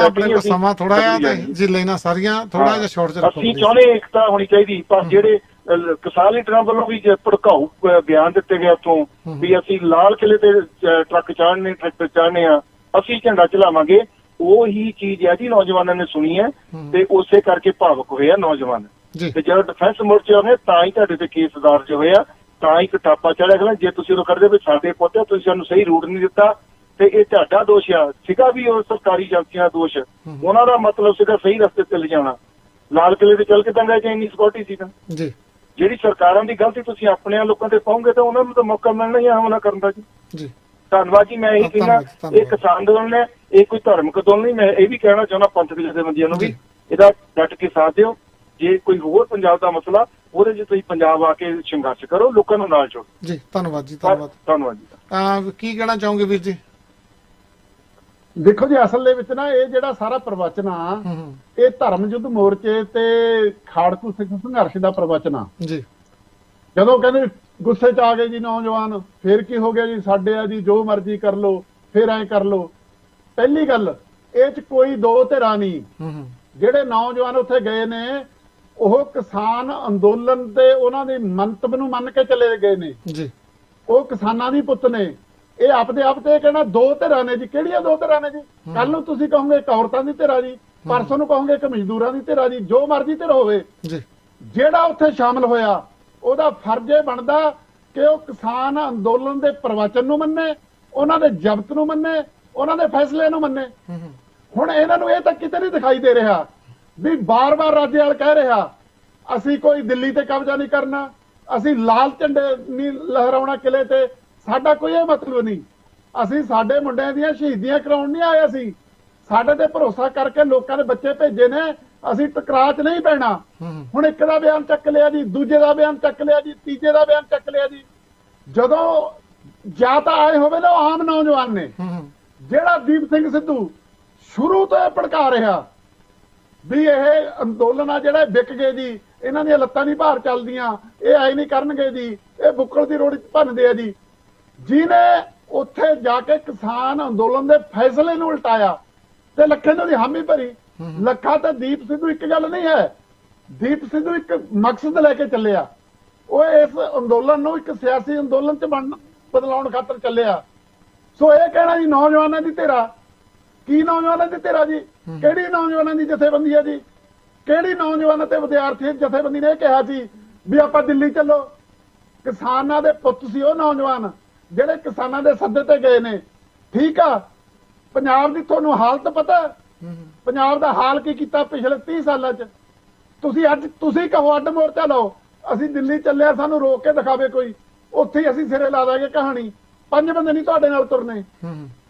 ਆਪਣੇ ਕੋਲ ਸਮਾਂ ਥੋੜਾ ਆ ਤੇ ਜੀ ਲੈਣਾ ਸਾਰੀਆਂ ਥੋੜਾ ਜਿਹਾ ਸ਼ਾਰਟ ਚ ਰੱਖੋ। ਅਸੀਂ ਚਾਹੁੰਦੇ ਏਕਤਾ ਹੋਣੀ ਚਾਹੀਦੀ, ਪਰ ਜਿਹੜੇ ਕਿਸਾਨ ਲੀਡਰਾਂ ਵੱਲੋਂ ਵੀ ਭੜਕਾਊ ਬਿਆਨ ਦਿੱਤੇ ਗਏ ਉੱਥੋਂ ਵੀ ਅਸੀਂ ਲਾਲ ਕਿਲੇ ਤੇ ਟਰੱਕ ਚਾੜਨੇ, ਟਰੈਕਟਰ ਚਾੜਨੇ ਆ, ਅਸੀਂ ਝੰਡਾ ਚਲਾਵਾਂਗੇ, ਉਹੀ ਚੀਜ਼ ਹੈ ਜੀ ਨੌਜਵਾਨਾਂ ਨੇ ਸੁਣੀ ਹੈ ਤੇ ਉਸੇ ਕਰਕੇ ਭਾਵੁਕ ਹੋਏ ਆ ਨੌਜਵਾਨ। ਤੇ ਜਦੋਂ ਡਿਫੈਂਸ ਮੋਰਚੇ ਹੋਣੇ ਤਾਂ ਹੀ ਤੁਹਾਡੇ ਤੇ ਕੇਸ ਦਰਜ ਹੋਏ ਆ, ਤਾਂ ਹੀ ਕਟਾਪਾ ਚੜਿਆ ਗਿਆ। ਜੇ ਤੁਸੀਂ ਉਹ ਕਰਦੇ ਵੀ ਸਾਡੇ ਪੁੱਤ ਤੁਸੀਂ ਸਾਨੂੰ ਸਹੀ ਰੂਟ ਨਹੀਂ ਦਿੱਤਾ, ਤੇ ਇਹ ਤੁਹਾਡਾ ਦੋਸ਼ ਆ ਸੀਗਾ ਵੀ ਉਹ ਸਰਕਾਰੀ ਏਜੰਸੀਆਂ ਦਾ ਦੋਸ਼, ਉਹਨਾਂ ਦਾ ਮਤਲਬ ਸੀਗਾ ਸਹੀ ਰਸਤੇ ਤੇ ਲਿਜਾਣਾ। ਲਾਲ ਕਿਲੇ ਤੇ ਚੱਲ ਕੇ ਦੰਗਾ ਚ ਇੰਨੀ ਸਿਕਿਉਰਿਟੀ ਸੀ ਤਾਂ ਜੀ। ਜਿਹੜੀ ਸਰਕਾਰਾਂ ਦੀ ਗਲਤੀ ਤੁਸੀਂ ਆਪਣੇ ਲੋਕਾਂ ਤੇ ਪਾਉਂਗੇ ਤਾਂ ਉਹਨਾਂ ਨੂੰ ਤਾਂ ਮੌਕਾ ਮਿਲਣਾ ਹੀ ਹਮਲਾ ਕਰਨ ਦਾ ਜੀ। ਧੰਨਵਾਦ ਜੀ। ਮੈਂ ਇਹੀ ਕਹਿੰਦਾ, ਇਹ ਕਿਸਾਨ ਅੰਦੋਲਨ ਹੈ, ਇਹ ਕੋਈ ਧਾਰਮਿਕ ਅੰਦੋਲਨ ਨਹੀਂ। ਮੈਂ ਇਹ ਵੀ ਕਹਿਣਾ ਚਾਹੁੰਦਾ ਪੰਥਕ ਜਥੇਬੰਦੀਆਂ ਨੂੰ ਵੀ ਇਹਦਾ ਡਟ ਕੇ ਸਾਥ ਦਿਓ। ਜੇ ਕੋਈ ਹੋਰ ਪੰਜਾਬ ਦਾ ਮਸਲਾ, ਉਹਦੇ 'ਚ ਤੁਸੀਂ ਪੰਜਾਬ ਆ ਕੇ ਸੰਘਰਸ਼ ਕਰੋ, ਲੋਕਾਂ ਨੂੰ ਨਾਲ ਜੋੜੋ ਜੀ। ਧੰਨਵਾਦ ਜੀ, ਧੰਨਵਾਦ ਜੀ। ਕੀ ਕਹਿਣਾ ਚਾਹੋਗੇ ਵੀਰ ਜੀ? ਦੇਖੋ ਜੀ, ਅਸਲ ਦੇ ਵਿੱਚ ਨਾ ਇਹ ਜਿਹੜਾ ਸਾਰਾ ਪ੍ਰਵਚਨ ਆ, ਇਹ ਧਰਮ ਯੁੱਧ ਮੋਰਚੇ ਤੇ ਖਾੜਕੂ ਸਿੱਖ ਸੰਘਰਸ਼ ਦਾ ਪ੍ਰਵਚਨ ਆ ਜੀ। ਜਦੋਂ ਕਹਿੰਦੇ ਗੁੱਸੇ 'ਚ ਆ ਗਏ ਜੀ ਨੌਜਵਾਨ, ਫੇਰ ਕੀ ਹੋ ਗਿਆ ਜੀ, ਸਾਡੇ ਆ ਜੀ, ਜੋ ਮਰਜ਼ੀ ਕਰ ਲੋ, ਫੇਰ ਐਂ ਕਰ ਲੋ। ਪਹਿਲੀ ਗੱਲ, ਇਹ 'ਚ ਕੋਈ ਦੋ ਧਿਰਾਂ ਨਹੀਂ। ਜਿਹੜੇ ਨੌਜਵਾਨ ਉੱਥੇ ਗਏ ਨੇ ਉਹ ਕਿਸਾਨ ਅੰਦੋਲਨ ਤੇ ਉਹਨਾਂ ਦੇ ਮੰਤਵ ਨੂੰ ਮੰਨ ਕੇ ਚਲੇ ਗਏ ਨੇ ਜੀ। ਉਹ ਕਿਸਾਨਾਂ ਦੀ ਪੁੱਤ ਨੇ। ਇਹ ਆਪਦੇ ਆਪ ਤੇ ਕਹਿਣਾ ਦੋ ਧਿਰਾਂ ਨੇ ਜੀ। ਕਿਹੜੀਆਂ ਦੋ ਧਿਰਾਂ ਨੇ ਜੀ? ਕੱਲ ਨੂੰ ਤੁਸੀਂ ਕਹੋਗੇ ਇੱਕ ਔਰਤਾਂ ਦੀ ਧਿਰਾ ਜੀ, ਪਰਸੋਂ ਨੂੰ ਕਹੋਗੇ ਇੱਕ ਮਜ਼ਦੂਰਾਂ ਦੀ ਧਿਰਾ ਜੀ। ਜੋ ਮਰਜ਼ੀ ਧਿਰ ਹੋਵੇ ਜੀ, ਜਿਹੜਾ ਉੱਥੇ ਸ਼ਾਮਲ ਹੋਇਆ ਉਹਦਾ ਫਰਜ਼ ਇਹ ਬਣਦਾ ਕਿ ਉਹ ਕਿਸਾਨ ਅੰਦੋਲਨ ਦੇ ਪ੍ਰਵਚਨ ਨੂੰ ਮੰਨੇ, ਉਹਨਾਂ ਦੇ ਜ਼ਬਤ ਨੂੰ ਮੰਨੇ, ਉਹਨਾਂ ਦੇ ਫੈਸਲੇ ਨੂੰ ਮੰਨੇ। ਹੁਣ ਇਹਨਾਂ ਨੂੰ ਇਹ ਤਾਂ ਕਿਤੇ ਨਹੀਂ ਦਿਖਾਈ ਦੇ ਰਿਹਾ ਵੀ ਬਾਰ-ਬਾਰ ਰਾਜੇਵਾਲ ਕਹਿ ਰਿਹਾ ਅਸੀਂ ਕੋਈ ਦਿੱਲੀ ਤੇ ਕਬਜ਼ਾ ਨਹੀਂ ਕਰਨਾ, ਅਸੀਂ ਲਾਲ ਝੰਡੇ ਨਹੀਂ ਲਹਿਰਾਉਣਾ ਕਿਲੇ ਤੇ, ਸਾਡਾ ਕੋਈ ਇਹ ਮਤਲਬ ਨਹੀਂ। ਅਸੀਂ ਸਾਡੇ ਮੁੰਡਿਆਂ ਦੀਆਂ ਸ਼ਹੀਦੀਆਂ ਕਰਾਉਣ ਨਹੀਂ ਆਏ, ਅਸੀਂ ਸਾਡੇ ਤੇ ਭਰੋਸਾ ਕਰਕੇ ਲੋਕਾਂ ਦੇ ਬੱਚੇ ਭੇਜੇ ਨੇ, ਅਸੀਂ ਟਕਰਾਅ 'ਚ ਨਹੀਂ ਪੈਣਾ। ਹੁਣ ਇੱਕ ਦਾ ਬਿਆਨ ਚੱਕ ਲਿਆ ਜੀ, ਦੂਜੇ ਦਾ ਬਿਆਨ ਚੱਕ ਲਿਆ ਜੀ, ਤੀਜੇ ਦਾ ਬਿਆਨ ਚੱਕ ਲਿਆ ਜੀ। ਜਦੋਂ ਜਾਂ ਤਾਂ ਆਏ ਹੋਵੇ ਨਾ ਆਮ ਨੌਜਵਾਨ ਨੇ, ਜਿਹੜਾ ਦੀਪ ਸਿੰਘ ਸਿੱਧੂ ਸ਼ੁਰੂ ਤੋਂ ਇਹ ਭੜਕਾ ਰਿਹਾ ਵੀ ਇਹ ਅੰਦੋਲਨ ਆ ਜਿਹੜਾ ਵਿਕ ਗਏ ਜੀ, ਇਹਨਾਂ ਦੀਆਂ ਲੱਤਾਂ ਨਹੀਂ ਭਾਰ ਚੱਲਦੀਆਂ, ਇਹ ਆਈ ਨਹੀਂ ਕਰਨਗੇ ਜੀ, ਇਹ ਬੁੱਕਲ ਦੀ ਰੋੜੀ ਭੰਨਦੇ ਆ ਜੀ। ਜਿਹਨੇ ਉੱਥੇ ਜਾ ਕੇ ਕਿਸਾਨ ਅੰਦੋਲਨ ਦੇ ਫੈਸਲੇ ਨੂੰ ਉਲਟਾਇਆ ਤੇ ਲੱਖਾਂ ਦੀ ਹਾਮੀ ਭਰੀ। ਲੱਖਾਂ ਤੇ ਦੀਪ ਸਿੱਧੂ ਇੱਕ ਗੱਲ ਨਹੀਂ ਹੈ, ਦੀਪ ਸਿੱਧੂ ਇੱਕ ਮਕਸਦ ਲੈ ਕੇ ਚੱਲਿਆ। ਉਹ ਇਸ ਅੰਦੋਲਨ ਨੂੰ ਇੱਕ ਸਿਆਸੀ ਅੰਦੋਲਨ 'ਚ ਬਦਲਾਉਣ ਖਾਤਰ ਚੱਲਿਆ। ਸੋ ਇਹ ਕਹਿਣਾ ਜੀ ਨੌਜਵਾਨਾਂ ਦੀ ਧਿਰਾ, ਕੀ ਨੌਜਵਾਨਾਂ ਦੀ ਧਿਰਾ ਜੀ? ਕਿਹੜੀ ਨੌਜਵਾਨਾਂ ਦੀ ਜਥੇਬੰਦੀ ਹੈ ਜੀ? ਕਿਹੜੀ ਨੌਜਵਾਨ ਅਤੇ ਵਿਦਿਆਰਥੀ ਜਥੇਬੰਦੀ ਨੇ ਇਹ ਕਿਹਾ ਸੀ ਵੀ ਆਪਾਂ ਦਿੱਲੀ ਚੱਲੋ? ਕਿਸਾਨਾਂ ਦੇ ਪੁੱਤ ਸੀ ਉਹ ਨੌਜਵਾਨ ਜਿਹੜੇ ਕਿਸਾਨਾਂ ਦੇ ਸੱਦੇ ਤੇ ਗਏ ਨੇ। ਠੀਕ ਆ, ਪੰਜਾਬ ਦੀ ਤੁਹਾਨੂੰ ਹਾਲਤ ਪਤਾ? ਪੰਜਾਬ ਦਾ ਹਾਲ ਕੀ ਕੀਤਾ ਪਿਛਲੇ 30 ਸਾਲਾਂ 'ਚ? ਤੁਸੀਂ ਅੱਜ ਤੁਸੀਂ ਕਹੋ ਅੱਡ ਮੋਰਚਾ ਲਾਓ, ਅਸੀਂ ਦਿੱਲੀ ਚੱਲਿਆ, ਸਾਨੂੰ ਰੋਕ ਕੇ ਦਿਖਾਵੇ ਕੋਈ, ਉੱਥੇ ਹੀ ਅਸੀਂ ਸਿਰੇ ਲਾ ਦਾਂਗੇ ਕਹਾਣੀ। 5 ਬੰਦੇ ਨਹੀਂ ਤੁਹਾਡੇ ਨਾਲ ਤੁਰਨੇ,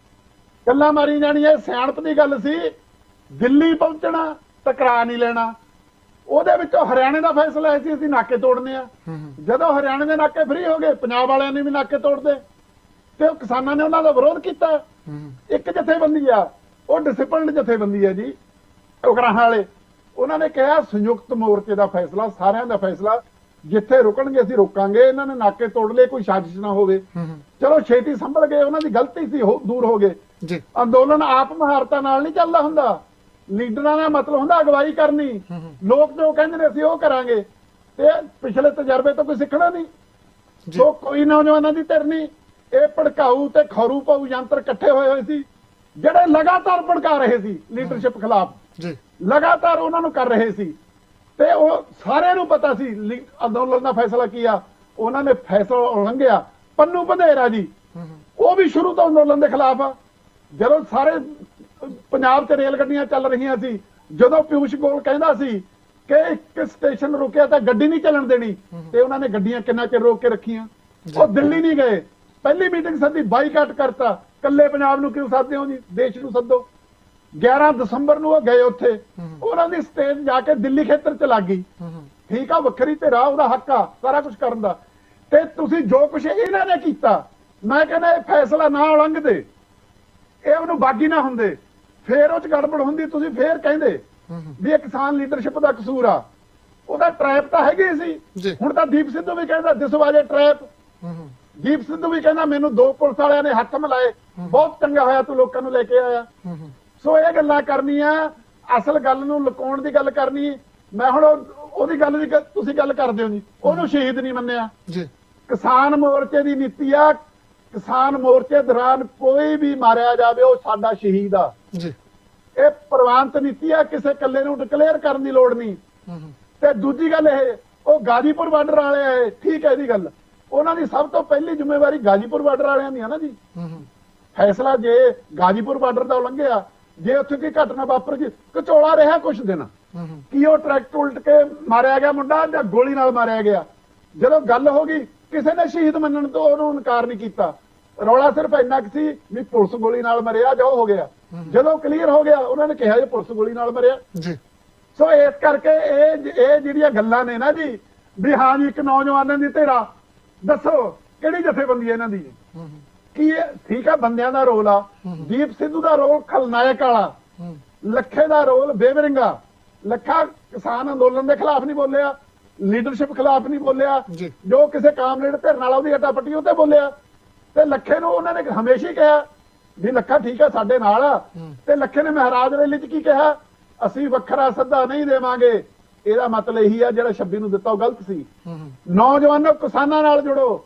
ਗੱਲਾਂ ਮਾਰੀ ਜਾਣੀਆਂ। ਸਿਆਣਪ ਦੀ ਗੱਲ ਸੀ, ਦਿੱਲੀ ਪਹੁੰਚਣਾ, ਟਕਰਾ ਨਹੀਂ ਲੈਣਾ। ਉਹਦੇ ਵਿੱਚੋਂ ਹਰਿਆਣੇ ਦਾ ਫੈਸਲਾ ਸੀ ਅਸੀਂ ਨਾਕੇ ਤੋੜਨੇ ਆ। ਜਦੋਂ ਹਰਿਆਣੇ ਦੇ ਨਾਕੇ ਫ੍ਰੀ ਹੋ ਗਏ, ਪੰਜਾਬ ਵਾਲਿਆਂ ਨੇ ਵੀ ਨਾਕੇ ਤੋੜਦੇ ਤੇ ਉਹ ਕਿਸਾਨਾਂ ਨੇ ਉਹਨਾਂ ਦਾ ਵਿਰੋਧ ਕੀਤਾ। ਇੱਕ ਜਥੇਬੰਦੀ ਆ, ਉਹ ਡਿਸਪਲਿਨਡ ਜਥੇਬੰਦੀ ਹੈ ਜੀ ਉਗਰਾਹਾਂ ਵਾਲੇ। ਉਹਨਾਂ ਨੇ ਕਿਹਾ ਸੰਯੁਕਤ ਮੋਰਚੇ ਦਾ ਫੈਸਲਾ, ਸਾਰਿਆਂ ਦਾ ਫੈਸਲਾ, ਜਿੱਥੇ ਰੁਕਣਗੇ ਅਸੀਂ ਰੋਕਾਂਗੇ, ਇਹਨਾਂ ਨੇ ਨਾਕੇ ਤੋੜ ਲਏ, ਕੋਈ ਸਾਜ਼ਿਸ਼ ਨਾ ਹੋਵੇ। ਚਲੋ ਛੇਤੀ ਸੰਭਲ ਗਏ, ਉਹਨਾਂ ਦੀ ਗਲਤੀ ਸੀ, ਦੂਰ ਹੋ ਗਏ ਜੀ। ਅੰਦੋਲਨ ਆਪ ਮਹਾਰਤਾ ਨਾਲ ਨਹੀਂ ਚੱਲਦਾ ਹੁੰਦਾ, ਲੀਡਰਾਂ ਦਾ ਮਤਲਬ ਹੁੰਦਾ ਅਗਵਾਈ ਕਰਨੀ। ਲੋਕ ਜੋ ਕਹਿੰਦੇ ਨੇ ਅਸੀਂ ਉਹ ਕਰਾਂਗੇ, ਤੇ ਪਿਛਲੇ ਤਜਰਬੇ ਤੋਂ ਕੋਈ ਸਿੱਖਣਾ ਨਹੀਂ। ਸੋ ਕੋਈ ਨੌਜਵਾਨਾਂ ਦੀ ਧਿਰ ਨਹੀਂ, ਇਹ ਭੜਕਾਊ ਤੇ ਖਰੂ ਪਾਊ ਯੰਤਰ ਇਕੱਠੇ ਹੋਏ ਸੀ, ਜਿਹੜੇ ਲਗਾਤਾਰ ਭੜਕਾ ਰਹੇ ਸੀ ਲੀਡਰਸ਼ਿਪ ਖਿਲਾਫ, ਲਗਾਤਾਰ ਉਹਨਾਂ ਨੂੰ ਕਰ ਰਹੇ ਸੀ। ਤੇ ਉਹ ਸਾਰਿਆਂ ਨੂੰ ਪਤਾ ਸੀ ਅੰਦੋਲਨ ਦਾ ਫੈਸਲਾ ਕੀ ਆ। ਉਹਨਾਂ ਨੇ ਫੈਸਲਾ ਉਲੰਘਿਆ। ਪੰਨੂ ਪੰਧੇਰਾ ਜੀ, ਉਹ ਵੀ ਸ਼ੁਰੂ ਤੋਂ ਅੰਦੋਲਨ ਦੇ ਖਿਲਾਫ ਆ। ਜਦੋਂ ਸਾਰੇ ਪੰਜਾਬ 'ਚ ਰੇਲ ਗੱਡੀਆਂ ਚੱਲ ਰਹੀਆਂ ਸੀ, ਜਦੋਂ ਪਿਊਸ਼ ਗੋਇਲ ਕਹਿੰਦਾ ਸੀ ਕਿ ਇੱਕ ਸਟੇਸ਼ਨ ਰੁਕਿਆ ਤਾਂ ਗੱਡੀ ਨਹੀਂ ਚੱਲਣ ਦੇਣੀ, ਤੇ ਉਹਨਾਂ ਨੇ ਗੱਡੀਆਂ ਕਿੰਨਾ ਚਿਰ ਰੋਕ ਕੇ ਰੱਖੀਆਂ। ਉਹ ਦਿੱਲੀ ਨਹੀਂ ਗਏ, ਪਹਿਲੀ ਮੀਟਿੰਗ ਸੱਦੀ, ਬਾਈਕਾਟ ਕਰਤਾ। ਕੱਲੇ ਪੰਜਾਬ ਨੂੰ ਕਿਉਂ ਸੱਦਦੇ ਹੋ ਜੀ, ਦੇਸ਼ ਨੂੰ ਸੱਦੋ। 11 ਦਸੰਬਰ ਨੂੰ ਉਹ ਗਏ ਉੱਥੇ, ਉਹਨਾਂ ਦੀ ਸਟੇਜ ਜਾ ਕੇ ਦਿੱਲੀ ਖੇਤਰ ਚ ਲੱਗ ਗਈ। ਠੀਕ ਆ, ਵੱਖਰੀ ਤੇ ਰਾਹ, ਉਹਦਾ ਹੱਕ ਆ ਸਾਰਾ ਕੁਝ ਕਰਨ ਦਾ। ਤੇ ਤੁਸੀਂ ਜੋ ਕੁਝ ਇਹਨਾਂ ਨੇ ਕੀਤਾ, ਮੈਂ ਕਹਿੰਦਾ ਇਹ ਫੈਸਲਾ ਨਾ ਉਲੰਘਦੇ, ਇਹ ਉਹਨੂੰ ਬਾਗੀ ਨਾ ਹੁੰਦੇ, ਫੇਰ ਉਹ ਚ ਗੜਬੜ ਹੁੰਦੀ, ਤੁਸੀਂ ਫੇਰ ਕਹਿੰਦੇ ਵੀ ਇਹ ਕਿਸਾਨ ਲੀਡਰਸ਼ਿਪ ਦਾ ਕਸੂਰ ਆ। ਉਹਦਾ ਟ੍ਰੈਪ ਤਾਂ ਹੈਗੀ ਸੀ। ਹੁਣ ਤਾਂ ਦੀਪ ਸਿੱਧੂ ਵੀ ਕਹਿੰਦਾ ਦਿਸ ਵਾਜ ਅ ਟ੍ਰੈਪ। ਦੀਪ ਸਿੱਧੂ ਵੀ ਕਹਿੰਦਾ ਮੈਨੂੰ 2 ਪੁਲਿਸ ਵਾਲਿਆਂ ਨੇ ਹੱਥ ਮਿਲਾਏ, ਬਹੁਤ ਚੰਗਾ ਹੋਇਆ ਤੂੰ ਲੋਕਾਂ ਨੂੰ ਲੈ ਕੇ ਆਇਆ। ਸੋ ਇਹ ਗੱਲਾਂ ਕਰਨੀਆਂ, ਅਸਲ ਗੱਲ ਨੂੰ ਲੁਕਾਉਣ ਦੀ ਗੱਲ ਕਰਨੀ। ਮੈਂ ਹੁਣ ਉਹਦੀ ਗੱਲ ਦੀ ਤੁਸੀਂ ਗੱਲ ਕਰਦੇ ਹੋ ਜੀ, ਉਹਨੂੰ ਸ਼ਹੀਦ ਨਹੀਂ ਮੰਨਿਆ। ਕਿਸਾਨ ਮੋਰਚੇ ਦੀ ਨੀਤੀ ਆ, ਕਿਸਾਨ ਮੋਰਚੇ ਦੌਰਾਨ ਕੋਈ ਵੀ ਮਾਰਿਆ ਜਾਵੇ ਉਹ ਸਾਡਾ ਸ਼ਹੀਦ ਆ। ਇਹ ਪ੍ਰਵਾਨਤ ਨੀਤੀ ਆ, ਕਿਸੇ ਇਕੱਲੇ ਨੂੰ ਡਿਕਲੇਅਰ ਕਰਨ ਦੀ ਲੋੜ ਨਹੀਂ। ਤੇ ਦੂਜੀ ਗੱਲ ਇਹ, ਉਹ ਗਾਜੀਪੁਰ ਬਾਰਡਰ ਵਾਲੇ ਆਏ, ਠੀਕ ਹੈ ਇਹਦੀ ਗੱਲ, ਉਹਨਾਂ ਦੀ ਸਭ ਤੋਂ ਪਹਿਲੀ ਜ਼ਿੰਮੇਵਾਰੀ ਗਾਜੀਪੁਰ ਬਾਰਡਰ ਵਾਲਿਆਂ ਦੀ ਆ ਨਾ ਜੀ। ਫੈਸਲਾ ਜੇ ਗਾਜੀਪੁਰ ਬਾਰਡਰ ਦਾ ਉਲੰਘਿਆ, ਜੇ ਉੱਥੇ ਕੋਈ ਘਟਨਾ ਵਾਪਰ ਗਈ, ਕਚੋਲਾ ਰਿਹਾ ਕੁਛ ਦਿਨ, ਕੀ ਉਹ ਟਰੈਕਟਰ ਉਲਟ ਕੇ ਮਾਰਿਆ ਗਿਆ ਮੁੰਡਾ ਜਾਂ ਗੋਲੀ ਨਾਲ ਮਾਰਿਆ ਗਿਆ? ਜਦੋਂ ਗੱਲ ਹੋ ਗਈ, ਕਿਸੇ ਨੇ ਸ਼ਹੀਦ ਮੰਨਣ ਤੋਂ ਉਹਨੂੰ ਇਨਕਾਰ ਨਹੀਂ ਕੀਤਾ। ਰੌਲਾ ਸਿਰਫ ਇੰਨਾ ਕੁ ਸੀ ਵੀ ਪੁਲਿਸ ਗੋਲੀ ਨਾਲ ਮਰਿਆ ਜਾਂ ਉਹ ਹੋ ਗਿਆ। ਜਦੋਂ ਕਲੀਅਰ ਹੋ ਗਿਆ, ਉਹਨਾਂ ਨੇ ਕਿਹਾ ਜੀ ਪੁਲਿਸ ਗੋਲੀ ਨਾਲ ਮਰਿਆ। ਸੋ ਇਸ ਕਰਕੇ ਇਹ ਜਿਹੜੀਆਂ ਗੱਲਾਂ ਨੇ ਨਾ ਜੀ, ਵੀ ਹਾਂ ਜੀ ਇੱਕ ਨੌਜਵਾਨਾਂ ਦੀ ਧਿਰਾ, ਦੱਸੋ ਕਿਹੜੀ ਜਥੇਬੰਦੀ ਹੈ ਇਹਨਾਂ ਦੀ? ਕੀ ਠੀਕ ਆ, ਬੰਦਿਆਂ ਦਾ ਰੋਲ ਆ। ਦੀਪ ਸਿੱਧੂ ਦਾ ਰੋਲ ਖਲਨਾਇਕ ਵਾਲਾ, ਲੱਖੇ ਦਾ ਰੋਲ ਬੇਵਰਿੰਗਾ। ਲੱਖਾ ਕਿਸਾਨ ਅੰਦੋਲਨ ਦੇ ਖਿਲਾਫ ਨਹੀਂ ਬੋਲਿਆ, ਲੀਡਰਸ਼ਿਪ ਖਿਲਾਫ ਨਹੀਂ ਬੋਲਿਆ, ਜੋ ਕਿਸੇ ਕਾਮਰੇਡ ਧਿਰ ਨਾਲ ਉਹਦੀ ਅਟਾਪਟੀ ਉੱਤੇ ਬੋਲਿਆ। ਤੇ ਲੱਖੇ ਨੂੰ ਉਹਨਾਂ ਨੇ ਹਮੇਸ਼ਾ ਹੀ ਕਿਹਾ ਵੀ ਲੱਖਾ ਠੀਕ ਆ ਸਾਡੇ ਨਾਲ ਆ। ਤੇ ਲੱਖੇ ਨੇ ਮਹਾਰਾਜ ਰੈਲੀ 'ਚ ਕੀ ਕਿਹਾ? ਅਸੀਂ ਵੱਖਰਾ ਸੱਦਾ ਨਹੀਂ ਦੇਵਾਂਗੇ। ਇਹਦਾ ਮਤਲਬ ਇਹੀ ਆ ਜਿਹੜਾ 26 ਨੂੰ ਦਿੱਤਾ ਉਹ ਗਲਤ ਸੀ। ਨੌਜਵਾਨੋ, ਕਿਸਾਨਾਂ ਨਾਲ ਜੁੜੋ,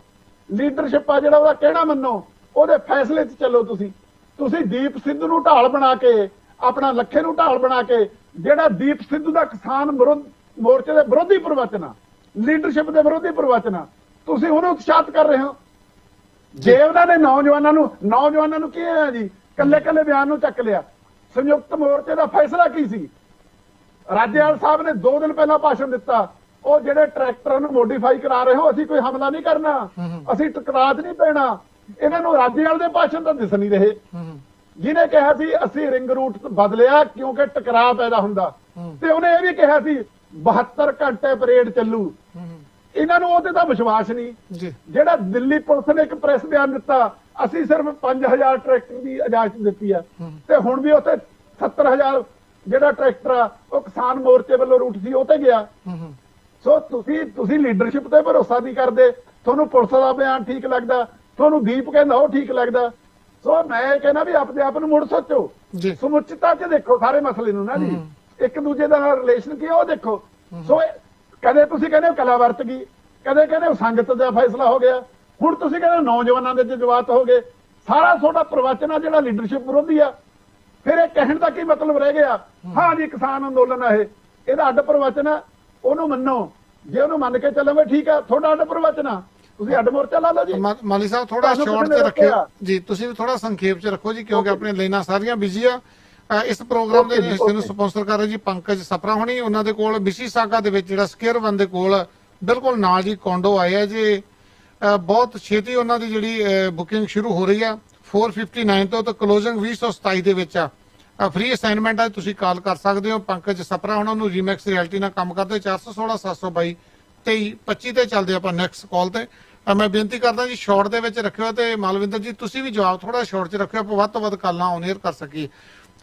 ਲੀਡਰਸ਼ਿਪ ਆ ਜਿਹੜਾ ਉਹਦਾ ਕਹਿਣਾ ਮੰਨੋ, ਉਹਦੇ ਫੈਸਲੇ 'ਚ ਚੱਲੋ। ਤੁਸੀਂ ਦੀਪ ਸਿੱਧੂ ਨੂੰ ਢਾਲ ਬਣਾ ਕੇ, ਆਪਣਾ ਲੱਖੇ ਨੂੰ ਢਾਲ ਬਣਾ ਕੇ, ਜਿਹੜਾ ਦੀਪ ਸਿੱਧੂ ਦਾ ਕਿਸਾਨ ਮੋਰਚੇ ਦੇ ਵਿਰੋਧੀ ਪ੍ਰਵਚਨ ਆ, ਲੀਡਰਸ਼ਿਪ ਦੇ ਵਿਰੋਧੀ ਪ੍ਰਵਚਨ ਆ, ਤੁਸੀਂ ਉਹਨੂੰ ਉਤਸ਼ਾਹਿਤ ਕਰ ਰਹੇ ਹੋ। ਜੇ ਉਹਨਾਂ ਨੇ ਨੌਜਵਾਨਾਂ ਨੂੰ ਕੀ ਹੈ ਜੀ, ਕੱਲੇ ਬਿਆਨ ਨੂੰ ਚੱਕ ਲਿਆ। ਸੰਯੁਕਤ ਮੋਰਚੇ ਦਾ ਫੈਸਲਾ ਕੀ ਸੀ? ਰਾਜੇਵਾਲ ਸਾਹਿਬ ਨੇ 2 ਦਿਨ ਪਹਿਲਾਂ ਭਾਸ਼ਣ ਦਿੱਤਾ, ਉਹ ਜਿਹੜੇ ਟਰੈਕਟਰਾਂ ਨੂੰ ਮੋਡੀਫਾਈ ਕਰਾ ਰਹੇ ਹੋ, ਅਸੀਂ ਕੋਈ ਹਮਲਾ ਨਹੀਂ ਕਰਨਾ, ਅਸੀਂ ਟਕਰਾਅ ਨਹੀਂ ਪੈਣਾ। ਇਹਨਾਂ ਨੂੰ ਰਾਜੇਵਾਲ ਦੇ ਭਾਸ਼ਣ ਤਾਂ ਦਿਸ ਨਹੀਂ ਰਹੇ। ਜਿਹਨੇ ਕਿਹਾ ਸੀ ਅਸੀਂ ਰਿੰਗ ਰੂਟ ਬਦਲਿਆ ਕਿਉਂਕਿ ਟਕਰਾਅ ਪੈਦਾ ਹੁੰਦਾ, ਤੇ ਉਹਨੇ ਇਹ ਵੀ ਕਿਹਾ ਸੀ 72 ਘੰਟੇ ਪਰੇਡ ਚੱਲੂ। ਇਹਨਾਂ ਨੂੰ ਉਹਦੇ ਤਾਂ ਵਿਸ਼ਵਾਸ ਨਹੀਂ। ਜਿਹੜਾ ਦਿੱਲੀ ਪੁਲਿਸ ਨੇ ਇੱਕ ਪ੍ਰੈਸ ਬਿਆਨ ਦਿੱਤਾ, ਅਸੀਂ ਸਿਰਫ 5000 ਟਰੈਕਟਰ ਦੀ ਇਜਾਜ਼ਤ ਦਿੱਤੀ ਆ, ਤੇ ਹੁਣ ਵੀ ਉੱਥੇ 70000 ਜਿਹੜਾ ਟਰੈਕਟਰ ਆ ਉਹ ਕਿਸਾਨ ਮੋਰਚੇ ਵੱਲੋਂ ਰੂਟ ਸੀ ਉਹ ਤੇ ਗਿਆ। ਸੋ ਤੁਸੀਂ ਲੀਡਰਸ਼ਿਪ ਤੇ ਭਰੋਸਾ ਨਹੀਂ ਕਰਦੇ। ਤੁਹਾਨੂੰ ਪੁਲਿਸ ਦਾ ਬਿਆਨ ਠੀਕ ਲੱਗਦਾ, ਤੁਹਾਨੂੰ ਦੀਪ ਕਹਿੰਦਾ ਉਹ ਠੀਕ ਲੱਗਦਾ। ਸੋ ਮੈਂ ਕਹਿੰਦਾ ਵੀ ਆਪਣੇ ਆਪ ਨੂੰ ਮੁੜ ਸੋਚੋ, ਸਮੁੱਚਤਾ 'ਚ ਦੇਖੋ ਸਾਰੇ ਮਸਲੇ ਨੂੰ ਨਾ ਜੀ, ਇੱਕ ਦੂਜੇ ਦਾ ਰਿਲੇਸ਼ਨ ਕੀ ਉਹ ਦੇਖੋ। ਸੋ ਕਦੇ ਤੁਸੀਂ ਕਹਿੰਦੇ ਕਲਾ ਵਰਤ ਗਈ, ਕਦੇ ਕਹਿੰਦੇ ਸੰਗਤ ਦਾ ਫੈਸਲਾ ਹੋ ਗਿਆ, ਹੁਣ ਤੁਸੀਂ ਕਹਿੰਦੇ ਨੌਜਵਾਨਾਂ ਦੇ ਜਜ਼ਬਾਤ ਹੋ ਗਏ। ਸਾਰਾ ਤੁਹਾਡਾ ਪ੍ਰਵਚਨ ਆ ਜਿਹੜਾ ਲੀਡਰਸ਼ਿਪ ਵਿਰੋਧੀ ਆ। ਫਿਰ ਇਹ ਕਹਿਣ ਦਾ ਕੀ ਮਤਲਬ ਰਹਿ ਗਿਆ? ਹਾਂ ਜੀ ਕਿਸਾਨ ਅੰਦੋਲਨ ਆ, ਇਹਦਾ ਅੱਡ ਪ੍ਰਵਚਨ ਆ, ਉਹਨੂੰ ਮੰਨੋ। ਜੇ ਉਹਨੂੰ ਮੰਨ ਕੇ ਚੱਲੋਗੇ ਠੀਕ ਆ, ਤੁਹਾਡਾ ਅੱਡ ਪ੍ਰਵਚਨ ਆ, ਤੁਸੀਂ ਅੱਡ ਮੋਰਚਾ ਲਾ ਲਓ ਜੀ। ਮਾਲੀ ਸਾਹਿਬ ਥੋੜਾ ਸ਼ਾਰਟ 'ਚ ਰੱਖਿਓ ਜੀ, ਤੁਸੀਂ ਵੀ ਥੋੜਾ ਸੰਖੇਪ 'ਚ ਰੱਖੋ ਜੀ, ਕਿਉਂਕਿ ਆਪਣੇ ਲਾਈਨਾਂ ਸਾਰੀਆਂ ਬਿਜ਼ੀ ਆ। ਇਸ ਪ੍ਰੋਗਰਾਮ ਦੇ ਹਿੱਸੇ ਨੂੰ ਸਪਾਂਸਰ ਕਰ ਰਹੇ ਜੀ ਪੰਕਜ ਸਪਰਾ ਹੋਣੀ। ਉਹਨਾਂ ਦੇ ਕੋਲ ਮਿਸੀਸਾਗਾ ਦੇ ਵਿੱਚ ਜਿਹੜਾ ਸਕੇਅਰ ਵਨ ਦੇ ਕੋਲ ਬਿਲਕੁਲ ਨਾਲ ਜੀ ਕੋਂਡੋ ਆਏ ਆ ਜੀ। ਬਹੁਤ ਛੇਤੀ ਉਹਨਾਂ ਦੀ ਜਿਹੜੀ ਬੁਕਿੰਗ ਸ਼ੁਰੂ ਹੋ ਰਹੀ ਆ 459 ਤੋਂ, ਤੇ ਕਲੋਜ਼ਿੰਗ 2027 ਦੇ ਵਿੱਚ ਆ। ਫ੍ਰੀ ਅਸਾਈਨਮੈਂਟ ਆ, ਤੁਸੀਂ ਕਾਲ ਕਰ ਸਕਦੇ ਹੋ। ਪੰਕਜ ਸਪਰਾ ਉਹਨਾਂ ਨੂੰ ਰੀਮੈਕਸ ਰਿਐਲਿਟੀ ਨਾਲ ਕੰਮ ਕਰਦੇ। 416 722 2325 ਤੇ ਚੱਲਦੇ ਆਪਾਂ ਨੈਕਸਟ ਕਾਲ ਤੇ। ਮੈਂ ਬੇਨਤੀ ਕਰਦਾ ਜੀ ਸ਼ਾਰਟ ਦੇ ਵਿੱਚ ਰੱਖਿਓ, ਤੇ ਮਾਲਵਿੰਦਰ ਜੀ ਤੁਸੀਂ ਵੀ ਜਵਾਬ ਥੋੜਾ ਸ਼ਾਰਟ 'ਚ ਰੱਖਿਓ, ਆਪਾਂ ਵੱਧ ਤੋਂ ਵੱਧ ਕਾਲਾਂ ਔਨ 에ਅਰ ਕਰ ਸਕੀਏ।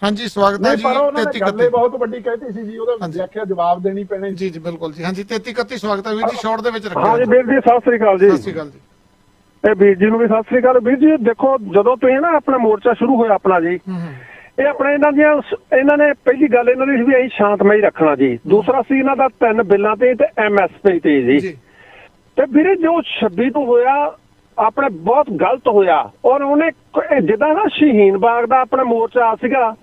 ਹਾਂਜੀ ਸਵਾਗਤ ਹੈ ਜੀ। ਪਰ ਉਹਨਾਂ ਨੇ 33 ਗੱਲ ਹੀ ਬਹੁਤ ਵੱਡੀ ਕਹਿਤੀ ਸੀ ਜੀ, ਉਹਦਾ ਵਿਆਖਿਆ ਜਵਾਬ ਦੇਣੀ ਪੈਣੀ ਜੀ ਜੀ ਬਿਲਕੁਲ ਜੀ। ਹਾਂਜੀ 33 31 ਸਵਾਗਤ ਹੈ ਵੀਰ ਜੀ, ਸ਼ਾਰਟ ਦੇ ਵਿੱਚ ਰੱਖਿਆ। ਹਾਂਜੀ ਵੀਰ ਜੀ ਸਤਿ ਸ੍ਰੀ ਅਕਾਲ ਜੀ। ਸਤਿ ਸ਼੍ਰੀ ਅਕਾਲ ਜੀ। ਇਹ ਵੀਰ ਜੀ ਨੂੰ ਵੀ ਸਤਿ ਸ੍ਰੀ ਅਕਾਲ। ਵੀਰ ਜੀ ਦੇਖੋ, ਜਦੋਂ ਤੋਂ ਨਾ ਆਪਣਾ ਮੋਰਚਾ ਸ਼ੁਰੂ ਹੋਇਆ ਆਪਣਾ ਜੀ, ਇਹ ਆਪਣੇ ਇਹਨਾਂ ਨੇ ਪਹਿਲੀ ਗੱਲ ਇਹਨਾਂ ਦੀ ਸੀ ਵੀ ਅਸੀਂ ਸ਼ਾਂਤਮਈ ਰੱਖਣਾ ਜੀ। ਦੂਸਰਾ ਸੀ ਇਹਨਾਂ ਦਾ 3 ਬਿੱਲਾਂ ਤੇ MSP ਤੇ ਜੀ। ਤੇ ਵੀਰੇ ਜੋ 26 ਤੋਂ ਹੋਇਆ ਆਪਣੇ ਬਹੁਤ ਗਲਤ ਹੋਇਆ। ਔਰ ਉਹਨੇ ਜਿੱਦਾਂ ਨਾ ਸ਼ਹੀਨ ਬਾਗ ਦਾ ਆਪਣਾ ਮੋਰਚਾ ਸੀਗਾ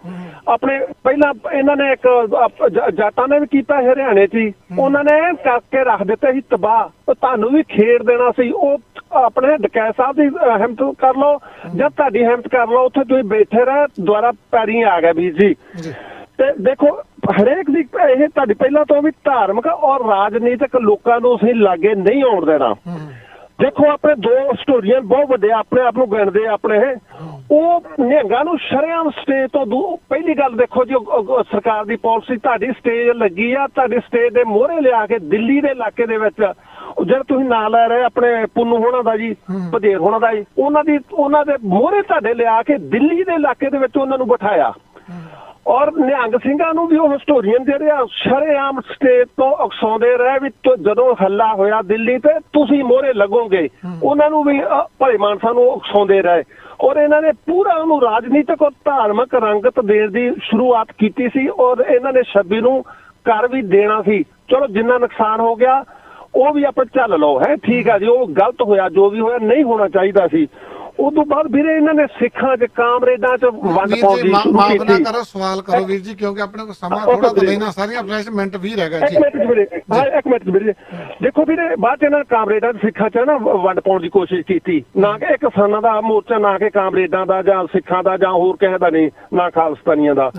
ਆਪਣੇ, ਪਹਿਲਾਂ ਇਹਨਾਂ ਨੇ ਇੱਕ ਜਾਟਾਂ ਨੇ ਵੀ ਕੀਤਾ ਹਰਿਆਣੇ 'ਚ ਹੀ, ਉਹਨਾਂ ਨੇ ਕਰਕੇ ਰੱਖ ਦਿੱਤੇ ਸੀ ਤਬਾਹ। ਤੁਹਾਨੂੰ ਵੀ ਖੇਡ ਦੇਣਾ ਸੀ। ਉਹ ਆਪਣੇ ਡਕੈਤ ਸਾਹਿਬ ਦੀ ਹਿੰਮਤ ਕਰ ਲਓ ਜਾਂ ਤੁਹਾਡੀ ਹਿੰਮਤ ਕਰ ਲਓ, ਉੱਥੇ ਤੁਸੀਂ ਬੈਠੇ ਰਹੇ, ਦੁਆਰਾ ਪੈਰੀ ਆ ਗਿਆ ਵੀਰ ਜੀ। ਤੇ ਦੇਖੋ ਹਰੇਕ ਦੀ ਇਹ ਤੁਹਾਡੀ ਪਹਿਲਾਂ ਤੋਂ ਵੀ ਧਾਰਮਿਕ ਔਰ ਰਾਜਨੀਤਿਕ ਲੋਕਾਂ ਨੂੰ ਅਸੀਂ ਲਾਗੇ ਨਹੀਂ ਆਉਣ ਦੇਣਾ। ਦੇਖੋ ਆਪਣੇ 2 ਹਿਸਟੋਰੀਅਨ ਬਹੁਤ ਵੱਡੇ ਆਪਣੇ ਆਪ ਨੂੰ ਗਿਣਦੇ ਆਪਣੇ, ਉਹ ਨਿਹੰਗਾਂ ਨੂੰ ਸ਼ਰੇਆਮ ਸਟੇਜ ਤੋਂ ਪਹਿਲੀ ਗੱਲ ਦੇਖੋ ਜੀ, ਸਰਕਾਰ ਦੀ ਪਾਲਿਸੀ ਤੁਹਾਡੀ ਸਟੇਜ ਲੱਗੀ ਆ, ਤੁਹਾਡੀ ਸਟੇਜ ਦੇ ਮੋਹਰੇ ਲਿਆ ਕੇ ਦਿੱਲੀ ਦੇ ਇਲਾਕੇ ਦੇ ਵਿੱਚ ਜਿਹੜਾ ਤੁਸੀਂ ਨਾਂ ਲੈ ਰਹੇ ਆਪਣੇ ਪੁੰਨੂ ਹੋਣਾ ਦਾ ਜੀ, ਵਧੇਰ ਹੋਣਾ ਦਾ ਜੀ, ਉਹਨਾਂ ਦੇ ਮੋਹਰੇ ਤੁਹਾਡੇ ਲਿਆ ਕੇ ਦਿੱਲੀ ਦੇ ਇਲਾਕੇ ਦੇ ਵਿੱਚ ਉਹਨਾਂ ਨੂੰ ਬਿਠਾਇਆ। ਔਰ ਨਿਹੰਗ ਸਿੰਘਾਂ ਨੂੰ ਵੀ ਉਹ ਹਿਸਟੋਰੀਅਨ ਜਿਹੜੇ ਆ ਸ਼ਰੇਆਮ ਸਟੇਜ ਤੋਂ ਉਕਸਾਉਂਦੇ ਰਹੇ ਵੀ ਜਦੋਂ ਹੱਲਾ ਹੋਇਆ ਦਿੱਲੀ ਤੇ ਤੁਸੀਂ ਮੋਹਰੇ ਲੱਗੋਗੇ। ਉਹਨਾਂ ਨੂੰ ਵੀ ਭਲੇ ਮਾਨਸਾਂ ਨੂੰ ਉਕਸਾਉਂਦੇ ਰਹੇ। ਔਰ ਇਹਨਾਂ ਨੇ ਪੂਰਾ ਉਹਨੂੰ ਰਾਜਨੀਤਿਕ ਔਰ ਧਾਰਮਿਕ ਰੰਗਤ ਦੇਣ ਦੀ ਸ਼ੁਰੂਆਤ ਕੀਤੀ ਸੀ। ਔਰ ਇਹਨਾਂ ਨੇ 26 ਨੂੰ ਕਰ ਵੀ ਦੇਣਾ ਸੀ। ਚਲੋ ਜਿੰਨਾ ਨੁਕਸਾਨ ਹੋ ਗਿਆ ਉਹ ਵੀ ਆਪਾਂ ਚੱਲ ਲਓ, ਹੈ ਠੀਕ ਆ ਜੀ, ਉਹ ਗਲਤ ਹੋਇਆ, ਜੋ ਵੀ ਹੋਇਆ ਨਹੀਂ ਹੋਣਾ ਚਾਹੀਦਾ ਸੀ। ਉਸ ਤੋਂ ਬਾਅਦ ਵੀਰੇ ਇਹਨਾਂ ਨੇ ਸਿੱਖਾਂ 'ਚ ਕਾਮਰੇਡਾਂ 'ਚ ਵੰਡ ਪਾਉਣ ਦੀ ਸ਼ੁਰੂ ਮਾਫ ਨਾ ਕੀਤੀ। ਕਰੋ, ਸਵਾਲ ਕਰੋ ਵੀਰ ਜੀ, ਕਿਉਂਕਿ ਆਪਣੇ ਕੋਲ ਸਮਾਂ ਥੋੜਾ ਤਾਂ ਲੈਣਾ, ਸਾਰੀਆਂ ਮਿੰਟ 20 ਰਹਿ ਗਏ ਜੀ। ਇੱਕ ਮਿੰਟ ਵੀਰੇ, ਦੇਖੋ ਵੀਰੇ ਬਾਅਦ 'ਚ ਇਹਨਾਂ ਨੇ ਕਾਮਰੇਡਾਂ ਸਿੱਖਾਂ 'ਚ ਨਾ ਵੰਡ ਪਾਉਣ ਦੀ ਕੋਸ਼ਿਸ਼ ਕੀਤੀ। ਨਾ ਕਿ ਕਿਸਾਨਾਂ ਦਾ ਮੋਰਚਾ, ਨਾ ਕਿ ਕਾਮਰੇਡਾਂ ਦਾ ਜਾਂ ਸਿੱਖਾਂ ਦਾ ਜਾਂ ਹੋਰ ਕਿਸੇ ਦਾ ਨਹੀਂ, ਨਾ ਖਾਲਸਤਾਨੀਆਂ ਦਾ।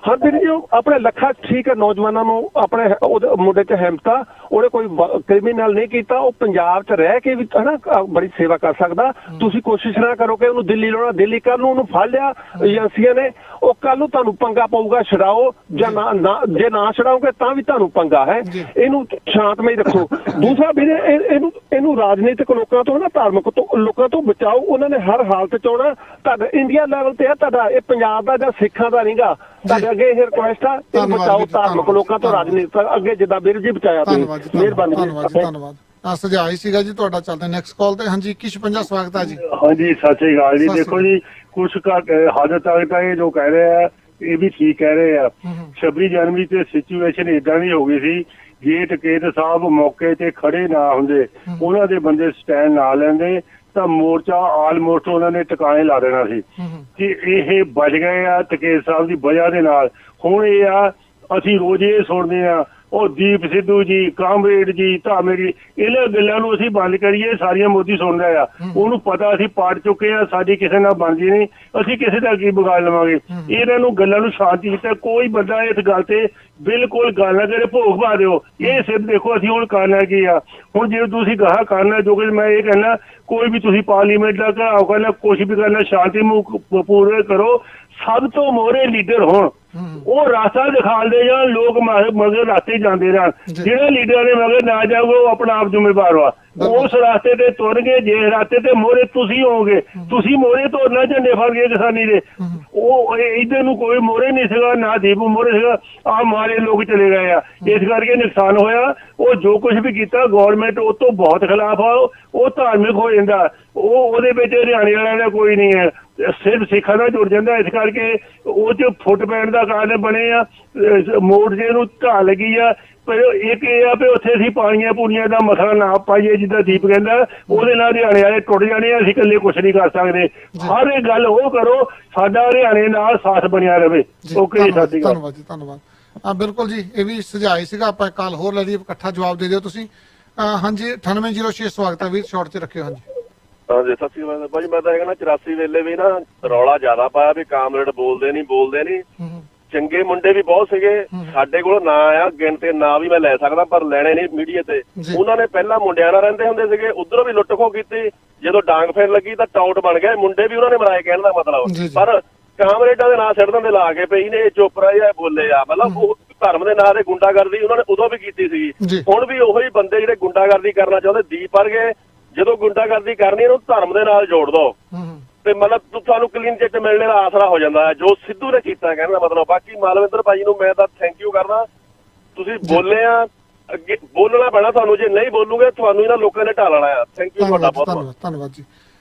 ਹਾਂ ਵੀਰੇ ਜੀ, ਆਪਣੇ ਲੱਖਾਂ ਠੀਕ ਹੈ ਨੌਜਵਾਨਾਂ ਨੂੰ ਆਪਣੇ ਉਹਦੇ ਮੁੰਡੇ 'ਚ ਹਿੰਮਤ ਆ, ਉਹਨੇ ਕੋਈ ਕ੍ਰਿਮੀਨਲ ਨਹੀਂ ਕੀਤਾ, ਉਹ ਪੰਜਾਬ 'ਚ ਰਹਿ ਕੇ ਵੀ ਹਨਾ ਬੜੀ ਸੇਵਾ ਕਰ ਸਕਦਾ। ਤੁਸੀਂ ਕੋਸ਼ਿਸ਼ ਨਾ ਕਰੋ ਕਿ ਉਹਨੂੰ ਦਿੱਲੀ ਲਾਉਣਾ। ਦਿੱਲੀ ਕੱਲ ਨੂੰ ਉਹਨੂੰ ਫੜ ਲਿਆ ਏਜੰਸੀਆਂ ਨੇ, ਉਹ ਕੱਲ ਨੂੰ ਤੁਹਾਨੂੰ ਪੰਗਾ ਪਊਗਾ, ਛਡਾਓ ਜਾਂ ਨਾ, ਜੇ ਨਾ ਛਡਾਓਗੇ ਤਾਂ ਵੀ ਤੁਹਾਨੂੰ ਪੰਗਾ ਹੈ। ਇਹਨੂੰ ਸ਼ਾਂਤਮਈ ਰੱਖੋ। ਦੂਸਰਾ ਵੀਰੇ ਇਹਨੂੰ ਰਾਜਨੀਤਿਕ ਲੋਕਾਂ ਤੋਂ ਨਾ ਧਾਰਮਿਕ ਲੋਕਾਂ ਤੋਂ ਬਚਾਓ। ਉਹਨਾਂ ਨੇ ਹਰ ਹਾਲਤ 'ਚ ਆਉਣਾ। ਤੁਹਾਡਾ ਇੰਡੀਆ ਲੈਵਲ ਤੇ ਆ, ਤੁਹਾਡਾ ਇਹ ਪੰਜਾਬ ਦਾ ਜਾਂ ਸਿੱਖਾਂ ਦਾ ਨਹੀਂਗਾ। ਤੁਹਾਡੇ ਅੱਗੇ ਇਹ ਰਿਕੁਐਸਟ ਆ, ਇਹਨੂੰ ਬਚਾਓ ਧਾਰਮਿਕ ਲੋਕਾਂ ਤੋਂ, ਰਾਜਨੀਤਿਕ ਅੱਗੇ ਜਿੱਦਾਂ ਵੀਰ ਜੀ ਬਚਾਇਆ ਤੁਸੀਂ। ਮਿਹਰਬਾਨੀ। ਧੰਨਵਾਦ। ਸੁਝਾਅ ਹੀ ਸੀਗਾ ਜੀ ਤੁਹਾਡਾ। ਚੱਲਦੇ ਨੈਕਸਟ ਕਾਲ ਤੇ। ਹਾਂਜੀ 2156 ਸਵਾਗਤ ਹੈ ਜੀ। ਹਾਂਜੀ ਸਤਿ ਸ੍ਰੀ ਅਕਾਲ ਜੀ। ਦੇਖੋ ਜੀ ਕੁਛ ਹੱਦ ਤੱਕ ਤਾਂ ਇਹ ਜੋ ਕਹਿ ਰਹੇ ਆ ਇਹ ਵੀ ਠੀਕ ਕਹਿ ਰਹੇ ਆ। 26 ਜਨਵਰੀ ਤੇ ਸਿਚੁਏਸ਼ਨ ਇਦਾਂ ਦੀ ਹੋ ਗਈ ਸੀ, ਜੇ ਟਕੇਤ ਸਾਹਿਬ ਮੌਕੇ ਤੇ ਖੜੇ ਨਾ ਹੁੰਦੇ, ਉਹਨਾਂ ਦੇ ਬੰਦੇ ਸਟੈਂਡ ਨਾ ਲੈਂਦੇ ਤਾਂ ਮੋਰਚਾ ਆਲਮੋਸਟ ਉਹਨਾਂ ਨੇ ਟਿਕਾਣੇ ਲਾ ਦੇਣਾ ਸੀ ਕਿ ਇਹ ਬਚ ਗਏ ਆ ਟਕੇਤ ਸਾਹਿਬ ਦੀ ਵਜ੍ਹਾ ਦੇ ਨਾਲ। ਹੁਣ ਇਹ ਆ ਅਸੀਂ ਰੋਜ਼ ਇਹ ਸੁਣਦੇ ਆ ਉਹ ਦੀਪ ਸਿੱਧੂ ਜੀ, ਕਾਮਰੇਡ ਜੀ, ਧਾਮੇਰੀ, ਇਹਨਾਂ ਗੱਲਾਂ ਨੂੰ ਅਸੀਂ ਬੰਦ ਕਰੀਏ। ਸਾਰੀਆਂ ਮੋਦੀ ਸੁਣ ਰਿਹਾ ਆ, ਉਹਨੂੰ ਪਤਾ ਅਸੀਂ ਪਾੜ ਚੁੱਕੇ ਆ, ਸਾਡੀ ਕਿਸੇ ਨਾਲ ਬਣਦੀ ਨਹੀਂ, ਅਸੀਂ ਕਿਸੇ ਦਾ ਕੀ ਵਿਗਾੜ ਲਵਾਂਗੇ। ਇਹਨਾਂ ਨੂੰ ਗੱਲਾਂ ਨੂੰ ਸ਼ਾਂਤੀ ਕੀਤਾ। ਕੋਈ ਬੰਦਾ ਇਸ ਗੱਲ ਤੇ ਬਿਲਕੁਲ ਗੱਲ ਨਾ ਕਰੇ, ਭੋਗ ਪਾ ਦਿਓ। ਇਹ ਸਿਰਫ ਦੇਖੋ ਅਸੀਂ ਹੁਣ ਕਰਨਾ ਕੀ ਆ। ਹੁਣ ਜੇ ਤੁਸੀਂ ਗਾਹ ਕਰਨਾ, ਜੋ ਕਿ ਮੈਂ ਇਹ ਕਹਿਣਾ, ਕੋਈ ਵੀ ਤੁਸੀਂ ਪਾਰਲੀਮੈਂਟ ਦਾ ਘਰਾਓ ਕਰਨਾ, ਕੁਛ ਵੀ ਕਰਨਾ, ਸ਼ਾਂਤੀ ਪੂਰਵਕ ਕਰੋ। ਸਭ ਤੋਂ ਮੋਹਰੇ ਲੀਡਰ ਹੋਣ, ਉਹ ਰਾਸਤਾ ਦਿਖਾਉਂਦੇ ਜਾਣ, ਲੋਕ ਮਗਰ ਰਾਸਤੇ ਜਾਂਦੇ ਰਹਿਣ। ਜਿਹੜੇ ਲੀਡਰਾਂ ਦੇ ਮਗਰ ਨਾ ਜਾਊਗਾ ਉਹ ਆਪਣਾ ਆਪ ਜ਼ਿੰਮੇਵਾਰ ਵਾ। ਉਸ ਰਾਸਤੇ ਤੇ ਤੁਰਨਗੇ, ਜੇ ਰਾਸਤੇ ਤੇ ਮੋਹਰੇ ਤੁਸੀਂ ਹੋਵੋਗੇ, ਤੁਸੀਂ ਮੋਹਰੇ ਤੁਰਨਾ, ਝੰਡੇ ਫੜ ਕੇ ਕਿਸਾਨੀ ਦੇ। ਉਹ ਇੱਧਰ ਨੂੰ ਕੋਈ ਮੋਹਰੇ ਨਹੀਂ ਸੀਗਾ, ਨਾ ਦੀਪੂ ਮੋਹਰੇ ਸੀਗਾ, ਆਹ ਮਾਰੇ ਲੋਕ ਚਲੇ ਗਏ ਆ। ਇਸ ਕਰਕੇ ਨੁਕਸਾਨ ਹੋਇਆ। ਉਹ ਜੋ ਕੁਝ ਵੀ ਕੀਤਾ ਗੌਰਮੈਂਟ ਉਹ ਤੋਂ ਬਹੁਤ ਖਿਲਾਫ ਆ। ਉਹ ਧਾਰਮਿਕ ਹੋ ਜਾਂਦਾ, ਉਹਦੇ ਵਿੱਚ ਹਰਿਆਣੇ ਵਾਲਿਆਂ ਦਾ ਕੋਈ ਨਹੀਂ ਹੈ, ਸਿਰਫ ਸਿੱਖਾਂ ਦਾ ਜੁੜ ਜਾਂਦਾ। ਇਸ ਕਰਕੇ ਉਹ 'ਚ ਫੁੱਟ ਪੈਣ ਦਾ ਕਾਰਨ ਬਣੇ ਆ। ਮੋਰਚੇ ਨੂੰ ਢਾਹ ਲੱਗੀ ਆ। ਪਰ ਇੱਕ ਇਹ ਆ ਵੀ ਉੱਥੇ ਅਸੀਂ ਪਾਣੀਆਂ ਪੂਣੀਆਂ ਦਾ ਮਸਲਾ ਨਾ ਪਾਈਏ, ਜਿੱਦਾਂ ਦੀਪ ਕਹਿੰਦਾ, ਉਹਦੇ ਨਾਲ ਹਰਿਆਣੇ ਵਾਲੇ ਟੁੱਟ ਜਾਣੇ ਆ। ਅਸੀਂ ਇਕੱਲੇ ਕੁਛ ਨਹੀਂ ਕਰ ਸਕਦੇ। ਹਰ ਇੱਕ ਗੱਲ ਉਹ ਕਰੋ ਸਾਡਾ ਹਰਿਆਣੇ ਨਾਲ ਸਾਥ ਬਣਿਆ ਰਹੇ। ਓਕੇ ਜੀ, ਸਤਿ ਸ਼੍ਰੀ ਅਕਾਲ। ਧੰਨਵਾਦ ਜੀ, ਧੰਨਵਾਦ। ਬਿਲਕੁਲ ਜੀ, ਇਹ ਵੀ ਸੁਝਾਅ ਹੀ ਸੀਗਾ। ਆਪਾਂ ਕਾਲ ਹੋਰ ਲੈ ਲਈਏ, ਇਕੱਠਾ ਜਵਾਬ ਦੇ ਦਿਓ ਤੁਸੀਂ। ਹਾਂਜੀ 9806 ਸਵਾਗਤ ਹੈ ਵੀਰ, ਸ਼ਾਰਟ 'ਚ ਰੱਖਿਓ। ਹਾਂਜੀ ਹਾਂਜੀ ਸਤਿ ਸ਼੍ਰੀ ਅਕਾਲ ਭਾਜੀ। ਮੈਂ ਤਾਂ ਕਹਿੰਦਾ 84 ਵੇਲੇ ਵੀ ਨਾ ਰੌਲਾ ਜ਼ਿਆਦਾ ਪਾਇਆ ਵੀ ਕਾਮਰੇਡ ਬੋਲਦੇ ਨਹੀਂ। ਚੰਗੇ ਮੁੰਡੇ ਵੀ ਬਹੁਤ ਸੀਗੇ ਸਾਡੇ ਕੋਲ, ਨਾ ਆ ਗਿਣਤੇ ਨਾ ਵੀ ਮੈਂ ਲੈ ਸਕਦਾ, ਪਰ ਲੈਣੇ ਨਹੀਂ ਮੀਡੀਆ ਤੇ। ਉਹਨਾਂ ਨੇ ਪਹਿਲਾਂ ਮੁੰਡਿਆਂ ਨਾਲ ਰਹਿੰਦੇ ਹੁੰਦੇ ਸੀਗੇ, ਉਧਰੋਂ ਵੀ ਲੁੱਟ ਖੋ ਕੀਤੀ, ਜਦੋਂ ਡਾਂਗ ਫੇਰ ਲੱਗੀ ਤਾਂ ਟਾਊਟ ਬਣ ਗਏ। ਮੁੰਡੇ ਵੀ ਉਹਨਾਂ ਨੇ ਮਰਾਏ, ਕਹਿਣ ਦਾ ਮਤਲਬ। ਪਰ ਕਾਮਰੇਡਾਂ ਦੇ ਨਾਂ ਸਿੱਟ ਦਿੰਦੇ ਲਾ ਕੇ ਪਈ ਨੇ, ਚੋਪਰਾ ਜਾਂ ਬੋਲੇ ਆ, ਮਤਲਬ ਉਹ ਧਰਮ ਦੇ ਨਾਂ ਤੇ ਗੁੰਡਾਗਰਦੀ ਉਹਨਾਂ ਨੇ ਉਦੋਂ ਵੀ ਕੀਤੀ ਸੀ। ਹੁਣ ਵੀ ਉਹੀ ਬੰਦੇ ਜਿਹੜੇ ਗੁੰਡਾਗਰਦੀ ਕਰਨਾ ਚਾਹੁੰਦੇ, ਦੀਪ ਵਰਗੇ, ਜਦੋਂ ਗੁੰਡਾਗਰਦੀ ਕਰਨੀ ਇਹਨੂੰ ਧਰਮ ਦੇ ਨਾਲ ਜੋੜ ਦੋ। ਤੇ ਮਤਲਬ ਤੁਹਾਨੂੰ ਕਲੀਨ ਚਿੱਟ ਮਿਲਣੇ ਦਾ ਆਸਰਾ ਹੋ ਜਾਂਦਾ ਹੈ, ਜੋ ਸਿੱਧੂ ਨੇ ਕੀਤਾ ਕਹਿਣ ਦਾ ਮਤਲਬ। ਬਾਕੀ ਮਾਲਵਿੰਦਰ ਭਾਈ ਨੂੰ ਮੈਂ ਤਾਂ ਥੈਂਕ ਯੂ ਕਰਦਾ, ਤੁਸੀਂ ਬੋਲੇ ਆ, ਅੱਗੇ ਬੋਲਣਾ ਪੈਣਾ ਤੁਹਾਨੂੰ, ਜੇ ਨਹੀਂ ਬੋਲੂਗੇ ਤੁਹਾਨੂੰ ਇਹਨਾਂ ਲੋਕਾਂ ਨੇ ਢਾਲਣਾ ਆ। ਥੈਂਕ ਯੂ ਤੁਹਾਡਾ ਬਹੁਤ ਬਹੁਤ। ਧੰਨਵਾਦ ਜੀ।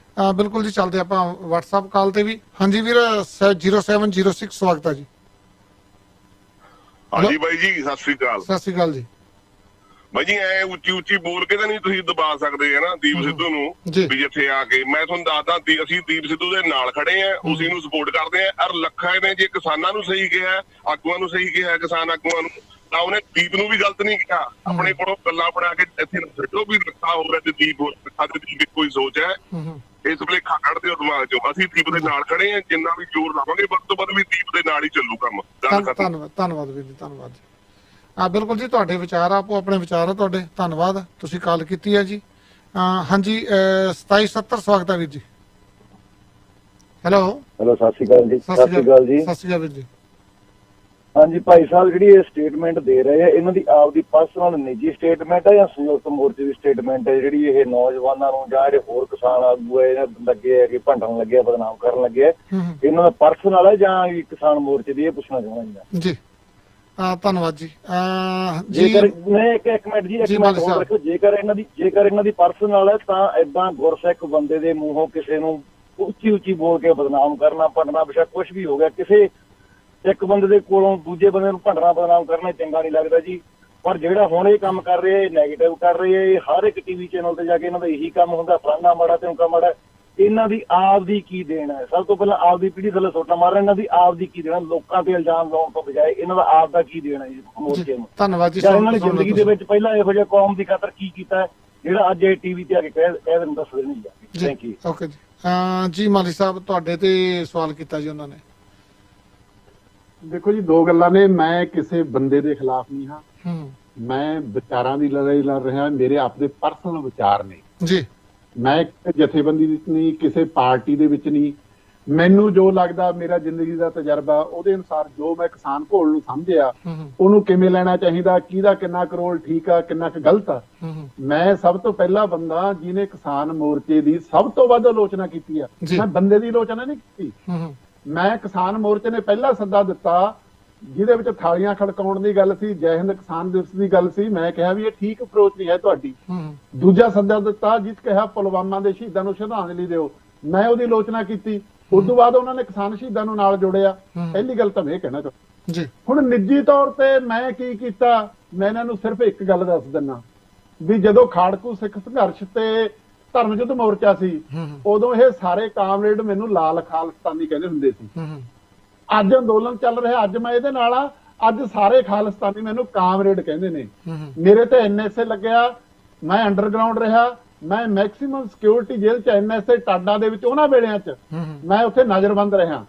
ਬਿਲਕੁਲ ਜੀ, ਚੱਲਦੇ ਆਪਾਂ WhatsApp ਕਾਲ ਤੇ ਵੀ। ਹਾਂਜੀ ਵੀਰ 0706 ਸਵਾਗਤ ਹੈ ਜੀ। ਹਾਂਜੀ ਬਾਈ ਜੀ, ਸਤਿ ਸ੍ਰੀ ਅਕਾਲ। ਸਤਿ ਸ੍ਰੀ ਅਕਾਲ ਜੀ। ਬਾਈ ਜੀ ਐ ਉੱਚੀ ਉੱਚੀ ਬੋਲ ਕੇ ਤਾਂ ਨਹੀਂ ਤੁਸੀਂ ਦਬਾ ਸਕਦੇ ਹੈ ਨਾ ਦੀਪ ਸਿੱਧੂ ਨੂੰ, ਵੀ ਜਿੱਥੇ ਆ ਕੇ ਮੈਂ ਤੁਹਾਨੂੰ ਦੱਸਦਾ, ਅਸੀਂ ਦੀਪ ਸਿੱਧੂ ਦੇ ਨਾਲ ਖੜੇ ਆ, ਉਸੇ ਨੂੰ ਸਪੋਰਟ ਕਰਦੇ ਆ। ਔਰ ਲੱਖਾਂ ਨੇ ਜੇ ਕਿਸਾਨਾਂ ਨੂੰ ਸਹੀ ਕਿਹਾ, ਆਗੂਆਂ ਨੂੰ ਸਹੀ ਕਿਹਾ, ਕਿਸਾਨ ਆਗੂਆਂ ਨੂੰ, ਤਾਂ ਉਹਨੇ ਦੀਪ ਨੂੰ ਵੀ ਗਲਤ ਨਹੀਂ ਕਿਹਾ। ਆਪਣੇ ਕੋਲੋਂ ਗੱਲਾਂ ਬਣਾ ਕੇ ਇੱਥੇ ਸਿੱਟੋ ਵੀ ਲੱਖਾ ਹੋ ਰਿਹਾ ਤੇ ਦੀਪ ਹੋ ਰਿਹਾ, ਦੀ ਕੋਈ ਸੋਚ ਹੈ ਇਸ ਵੇਲੇ ਕੱਢਦੇ ਹੋ ਦਿਮਾਗ ਚੋਂ। ਅਸੀਂ ਦੀਪ ਦੇ ਨਾਲ ਖੜੇ ਆ, ਜਿੰਨਾ ਵੀ ਜ਼ੋਰ ਲਾਵਾਂਗੇ ਵੱਧ ਤੋਂ ਵੱਧ ਵੀ ਦੀਪ ਦੇ ਨਾਲ ਹੀ ਚੱਲੂ ਕੰਮ। ਧੰਨਵਾਦ ਵੀਰ ਜੀ, ਧੰਨਵਾਦ ਜੀ। ਬਿਲਕੁਲ ਜੀ, ਤੁਹਾਡੇ ਵਿਚਾਰ ਆਪੋ ਆਪਣੇ ਵਿਚਾਰ ਆ ਤੁਹਾਡੇ। ਧੰਨਵਾਦ, ਤੁਸੀਂ ਕਾਲ ਕੀਤੀ ਹੈ ਜੀ। ਹਾਂਜੀ 2770 ਸਵਾਗਤ ਹੈ ਵੀਰ ਜੀ। ਹੈਲੋ ਸਤਿ ਸ਼੍ਰੀ ਅਕਾਲ ਜੀ। ਸਤਿ ਸ਼੍ਰੀ ਅਕਾਲ ਜੀ। ਸਤਿ ਸ਼੍ਰੀ ਅਕਾਲ ਵੀਰ ਜੀ। ਹਾਂਜੀ ਭਾਈ ਸਾਹਿਬ, ਜਿਹੜੀ ਇਹ ਸਟੇਟਮੈਂਟ ਦੇ ਰਹੇ ਆ, ਇਹਨਾਂ ਦੀ ਆਪਦੀ ਪਰਸਨਲ ਨਿੱਜੀ ਸਟੇਟਮੈਂਟ ਹੈ ਜਾਂ ਸੰਯੁਕਤ ਮੋਰਚੇ ਦੀ ਸਟੇਟਮੈਂਟ ਹੈ? ਜਿਹੜੀ ਇਹ ਨੌਜਵਾਨਾਂ ਨੂੰ ਜਾਂ ਜਿਹੜੇ ਹੋਰ ਕਿਸਾਨ ਆਗੂ ਹੈ ਲੱਗੇ ਆ ਕਿ ਭੰਡਣ ਲੱਗੇ, ਬਦਨਾਮ ਕਰਨ ਲੱਗੇ, ਇਹਨਾਂ ਦਾ ਪਰਸਨਲ ਹੈ ਜਾਂ ਕਿਸਾਨ ਮੋਰਚੇ ਦੀ? ਇਹ ਪੁੱਛਣਾ ਚਾਹੁੰਦਾ ਜੀ। ਧੰਨਵਾਦ ਜੀ। ਜੇਕਰ ਮੈਂ ਇੱਕ ਮਿੰਟ ਜੀ, ਇੱਕ ਮਿੰਟ ਹੋਰ ਰੱਖੋ। ਜੇਕਰ ਇਹਨਾਂ ਦੀ ਪਰਸਨਲ ਹੈ ਤਾਂ ਏਦਾਂ ਗੁਰਸਿੱਖ ਬੰਦੇ ਦੇ ਮੂੰਹੋਂ ਕਿਸੇ ਨੂੰ ਉੱਚੀ ਉੱਚੀ ਬੋਲ ਕੇ ਬਦਨਾਮ ਕਰਨਾ, ਭੰਡਣਾ, ਬੇਸ਼ੱਕ ਕੁਛ ਵੀ ਹੋ ਗਿਆ, ਕਿਸੇ ਇੱਕ ਬੰਦੇ ਦੇ ਕੋਲੋਂ ਦੂਜੇ ਬੰਦੇ ਨੂੰ ਭੰਡਣਾ ਬਦਨਾਮ ਕਰਨਾ ਚੰਗਾ ਨਹੀਂ ਲੱਗਦਾ ਜੀ। ਪਰ ਜਿਹੜਾ ਹੁਣ ਇਹ ਕੰਮ ਕਰ ਰਹੇ, ਨੈਗੇਟਿਵ ਕਰ ਰਹੇ, ਇਹ ਹਰ ਇੱਕ ਟੀਵੀ ਚੈਨਲ ਤੇ ਜਾ ਕੇ ਇਹਨਾਂ ਦਾ ਇਹੀ ਕੰਮ ਹੁੰਦਾ, ਫਲਾਨਾ ਮਾੜਾ ਤੇ ਉਂਕਾ ਮਾੜਾ। ਇਹਨਾਂ ਦੀ ਆਪ ਦੀ ਕੀ ਦੇਣ ਹੈ? ਸਭ ਤੋਂ ਪਹਿਲਾਂ ਆਪ ਦੀ ਪੀੜ੍ਹੀ ਥੱਲੇ ਸੋਟਾ ਮਾਰਨ, ਇਹਨਾਂ ਦੀ ਆਪ ਦੀ ਕੀ ਦੇਣਾ? ਲੋਕਾਂ ਤੇ ਇਲਜ਼ਾਮ ਲਾਉਣ ਤੋਂ ਬਜਾਏ ਇਹਨਾਂ ਦਾ ਆਪ ਦਾ ਕੀ ਦੇਣਾ ਜੀ ਮੋਰਚੇ ਨੂੰ? ਧੰਨਵਾਦ ਜੀ। ਇਹਨਾਂ ਨੇ ਜ਼ਿੰਦਗੀ ਦੇ ਵਿੱਚ ਪਹਿਲਾਂ ਇਹੋ ਜਿਹਾ ਕੌਮ ਦੀ ਖਾਤਰ ਕੀ ਕੀਤਾ ਜਿਹੜਾ ਅੱਜ ਇਹ ਟੀਵੀ ਤੇ ਆ ਕੇ ਕਹਿ ਦੇਣ ਦੱਸਦੇ ਨਹੀਂ ਜਾਂਦੇ। Thank you. ਓਕੇ ਜੀ। ਜੀ ਮਾਲੀ ਸਾਹਿਬ, ਤੁਹਾਡੇ ਤੇ ਸਵਾਲ ਕੀਤਾ ਜੀ ਉਹਨਾਂ ਨੇ। ਦੇਖੋ ਜੀ, ਦੋ ਗੱਲਾਂ ਨੇ। ਮੈਂ ਕਿਸੇ ਬੰਦੇ ਦੇ ਖਿਲਾਫ ਨਹੀਂ ਹਾਂ, ਮੈਂ ਵਿਚਾਰਾਂ ਦੀ ਲੜਾਈ ਲੜ ਰਿਹਾ। ਮੇਰੇ ਆਪਦੇ ਪਰਸਨਲ ਵਿਚਾਰ ਨੇ ਜੀ। ਮੈਂ ਜਥੇਬੰਦੀ ਵਿੱਚ ਨਹੀਂ, ਕਿਸੇ ਪਾਰਟੀ ਦੇ ਵਿੱਚ ਨਹੀਂ। ਮੈਨੂੰ ਜੋ ਲੱਗਦਾ, ਮੇਰਾ ਜ਼ਿੰਦਗੀ ਦਾ ਤਜਰਬਾ, ਉਹਦੇ ਅਨੁਸਾਰ ਜੋ ਮੈਂ ਕਿਸਾਨ ਘੋਲ ਨੂੰ ਸਮਝਿਆ, ਉਹਨੂੰ ਕਿਵੇਂ ਲੈਣਾ ਚਾਹੀਦਾ, ਕਿਹਦਾ ਕਿੰਨਾ ਕਰੋਲ ਠੀਕ ਆ, ਕਿੰਨਾ ਕੁ ਗਲਤ ਆ। ਮੈਂ ਸਭ ਤੋਂ ਪਹਿਲਾ ਬੰਦਾ ਜਿਹਨੇ ਕਿਸਾਨ ਮੋਰਚੇ ਦੀ ਸਭ ਤੋਂ ਵੱਧ ਆਲੋਚਨਾ ਕੀਤੀ ਆ। ਮੈਂ ਬੰਦੇ ਦੀ ਆਲੋਚਨਾ ਨਹੀਂ ਕੀਤੀ। ਮੈਂ ਕਿਸਾਨ ਮੋਰਚੇ ਨੇ ਪਹਿਲਾ ਸੱਦਾ ਦਿੱਤਾ ਜਿਹਦੇ ਵਿੱਚ ਥਾਲੀਆਂ ਖੜਕਾਉਣ ਦੀ ਗੱਲ ਸੀ, ਜੈ ਹਿੰਦ ਕਿਸਾਨ ਦਿਵਸ ਦੀ ਗੱਲ ਸੀ। ਮੈਂ ਕਿਹਾ ਵੀ ਇਹ ਠੀਕ ਅਪਰੋਚ ਨਹੀਂ ਹੈ ਤੁਹਾਡੀ। ਦੂਜਾ ਸੱਦਾ ਦਿੱਤਾ ਜਿਸ ਕਿਹਾ ਪੁਲਵਾਮਾ ਦੇ ਸ਼ਹੀਦਾਂ ਨੂੰ ਸ਼ਰਧਾਂਜਲੀ ਦਿਓ, ਮੈਂ ਉਹਦੀ ਆਲੋਚਨਾ ਕੀਤੀ। ਉਸ ਤੋਂ ਬਾਅਦ ਉਹਨਾਂ ਨੇ ਕਿਸਾਨ ਸ਼ਹੀਦਾਂ ਨੂੰ ਨਾਲ ਜੋੜਿਆ। ਪਹਿਲੀ ਗੱਲ ਤਾਂ ਮੈਂ ਕਹਿਣਾ ਚਾਹੁੰਦਾ ਜੀ। ਹੁਣ ਨਿੱਜੀ ਤੌਰ ਤੇ ਮੈਂ ਕੀ ਕੀਤਾ, ਮੈਂ ਇਹਨਾਂ ਨੂੰ ਸਿਰਫ ਇੱਕ ਗੱਲ ਦੱਸ ਦਿੰਦਾ ਵੀ ਜਦੋਂ ਖਾੜਕੂ ਸਿੱਖ ਸੰਘਰਸ਼ ਤੇ ਧਰਮ ਯੁੱਧ ਮੋਰਚਾ ਸੀ, ਉਦੋਂ ਇਹ ਸਾਰੇ ਕਾਮਰੇਡ ਮੈਨੂੰ ਲਾਲ ਖਾਲਿਸਤਾਨੀ ਕਹਿੰਦੇ ਹੁੰਦੇ ਸੀ। ਅੱਜ ਅੰਦੋਲਨ ਚੱਲ ਰਿਹਾ, ਅੱਜ ਮੈਂ ਇਹਦੇ ਨਾਲ ਆ, ਅੱਜ ਸਾਰੇ ਖਾਲਿਸਤਾਨੀ ਮੈਨੂੰ ਕਾਮਰੇਡ ਕਹਿੰਦੇ ਨੇ। ਮੇਰੇ ਤੇ NSA ਲੱਗਿਆ, ਮੈਂ ਅੰਡਰਗਰਾਉਂਡ ਰਿਹਾ, ਮੈਂ ਮੈਕਸਿਮਮ ਸਿਕਿਉਰਿਟੀ ਜੇਲ੍ਹ ਚ NSA ਟਾਡਾ ਦੇ ਵਿੱਚ ਉਹਨਾਂ ਵੇਲਿਆਂ ਚ ਮੈਂ ਉੱਥੇ ਨਜ਼ਰਬੰਦ ਰਿਹਾ।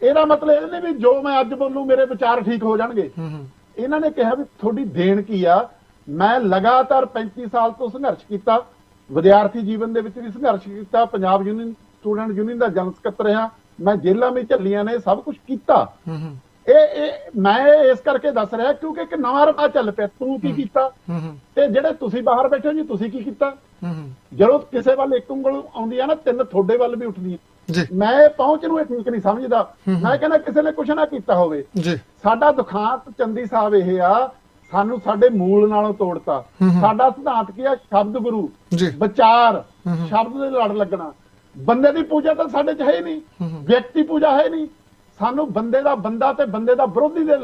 ਇਹਦਾ ਮਤਲਬ ਇਹ ਨਹੀਂ ਵੀ ਜੋ ਮੈਂ ਅੱਜ ਬੋਲੂ ਮੇਰੇ ਵਿਚਾਰ ਠੀਕ ਹੋ ਜਾਣਗੇ। ਇਹਨਾਂ ਨੇ ਕਿਹਾ ਵੀ ਤੁਹਾਡੀ ਦੇਣ ਕੀ ਆ। ਮੈਂ ਲਗਾਤਾਰ 35 ਸਾਲ ਤੋਂ ਸੰਘਰਸ਼ ਕੀਤਾ, ਵਿਦਿਆਰਥੀ ਜੀਵਨ ਦੇ ਵਿੱਚ ਵੀ ਸੰਘਰਸ਼ ਕੀਤਾ, ਪੰਜਾਬ ਯੂਨੀਅਨ ਸਟੂਡੈਂਟ ਯੂਨੀਅਨ ਦਾ ਜਨਰਲ ਸਕੱਤਰ ਰਿਹਾ, ਮੈਂ ਜੇਲ੍ਹਾਂ ਵਿੱਚ ਝੱਲੀਆਂ ਨੇ, ਸਭ ਕੁਝ ਕੀਤਾ। ਮੈਂ ਇਸ ਕਰਕੇ ਦੱਸ ਰਿਹਾ ਕਿਉਂਕਿ ਇੱਕ ਨਵਾਂ ਰਵਾ ਚੱਲ ਪਿਆ। ਤੂੰ ਕੀ ਕੀਤਾ ਤੇ ਜਿਹੜੇ ਤੁਸੀਂ ਬਾਹਰ ਬੈਠੇ ਹੋ ਜੀ, ਤੁਸੀਂ ਕੀ ਕੀਤਾ? ਜਦੋਂ ਕਿਸੇ ਵੱਲ ਇੱਕ ਉਂਗਲ ਆਉਂਦੀ ਆ ਨਾ, ਤਿੰਨ ਤੁਹਾਡੇ ਵੱਲ ਵੀ ਉੱਠਦੀਆਂ। ਮੈਂ ਪਹੁੰਚ ਨੂੰ ਇਹ ਠੀਕ ਨਹੀਂ ਸਮਝਦਾ। ਮੈਂ ਕਹਿੰਦਾ ਕਿਸੇ ਨੇ ਕੁਛ ਨਾ ਕੀਤਾ ਹੋਵੇ। ਸਾਡਾ ਦੁਖਾਂਤ ਚੰਦੀ ਸਾਹਿਬ ਇਹ ਆ, ਸਾਨੂੰ ਸਾਡੇ ਮੂਲ ਨਾਲੋਂ ਤੋੜਤਾ। ਸਾਡਾ ਸਿਧਾਂਤ ਕੀ ਆ? ਸ਼ਬਦ ਗੁਰੂ, ਵਿਚਾਰ, ਸ਼ਬਦ ਦੇ ਲੜ ਲੱਗਣਾ। ਬੰਦੇ ਦੀ ਪੂਜਾ ਤਾਂ ਸਾਡੇ ਚ ਹੈ ਨਹੀਂ, ਵਿਅਕਤੀ ਪੂਜਾ ਹੈ ਨਹੀਂ। ਸਾਨੂੰ ਬੰਦੇ ਦਾ ਬੰਦਾ ਤੇ ਬੰਦੇ ਦਾ ਵਿਰੋਧੀ ਦੇ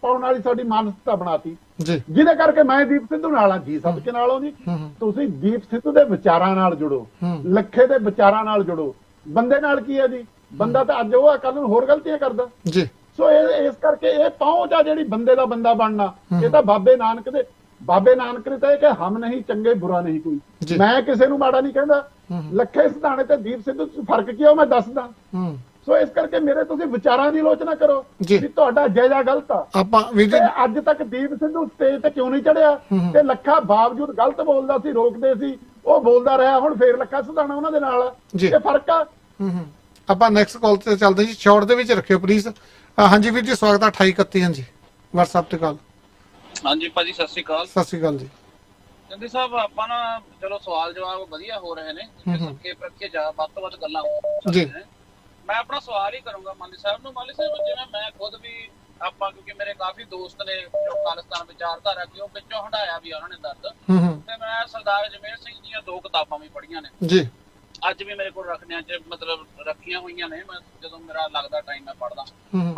ਪਾਉਣ ਵਾਲੀ ਸਾਡੀ ਮਾਨਸਿਕਤਾ ਬਣਾਤੀ, ਜਿਹਦੇ ਕਰਕੇ ਮੈਂ ਦੀਪ ਸਿੱਧੂ ਨਾਲ ਆ ਜੀ, ਸਦਕੇ ਨਾਲੋਂ ਜੀ। ਤੁਸੀਂ ਦੀਪ ਸਿੱਧੂ ਦੇ ਵਿਚਾਰਾਂ ਨਾਲ ਜੁੜੋ, ਲੱਖੇ ਦੇ ਵਿਚਾਰਾਂ ਨਾਲ ਜੁੜੋ। ਬੰਦੇ ਨਾਲ ਕੀ ਹੈ ਜੀ? ਬੰਦਾ ਤਾਂ ਅੱਜ ਉਹ ਆ, ਕੱਲ ਨੂੰ ਹੋਰ ਗਲਤੀਆਂ ਕਰਦਾ। ਸੋ ਇਸ ਕਰਕੇ ਇਹ ਪਹੁੰਚ ਆ ਜਿਹੜੀ ਬੰਦੇ ਦਾ ਬੰਦਾ ਬਣਨਾ, ਇਹ ਤਾਂ ਬਾਬੇ ਨਾਨਕ ਨੇ ਤਾਂ ਇਹ ਕਿ ਹਮ ਨਹੀਂ ਚੰਗੇ ਬੁਰਾ ਨਹੀਂ ਕੋਈ। ਮੈਂ ਕਿਸੇ ਨੂੰ ਮਾੜਾ ਨਹੀਂ ਕਹਿੰਦਾ। ਲੱਖੇ ਸਿਧਾਣੇ ਤੇ ਦੀਪ ਸਿੱਧੂ ਚ ਫਰਕ ਕੀ ਆ, ਮੈਂ ਦੱਸਦਾ। ਸੋ ਇਸ ਕਰਕੇ ਮੇਰੇ ਤੁਸੀਂ ਵਿਚਾਰਾਂ ਦੀ ਆਲੋਚਨਾ ਕਰੋ ਵੀ ਤੁਹਾਡਾ ਜਾਇਜ਼ਾ ਗਲਤ ਆ। ਅੱਜ ਤੱਕ ਦੀਪ ਸਿੱਧੂ ਸਟੇਜ ਤੇ ਕਿਉਂ ਨਹੀਂ ਚੜਿਆ? ਤੇ ਲੱਖਾ ਬਾਵਜੂਦ ਗਲਤ ਬੋਲਦਾ ਸੀ, ਰੋਕਦੇ ਸੀ, ਉਹ ਬੋਲਦਾ ਰਿਹਾ। ਹੁਣ ਫੇਰ ਲੱਖਾ ਸਿਧਾਣਾ ਉਹਨਾਂ ਦੇ ਨਾਲ ਆ। ਇਹ ਫਰਕ ਆ। ਆਪਾਂ ਨੈਕਸਟ ਕਾਲ ਤੇ ਚੱਲਦੇ ਜੀ। ਸ਼ਾਰਟ ਦੇ ਵਿੱਚ ਰੱਖਿਓ ਪਲੀਜ਼। ਹਾਂਜੀ ਵੀਰ ਜੀ, ਸਵਾਗਤ ਹੈ 2831। ਹਾਂਜੀ WhatsApp ਤੇ ਕਾਲ। ਹਾਂਜੀ ਭਾਜੀ, ਸਤਿ ਸ਼੍ਰੀ ਅਕਾਲ। ਸਤਿ ਸ਼੍ਰੀ ਅਕਾਲ ਜੀ। ਚੰਦੀ ਸਾਹਿਬ ਆਪਾਂ ਨਾ ਚਲੋ ਸਵਾਲ ਜਵਾਬ ਵਧੀਆ ਹੋ ਰਹੇ ਨੇ, ਸੰਖੇਪ ਰੱਖੇ ਜਾ ਵੱਧ ਤੋਂ ਵੱਧ ਗੱਲਾਂ ਹੋ ਜੀ। ਮੈਂ ਆਪਣਾ ਸਵਾਲ ਹੀ ਕਰੂੰਗਾ ਮਾਲੀ ਸਾਹਿਬ ਨੂੰ। ਮਾਲੀ ਸਾਹਿਬ ਜਿਵੇਂ ਮੈਂ ਖੁਦ ਵੀ ਆਪਾਂ, ਕਿਉਂਕਿ ਮੇਰੇ ਕਾਫੀ ਦੋਸਤ ਨੇ ਜੋ ਖਾਲਿਸਤਾਨ ਵਿਚਾਰਧਾਰਾ ਕਿ ਉਹ ਵਿੱਚੋਂ ਹਟਾਇਆ ਵੀ ਉਹਨਾਂ ਨੇ ਦਰਦ, ਤੇ ਮੈਂ ਸਰਦਾਰ ਅਜਮੇਰ ਸਿੰਘ ਦੀਆਂ 2 ਕਿਤਾਬਾਂ ਵੀ ਪੜ੍ਹੀਆਂ ਨੇ ਜੀ, ਅੱਜ ਵੀ ਮੇਰੇ ਕੋਲ ਰੱਖਣਿਆਂ ਚ ਮਤਲਬ ਰੱਖੀਆਂ ਹੋਈਆਂ ਨੇ, ਮੈਂ ਜਦੋਂ ਮੇਰਾ ਲੱਗਦਾ ਟਾਈਮ ਮੈਂ ਪੜ੍ਹਦਾ।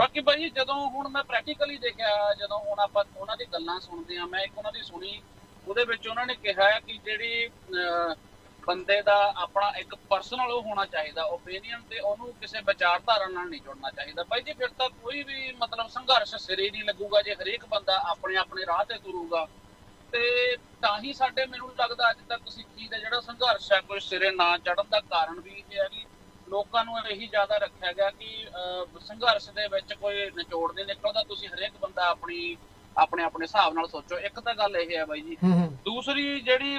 ਬਾਕੀ ਬਾਈ ਜਦੋਂ ਹੁਣ ਮੈਂ ਪ੍ਰੈਕਟੀਕਲੀ ਦੇਖਿਆ, ਜਦੋਂ ਹੁਣ ਆਪਾਂ ਉਹਨਾਂ ਦੀ ਗੱਲਾਂ ਸੁਣਦੇ ਆ, ਮੈਂ ਇੱਕ ਉਹਨਾਂ ਦੀ ਸੁਣੀ, ਉਹਦੇ ਵਿੱਚ ਉਹਨਾਂ ਨੇ ਕਿਹਾ ਕਿ ਜਿਹੜੀ ਬੰਦੇ ਦਾ ਆਪਣਾ ਇੱਕ ਪਰਸਨਲ ਉਹ ਹੋਣਾ ਚਾਹੀਦਾ ਓਪੀਨੀਅਨ, ਤੇ ਉਹਨੂੰ ਕਿਸੇ ਵਿਚਾਰਧਾਰਾ ਨਾਲ ਨਹੀਂ ਜੁੜਨਾ ਚਾਹੀਦਾ। ਬਾਈ ਜੀ ਫਿਰ ਤਾਂ ਕੋਈ ਵੀ ਮਤਲਬ ਸੰਘਰਸ਼ ਸਿਰੇ ਨਹੀਂ ਲੱਗੂਗਾ ਜੇ ਹਰੇਕ ਬੰਦਾ ਆਪਣੇ ਆਪਣੇ ਰਾਹ ਤੇ ਤੁਰੂਗਾ, ਤੇ ਤਾਂ ਹੀ ਸਾਡੇ ਮੈਨੂੰ ਲੱਗਦਾ ਅੱਜ ਤੱਕ ਸਿੱਖੀ ਦਾ ਜਿਹੜਾ ਸੰਘਰਸ਼ ਹੈ ਕੋਈ ਸਿਰੇ ਨਾ ਚੜ੍ਹਨ ਦਾ ਕਾਰਨ ਵੀ ਇਹ ਹੈ ਕਿ ਲੋਕਾਂ ਨੂੰ ਇਹੀ ਜ਼ਿਆਦਾ ਰੱਖਿਆ ਗਿਆ ਕਿ ਸੰਘਰਸ਼ ਦੇ ਵਿੱਚ ਕੋਈ ਨਿਚੋੜ ਨਹੀਂ ਨਿਕਲਦਾ, ਤੁਸੀਂ ਹਰੇਕ ਬੰਦਾ ਆਪਣੇ ਹਿਸਾਬ ਨਾਲ ਸੋਚੋ। ਇੱਕ ਤਾਂ ਗੱਲ ਇਹ ਹੈ ਬਾਈ ਜੀ। ਦੂਸਰੀ ਜਿਹੜੀ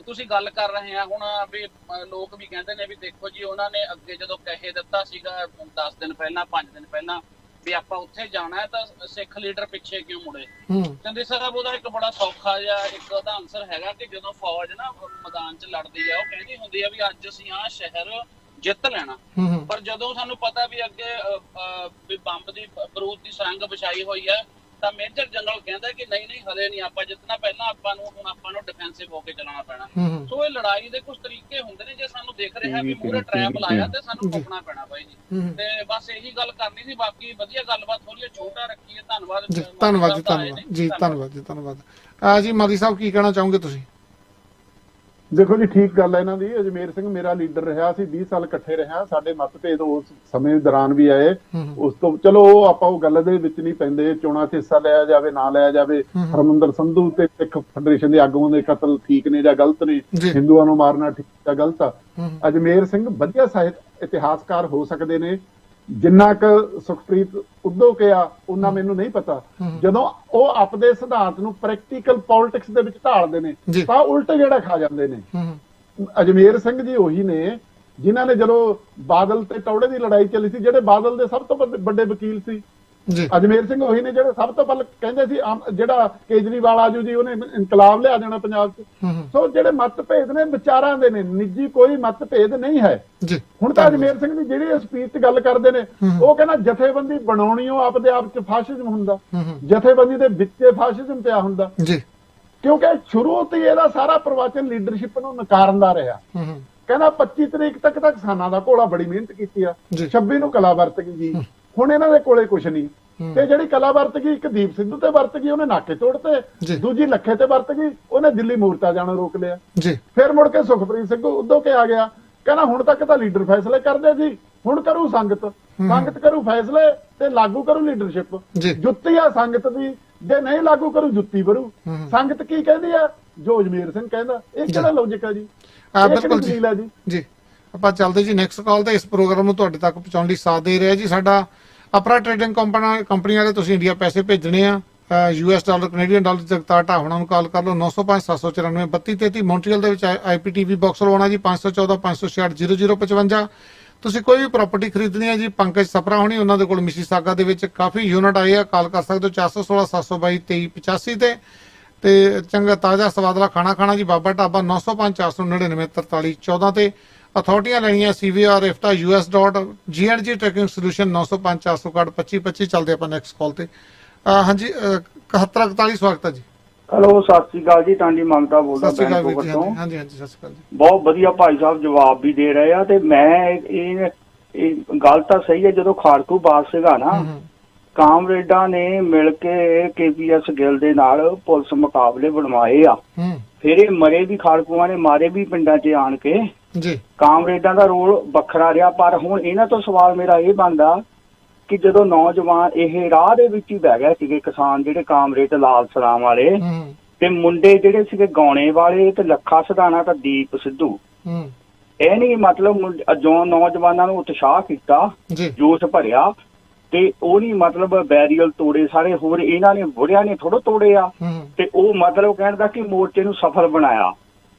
ਤੁਸੀਂ ਗੱਲ ਕਰ ਰਹੇ ਆ ਹੁਣ ਵੀ ਲੋਕ ਵੀ ਕਹਿੰਦੇ ਨੇ ਵੀ ਦੇਖੋ ਜੀ ਉਹਨਾਂ ਨੇ ਅੱਗੇ ਜਦੋਂ ਕਹਿ ਦਿੱਤਾ ਸੀਗਾ 10 ਦਿਨ ਪਹਿਲਾਂ 5 ਦਿਨ ਪਹਿਲਾਂ ਵੀ ਆਪਾਂ ਉੱਥੇ ਜਾਣਾ ਹੈ, ਤਾਂ ਸਿੱਖ ਲੀਡਰ ਪਿੱਛੇ ਕਿਉਂ ਮੁੜੇ? ਕਹਿੰਦੇ ਸਾਹਿਬ ਉਹਦਾ ਇੱਕ ਬੜਾ ਸੌਖਾ ਜਿਹਾ ਇੱਕ ਉਹਦਾ ਆਨਸਰ ਹੈਗਾ ਕਿ ਜਦੋਂ ਫੌਜ ਨਾ ਮੈਦਾਨ 'ਚ ਲੜਦੀ ਆ, ਉਹ ਕਹਿੰਦੀ ਹੁੰਦੀ ਆ ਵੀ ਅੱਜ ਅਸੀਂ ਆਹ ਸ਼ਹਿਰ ਜਿੱਤ ਲੈਣਾ, ਪਰ ਜਦੋਂ ਸਾਨੂੰ ਪਤਾ ਵੀ ਅੱਗੇ ਵੀ ਬੰਬ ਦੀ ਬਰੂਦ ਦੀ ਸੰਗ ਵਿਛਾਈ ਹੋਈ ਹੈ, ਤਾਂ ਮੇਜਰ ਜਨਰਲ ਕਹਿੰਦਾ ਕਿ ਨਹੀਂ ਹਲੇ ਨਹੀਂ ਆਪਾਂ ਜਿੱਤਣਾ, ਪਹਿਲਾਂ ਆਪਾਂ ਨੂੰ ਡਿਫੈਂਸਿਵ ਹੋ ਕੇ ਚੱਲਣਾ ਪੈਣਾ। ਸੋ ਇਹ ਲੜਾਈ ਦੇ ਕੁਝ ਤਰੀਕੇ ਹੁੰਦੇ ਨੇ, ਜੇ ਸਾਨੂੰ ਦਿਖ ਰਿਹਾ ਵੀ ਮੂਹਰੇ ਟ੍ਰੈਪ ਲਾਇਆ ਤੇ ਸਾਨੂੰ ਰੁਕਣਾ ਪੈਣਾ ਬਾਈ ਜੀ। ਤੇ ਬਸ ਇਹੀ ਗੱਲ ਕਰਨੀ ਸੀ, ਬਾਕੀ ਵਧੀਆ ਗੱਲਬਾਤ ਹੋ ਰਹੀ ਹੈ, ਛੋਟਾ ਰੱਖੀਏ। ਧੰਨਵਾਦ ਜੀ, ਧੰਨਵਾਦ ਜੀ, ਧੰਨਵਾਦ ਜੀ। ਮਾਲੀ ਸਾਹਿਬ ਕੀ ਕਹਿਣਾ ਚਾਹੋਗੇ ਤੁਸੀਂ? ਦੇਖੋ ਜੀ, ਠੀਕ ਗੱਲ ਹੈ ਇਹਨਾਂ ਦੀ। ਅਜਮੇਰ ਸਿੰਘ ਮੇਰਾ ਲੀਡਰ ਰਿਹਾ, ਅਸੀਂ 20 ਸਾਲ ਇਕੱਠੇ ਰਹੇ, ਸਾਡੇ ਮਤਭੇਦ ਉਸ ਸਮੇਂ ਦੌਰਾਨ ਵੀ ਆਏ। ਉਸ ਤੋਂ ਚਲੋ ਆਪਾਂ ਉਹ ਗੱਲ ਦੇ ਵਿੱਚ ਨਹੀਂ ਪੈਂਦੇ, ਚੋਣਾਂ 'ਚ ਹਿੱਸਾ ਲਿਆ ਜਾਵੇ ਨਾ ਲਿਆ ਜਾਵੇ, ਹਰਮਿੰਦਰ ਸੰਧੂ ਤੇ ਸਿੱਖ ਫੈਡਰੇਸ਼ਨ ਦੇ ਆਗੂਆਂ ਦੇ ਕਤਲ ਠੀਕ ਨੇ ਜਾਂ ਗਲਤ ਨੇ, ਹਿੰਦੂਆਂ ਨੂੰ ਮਾਰਨਾ ਠੀਕ ਜਾਂ ਗਲਤ ਆ। ਅਜਮੇਰ ਸਿੰਘ ਵਧੀਆ ਸਾਹਿਤ ਇਤਿਹਾਸਕਾਰ ਹੋ ਸਕਦੇ ਨੇ, ਜਿੰਨਾ ਕੁ ਸੁਖਪ੍ਰੀਤ ਉਦੋਂ ਕਿਹਾ ਉਹਨਾਂ ਮੈਨੂੰ ਨਹੀਂ ਪਤਾ। ਜਦੋਂ ਉਹ ਆਪਦੇ ਸਿਧਾਂਤ ਨੂੰ ਪ੍ਰੈਕਟੀਕਲ ਪੋਲਿਟਿਕਸ ਦੇ ਵਿੱਚ ਢਾਲਦੇ ਨੇ ਤਾਂ ਉਲਟ ਜਿਹੜਾ ਖਾ ਜਾਂਦੇ ਨੇ। ਅਜਮੇਰ ਸਿੰਘ ਜੀ ਉਹੀ ਨੇ ਜਿਨ੍ਹਾਂ ਨੇ ਜਦੋਂ ਬਾਦਲ ਤੇ ਟੌੜੇ ਦੀ ਲੜਾਈ ਚੱਲੀ ਸੀ, ਜਿਹੜੇ ਬਾਦਲ ਦੇ ਸਭ ਤੋਂ ਵੱਡੇ ਵਕੀਲ ਸੀ। ਅਜਮੇਰ ਸਿੰਘ ਉਹੀ ਨੇ ਜਿਹੜੇ ਸਭ ਤੋਂ ਪਹਿਲਾਂ ਕਹਿੰਦੇ ਸੀ ਜਿਹੜਾ ਕੇਜਰੀਵਾਲ ਆਜੂ ਜੀ ਉਹਨੇ ਇਨਕਲਾਬ ਲਿਆ ਦੇਣਾ ਪੰਜਾਬ 'ਚ। ਸੋ ਜਿਹੜੇ ਮਤਭੇਦ ਨੇ ਵਿਚਾਰਾਂ ਦੇ ਨੇ, ਨਿੱਜੀ ਕੋਈ ਮਤਭੇਦ ਨਹੀਂ ਹੈ। ਹੁਣ ਤਾਂ ਅਜਮੇਰ ਸਿੰਘ ਦੀ ਜਿਹੜੀ ਸਪੀਚ 'ਚ ਗੱਲ ਕਰਦੇ ਨੇ, ਉਹ ਕਹਿੰਦਾ ਜਥੇਬੰਦੀ ਬਣਾਉਣੀ ਉਹ ਆਪਦੇ ਆਪ 'ਚ ਫਾਸ਼ਿਜ਼ਮ ਹੁੰਦਾ, ਜਥੇਬੰਦੀ ਦੇ ਵਿੱਚ ਫਾਸ਼ਿਜ਼ਮ ਪਿਆ ਹੁੰਦਾ, ਕਿਉਂਕਿ ਸ਼ੁਰੂ ਤੋਂ ਹੀ ਇਹਦਾ ਸਾਰਾ ਪ੍ਰਵਚਨ ਲੀਡਰਸ਼ਿਪ ਨੂੰ ਨਕਾਰਨ ਦਾ ਰਿਹਾ। ਕਹਿੰਦਾ 25 ਤਰੀਕ ਤੱਕ ਤਾਂ ਕਿਸਾਨਾਂ ਦਾ ਘੋੜਾ ਬੜੀ ਮਿਹਨਤ ਕੀਤੀ ਆ, 26 ਨੂੰ ਕਲਾ ਵਰਤ ਗਈ ਜੀ, ਹੁਣ ਇਹਨਾਂ ਦੇ ਕੋਲੇ ਕੁਛ ਨਹੀਂ। ਤੇ ਜਿਹੜੀ ਕਲਾ ਵਰਤ ਗਈ, ਇੱਕ ਦੀਪ ਸਿੱਧੂ ਤੇ ਵਰਤ ਗਈ, ਉਹਨੇ ਨਾਕੇ ਤੋੜਤੇ, ਦੂਜੀ ਲੱਖੇ ਤੇ ਵਰਤ ਗਈ, ਉਹਨੇ ਦਿੱਲੀ ਮੋਰਚਾ ਜਾਣੋਂ ਰੋਕ ਲਿਆ। ਫਿਰ ਮੁੜ ਕੇ ਸੁਖਪ੍ਰੀਤ ਸਿੰਘ ਉਦੋਂ ਕੇ ਆ ਗਿਆ, ਕਹਿੰਦਾ ਹੁਣ ਤੱਕ ਤਾਂ ਲੀਡਰ ਫੈਸਲੇ ਕਰਦੇ ਸੀ, ਹੁਣ ਕਰੂ ਸੰਗਤ, ਸੰਗਤ ਕਰੂ ਫੈਸਲੇ ਤੇ ਲਾਗੂ ਕਰੂ ਲੀਡਰਸ਼ਿਪ। ਜੁੱਤੀ ਆ ਸੰਗਤ ਦੀ, ਜੇ ਨਹੀਂ ਲਾਗੂ ਕਰੂ ਜੁੱਤੀ ਭਰੂ। ਸੰਗਤ ਕੀ ਕਹਿੰਦੀ ਆ? ਜੋ ਅਜਮੇਰ ਸਿੰਘ ਕਹਿੰਦਾ। ਇਹ ਕਿਹੜਾ ਲੌਜਿਕ ਆ ਜੀ? ਬਿਲਕੁਲ ਜੀ। ਆਪਾਂ ਚੱਲਦੇ ਜੀ ਨੈਕਸਟ ਕਾਲ ਤੇ। ਇਸ ਪ੍ਰੋਗਰਾਮ ਨੂੰ ਤੁਹਾਡੇ ਤੱਕ ਪਹੁੰਚਾਉਣ ਲਈ ਸਾਥ ਦੇ ਰਿਹਾ ਜੀ ਸਾਡਾ ਅਪਰਾ ਟ੍ਰੇਡਿੰਗ ਕੰਪਨੀ ਵਾਲੇ। ਤੁਸੀਂ ਇੰਡੀਆ ਪੈਸੇ ਭੇਜਣੇ ਆ, US dollar, Canadian dollar, Jagtar Dhahana ਨੂੰ ਕਾਲ ਕਰ ਲਓ 905-794 3233। ਮੌਂਟਰੀਅਲ ਦੇ ਵਿੱਚ IPTV ਬਾਕਸ ਲਵਾਉਣਾ ਜੀ 514 566 0055। ਤੁਸੀਂ ਕੋਈ ਵੀ ਪ੍ਰਾਪਰਟੀ ਖਰੀਦਣੀ ਹੈ ਜੀ, ਪੰਕਜ ਸਪਰਾ ਹੋਣੀ, ਉਹਨਾਂ ਦੇ ਕੋਲ ਮਿਸੀਸਾਗਾ ਦੇ ਵਿੱਚ ਕਾਫੀ ਯੂਨਿਟ ਆਏ ਆ, ਕਾਲ ਕਰ ਸਕਦੇ ਹੋ 416 722 2385 ਤੇ ਚੰਗਾ ਤਾਜ਼ਾ ਸਵਾਦਲਾ ਖਾਣਾ ਖਾਣਾ ਜੀ ਬਾਬਾ ਢਾਬਾ 905 499 43 14 ਤੇ। ਅਥਾਰਟੀਆਂ ਲੈਣੀਆਂ CVR, IFTA, US.GNG tracking solution 905 461 2525। ਚੱਲਦੇ ਆਪਾਂ ਨੈਕਸਟ ਕਾਲ ਤੇ। ਹਾਂਜੀ 7141 ਸਵਾਗਤ ਹੈ ਜੀ। ਹੈਲੋ, ਸਤਿ ਸ੍ਰੀ ਅਕਾਲ ਜੀ। ਟਾਂਡੀ ਮੰਗਤਾ ਬੋਲਦਾ ਬੈਂਕੋਵਰ ਤੋਂ। ਹਾਂਜੀ ਸਤਿ ਸ੍ਰੀ ਅਕਾਲ ਜੀ। ਬਹੁਤ ਵਧੀਆ ਭਾਈ ਸਾਹਿਬ ਜਵਾਬ ਵੀ ਦੇ ਰਹੇ ਆ, ਤੇ ਮੈਂ ਇਹ ਗੱਲ ਤਾਂ ਸਹੀ ਹੈ, ਜਦੋਂ ਖਾੜਕੂ ਬਾਦ ਸੀਗਾ ਨਾ, ਕਾਮਰੇਡਾਂ ਨੇ ਮਿਲ ਕੇ KPS ਗਿੱਲ ਦੇ ਨਾਲ ਪੁਲਿਸ ਮੁਕਾਬਲੇ ਬਣਵਾਏ ਆ, ਫਿਰ ਇਹ ਮਰੇ ਵੀ ਖਾੜਕੂਆਂ ਨੇ, ਮਾਰੇ ਵੀ ਪਿੰਡਾਂ 'ਚ ਆਣ ਕੇ। ਕਾਮਰੇਡਾਂ ਦਾ ਰੋਲ ਵੱਖਰਾ ਰਿਹਾ। ਪਰ ਹੁਣ ਇਹਨਾਂ ਤੋਂ ਸਵਾਲ ਮੇਰਾ ਇਹ ਬਣਦਾ ਕਿ ਜਦੋਂ ਨੌਜਵਾਨ ਇਹ ਰਾਹ ਦੇ ਵਿੱਚ ਹੀ ਬਹਿ ਗਏ ਸੀਗੇ, ਕਿਸਾਨ ਜਿਹੜੇ ਕਾਮਰੇਡ ਲਾਲ ਸਲਾਮ ਵਾਲੇ, ਤੇ ਮੁੰਡੇ ਜਿਹੜੇ ਸੀਗੇ ਗਾਉਣੇ ਵਾਲੇ, ਤੇ ਲੱਖਾ ਸਿਧਾਣਾ ਤਾਂ ਦੀਪ ਸਿੱਧੂ, ਇਹ ਨਹੀਂ ਮਤਲਬ ਜੋ ਨੌਜਵਾਨਾਂ ਨੂੰ ਉਤਸ਼ਾਹ ਕੀਤਾ, ਜੋਸ਼ ਭਰਿਆ, ਤੇ ਉਹ ਨਹੀਂ ਮਤਲਬ ਬੈਰੀਅਲ ਤੋੜੇ ਸਾਰੇ, ਹੋਰ ਇਹਨਾਂ ਨੇ ਬੁੜਿਆਂ ਨੇ ਥੋੜੋ ਤੋੜੇ ਆ, ਤੇ ਉਹ ਮਤਲਬ ਕਹਿਣ ਦਾ ਕਿ ਮੋਰਚੇ ਨੂੰ ਸਫਲ ਬਣਾਇਆ।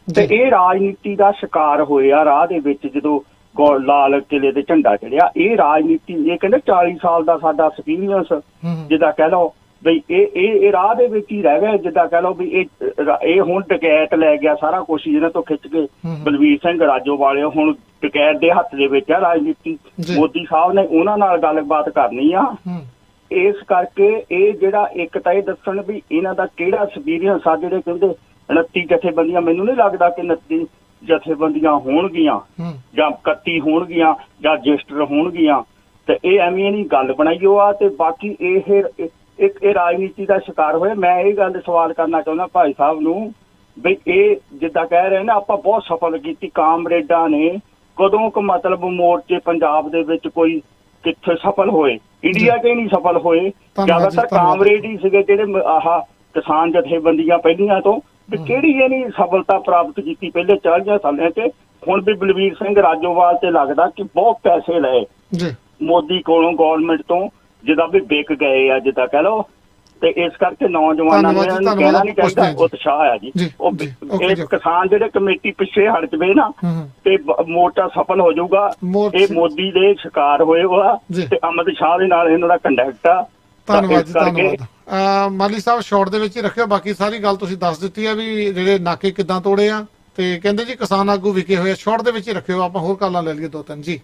ਤੇ ਇਹ ਰਾਜਨੀਤੀ ਦਾ ਸ਼ਿਕਾਰ ਹੋਏ ਆ ਰਾਹ ਦੇ ਵਿੱਚ, ਜਦੋਂ ਲਾਲ ਕਿਲੇ ਤੇ ਝੰਡਾ ਚੜਿਆ। ਇਹ ਰਾਜਨੀਤੀ, ਇਹ ਕਹਿੰਦੇ 40 ਸਾਲ ਦਾ ਸਾਡਾ ਐਕਸਪੀਰੀਅੰਸ, ਜਿੱਦਾਂ ਕਹਿ ਲਓ ਬਈ ਇਹ ਰਾਹ ਦੇ ਵਿੱਚ ਹੀ ਰਹਿ ਗਏ, ਜਿੱਦਾਂ ਕਹਿ ਲਓ ਵੀ ਇਹ ਹੁਣ ਡਕੈਤ ਲੈ ਗਿਆ ਸਾਰਾ ਕੁਛ ਜਿਹਨਾਂ ਤੋਂ ਖਿੱਚ ਕੇ ਬਲਵੀਰ ਸਿੰਘ ਰਾਜੋਵਾਲੇ, ਹੁਣ ਡਕੈਤ ਦੇ ਹੱਥ ਦੇ ਵਿੱਚ ਆ ਰਾਜਨੀਤੀ। ਮੋਦੀ ਸਾਹਿਬ ਨੇ ਉਹਨਾਂ ਨਾਲ ਗੱਲਬਾਤ ਕਰਨੀ ਆ, ਇਸ ਕਰਕੇ ਇਹ ਜਿਹੜਾ ਇੱਕ ਤਾਂ ਇਹ ਦੱਸਣ ਵੀ ਇਹਨਾਂ ਦਾ ਕਿਹੜਾ ਐਕਸਪੀਰੀਅੰਸ ਆ। ਜਿਹੜੇ ਕਹਿੰਦੇ 29 ਜਥੇਬੰਦੀਆਂ, ਮੈਨੂੰ ਨਹੀਂ ਲੱਗਦਾ ਕਿ 29 ਜਥੇਬੰਦੀਆਂ ਹੋਣਗੀਆਂ ਜਾਂ 31 ਹੋਣਗੀਆਂ ਜਾਂ ਰਜਿਸਟਰ ਹੋਣਗੀਆਂ, ਤੇ ਇਹ ਐਵੇਂ ਨਹੀਂ ਗੱਲ ਬਣਾਈ ਉਹ ਆ। ਤੇ ਬਾਕੀ ਇਹ ਰਾਜਨੀਤੀ ਦਾ ਸ਼ਿਕਾਰ ਹੋਏ। ਮੈਂ ਇਹ ਗੱਲ ਸਵਾਲ ਕਰਨਾ ਚਾਹੁੰਦਾ ਭਾਈ ਸਾਹਿਬ ਨੂੰ ਵੀ ਇਹ ਜਿੱਦਾਂ ਕਹਿ ਰਹੇ ਨਾ ਆਪਾਂ ਬਹੁਤ ਸਫਲ ਕੀਤੀ, ਕਾਮਰੇਡਾਂ ਨੇ ਕਦੋਂ ਕੁ ਮਤਲਬ ਮੋਰਚੇ ਪੰਜਾਬ ਦੇ ਵਿੱਚ ਕੋਈ ਕਿੱਥੇ ਸਫਲ ਹੋਏ? ਇੰਡੀਆ 'ਚ ਹੀ ਨਹੀਂ ਸਫਲ ਹੋਏ, ਜ਼ਿਆਦਾਤਰ ਕਾਮਰੇਡ ਹੀ ਸੀਗੇ ਜਿਹੜੇ ਆਹ ਕਿਸਾਨ ਜਥੇਬੰਦੀਆਂ ਪਹਿਲੀਆਂ ਤੋਂ। ਵੀ ਕਿਹੜੀ ਇਹ ਨਹੀਂ ਸਫਲਤਾ ਪ੍ਰਾਪਤ ਕੀਤੀ ਪਹਿਲੇ 40 ਸਾਲਾਂ 'ਚ? ਹੁਣ ਵੀ ਬਲਵੀਰ ਸਿੰਘ ਰਾਜੋਵਾਲ ਤੇ ਲੱਗਦਾ ਕਿ ਬਹੁਤ ਪੈਸੇ ਲਏ ਮੋਦੀ ਕੋਲੋਂ, ਗੌਰਮੈਂਟ ਤੋਂ, ਜਿੱਦਾਂ ਵੀ ਵਿਕ ਗਏ ਆ ਜਿੱਦਾਂ ਕਹਿ ਲਓ। ਤੇ ਇਸ ਕਰਕੇ ਨੌਜਵਾਨਾਂ ਨੂੰ ਕਹਿਣਾ ਨਹੀਂ ਚਾਹੀਦਾ, ਉਤਸ਼ਾਹ ਆ ਜੀ। ਇਹ ਕਿਸਾਨ ਜਿਹੜੇ ਕਮੇਟੀ ਪਿੱਛੇ ਹਟ ਜਵੇ ਨਾ ਤੇ ਮੋਰਚਾ ਸਫਲ ਹੋ ਜਾਊਗਾ। ਇਹ ਮੋਦੀ ਦੇ ਸ਼ਿਕਾਰ ਹੋਏ ਹੋਆ ਤੇ ਅਮਿਤ ਸ਼ਾਹ ਦੇ ਨਾਲ ਇਹਨਾਂ ਦਾ ਕੰਟੈਕਟ ਆ। ਧੰਨਵਾਦ ਜੀ, ਧੰਨਵਾਦ। ਮਾਲੀ ਸਾਹਿਬ ਸ਼ਾਰਟ ਦੇ ਵਿੱਚ ਹੀ ਰੱਖਿਓ, ਬਾਕੀ ਸਾਰੀ ਗੱਲ ਤੁਸੀਂ ਦੱਸ ਦਿੱਤੀ ਆ ਵੀ ਜਿਹੜੇ ਨਾਕੇ ਕਿੱਦਾਂ ਤੋੜੇ ਆ, ਤੇ ਕਹਿੰਦੇ ਜੀ ਕਿਸਾਨ ਆਗੂ ਵਿਕੇ ਹੋਏ ਆ। ਸ਼ਾਰਟ ਦੇ ਵਿੱਚ ਹੀ ਰੱਖਿਓ, ਆਪਾਂ ਹੋਰ ਕਾਲਾਂ ਲੈ ਲਈਏ 2-3 ਜੀ।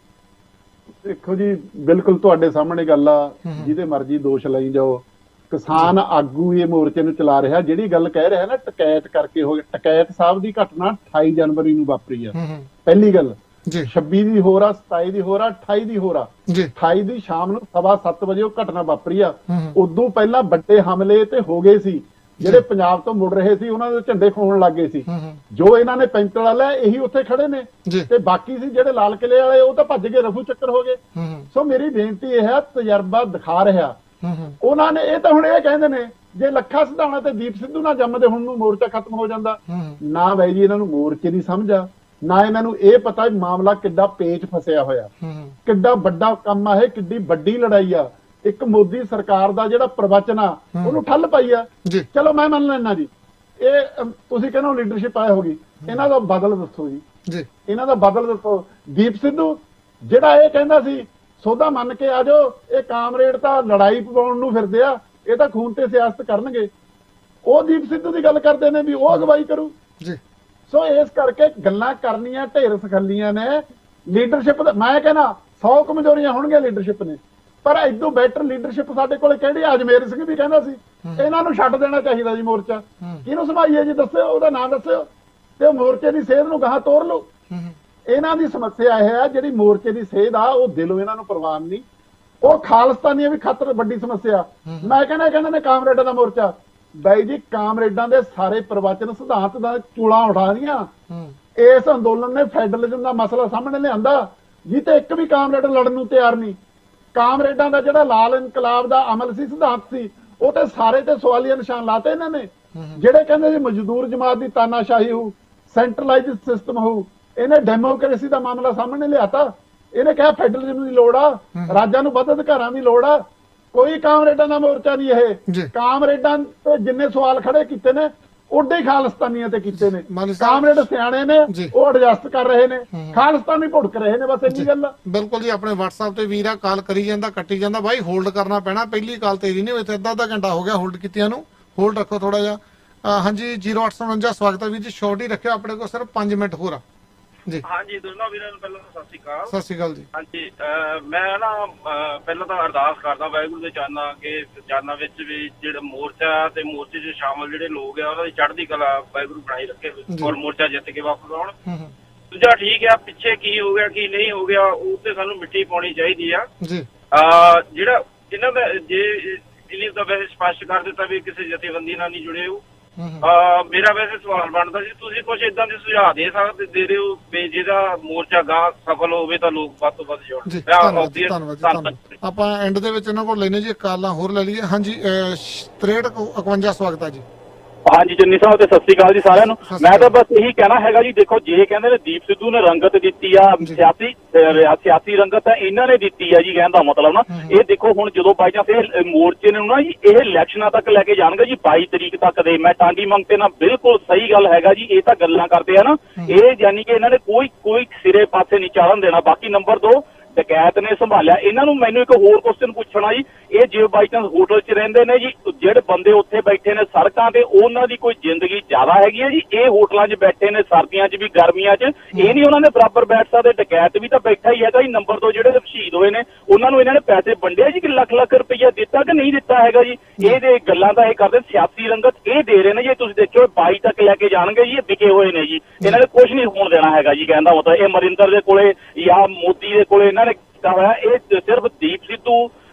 ਦੇਖੋ ਜੀ, ਬਿਲਕੁਲ ਤੁਹਾਡੇ ਸਾਹਮਣੇ ਗੱਲ ਆ, ਜਿਹਦੇ ਮਰਜ਼ੀ ਦੋਸ਼ ਲਈ ਜਾਓ। ਕਿਸਾਨ ਆਗੂ ਇਹ ਮੋਰਚੇ ਨੂੰ ਚਲਾ ਰਿਹਾ। ਜਿਹੜੀ ਗੱਲ ਕਹਿ ਰਿਹਾ ਨਾ ਟਕੈਤ ਕਰਕੇ ਹੋ ਗਿਆ, ਟਕੈਤ ਸਾਹਿਬ ਦੀ ਘਟਨਾ 28 ਜਨਵਰੀ ਨੂੰ ਵਾਪਰੀ ਆ। ਪਹਿਲੀ ਗੱਲ 26 ਦੀ ਹੋਰ ਆ, 27 ਦੀ ਹੋਰ ਆ, 28 ਦੀ ਹੋਰ ਆ। 28 ਦੀ ਸ਼ਾਮ ਨੂੰ 7:15 ਵਜੇ ਉਹ ਘਟਨਾ ਵਾਪਰੀ ਆ। ਉਦੋਂ ਪਹਿਲਾਂ ਵੱਡੇ ਹਮਲੇ ਤੇ ਹੋ ਗਏ ਸੀ। ਜਿਹੜੇ ਪੰਜਾਬ ਤੋਂ ਮੁੜ ਰਹੇ ਸੀ ਉਹਨਾਂ ਦੇ ਝੰਡੇ ਖੋਣ ਲੱਗ ਗਏ ਸੀ। ਜੋ ਇਹਨਾਂ ਨੇ ਪੈਂਤਲ ਵਾਲਾ ਇਹੀ ਉੱਥੇ ਖੜੇ ਨੇ, ਤੇ ਬਾਕੀ ਸੀ ਜਿਹੜੇ ਲਾਲ ਕਿਲੇ ਵਾਲੇ ਉਹ ਤਾਂ ਭੱਜ ਗਏ, ਰਫੂ ਚੱਕਰ ਹੋ ਗਏ। ਸੋ ਮੇਰੀ ਬੇਨਤੀ ਇਹ ਹੈ, ਤਜਰਬਾ ਦਿਖਾ ਰਿਹਾ ਉਹਨਾਂ ਨੇ। ਇਹ ਤਾਂ ਹੁਣ ਇਹ ਕਹਿੰਦੇ ਨੇ ਜੇ ਲੱਖਾ ਸਿਧਾਣਾ ਤੇ ਦੀਪ ਸਿੱਧੂ ਨਾ ਜੰਮਦੇ ਹੁਣ ਨੂੰ ਮੋਰਚਾ ਖਤਮ ਹੋ ਜਾਂਦਾ। ਨਾ ਬਾਈ ਜੀ, ਇਹਨਾਂ ਨੂੰ ਮੋਰਚੇ ਦੀ ਸਮਝ ਆ, ਨਾ ਇਹਨਾਂ ਨੂੰ ਇਹ ਪਤਾ ਮਾਮਲਾ ਕਿੱਡਾ ਪੇਚ ਫਸਿਆ ਹੋਇਆ, ਕਿੱਡਾ ਵੱਡਾ ਕੰਮ ਆ ਇਹ, ਕਿੱਡੀ ਵੱਡੀ ਲੜਾਈ ਆ। ਇੱਕ ਮੋਦੀ ਸਰਕਾਰ ਦਾ ਜਿਹੜਾ ਪ੍ਰਵਚਨ ਆ ਉਹਨੂੰ ਠੱਲ ਪਾਈ ਆ। ਚਲੋ ਮੈਂ ਮੰਨ ਲੈਣਾ ਜੀ, ਇਹ ਤੁਸੀਂ ਕਹਿੰਦੇ ਲੀਡਰਸ਼ਿਪ ਆਇਆ ਹੋਗੀ, ਇਹਨਾਂ ਦਾ ਬਦਲ ਦੱਸੋ ਜੀ, ਇਹਨਾਂ ਦਾ ਬਦਲ ਦੱਸੋ। ਦੀਪ ਸਿੱਧੂ ਜਿਹੜਾ ਇਹ ਕਹਿੰਦਾ ਸੀ ਸੌਦਾ ਮੰਨ ਕੇ ਆ ਜਾਓ, ਇਹ ਕਾਮਰੇਡ ਤਾਂ ਲੜਾਈ ਪਵਾਉਣ ਨੂੰ ਫਿਰਦੇ ਆ, ਇਹ ਤਾਂ ਖੂਨ ਤੇ ਸਿਆਸਤ ਕਰਨਗੇ। ਉਹ ਦੀਪ ਸਿੱਧੂ ਦੀ ਗੱਲ ਕਰਦੇ ਨੇ ਵੀ ਉਹ ਅਗਵਾਈ ਕਰੂ। ਸੋ ਇਸ ਕਰਕੇ ਗੱਲਾਂ ਕਰਨੀਆਂ ਢੇਰ ਸਖੱਲੀਆਂ ਨੇ। ਲੀਡਰਸ਼ਿਪ ਮੈਂ ਕਹਿੰਦਾ 100 ਕਮਜ਼ੋਰੀਆਂ ਹੋਣਗੀਆਂ ਲੀਡਰਸ਼ਿਪ ਨੇ, ਪਰ ਇਦੋਂ ਬੈਟਰ ਲੀਡਰਸ਼ਿਪ ਸਾਡੇ ਕੋਲ ਕਿਹੜੀ? ਅਜਮੇਰ ਸਿੰਘ ਵੀ ਕਹਿੰਦਾ ਸੀ ਇਹਨਾਂ ਨੂੰ ਛੱਡ ਦੇਣਾ ਚਾਹੀਦਾ ਜੀ ਮੋਰਚਾ। ਕਿਹਨੂੰ ਸੰਭਾਈਏ ਜੀ, ਦੱਸਿਓ, ਉਹਦਾ ਨਾਂ ਦੱਸਿਓ, ਤੇ ਮੋਰਚੇ ਦੀ ਸੇਧ ਨੂੰ ਗਾਹਾਂ ਤੋਰ ਲਓ। ਇਹਨਾਂ ਦੀ ਸਮੱਸਿਆ ਇਹ ਹੈ, ਜਿਹੜੀ ਮੋਰਚੇ ਦੀ ਸੇਧ ਆ ਉਹ ਦਿਲੋਂ ਇਹਨਾਂ ਨੂੰ ਪ੍ਰਵਾਨ ਨਹੀਂ। ਉਹ ਖਾਲਿਸਤਾਨੀਆਂ ਵੀ ਖਤਰ ਵੱਡੀ ਸਮੱਸਿਆ। ਮੈਂ ਕਹਿੰਦਾ ਨੇ ਕਾਮਰੇਡਾਂ ਦਾ ਮੋਰਚਾ। ਬਾਈ ਜੀ, ਕਾਮਰੇਡਾਂ ਦੇ ਸਾਰੇ ਪ੍ਰਵਚਨ ਸਿਧਾਂਤ ਦਾ ਚੂਲਾਂ ਉਠਾ ਦੀਆਂ। ਇਸ ਅੰਦੋਲਨ ਨੇ ਫੈਡਰਲਿਜ਼ਮ ਦਾ ਮਸਲਾ ਸਾਹਮਣੇ ਲਿਆਂਦਾ, ਜਿੱਤੇ ਇੱਕ ਵੀ ਕਾਮਰੇਡ ਲੜਨ ਨੂੰ ਤਿਆਰ ਨਹੀਂ। ਕਾਮਰੇਡਾਂ ਦਾ ਜਿਹੜਾ ਲਾਲ ਇਨਕਲਾਬ ਦਾ ਅਮਲ ਸੀ, ਸਿਧਾਂਤ ਸੀ, ਉਹ ਤੇ ਸਾਰੇ ਤੇ ਸਵਾਲੀਆ ਨਿਸ਼ਾਨ ਲਾਤੇ ਇਹਨਾਂ ਨੇ। ਜਿਹੜੇ ਕਹਿੰਦੇ ਜੀ ਮਜ਼ਦੂਰ ਜਮਾਤ ਦੀ ਤਾਨਾਸ਼ਾਹੀ ਹੋਊ, ਸੈਂਟਰਲਾਈਜ਼ਡ ਸਿਸਟਮ ਹੋਊ, ਇਹਨੇ ਡੈਮੋਕ੍ਰੇਸੀ ਦਾ ਮਾਮਲਾ ਸਾਹਮਣੇ ਲਿਆਤਾ। ਇਹਨੇ ਕਿਹਾ ਫੈਡਰਲਿਜ਼ਮ ਦੀ ਲੋੜ ਆ, ਰਾਜਾਂ ਨੂੰ ਵੱਧ ਅਧਿਕਾਰਾਂ ਦੀ ਲੋੜ ਆ। ਕੋਈ ਕਾਮਰੇਡਾਂ ਦਾ ਮੋਰਚਾ ਨਹੀਂ ਇਹ। ਕਾਮਰੇਡਾਂ ਤੇ ਜਿੰਨੇ ਸਵਾਲ ਖੜੇ ਕੀਤੇ ਨੇ ਉੱਡੇ ਹੀ ਖਾਲਿਸਤਾਨੀਆਂ ਤੇ ਕੀਤੇ ਨੇ। ਕਾਮਰੇਡ ਸਿਆਣੇ ਨੇ, ਉਹ ਐਡਜਸਟ ਕਰ ਰਹੇ ਨੇ, ਖਾਲਿਸਤਾਨੀ ਭੁੜਕ ਰਹੇ ਨੇ, ਬਸ ਇੰਨੀ ਗੱਲ। ਬਿਲਕੁਲ ਜੀ, ਆਪਣੇ WhatsApp ਤੇ ਵੀਰਾ ਕਾਲ ਕਰੀ ਜਾਂਦਾ, ਕੱਟੀ ਜਾਂਦਾ। ਬਾਈ ਹੋਲਡ ਕਰਨਾ ਪੈਣਾ, ਪਹਿਲੀ ਕਾਲ ਤੇਰੀ ਨਹੀਂ ਹੋਈ ਤੇ ਅੱਧਾ ਘੰਟਾ ਹੋ ਗਿਆ ਹੋਲਡ ਕੀਤਿਆਂ ਨੂੰ। ਹੋਲਡ ਰੱਖੋ ਥੋੜਾ ਜਿਹਾ। ਹਾਂਜੀ 0849 ਸਵਾਗਤ ਹੈ ਵੀਰ ਜੀ। ਸ਼ਾਰਟ ਹੀ ਰੱਖਿਓ, ਆਪਣੇ ਕੋਲ ਸਿਰਫ 5 ਮਿੰਟ ਹੋਰ ਆ ਜੀ। ਹਾਂਜੀ ਦੋਨੋਂ ਵੀਰਾਂ ਨੂੰ ਪਹਿਲਾਂ ਤਾਂ ਸਤਿ ਸ਼੍ਰੀ ਅਕਾਲ। ਸਤਿ ਸ਼੍ਰੀ ਅਕਾਲ ਜੀ। ਹਾਂਜੀ ਮੈਂ ਨਾ ਪਹਿਲਾਂ ਤਾਂ ਅਰਦਾਸ ਕਰਦਾ ਵਾਹਿਗੁਰੂ ਦੇ ਚਰਨਾਂ ਵਿੱਚ ਵੀ ਜਿਹੜਾ ਮੋਰਚਾ ਤੇ ਮੋਰਚੇ 'ਚ ਸ਼ਾਮਲ ਜਿਹੜੇ ਲੋਕ ਆ ਉਹਨਾਂ ਦੀ ਚੜ੍ਹਦੀ ਕਲਾ ਵਾਹਿਗੁਰੂ ਬਣਾਈ ਰੱਖੇ ਔਰ ਮੋਰਚਾ ਜਿੱਤ ਕੇ ਵਾਪਸ ਆਉਣ। ਦੂਜਾ ਠੀਕ ਆ, ਪਿੱਛੇ ਕੀ ਹੋ ਗਿਆ ਕੀ ਨਹੀਂ ਹੋ ਗਿਆ ਉਹ ਤੇ ਸਾਨੂੰ ਮਿੱਟੀ ਪਾਉਣੀ ਚਾਹੀਦੀ ਆ। ਜਿਹੜਾ ਇਹਨਾਂ ਦਾ ਜੇ ਇਹਨੇ ਤਾਂ ਵੈਸੇ ਸਪਸ਼ਟ ਕਰ ਦਿੱਤਾ ਵੀ ਕਿਸੇ ਜਥੇਬੰਦੀ ਨਾਲ ਨਹੀਂ ਜੁੜੇ ਹੋ। ਮੇਰਾ ਵੈਸੇ ਸਵਾਲ ਬਣਦਾ ਸੀ, ਤੁਸੀਂ ਕੁਝ ਇਦਾਂ ਦੇ ਸੁਝਾਅ ਦੇ ਰਹੇ ਹੋ ਵੀ ਜਿਹਦਾ ਮੋਰਚਾ ਗਾਂ ਸਫਲ ਹੋਵੇ ਤਾਂ ਲੋਕ ਵੱਧ ਤੋਂ ਵੱਧ ਜੁੜਨ। ਧੰਨਵਾਦ। ਆਪਾਂ ਐਂਡ ਦੇ ਵਿੱਚ ਇਹਨਾਂ ਕੋਲ ਲੈਣੇ ਜੀ ਕਾਲਾਂ ਹੋਰ ਲੈ ਲਈਏ। ਹਾਂਜੀ 6351 ਸਵਾਗਤ ਹੈ ਜੀ। ਹਾਂਜੀ ਚੰਨੀ ਸਾਹਿਬ ਤੇ ਸਤਿ ਸ਼੍ਰੀ ਅਕਾਲ ਜੀ ਸਾਰਿਆਂ ਨੂੰ। ਮੈਂ ਤਾਂ ਬਸ ਇਹੀ ਕਹਿਣਾ ਹੈਗਾ ਜੀ, ਦੇਖੋ ਜੇ ਕਹਿੰਦੇ ਨੇ ਦੀਪ ਸਿੱਧੂ ਨੇ ਰੰਗਤ ਦਿੱਤੀ ਆ, ਸਿਆਸੀ ਰੰਗਤ ਤਾਂ ਇਹਨਾਂ ਨੇ ਦਿੱਤੀ ਆ ਜੀ, ਕਹਿਣ ਦਾ ਮਤਲਬ ਨਾ ਇਹ ਦੇਖੋ ਹੁਣ ਜਦੋਂ ਬਾਈ ਚਾਂਸ ਇਹ ਮੋਰਚੇ ਨੂੰ ਨਾ ਜੀ ਇਹ ਇਲੈਕਸ਼ਨਾਂ ਤੱਕ ਲੈ ਕੇ ਜਾਣਗੇ ਜੀ 22 ਤਰੀਕ ਤੱਕ ਦੇ। ਮੈਂ ਟਾਂਗੀ ਮੰਗਤੇ ਨਾਲ ਬਿਲਕੁਲ ਸਹੀ ਗੱਲ ਹੈਗਾ ਜੀ, ਇਹ ਤਾਂ ਗੱਲਾਂ ਕਰਦੇ ਆ ਨਾ ਇਹ, ਯਾਨੀ ਕਿ ਇਹਨਾਂ ਨੇ ਕੋਈ ਸਿਰੇ ਪਾਸੇ ਨਹੀਂ ਚਾੜਨ ਦੇਣਾ। ਬਾਕੀ ਨੰਬਰ 2 ਡਕੈਤ ਨੇ ਸੰਭਾਲਿਆ। ਇਹਨਾਂ ਨੂੰ ਮੈਨੂੰ ਇੱਕ ਹੋਰ ਕੁਐਸਚਨ ਪੁੱਛਣਾ ਜੀ, ਇਹ ਜੇ ਬਾਈ ਚਾਂਸ ਹੋਟਲ 'ਚ ਰਹਿੰਦੇ ਨੇ ਜੀ, ਜਿਹੜੇ ਬੰਦੇ ਉੱਥੇ ਬੈਠੇ ਨੇ ਸੜਕਾਂ ਤੇ, ਉਹਨਾਂ ਦੀ ਕੋਈ ਜ਼ਿੰਦਗੀ ਜ਼ਿਆਦਾ ਹੈਗੀ ਹੈ ਜੀ? ਇਹ ਹੋਟਲਾਂ 'ਚ ਬੈਠੇ ਨੇ ਸਰਦੀਆਂ 'ਚ ਵੀ ਗਰਮੀਆਂ 'ਚ, ਇਹ ਨਹੀਂ ਉਹਨਾਂ ਦੇ ਬਰਾਬਰ ਬੈਠ ਸਕਦੇ? ਡਕੈਤ ਵੀ ਤਾਂ ਬੈਠਾ ਹੀ ਹੈਗਾ ਜੀ। ਨੰਬਰ 2 ਜਿਹੜੇ ਸ਼ਹੀਦ ਹੋਏ ਨੇ ਉਹਨਾਂ ਨੂੰ ਇਹਨਾਂ ਨੇ ਪੈਸੇ ਵੰਡਿਆ ਜੀ ਕਿ ਲੱਖ ਲੱਖ ਰੁਪਈਆ ਦਿੱਤਾ ਕਿ ਨਹੀਂ ਦਿੱਤਾ ਹੈਗਾ ਜੀ? ਇਹਦੇ ਗੱਲਾਂ ਤਾਂ ਇਹ ਕਰਦੇ ਸਿਆਸੀ ਰੰਗਤ ਇਹ ਦੇ ਰਹੇ ਨੇ ਜੀ। ਤੁਸੀਂ ਦੇਖਿਓ 22 ਤੱਕ ਲੈ ਕੇ ਜਾਣਗੇ ਜੀ, ਇਹ ਵਿਕੇ ਹੋਏ ਨੇ ਜੀ। ਇਹਨਾਂ ਨੇ ਕੁਝ ਨਹੀਂ ਹੋਣ ਦੇਣਾ ਹੈਗਾ ਜੀ। ਕਹਿੰਦਾ ਮਤਲਬ ਇਹ ਅਮਰਿੰਦਰ ਦੇ ਕੋਲੇ ਜਾਂ ਮੋਦੀ ਦੇ ਕੋਲੇ ਇਹਨਾਂ ਨੇ ਕੀਤਾ ਹੋਇਆ, ਇਹ ਸਿਰਫ ਦੀਪ ਸਿੱਧੂ,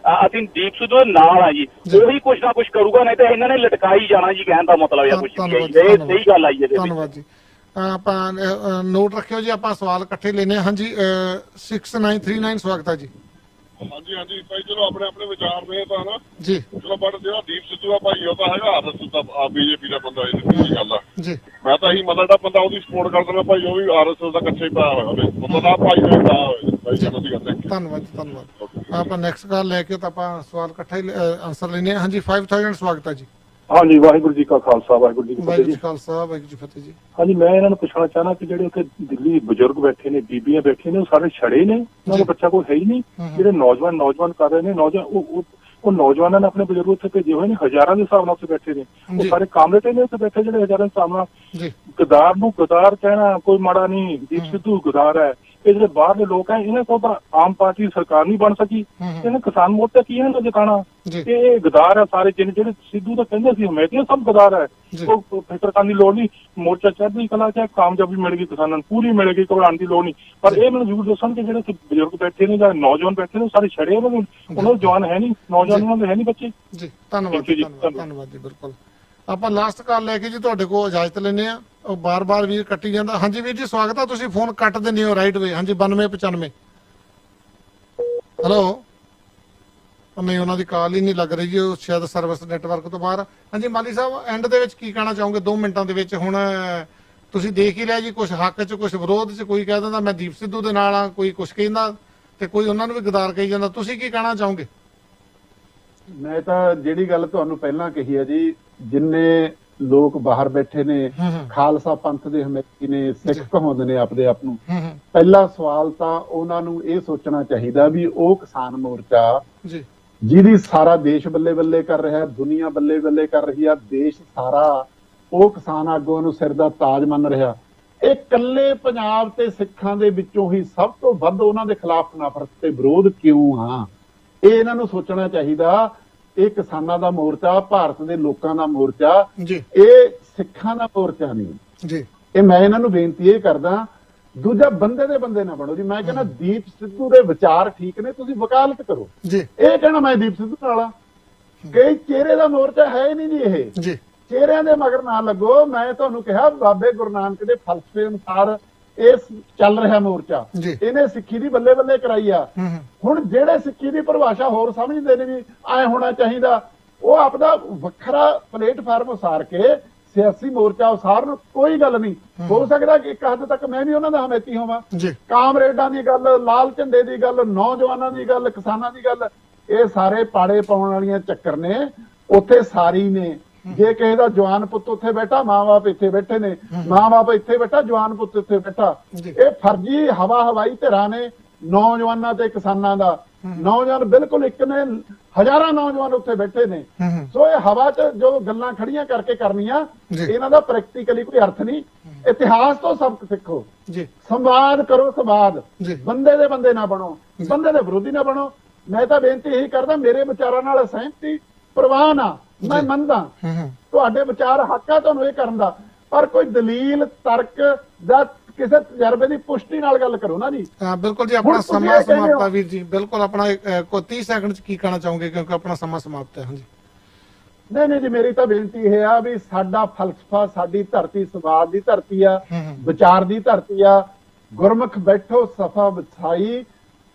ਅਸੀਂ ਦੀਪ ਸਿੱਧੂ ਦੇ ਨਾਲ ਆ ਜੀ, ਉਹੀ ਕੁਝ ਨਾ ਕੁਝ ਕਰੂਗਾ, ਨਹੀਂ ਤਾਂ ਇਹਨਾਂ ਨੇ ਲਟਕਾਈ ਜਾਣਾ ਜੀ। ਕਹਿਣ ਦਾ ਮਤਲਬ ਇਹ ਕੁਝ ਨਹੀਂ ਹੈ, ਇਹ ਸਹੀ ਗੱਲ ਆਈ ਇਹਦੇ ਵਿੱਚ। ਧੰਨਵਾਦ ਜੀ। ਆਪਾਂ ਨੋਟ ਰੱਖਿਓ ਜੀ, ਆਪਾਂ ਸਵਾਲ ਇਕੱਠੇ ਲੈਣੇ। ਹਾਂਜੀ 6939 ਸਵਾਗਤ ਹੈ ਜੀ। ਹਾਂਜੀ ਹਾਂਜੀ ਭਾਈ, ਚਲੋ ਆਪਣੇ ਆਪਣੇ ਵਿਚਾਰ ਨੇ ਤਾਂ ਨਾ ਜੀ, ਚਲੋ, ਬਟ ਜਿਹੜਾ ਦੀਪ ਸਿੱਧੂ ਆ ਭਾਈ, ਉਹ ਤਾਂ ਹੈਗਾ ਆਰਐਸਐਸ ਦਾ, ਬੀਜੇਪੀ ਦਾ ਬੰਦਾ, ਇਹ ਸਿੱਧੀ ਗੱਲ ਆ ਜੀ। ਮੈਂ ਤਾਂ ਇਹੀ ਮਤਲਬ ਜਿਹੜਾ ਬੰਦਾ ਉਹਦੀ ਸਪੋਰਟ ਕਰਦਾ ਨਾ ਭਾਈ, ਉਹ ਵੀ ਆਰਐਸਐਸ ਦਾ ਕੱਚਾ ਹੀ ਪਾਇਆ ਹੋਇਆ ਹੋਵੇ, ਮਤਲਬ ਆ ਭਾਈ ਦਾ ਪਾਇਆ ਹੋਇਆ ਭਾਈ। ਵਧੀਆ, ਥੈਂਕ ਯੂ। ਧੰਨਵਾਦ ਜੀ, ਧੰਨਵਾਦ। ਆਪਾਂ ਨੈਕਸਟ ਕਾਲ ਲੈ ਕੇ ਤਾਂ ਆਪਾਂ ਸਵਾਲ ਇਕੱਠਾ ਹੀ ਆਨਸਰ ਲੈਣੇ। ਹਾਂਜੀ 5000 ਸਵਾਗਤ ਹੈ ਜੀ। ਹਾਂਜੀ, ਵਾਹਿਗੁਰੂ ਜੀ ਕਾ ਖਾਲਸਾ, ਵਾਹਿਗੁਰੂ ਜੀ ਕੀ ਫਤਿਹ ਵਾਹਿਗੁਰੂ ਜੀ। ਜੀ ਖਾਲਸਾ, ਵਾਹਿਗੁਰੂ ਜੀ ਫਤਿਹ ਜੀ। ਹਾਂਜੀ, ਮੈਂ ਇਹਨਾਂ ਨੂੰ ਪੁੱਛਣਾ ਚਾਹਨਾ ਕਿ ਜਿਹੜੇ ਉੱਥੇ ਦਿੱਲੀ ਬਜ਼ੁਰਗ ਬੈਠੇ ਨੇ, ਬੀਬੀਆਂ ਬੈਠੇ ਨੇ, ਉਹ ਸਾਰੇ ਛੜੇ ਨੇ, ਉਹਨਾਂ ਦਾ ਬੱਚਾ ਕੋਈ ਹੈ ਹੀ ਨਹੀਂ। ਜਿਹੜੇ ਨੌਜਵਾਨ ਕਰ ਰਹੇ ਨੇ, ਉਹ ਨੌਜਵਾਨਾਂ ਨੇ ਆਪਣੇ ਬਜ਼ੁਰਗ ਉੱਥੇ ਭੇਜੇ ਹੋਏ ਨੇ, ਹਜ਼ਾਰਾਂ ਦੇ ਹਿਸਾਬ ਨਾਲ ਉੱਥੇ ਬੈਠੇ ਨੇ। ਉਹ ਸਾਰੇ ਕਾਮਰੇਡ ਨੇ ਉੱਥੇ ਬੈਠੇ, ਜਿਹੜੇ ਹਜ਼ਾਰਾਂ ਦੇ ਹਿਸਾਬ ਨਾਲ। ਗਦਾਰ ਨੂੰ ਗਦਾਰ ਕਹਿਣਾ ਕੋਈ ਮਾੜਾ ਨਹੀਂ, ਦੀਪ ਸਿੱਧੂ ਗਦਾਰ ਹੈ। ਇਹ ਜਿਹੜੇ ਬਾਹਰਲੇ ਲੋਕ ਹੈ, ਇਹਨਾਂ ਕੋਲ ਤਾਂ ਆਮ ਪਾਰਟੀ ਸਰਕਾਰ ਨਹੀਂ ਬਣ ਸਕੀ, ਇਹਨਾਂ ਕਿਸਾਨ ਮੋਰਚਾ ਕੀ ਇਹਨਾਂ ਦਾ ਜਿਤਾਣਾ? ਇਹ ਗਦਾਰ ਹੈ ਸਾਰੇ, ਜਿਹੜੇ ਸਿੱਧੂ ਤਾਂ ਕਹਿੰਦੇ ਸੀ ਹਮੇਸ਼ਾ ਸਭ ਗਦਾਰ ਹੈ। ਉਹ ਫਿਕਰ ਕਰਨ ਦੀ ਲੋੜ ਨਹੀਂ, ਮੋਰਚਾ ਚੜ੍ਹਦੀ ਕਲਾ ਚ ਕਾਮਯਾਬੀ ਮਿਲ ਗਈ, ਕਿਸਾਨਾਂ ਨੂੰ ਪੂਰੀ ਮਿਲ ਗਈ, ਘਬਰਾਉਣ ਦੀ ਲੋੜ ਨਹੀਂ। ਪਰ ਇਹ ਮੈਨੂੰ ਜ਼ਰੂਰ ਦੱਸਣ ਕਿ ਜਿਹੜੇ ਬਜ਼ੁਰਗ ਬੈਠੇ ਨੇ ਜਾਂ ਨੌਜਵਾਨ ਬੈਠੇ ਨੇ, ਸਾਰੇ ਛੜੇ ਉਹਨਾਂ ਦੇ ਜਵਾਨ ਹੈ ਨਹੀਂ, ਨੌਜਵਾਨ ਉਹਨਾਂ ਦੇ ਹੈ ਨਹੀਂ ਬੱਚੇ ਜੀ। ਧੰਨਵਾਦ ਜੀ, ਧੰਨਵਾਦ ਜੀ। ਬਿਲਕੁਲ, ਆਪਾਂ ਲਾਸਟ ਕਾਲ ਲੈ ਕੇ ਜੀ ਤੁਹਾਡੇ ਕੋਲ ਇਜਾਜ਼ਤ ਲੈਣੇ ਆ। ਉਹ ਬਾਰ-ਬਾਰ ਵੀਰ ਕੱਟੀ ਜਾਂਦਾ। ਹਾਂਜੀ ਵੀਰ ਜੀ ਸਵਾਗਤ ਆ, ਤੁਸੀਂ ਫੋਨ ਕੱਟ ਦਿੰਦੇ ਹੋ ਰਾਈਟ ਵੇ। ਹਾਂਜੀ 9295। ਹੈਲੋ, ਨਹੀਂ ਉਹਨਾਂ ਦੀ ਕਾਲ ਹੀ ਨਹੀਂ ਲੱਗ ਰਹੀ ਜੀ, ਉਹ ਸ਼ਾਇਦ ਸਰਵਿਸ ਨੈਟਵਰਕ ਤੋਂ ਬਾਹਰ। ਹਾਂਜੀ ਮਾਲੀ ਸਾਹਿਬ, ਐਂਡ ਦੇ ਵਿੱਚ ਕੀ ਕਹਿਣਾ ਚਾਹੋਗੇ 2 ਮਿੰਟਾਂ ਦੇ ਵਿੱਚ? ਹੁਣ ਤੁਸੀਂ ਦੇਖ ਹੀ ਲਿਆ ਜੀ, ਕੁਝ ਹੱਕ 'ਚ, ਕੁਝ ਵਿਰੋਧ 'ਚ। ਕੋਈ ਕਹਿ ਦਿੰਦਾ ਮੈਂ ਦੀਪ ਸਿੱਧੂ ਦੇ ਨਾਲ ਆ, ਕੋਈ ਕੁਝ ਕਹਿੰਦਾ, ਤੇ ਕੋਈ ਉਹਨਾਂ ਨੂੰ ਵੀ ਗਦਾਰ ਕਹੀ ਜਾਂਦਾ। ਤੁਸੀਂ ਕੀ ਕਹਿਣਾ ਚਾਹੋਗੇ? ਮੈਂ ਤਾਂ ਜਿਹੜੀ ਗੱਲ ਤੁਹਾਨੂੰ ਪਹਿਲਾਂ ਕਹੀ ਹੈ ਜੀ, ਜਿੰਨੇ ਲੋਕ ਬਾਹਰ ਬੈਠੇ ਨੇ, ਖਾਲਸਾ ਪੰਥ ਦੇ ਹਮੇਤੀ ਨੇ, ਸਿੱਖ ਕਹਾਉਂਦੇ ਨੇ ਆਪਦੇ ਆਪ ਨੂੰ, ਪਹਿਲਾ ਸਵਾਲ ਤਾਂ ਉਹਨਾਂ ਨੂੰ ਇਹ ਸੋਚਣਾ ਚਾਹੀਦਾ ਵੀ ਉਹ ਕਿਸਾਨ ਮੋਰਚਾ ਜਿਹਦੀ ਸਾਰਾ ਦੇਸ਼ ਬੱਲੇ ਬੱਲੇ ਕਰ ਰਿਹਾ, ਦੁਨੀਆ ਬੱਲੇ ਬੱਲੇ ਕਰ ਰਹੀ ਆ, ਦੇਸ਼ ਸਾਰਾ ਉਹ ਕਿਸਾਨ ਆਗੂਆਂ ਨੂੰ ਸਿਰ ਦਾ ਤਾਜ ਮੰਨ ਰਿਹਾ, ਇਹ ਇਕੱਲੇ ਪੰਜਾਬ ਤੇ ਸਿੱਖਾਂ ਦੇ ਵਿੱਚੋਂ ਹੀ ਸਭ ਤੋਂ ਵੱਧ ਉਹਨਾਂ ਦੇ ਖਿਲਾਫ ਨਫ਼ਰਤ ਤੇ ਵਿਰੋਧ ਕਿਉਂ ਆ? ਇਹ ਇਹਨਾਂ ਨੂੰ ਸੋਚਣਾ ਚਾਹੀਦਾ। ਇਹ ਕਿਸਾਨਾਂ ਦਾ ਮੋਰਚਾ, ਭਾਰਤ ਦੇ ਲੋਕਾਂ ਦਾ ਮੋਰਚਾ, ਇਹ ਸਿੱਖਾਂ ਦਾ ਮੋਰਚਾ ਨਹੀਂ ਜੀ। ਇਹ ਮੈਂ ਇਹਨਾਂ ਨੂੰ ਬੇਨਤੀ ਇਹ ਕਰਦਾ। ਦੂਜਾ, ਬੰਦੇ ਦੇ ਬੰਦੇ ਨਾ ਬਣੋ ਜੀ। ਮੈਂ ਕਹਿੰਦਾ ਦੀਪ ਸਿੱਧੂ ਦੇ ਵਿਚਾਰ ਠੀਕ ਨੇ, ਤੁਸੀਂ ਵਕਾਲਤ ਕਰੋ ਜੀ। ਇਹ ਕਹਿਣਾ ਮੈਂ ਦੀਪ ਸਿੱਧੂ ਨਾਲ ਆ, ਕਈ ਚਿਹਰੇ ਦਾ ਮੋਰਚਾ ਹੈ ਹੀ ਨਹੀਂ ਜੀ। ਇਹ ਚਿਹਰਿਆਂ ਦੇ ਮਗਰ ਨਾ ਲੱਗੋ। ਮੈਂ ਤੁਹਾਨੂੰ ਕਿਹਾ ਬਾਬੇ ਗੁਰੂ ਨਾਨਕ ਦੇ ਫਲਸਫੇ ਅਨੁਸਾਰ ਇਹ ਚੱਲ ਰਿਹਾ ਮੋਰਚਾ, ਇਹਨੇ ਸਿੱਖੀ ਦੀ ਬੱਲੇ ਬੱਲੇ ਕਰਾਈ ਆ। ਹੁਣ ਜਿਹੜੇ ਸਿੱਖੀ ਦੀ ਪਰਿਭਾਸ਼ਾ ਹੋਰ ਸਮਝਦੇ ਨੇ ਵੀ ਐ ਹੋਣਾ ਚਾਹੀਦਾ, ਉਹ ਆਪਦਾ ਵੱਖਰਾ ਪਲੇਟਫਾਰਮ ਉਸਾਰ ਕੇ ਸਿਆਸੀ ਮੋਰਚਾ ਉਸਾਰਨ, ਕੋਈ ਗੱਲ ਨਹੀਂ। ਹੋ ਸਕਦਾ ਕਿ ਇੱਕ ਹੱਦ ਤੱਕ ਮੈਂ ਵੀ ਉਹਨਾਂ ਦਾ ਹਮੇਤੀ ਹੋਵਾਂ। ਕਾਮਰੇਡਾਂ ਦੀ ਗੱਲ, ਲਾਲ ਝੰਡੇ ਦੀ ਗੱਲ, ਨੌਜਵਾਨਾਂ ਦੀ ਗੱਲ, ਕਿਸਾਨਾਂ ਦੀ ਗੱਲ, ਇਹ ਸਾਰੇ ਪਾੜੇ ਪਾਉਣ ਵਾਲੀਆਂ ਚੱਕਰ ਨੇ। ਉੱਥੇ ਸਾਰੀ ਨੇ, ਜੇ ਕਿਸੇ ਦਾ ਜਵਾਨ ਪੁੱਤ ਉੱਥੇ ਬੈਠਾ, ਮਾਂ-ਬਾਪ ਇੱਥੇ ਬੈਠੇ ਨੇ, ਮਾਂ-ਬਾਪ ਇੱਥੇ ਬੈਠਾ, ਜਵਾਨ ਪੁੱਤ ਇੱਥੇ ਬੈਠਾ। ਇਹ ਫਰਜੀ ਹਵਾਈ ਧਿਰਾਂ ਨੇ ਨੌਜਵਾਨਾਂ ਤੇ ਕਿਸਾਨਾਂ ਦਾ। ਨੌਜਵਾਨ ਬਿਲਕੁਲ ਇੱਕ ਨੇ, ਹਜ਼ਾਰਾਂ ਨੌਜਵਾਨ ਉੱਥੇ ਬੈਠੇ ਨੇ। ਸੋ ਇਹ ਹਵਾ 'ਚ ਜੋ ਗੱਲਾਂ ਖੜੀਆਂ ਕਰਕੇ ਕਰਨੀਆਂ, ਇਹਨਾਂ ਦਾ ਪ੍ਰੈਕਟੀਕਲੀ ਕੋਈ ਅਰਥ ਨਹੀਂ। ਇਤਿਹਾਸ ਤੋਂ ਸਬਕ ਸਿੱਖੋ, ਸੰਵਾਦ ਕਰੋ, ਸੰਵਾਦ। ਬੰਦੇ ਦੇ ਬੰਦੇ ਨਾ ਬਣੋ, ਬੰਦੇ ਦੇ ਵਿਰੋਧੀ ਨਾ ਬਣੋ। ਮੈਂ ਤਾਂ ਬੇਨਤੀ ਇਹੀ ਕਰਦਾ, ਮੇਰੇ ਵਿਚਾਰਾਂ ਨਾਲ ਸਹਿਮਤੀ ਪ੍ਰਵਾਨ ਆ, ਮੈਂ ਮੰਨਦਾ ਤੁਹਾਡੇ ਵਿਚਾਰ ਹੱਕ ਆ ਤੁਹਾਨੂੰ ਇਹ ਕਰਨ ਦਾ, ਪਰ ਕੋਈ ਦਲੀਲ, ਤਰਕ ਜਾਂ ਕਿਸੇ ਤਜਰਬੇ ਦੀ ਪੁਸ਼ਟੀ ਨਾਲ ਗੱਲ ਕਰੋ ਨਾ ਜੀ। ਹਾਂ ਬਿਲਕੁਲ ਜੀ, ਆਪਣਾ ਸਮਾਂ ਸਮਾਪਤ ਹੈ ਵੀਰ ਜੀ। ਬਿਲਕੁਲ, ਆਪਣਾ ਕੋਈ 30 ਸੈਕਿੰਡ ਚ ਕੀ ਕਹਿਣਾ ਚਾਹੋਗੇ, ਕਿਉਂਕਿ ਆਪਣਾ ਸਮਾਂ ਸਮਾਪਤ ਹੈ। ਹਾਂਜੀ ਨਹੀਂ ਜੀ, ਮੇਰੀ ਤਾਂ ਬੇਨਤੀ ਇਹ ਆ ਵੀ ਸਾਡਾ ਫਲਸਫਾ, ਸਾਡੀ ਧਰਤੀ ਸਵਾਦ ਦੀ ਧਰਤੀ ਆ, ਵਿਚਾਰ ਦੀ ਧਰਤੀ ਆ। ਗੁਰਮੁਖ ਬੈਠੋ ਸਫਾ ਵਿਛਾਈ,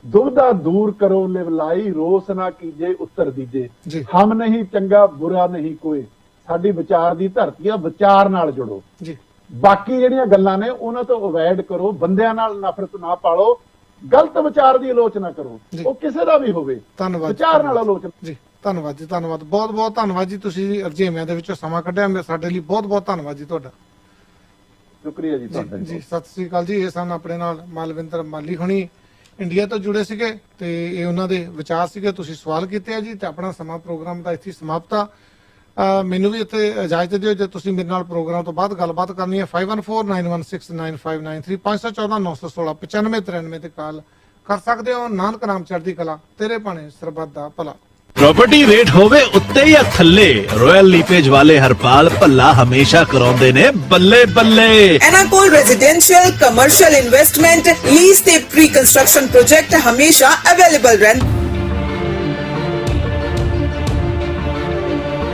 ਦੁਬਦਾ ਦੂਰ ਕਰੋ ਲਿਵਲਾਈ, ਰੋਸ ਨਾ ਕੀਜੇ ਉੱਤਰ ਦੀਜੇ, ਹਮ ਨਹੀਂ ਚੰਗਾ ਬੁਰਾ ਨਹੀਂ ਕੋਈ। ਸਾਡੀ ਵਿਚਾਰ ਦੀ ਧਰਤੀ ਆ, ਵਿਚਾਰ ਨਾਲ ਜੁੜੋ। ਬਾਕੀ ਜਿਹੜੀਆਂ ਗੱਲਾਂ ਨੇ ਉਹਨਾਂ ਤੋਂ ਅਵੋਇਡ ਕਰੋ। ਬੰਦਿਆਂ ਨਾਲ ਨਫ਼ਰਤ ਨਾ ਪਾਲੋ, ਗਲਤ ਵਿਚਾਰ ਦੀ ਆਲੋਚਨਾ ਕਰੋ, ਉਹ ਕਿਸੇ ਦਾ ਵੀ ਹੋਵੇ। ਧੰਨਵਾਦ। ਵਿਚਾਰ ਨਾਲ ਆਲੋਚਨਾ ਜੀ। ਧੰਨਵਾਦ ਜੀ, ਧੰਨਵਾਦ, ਬਹੁਤ ਬਹੁਤ ਧੰਨਵਾਦ ਜੀ। ਤੁਸੀਂ ਰਜੇਵਿਆਂ ਦੇ ਵਿੱਚੋਂ ਸਮਾਂ ਕੱਢਿਆ ਸਾਡੇ ਲਈ, ਬਹੁਤ ਬਹੁਤ ਧੰਨਵਾਦ ਜੀ ਤੁਹਾਡਾ। ਸ਼ੁਕਰੀਆ ਜੀ ਤੁਹਾਡਾ ਜੀ। ਸਤਿ ਸ੍ਰੀ ਅਕਾਲ ਜੀ। ਇਹ ਸਨ ਆਪਣੇ ਨਾਲ ਮਾਲਵਿੰਦਰ ਮਾਲੀ ਹੁਣੀ, ਇੰਡੀਆ ਤੋਂ ਜੁੜੇ ਸੀਗੇ ਤੇ ਇਹ ਉਹਨਾਂ ਦੇ ਵਿਚਾਰ ਸੀਗੇ, ਤੁਸੀਂ ਸਵਾਲ ਕੀਤੇ ਆ ਜੀ। ਤੇ ਆਪਣਾ ਸਮਾਂ ਪ੍ਰੋਗਰਾਮ ਦਾ ਇੱਥੇ ਸਮਾਪਤ ਆ। ਮੈਨੂੰ ਵੀ ਇੱਥੇ ਇਜਾਜ਼ਤ ਦਿਓ, ਜੇ ਤੁਸੀਂ ਮੇਰੇ ਨਾਲ ਪ੍ਰੋਗਰਾਮ ਤੋਂ ਬਾਅਦ ਗੱਲਬਾਤ ਕਰਨੀ ਹੈ 5149169593 514-916-9593 ਤੇ ਕਾਲ ਕਰ ਸਕਦੇ ਹੋ। ਨਾਨਕ ਨਾਮ ਚੜ੍ਹਦੀ ਕਲਾ, ਤੇਰੇ ਭਾਣੇ ਸਰਬੱਤ ਦਾ ਭਲਾ। प्रॉपर्टी रेट होवे उत्ते या थल्ले, रॉयल लीपेज वाले हरपाल भल्ला हमेशा कराउंदे ने बल्ले बल्ले। ਇਹਨਾਂ ਕੋਲ ਰੈਜ਼ੀਡੈਂਸ਼ੀਅਲ, ਕਮਰਸ਼ੀਅਲ ਇਨਵੈਸਟਮੈਂਟ, ਲੀਜ਼ ਤੇ ਪ੍ਰੀ ਕੰਸਟਰਕਸ਼ਨ ਪ੍ਰੋਜੈਕਟ ਹਮੇਸ਼ਾ ਅਵੇਲੇਬਲ ਰਹਿਣ।